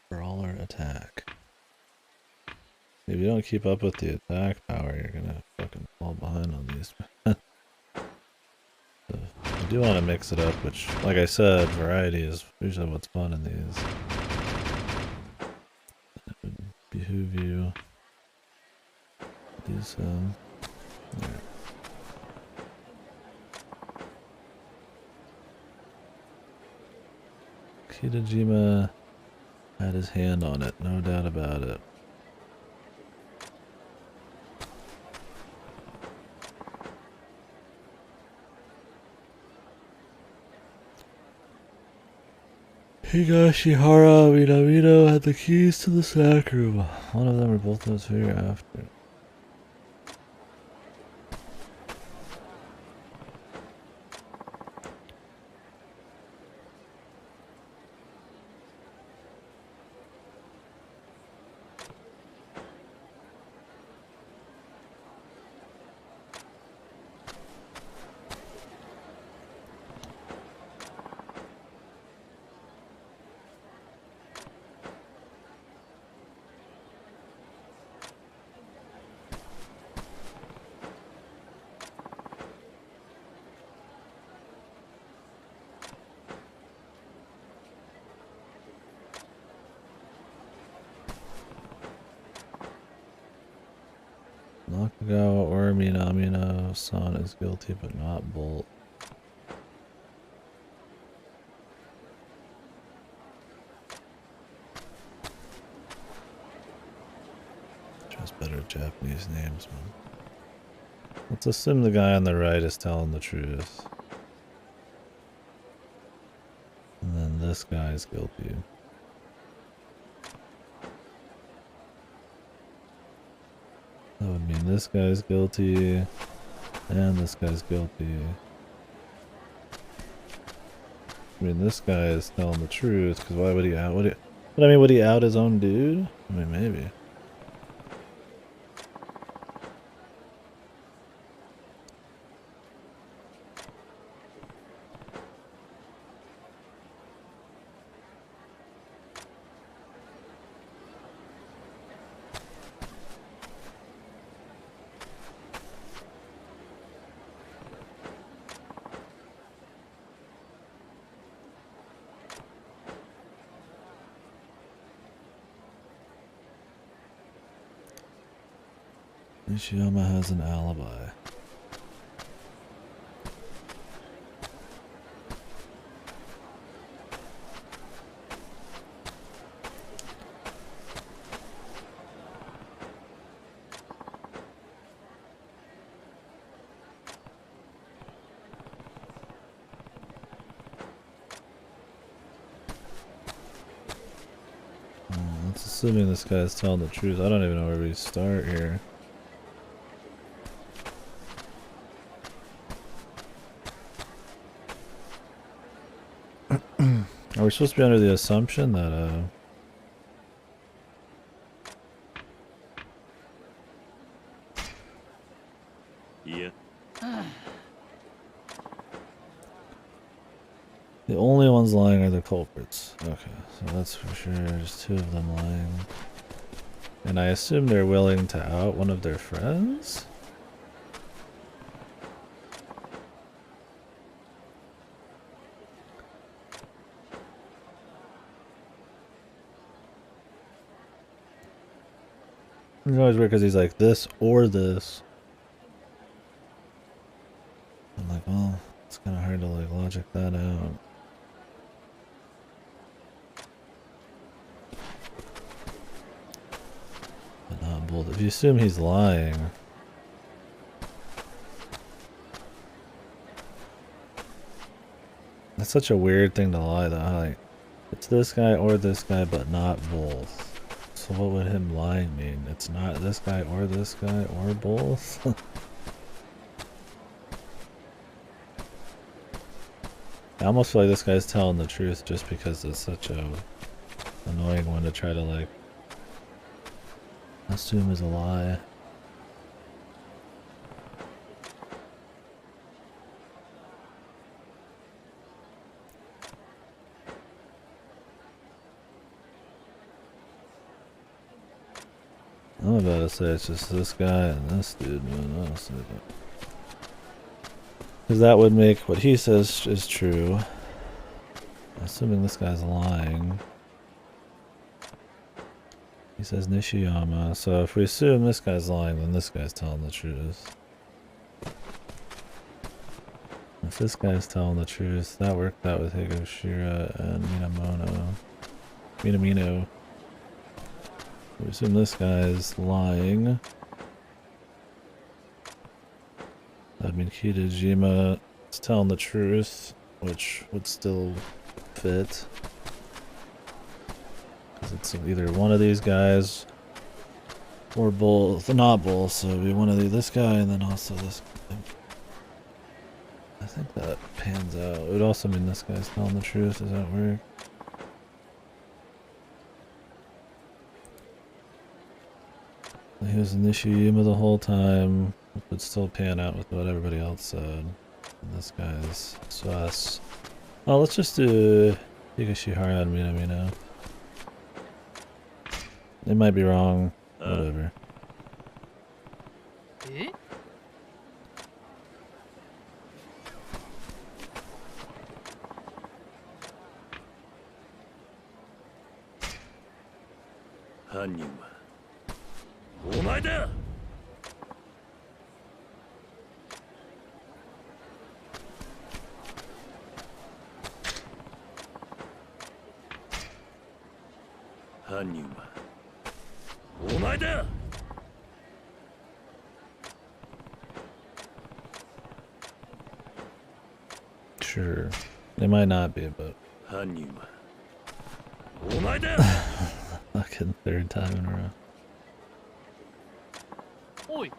Brawler attack. If you don't keep up with the attack power, you're gonna fucking fall behind on these. So I do want to mix it up, which, like I said, variety is usually what's fun in these. behoove you. Do some. Alright. Kitajima had his hand on it, no doubt about it. Higashihara Minamino had the keys to the snack room. One of them or both of us figure after. Nakagawa or Minamino-san is guilty but not Bolt. Just better Japanese names, man. Let's assume the guy on the right is telling the truth. And then this guy is guilty. That would mean this guy's guilty, and this guy's guilty. I mean, this guy is telling the truth, because why would he out? Would he out his own dude? I mean, maybe. Nishiyama has an alibi. That's assuming this guy's telling the truth. I don't even know where we start here. Are we supposed to be under the assumption that, Yeah. the only ones lying are the culprits? Okay, so that's for sure. There's two of them lying. And I assume they're willing to out one of their friends? It's always weird because he's like this or this. I'm like, well, it's kind of hard to like logic that out. But not bold. If you assume he's lying, that's such a weird thing to lie though. Like, it's this guy or this guy, but not both. So what would him lying mean? It's not this guy or both? I almost feel like this guy's telling the truth just because it's such a annoying one to try to like assume is a lie. I'm about to say it's just this guy and this dude, man. I'll say that. Because that would make what he says is true. Assuming this guy's lying. He says Nishiyama, so if we assume this guy's lying, then this guy's telling the truth. If this guy's telling the truth, that worked out with Higashira and Minamino. We assume this guy's lying. That means Kitajima is telling the truth, which would still fit. Because it's either one of these guys or both. Not both, so it'd be one of this guy and then also this guy. I think that pans out. It would also mean this guy's telling the truth. Does that work? He was Nishiyama the whole time. It would still pan out with what everybody else said. And this guy's sus. Oh, let's just do Higashihara and Minamino. It might be wrong. Whatever. Sure. It might not be, but fucking third time in a row. Oi.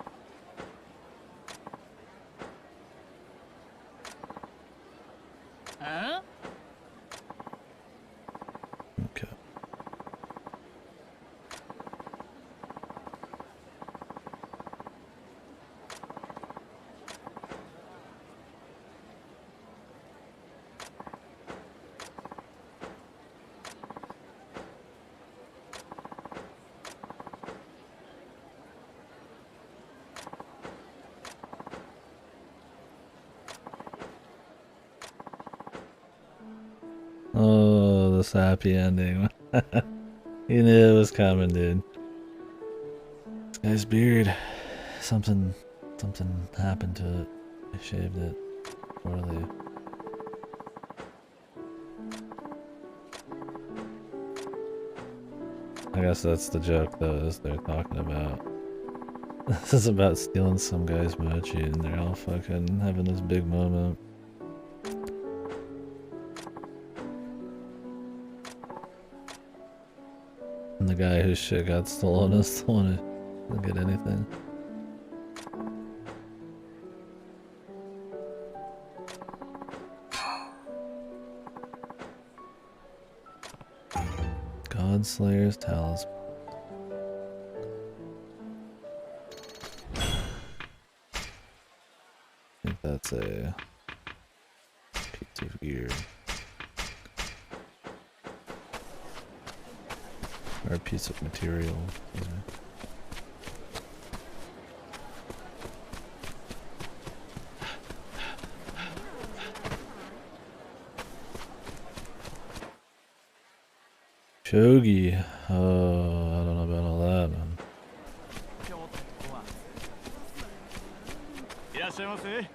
Huh? Okay. Oh, this happy ending. You knew it was coming, dude. This guy's beard. Something happened to it. I shaved it poorly. I guess that's the joke, though, is they're talking about. This is about stealing some guy's mochi, and they're all fucking having this big moment. And the guy whose shit got stolen is the one who didn't get anything. Godslayer's Talisman. I think that's a piece of gear. Or a piece of material. Excuse me. Shogi. Oh, I don't know about all that, man. いらっしゃいませ。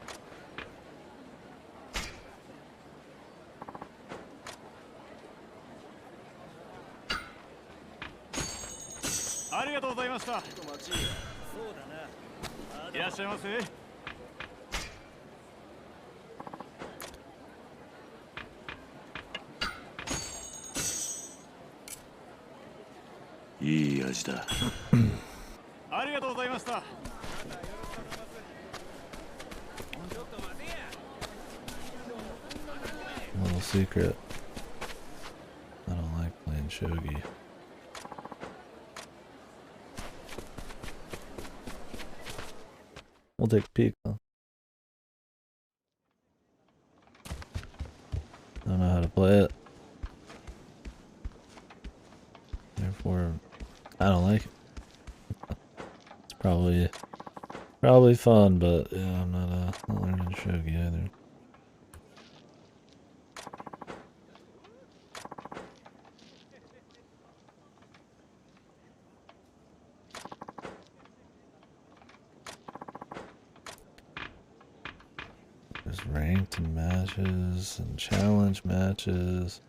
ありがとうございました。いらっしゃいませ。いい味だ。ありがとうございました。 Little secret. I don't like playing shogi. We'll take a peek, though. Don't know how to play it. Therefore, I don't like it. It's probably fun, but yeah, I'm not learning shogi either. ranked matches and challenge matches.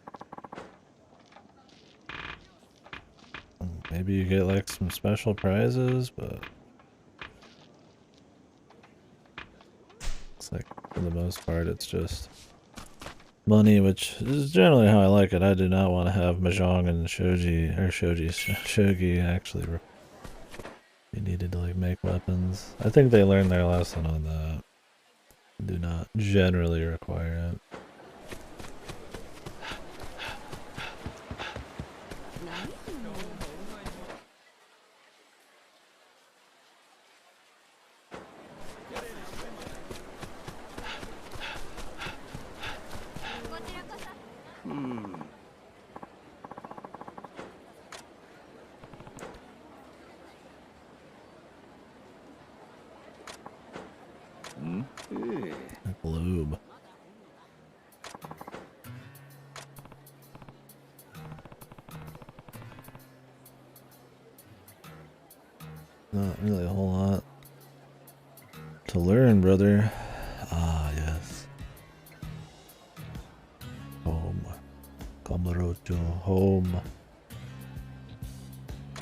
Maybe you get like some special prizes, but it's like for the most part it's just money, which is generally how I like it. I do not want to have Mahjong and Shogi actually be needed to like make weapons. I think they learned their lesson on that. Do not generally require it. A globe. Not really a whole lot to learn, brother. Ah, yes. Home. Kamarocho, home.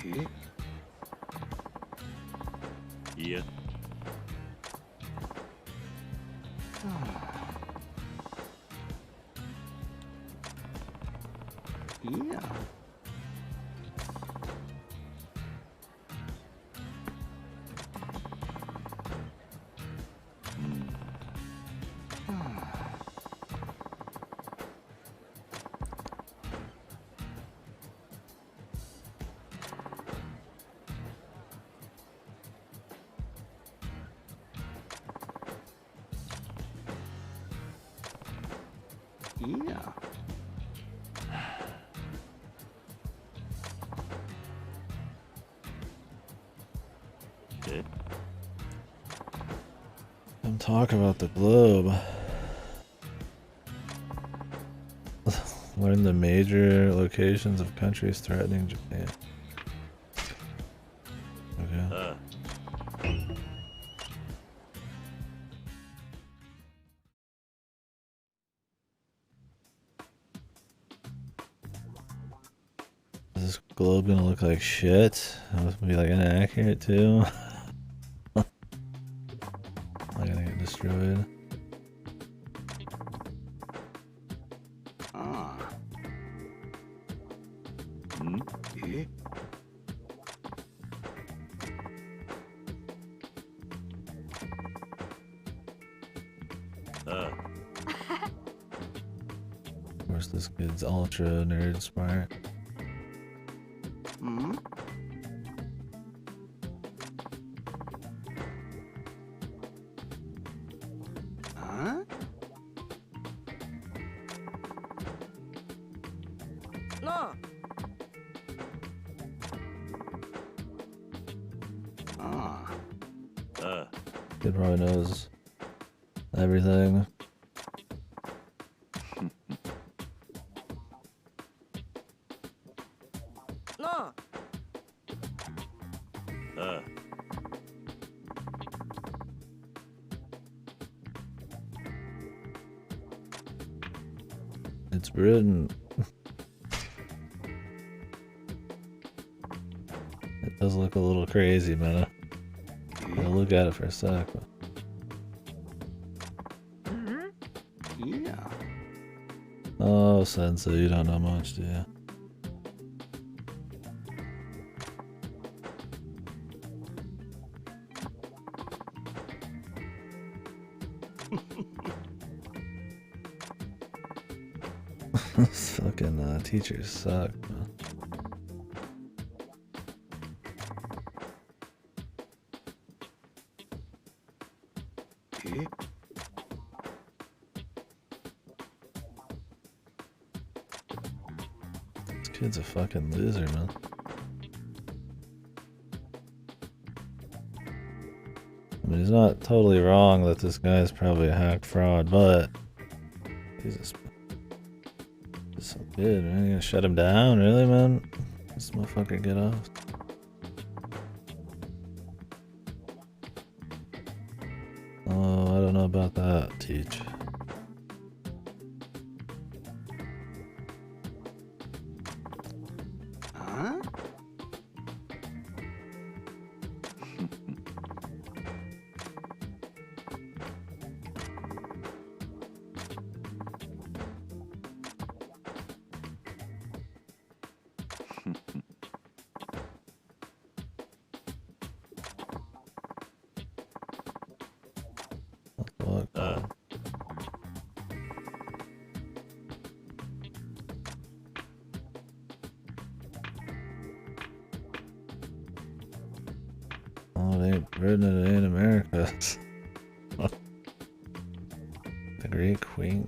Yeah. Yeah. Yeah. Come talk about the globe. Learn the major locations of countries threatening Japan. Okay. Is this globe gonna look like shit? It must be like inaccurate too. I'm gonna get destroyed. Of course, this kid's ultra nerd smart. Kid probably knows everything. It's Britain. It does look a little crazy, man. Gotta look at it for a sec. Yeah. Oh, Sensei, you don't know much, do you? These fucking teachers suck, man. This kid's a fucking loser, man. I mean, he's not totally wrong that this guy's probably a hack fraud, but he's a some kid, man. You gonna shut him down, really, man? This motherfucker get off. Oh, I don't know about that, teach. written in America. The Great Queen.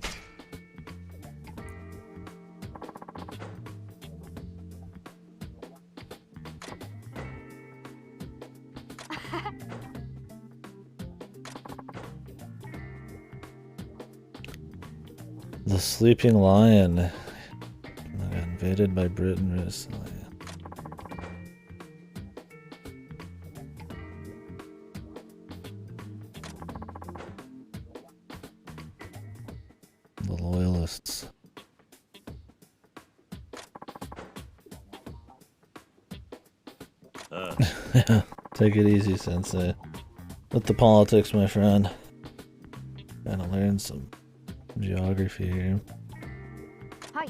The Sleeping Lion got invaded by Britain recently. The Loyalists. Yeah, take it easy, Sensei. With the politics, my friend. Trying to learn some geography here. Hi.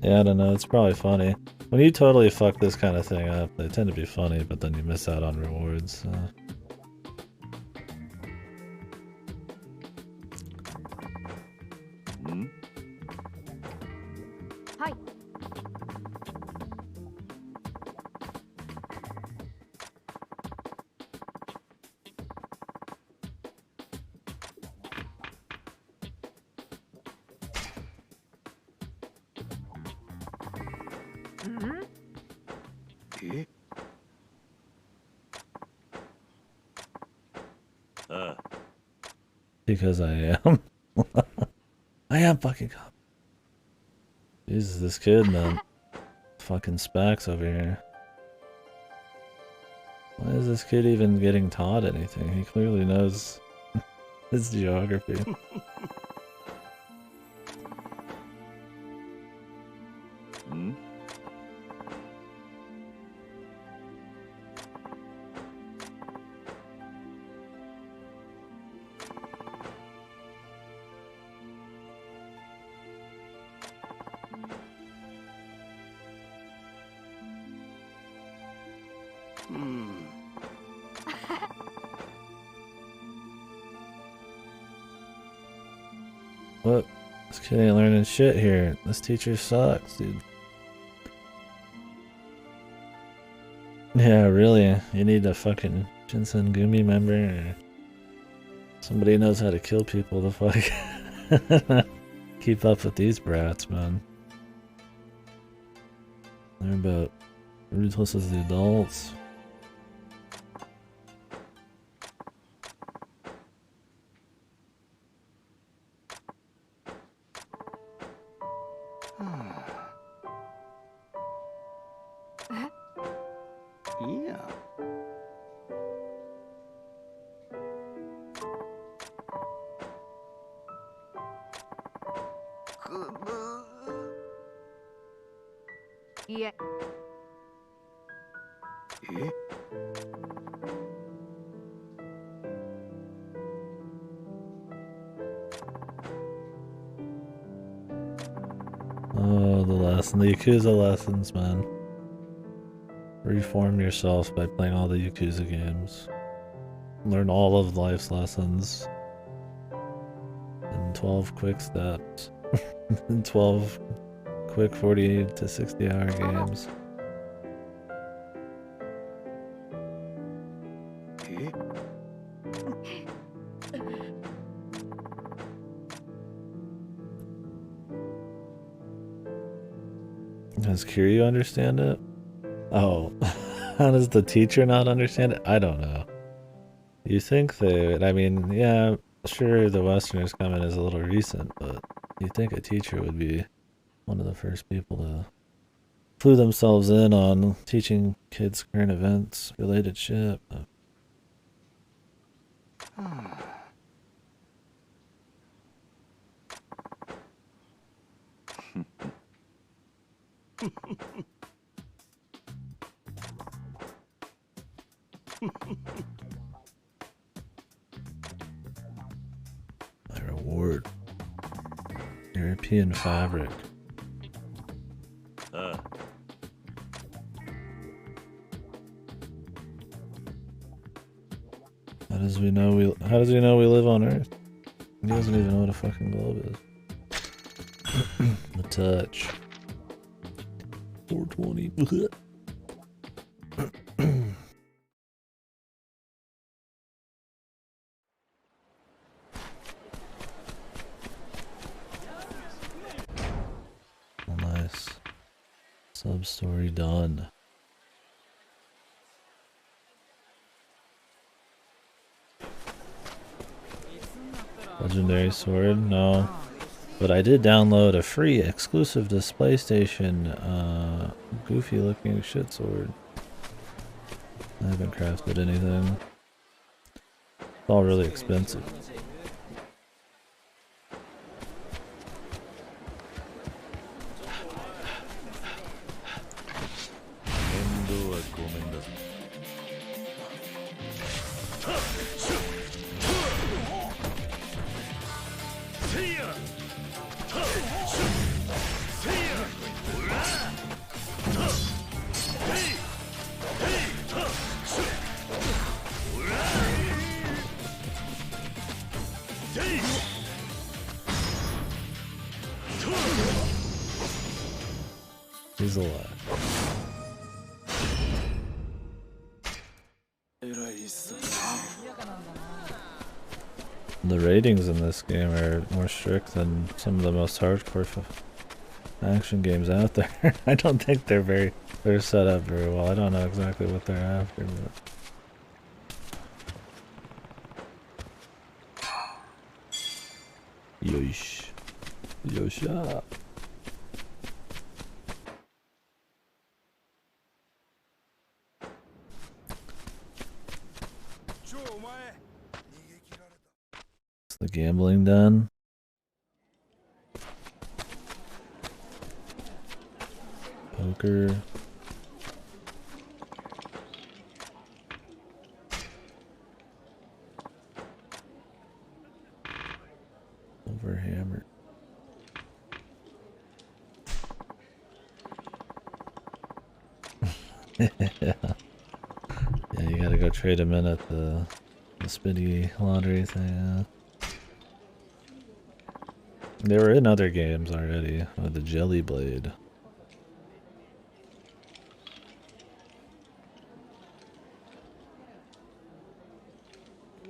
Yeah, I don't know, it's probably funny. When you totally fuck this kind of thing up, they tend to be funny, but then you miss out on rewards. So. Hi. Because I am. I am fucking cop. Jesus, this kid, man. Fucking Spax over here. Why is this kid even getting taught anything? He clearly knows his geography. What? This kid ain't learning shit here. This teacher sucks, dude. Yeah, really. You need a fucking Shinsengumi member or somebody who knows how to kill people to fuck keep up with these brats, man. They're about ruthless as the adults. Yeah. Yeah. Oh, the Yakuza lessons, man. Reform yourself by playing all the Yakuza games. Learn all of life's lessons in 12 quick steps. In 12 quick 40 to 60 hour games. Does Kiryu understand it? Oh, how does the teacher not understand it? I don't know. You think they, I mean, yeah, sure, the Westerners coming is a little recent, but you think a teacher would be one of the first people to clue themselves in on teaching kids current events related shit. But... My reward. European fabric. does we know we? How does he know we live on Earth? He doesn't even know what a fucking globe is. The touch. 420. Oh, nice. Sub-story done. Legendary sword? No. But I did download a free exclusive to PlayStation goofy looking shit sword. I haven't crafted anything. It's all really expensive. He's alive. The ratings in this game are more strict than some of the most hardcore action games out there. I don't think they're set up very well. I don't know exactly what they're after, but Yosh. Yosha. Is the gambling done? Poker. Overhammer. Yeah, you gotta go trade him in at the spinny lottery thing. Yeah. They were in other games already with the Jelly Blade.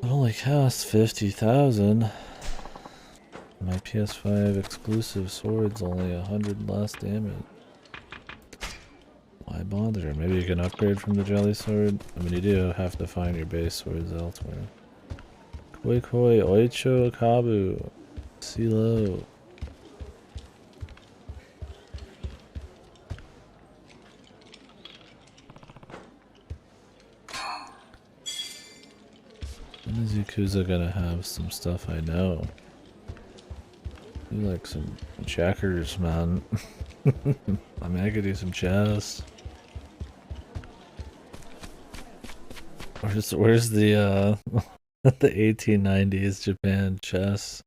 It only costs 50,000. My PS5 exclusive sword's only 100 less damage. Why bother? Maybe you can upgrade from the jelly sword. I mean, you do have to find your base swords elsewhere. Koi koi oicho kabu. Silo. When is Yakuza gonna have some stuff I know? You like some checkers, man. I mean, I could do some chess. Where's the the 1890s Japan chess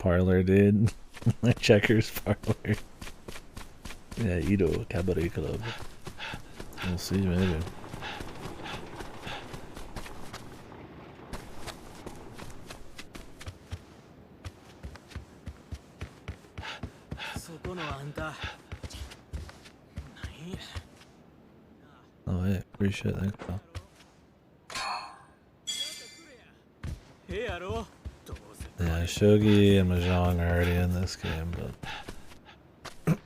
parlor, dude? Like checkers parlor. Yeah, Ido Cabaret Club. We'll see, maybe. Oh, hey, appreciate that. Pal. Yeah, Shogi and Mahjong are already in this game, but I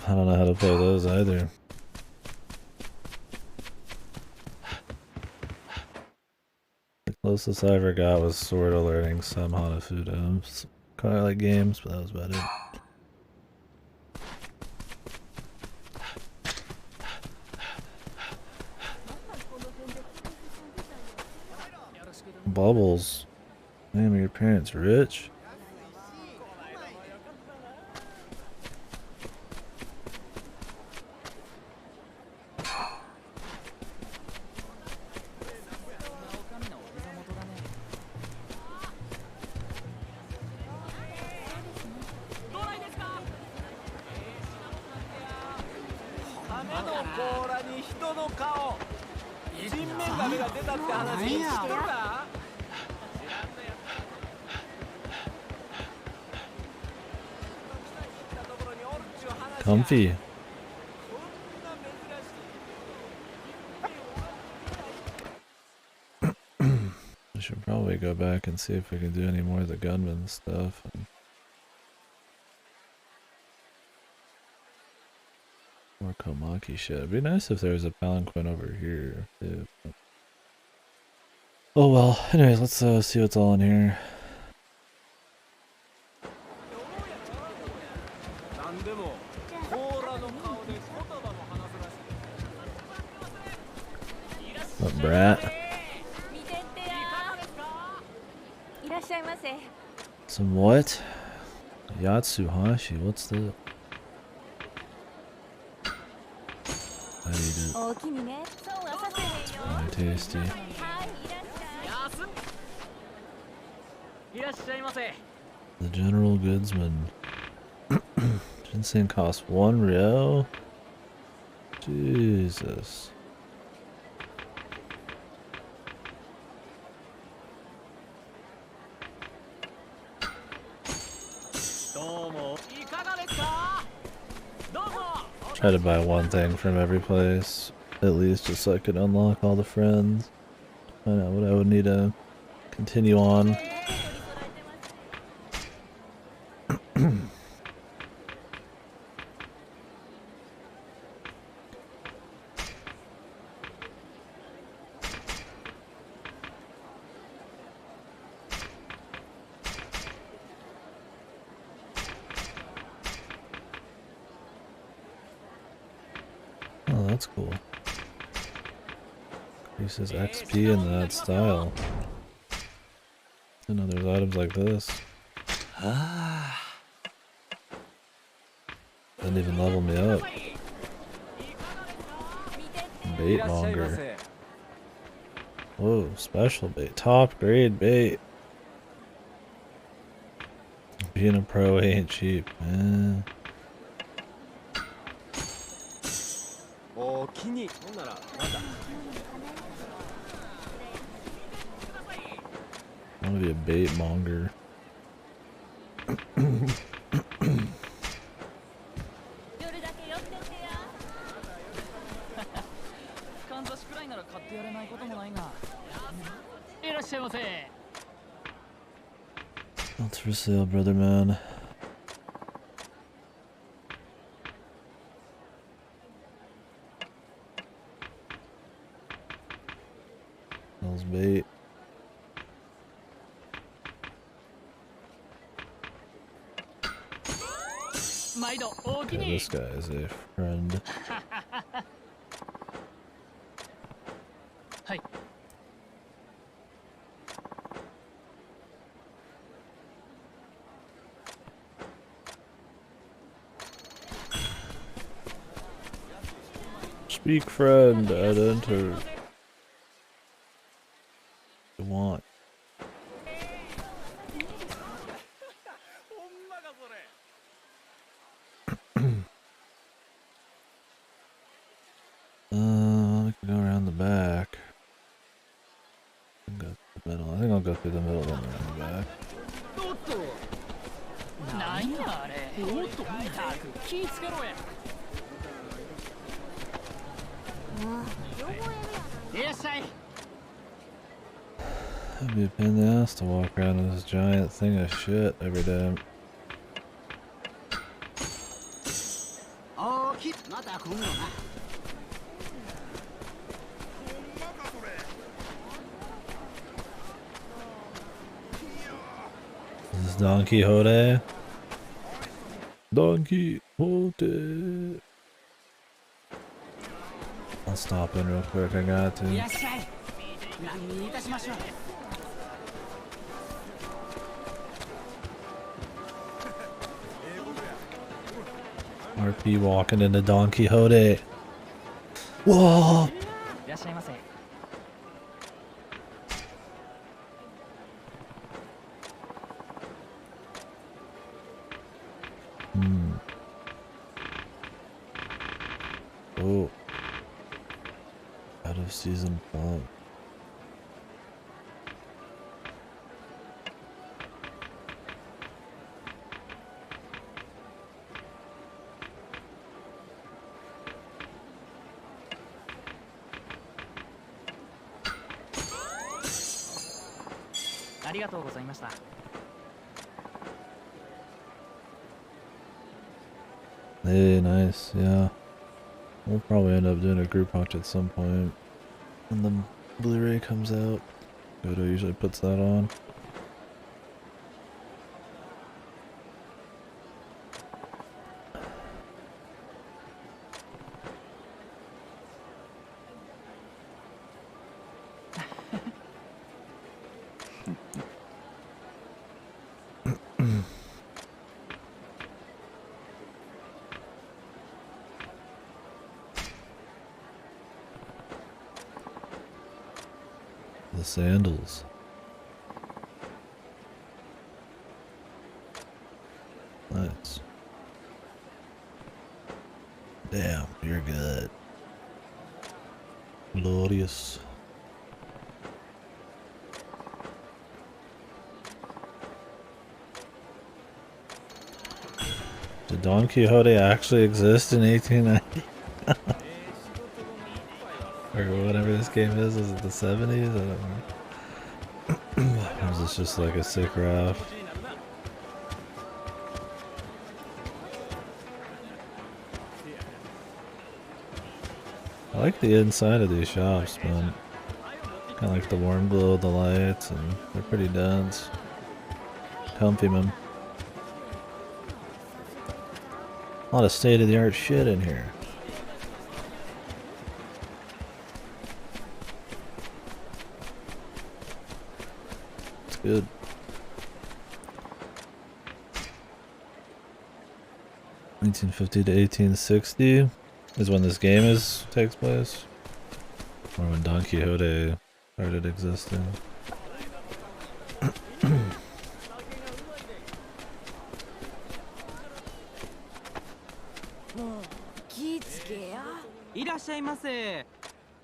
don't know how to play those either. The closest I ever got was sort of learning some Hanafuda. Kind of like games, but that was about it. Bubbles. Damn, are your parents rich? comfy. I should probably go back and see if we can do any more of the gunman stuff. More Komaki shit. It'd be nice if there was a palanquin over here too. Oh well. Anyways, let's see what's all in here. What brat? Some what? Yatsuhashi, what's that? I eat it. Very tasty. The General Goodsman. Ginseng costs 1 ryo? Jesus. Try to buy one thing from every place, at least, just so I could unlock all the friends. Find out what I would need to continue on. Oh, that's cool. Increases XP in that style. Didn't know there's items like this. Didn't even level me up. Bait monger. Whoa, special bait. Top grade bait. Being a pro ain't cheap, man. I want to be a bait monger. What's for sale, brother man? Smells bait. Okay, this guy is a friend. Speak, friend. I'd enter. You want? I can go around the back. Go the middle. I think I'll go through the middle, then around the back. It'd be a pain in the ass to walk around with this giant thing of shit every day. This is Don Quixote. Don Quixote. I'll stop in real quick, I got to. RP walking into Don Quixote. Whoa! Oh. Out of season 5. りがとうございました。 Hey, nice, yeah. We'll probably end up doing a group watch at some point when the Blu-ray comes out. Godo usually puts that on. The sandals. Nice. Damn, you're good. Glorious. Did Don Quixote actually exist in 1890? Or whatever this game is it the 70s? I don't know. Or is this just like a sick raft? I like the inside of these shops, man. Kind of like the warm glow of the lights, and they're pretty dense. Comfy, man. A lot of state-of-the-art shit in here. It's good. (1850 to 1860) is when this game takes place, or when Don Quixote started existing.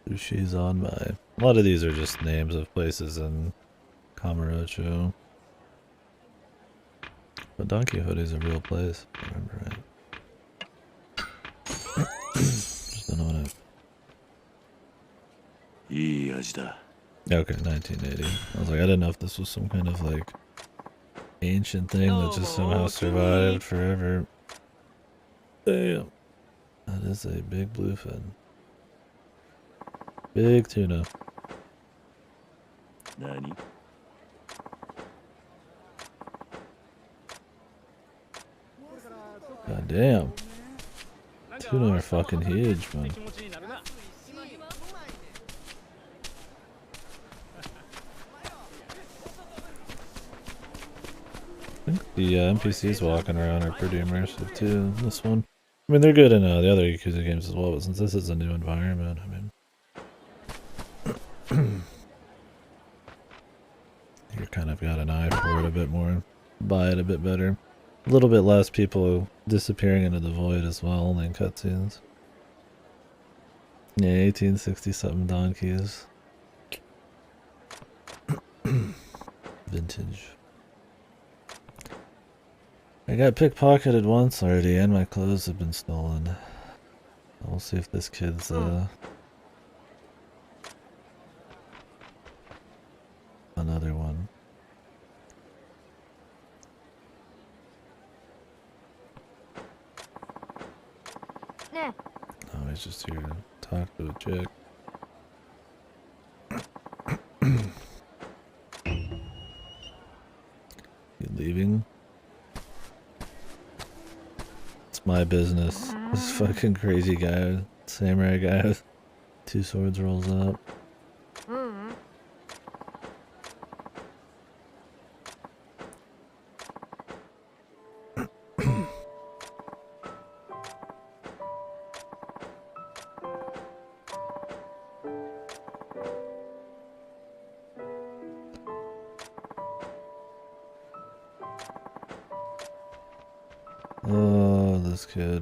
Sushi's on my. A lot of these are just names of places in Kamurocho. But Don Quixote is a real place, if I remember right. Just don't know what Okay, 1980. I was like, I didn't know if this was some kind of like ancient thing that just somehow survived forever. Damn. That is a big bluefin. Big tuna. Nani? God damn. Tuna are fucking huge, man. I think the NPCs walking around are pretty immersive too in this one. I mean, they're good in the other Yakuza games as well, but since this is a new environment, I mean... you kind of got an eye for it a bit more. Buy it a bit better. A little bit less people disappearing into the void as well in cutscenes. Yeah, 1860-something donkeys. Vintage. I got pickpocketed once already, and my clothes have been stolen. We'll see if this kid's, another one. No, he's just here to talk to a chick. You leaving? It's my business. This fucking crazy guy, samurai guy with 2 swords rolls up. Oh, this kid.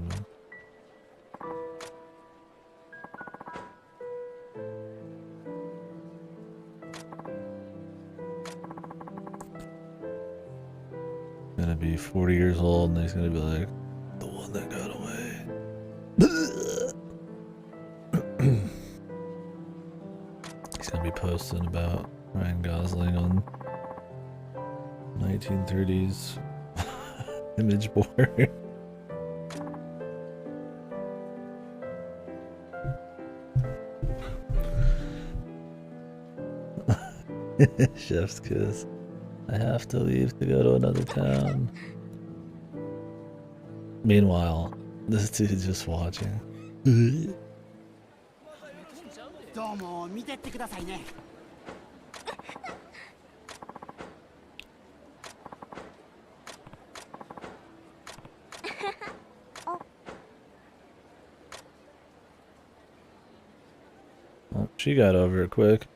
Gonna be 40 years old and he's gonna be like, the one that got away. He's gonna be posting about Ryan Gosling on 1930s image board. Chef's kiss. I have to leave to go to another town. Meanwhile, this dude's just watching. どうも見てってくださいね。Oh, she got over it quick.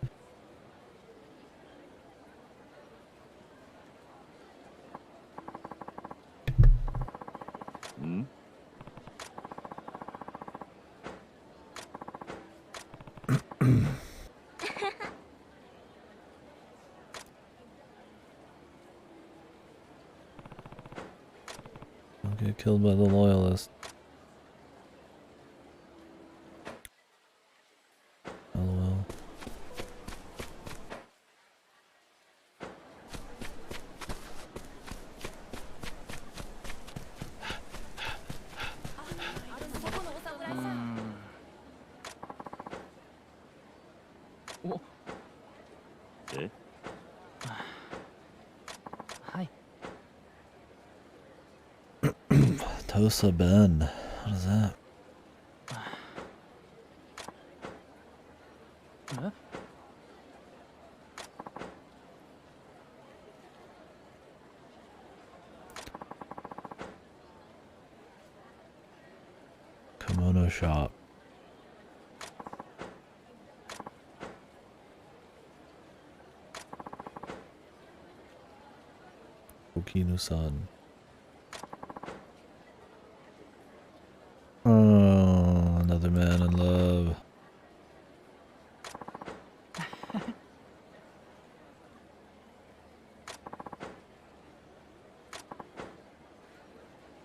Don't get killed by the loyalist. LOL. Tosa Ben. What is that? Kimono shop. Okinu-san. Oh, another man in love.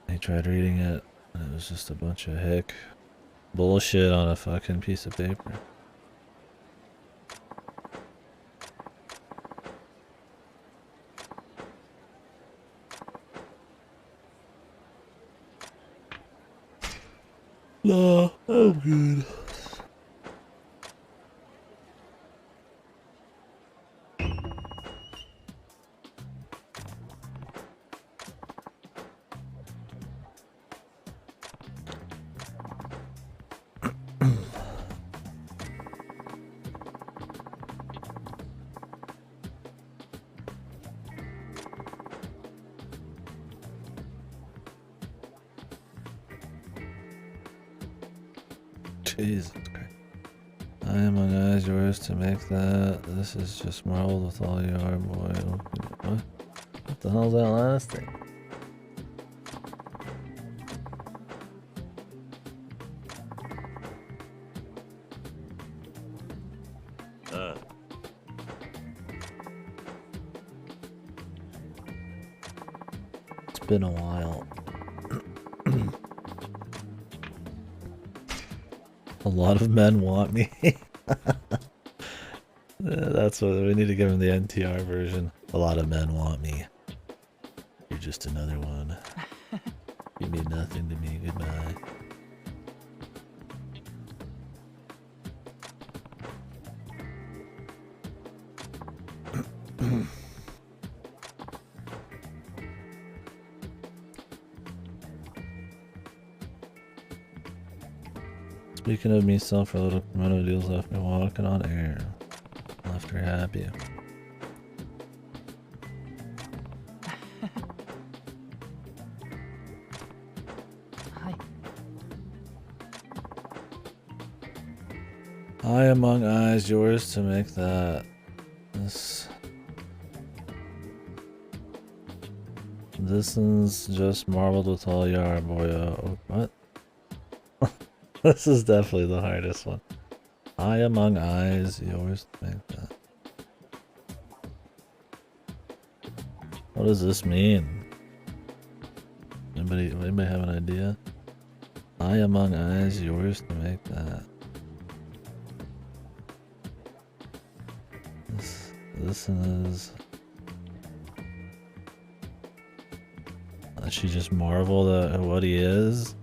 He tried reading it, and it was just a bunch of hick bullshit on a fucking piece of paper. No, I'm good. Jesus Christ. I am among eyes yours to make that. This is just marveled with all you are, boy. What the hell's that last thing? It's been a while. A lot of men want me. That's what we need to give him, the NTR version. A lot of men want me. You're just another one. You mean nothing to me. Goodbye. Speaking of me, selling for a little kimono deals left me walking on air. Left her happy. Eye among eyes, yours to make that. This is just marveled with all you are, boy. What? This is definitely the hardest one. Eye among eyes, yours to make that. What does this mean? Anybody have an idea? Eye among eyes, yours to make that. This is She just marveled at what he is.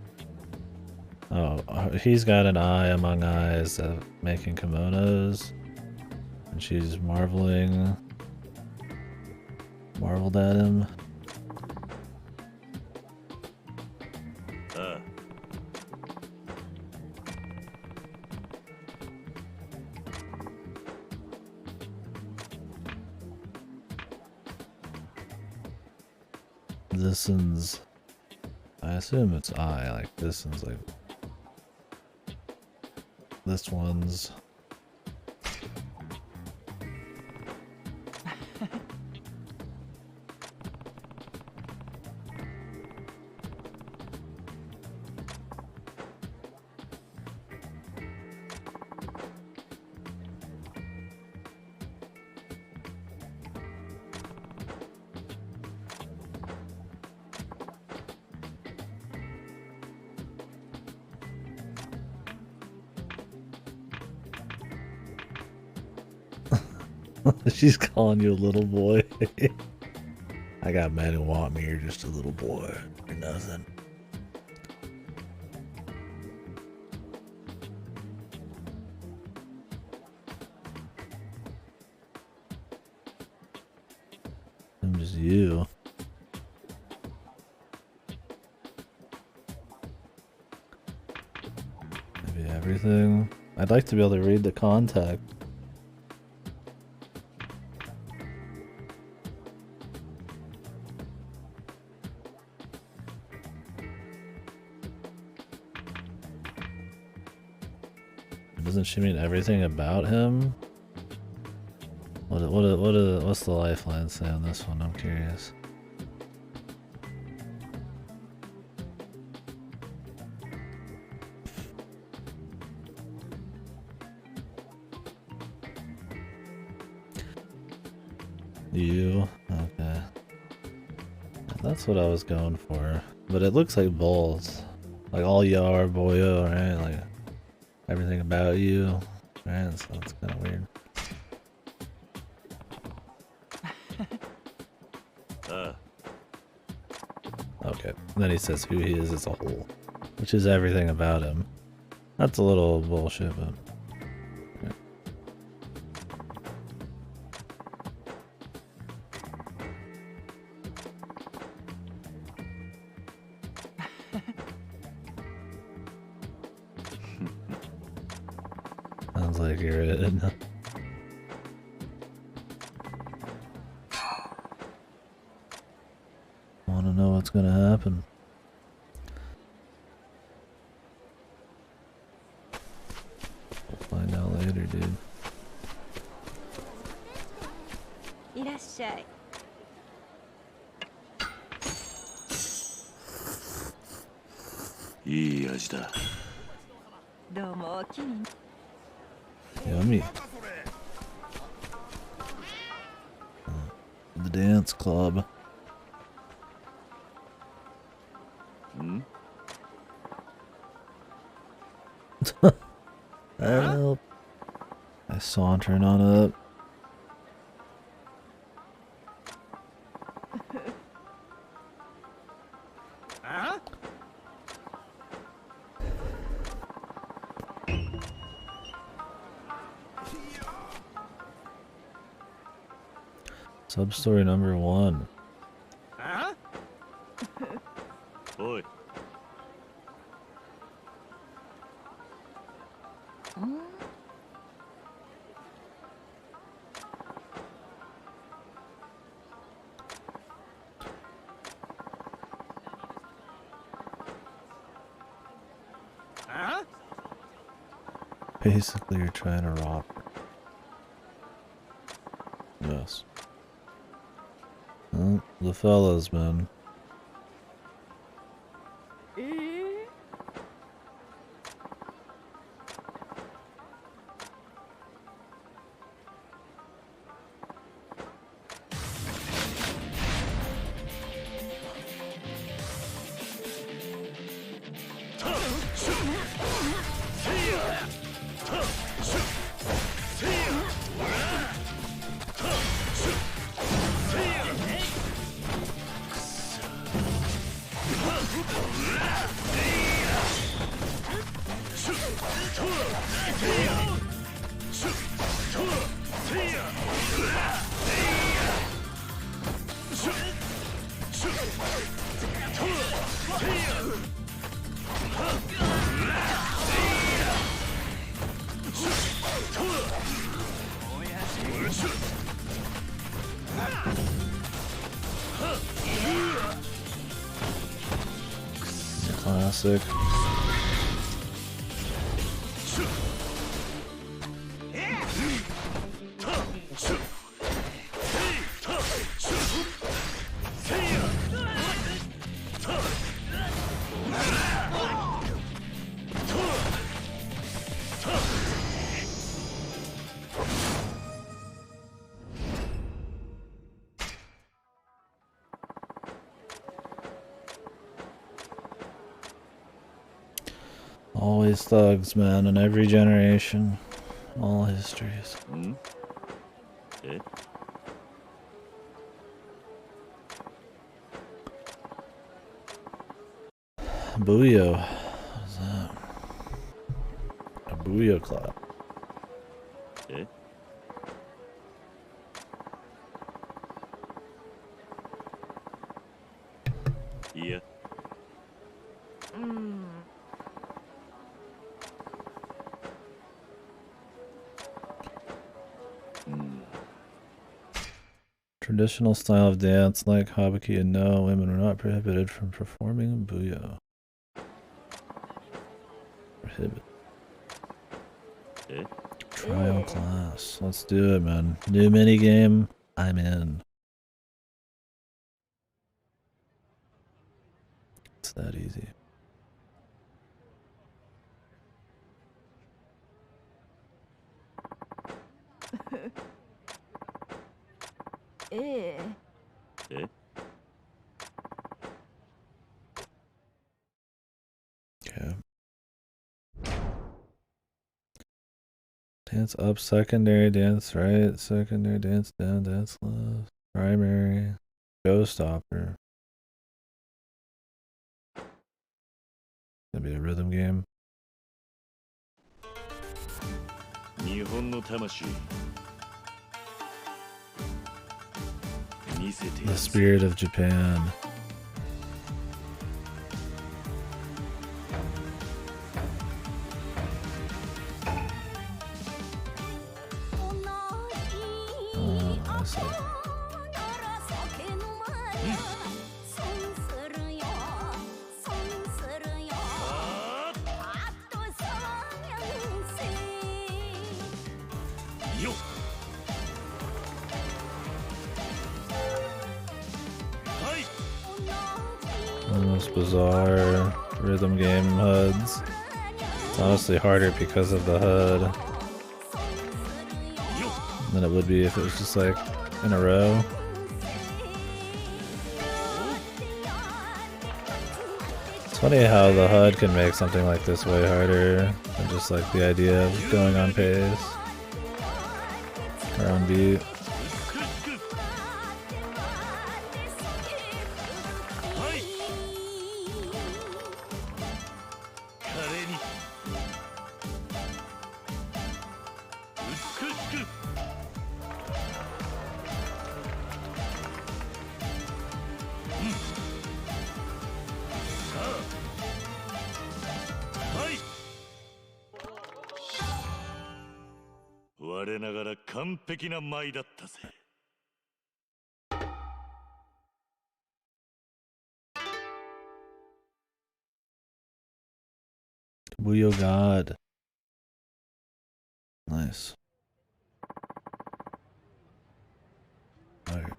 Oh, he's got an eye among eyes of making kimonos. And she's marveled at him. This one's, I assume it's I, like this one's like, this one's. She's calling you a little boy. I got men who want me, you're just a little boy or nothing. I'm just you. Maybe everything. I'd like to be able to read the contact. Doesn't she mean everything about him? What's the lifeline say on this one? I'm curious. You? Okay. That's what I was going for. But it looks like both. Like all yar boyo, right? Like everything about you, right? So it's kind of weird. Okay, and then he says who he is as a whole, which is everything about him. That's a little bullshit, but yeah. Sounds like you're in. Wanna know what's gonna happen. We'll find out later, dude. いらっしゃい。いい味だ。どうもお気に。 Yummy. The dance club. Help. I sauntering on up. Substory number 1. Oi. Basically, you're trying to rob her. Yes. Oh, the fellas, man. Classic. Always thugs, man, in every generation. All histories. Booyo. What is that? A Booyo clap. Yeah. Traditional style of dance like Habaki, and no, women were not prohibited from performing Booyo. Prohibit. Trial class. Let's do it, man. New minigame. I'm in. It's that easy. Okay. Dance up, secondary, dance right, secondary, dance down, dance left, primary, showstopper. Gonna be a rhythm game. The spirit of Japan. I see. Most bizarre rhythm game HUDs. It's honestly harder because of the HUD than it would be if it was just like in a row. It's funny how the HUD can make something like this way harder than just like the idea of going on pace or on beat. Booyo God. Nice. Alright.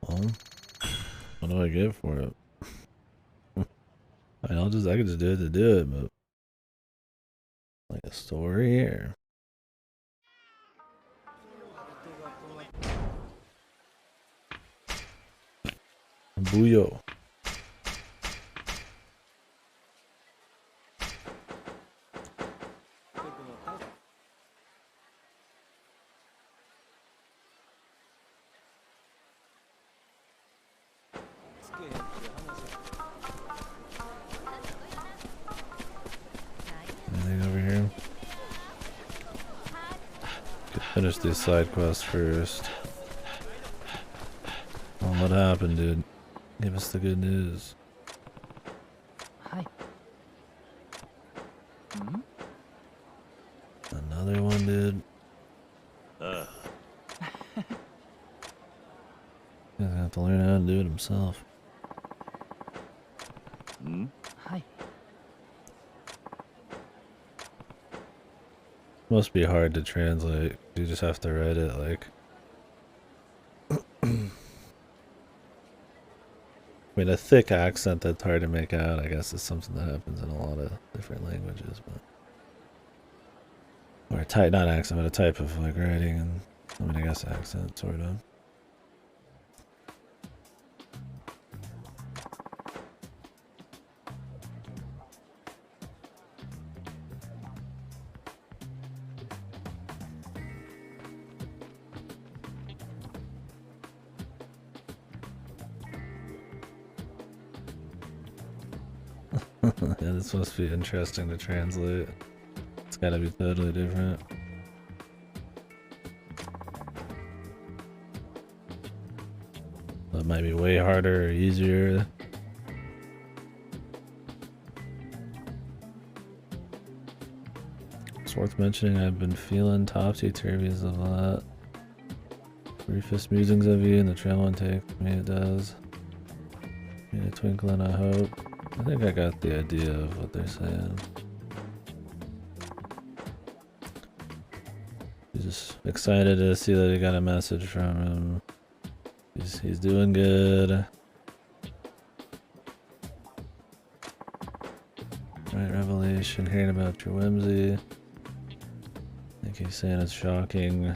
Well, what do I get for it? I mean, I could just do it to do it, but Like a story here. Booyah. Anything over here? Could finish these side quests first. Oh, what happened, dude? Give us the good news. Hi. Another one, dude. He's gonna have to learn how to do it himself. Hi. Must be hard to translate. You just have to write it like. I mean, a thick accent that's hard to make out, I guess, is something that happens in a lot of different languages, but. Or a type, not accent, but a type of like writing, and I mean, I guess accent, sort of. Yeah, this must be interesting to translate. It's gotta be totally different. That might be way harder or easier. It's worth mentioning I've been feeling topsy-turvies a lot. Briefest musings of you and the trail one takes me, it does. In a twinkle and a hope. I think I got the idea of what they're saying. He's just excited to see that he got a message from him. He's doing good. Right, revelation, hearing about your whimsy. I think he's saying it's shocking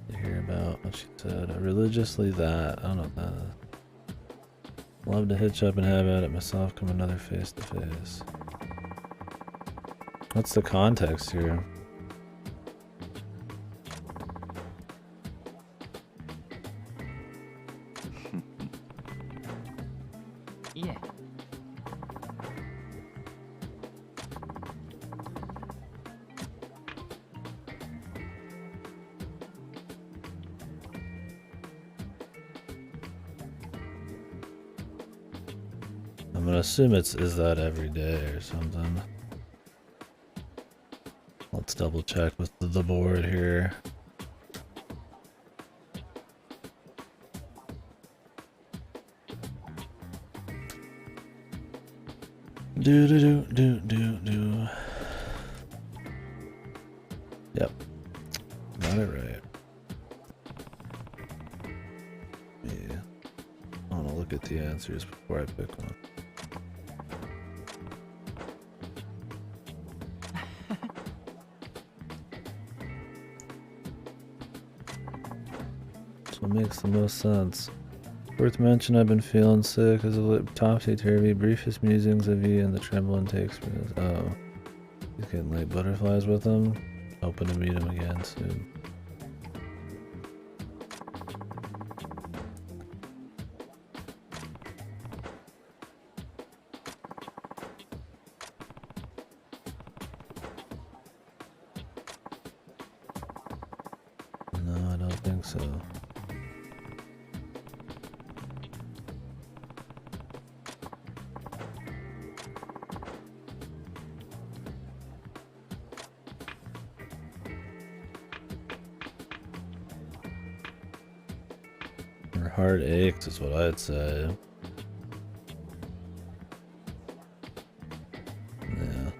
to hear about what she said. Religiously that. I don't know what that is. Love to hitch up and have at it myself, come another face to face. What's the context here? Yeah. I'm gonna assume is that every day or something. Let's double check with the board here. Do. Yep. Got it right. Yeah. I wanna look at the answers before I pick one. So it makes the most sense. Worth mention, I've been feeling sick as a topsy-turvy, briefest musings of you and the trembling takes me. Oh. He's getting like butterflies with him. Hoping to meet him again soon. No, I don't think so. Her heart aches is what I'd say. Yeah.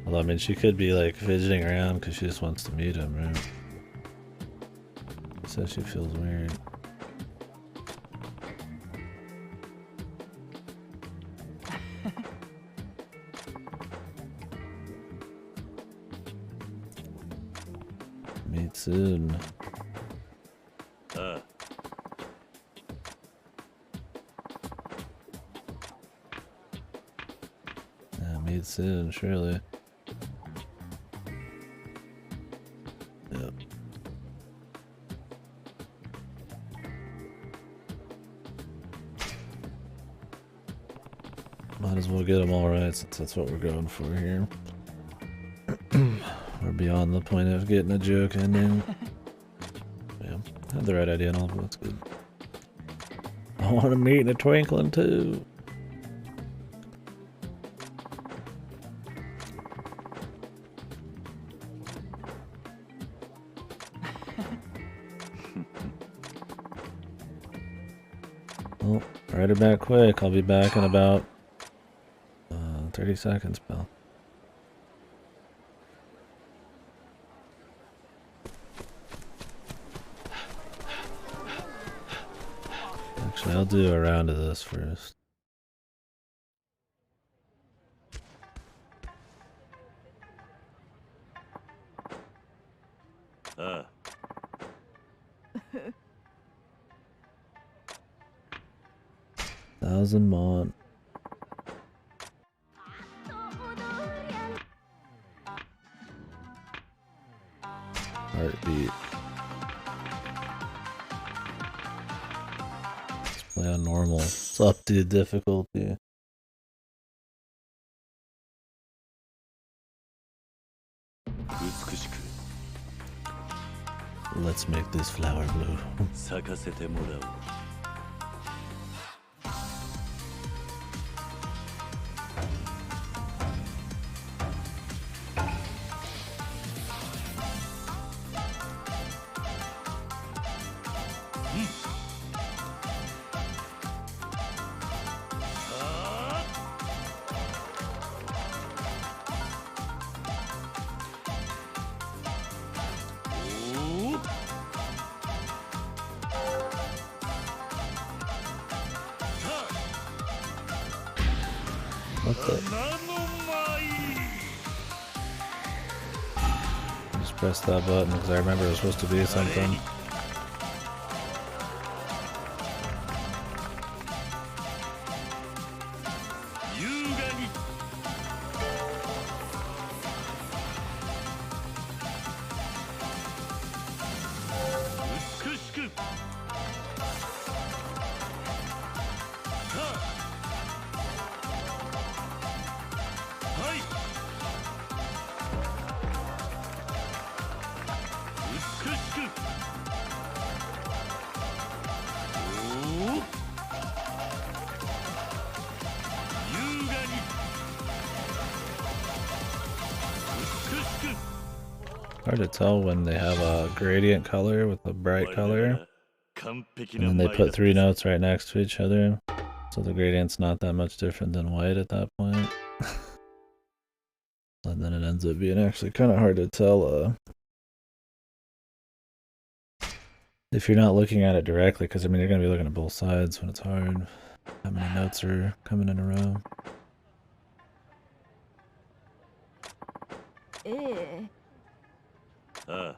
Well, I mean, she could be like fidgeting around because she just wants to meet him, right? She says she feels weird. Meet soon. Ah. Yeah, meet soon, surely. Yep. Might as well get them all right since that's what we're going for here. We're beyond the point of getting a joke ending. Yeah, I had the right idea and all, but that's good. I want to meet in a twinkling too. Well, write it back quick. I'll be back in about 30 seconds, pal. Actually, I'll do a round of this first. Ah. 1,000 Mont. Heartbeat. Let's play on normal. It's up to difficulty. Let's make this flower blue. 咲かせてもらおう。What the? I just pressed that button because I remember it was supposed to be something. Hard to tell when they have a gradient color with a bright color, and then they put 3 notes right next to each other, so the gradient's not that much different than white at that point. And then it ends up being actually kind of hard to tell if you're not looking at it directly, because I mean you're going to be looking at both sides when it's hard. How many notes are coming in a row? Ah.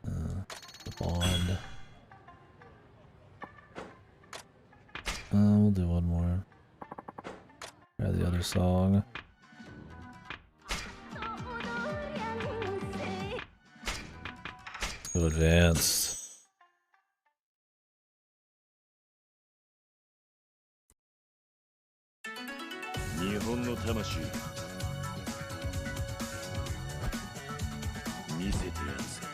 The bond. We'll do one more. Try the other song. Let's go advanced. Nihon no tamashi. 見せてやるぜ。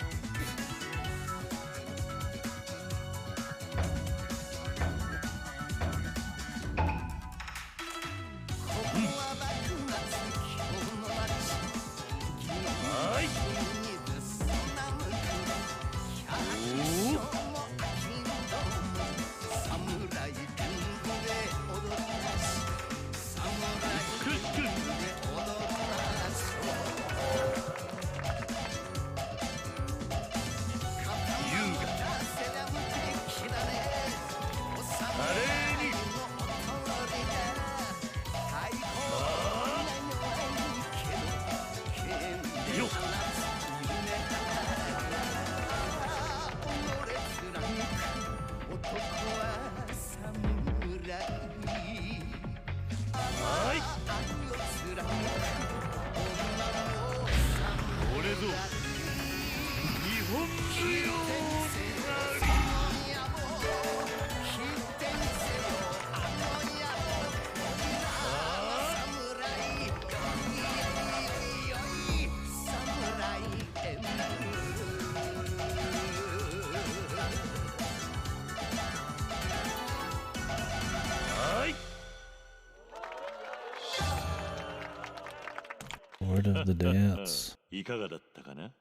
Word of the dance. いかがだったかな?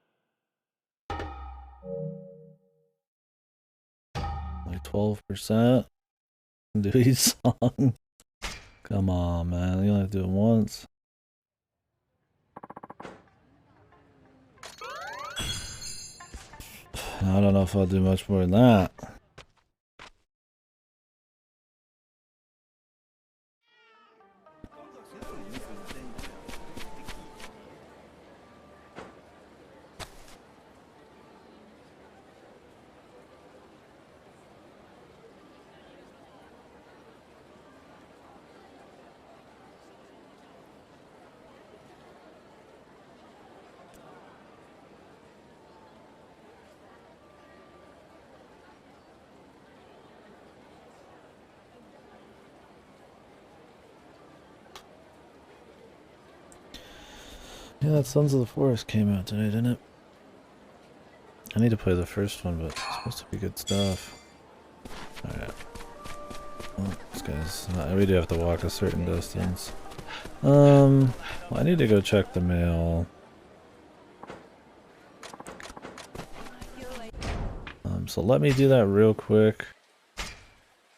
Like 12%. Do each song. Come on, man. You only have to do it once. I don't know if I'll do much more than that. Yeah, that Sons of the Forest came out today, didn't it? I need to play the first one, but it's supposed to be good stuff. Alright. Oh, this guy's not, we do have to walk a certain distance. Well, I need to go check the mail. So let me do that real quick.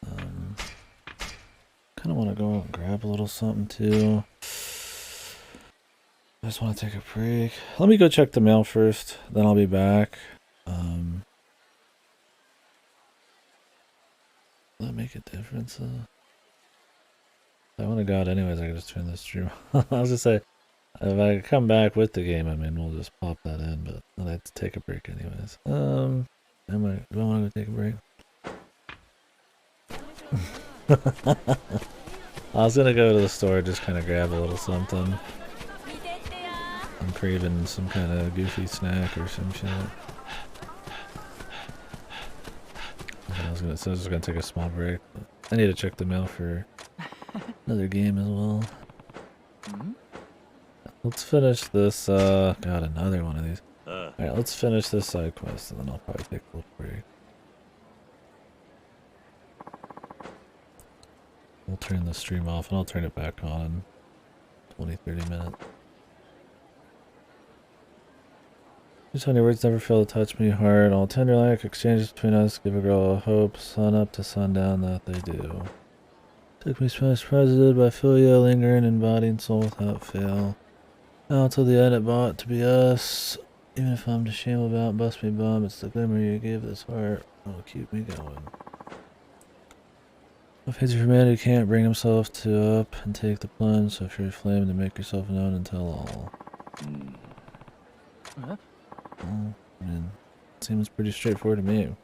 Kind of want to go out and grab a little something too. I just want to take a break. Let me go check the mail first, then I'll be back. Will that make a difference? If I want to go out anyways, I can just turn this stream on. I was gonna say, if I come back with the game, I mean, we'll just pop that in, but then I have to take a break anyways. Do I want to go take a break? I was gonna go to the store, just kind of grab a little something. I'm craving some kind of goofy snack or some shit. I was just gonna take a small break. But I need to check the mail for another game as well. Let's finish this. God, another one of these. Alright, let's finish this side quest and then I'll probably take a little break. We'll turn the stream off and I'll turn it back on in 20-30 minutes. Your tiny words never fail to touch me hard. All tender like exchanges between us give a girl a hope, sun up to sundown that they do. Took me surprised by Philia, lingering in body and soul without fail. Now till the end it bought to be us. Even if I'm to shame about, bust me bum, it's the glimmer you give this heart. That'll keep me going. If hates for man who can't bring himself to up and take the plunge, so if you're a flame to make yourself known and tell all. Well, I mean, it seems pretty straightforward to me.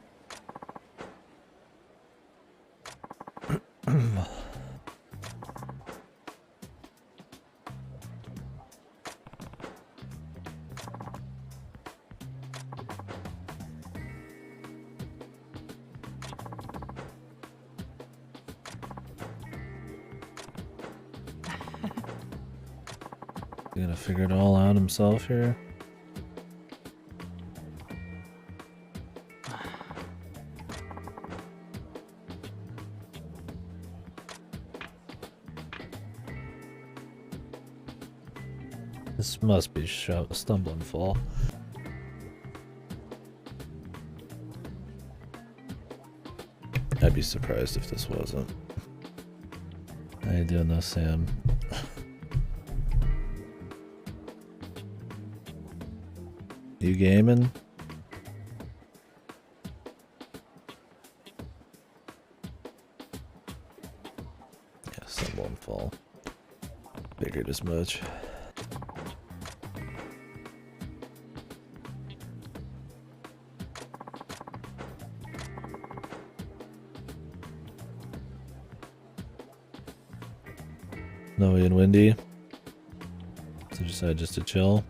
He's gonna figure it all out himself here. This must be a stumble and fall. I'd be surprised if this wasn't. How you doing though, Sam? You gaming? Yeah, stumble and fall. Figured as much. Snowy and windy. So decide just to chill.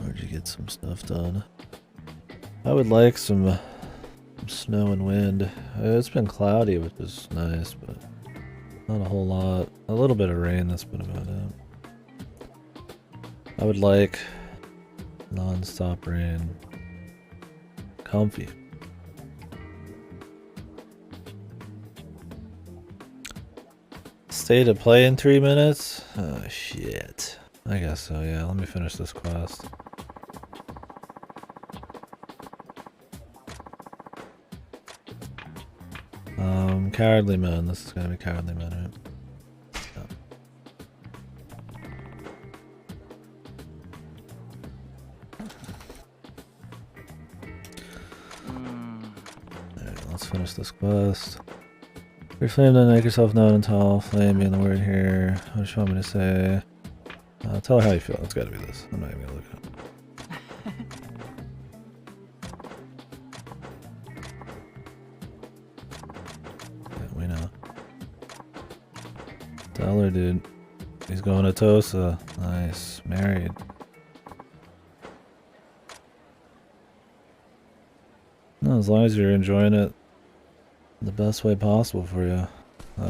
Or to get some stuff done. I would like some snow and wind. It's been cloudy, which is nice, but not a whole lot. A little bit of rain, that's been about it. I would like non-stop rain. Comfy. Stay to play in 3 minutes? Oh shit. I guess so, yeah. Let me finish this quest. Cowardly Man. This is gonna be Cowardly Man, right? Alright, let's finish this quest. Your flame, then make yourself known and tell flame being the word here. What do you want me to say? Tell her how you feel. It's gotta be this. I'm not even gonna look it up. We know. Tell her, dude. He's going to Tosa. Nice. Married. No, as long as you're enjoying it the best way possible for you.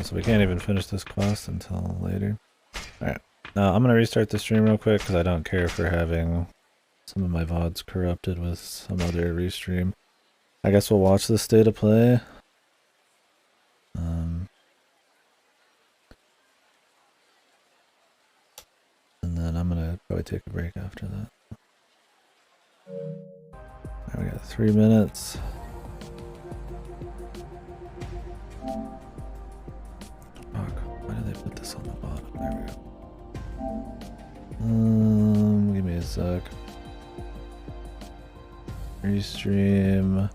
So we can't even finish this quest until later. Alright. Now I'm going to restart the stream real quick because I don't care for having some of my VODs corrupted with some other restream. I guess we'll watch the state of play. And then I'm gonna probably take a break after that. Alright, we got 3 minutes. Fuck, why did they put this on the bottom? There we go. Give me a sec. Restream.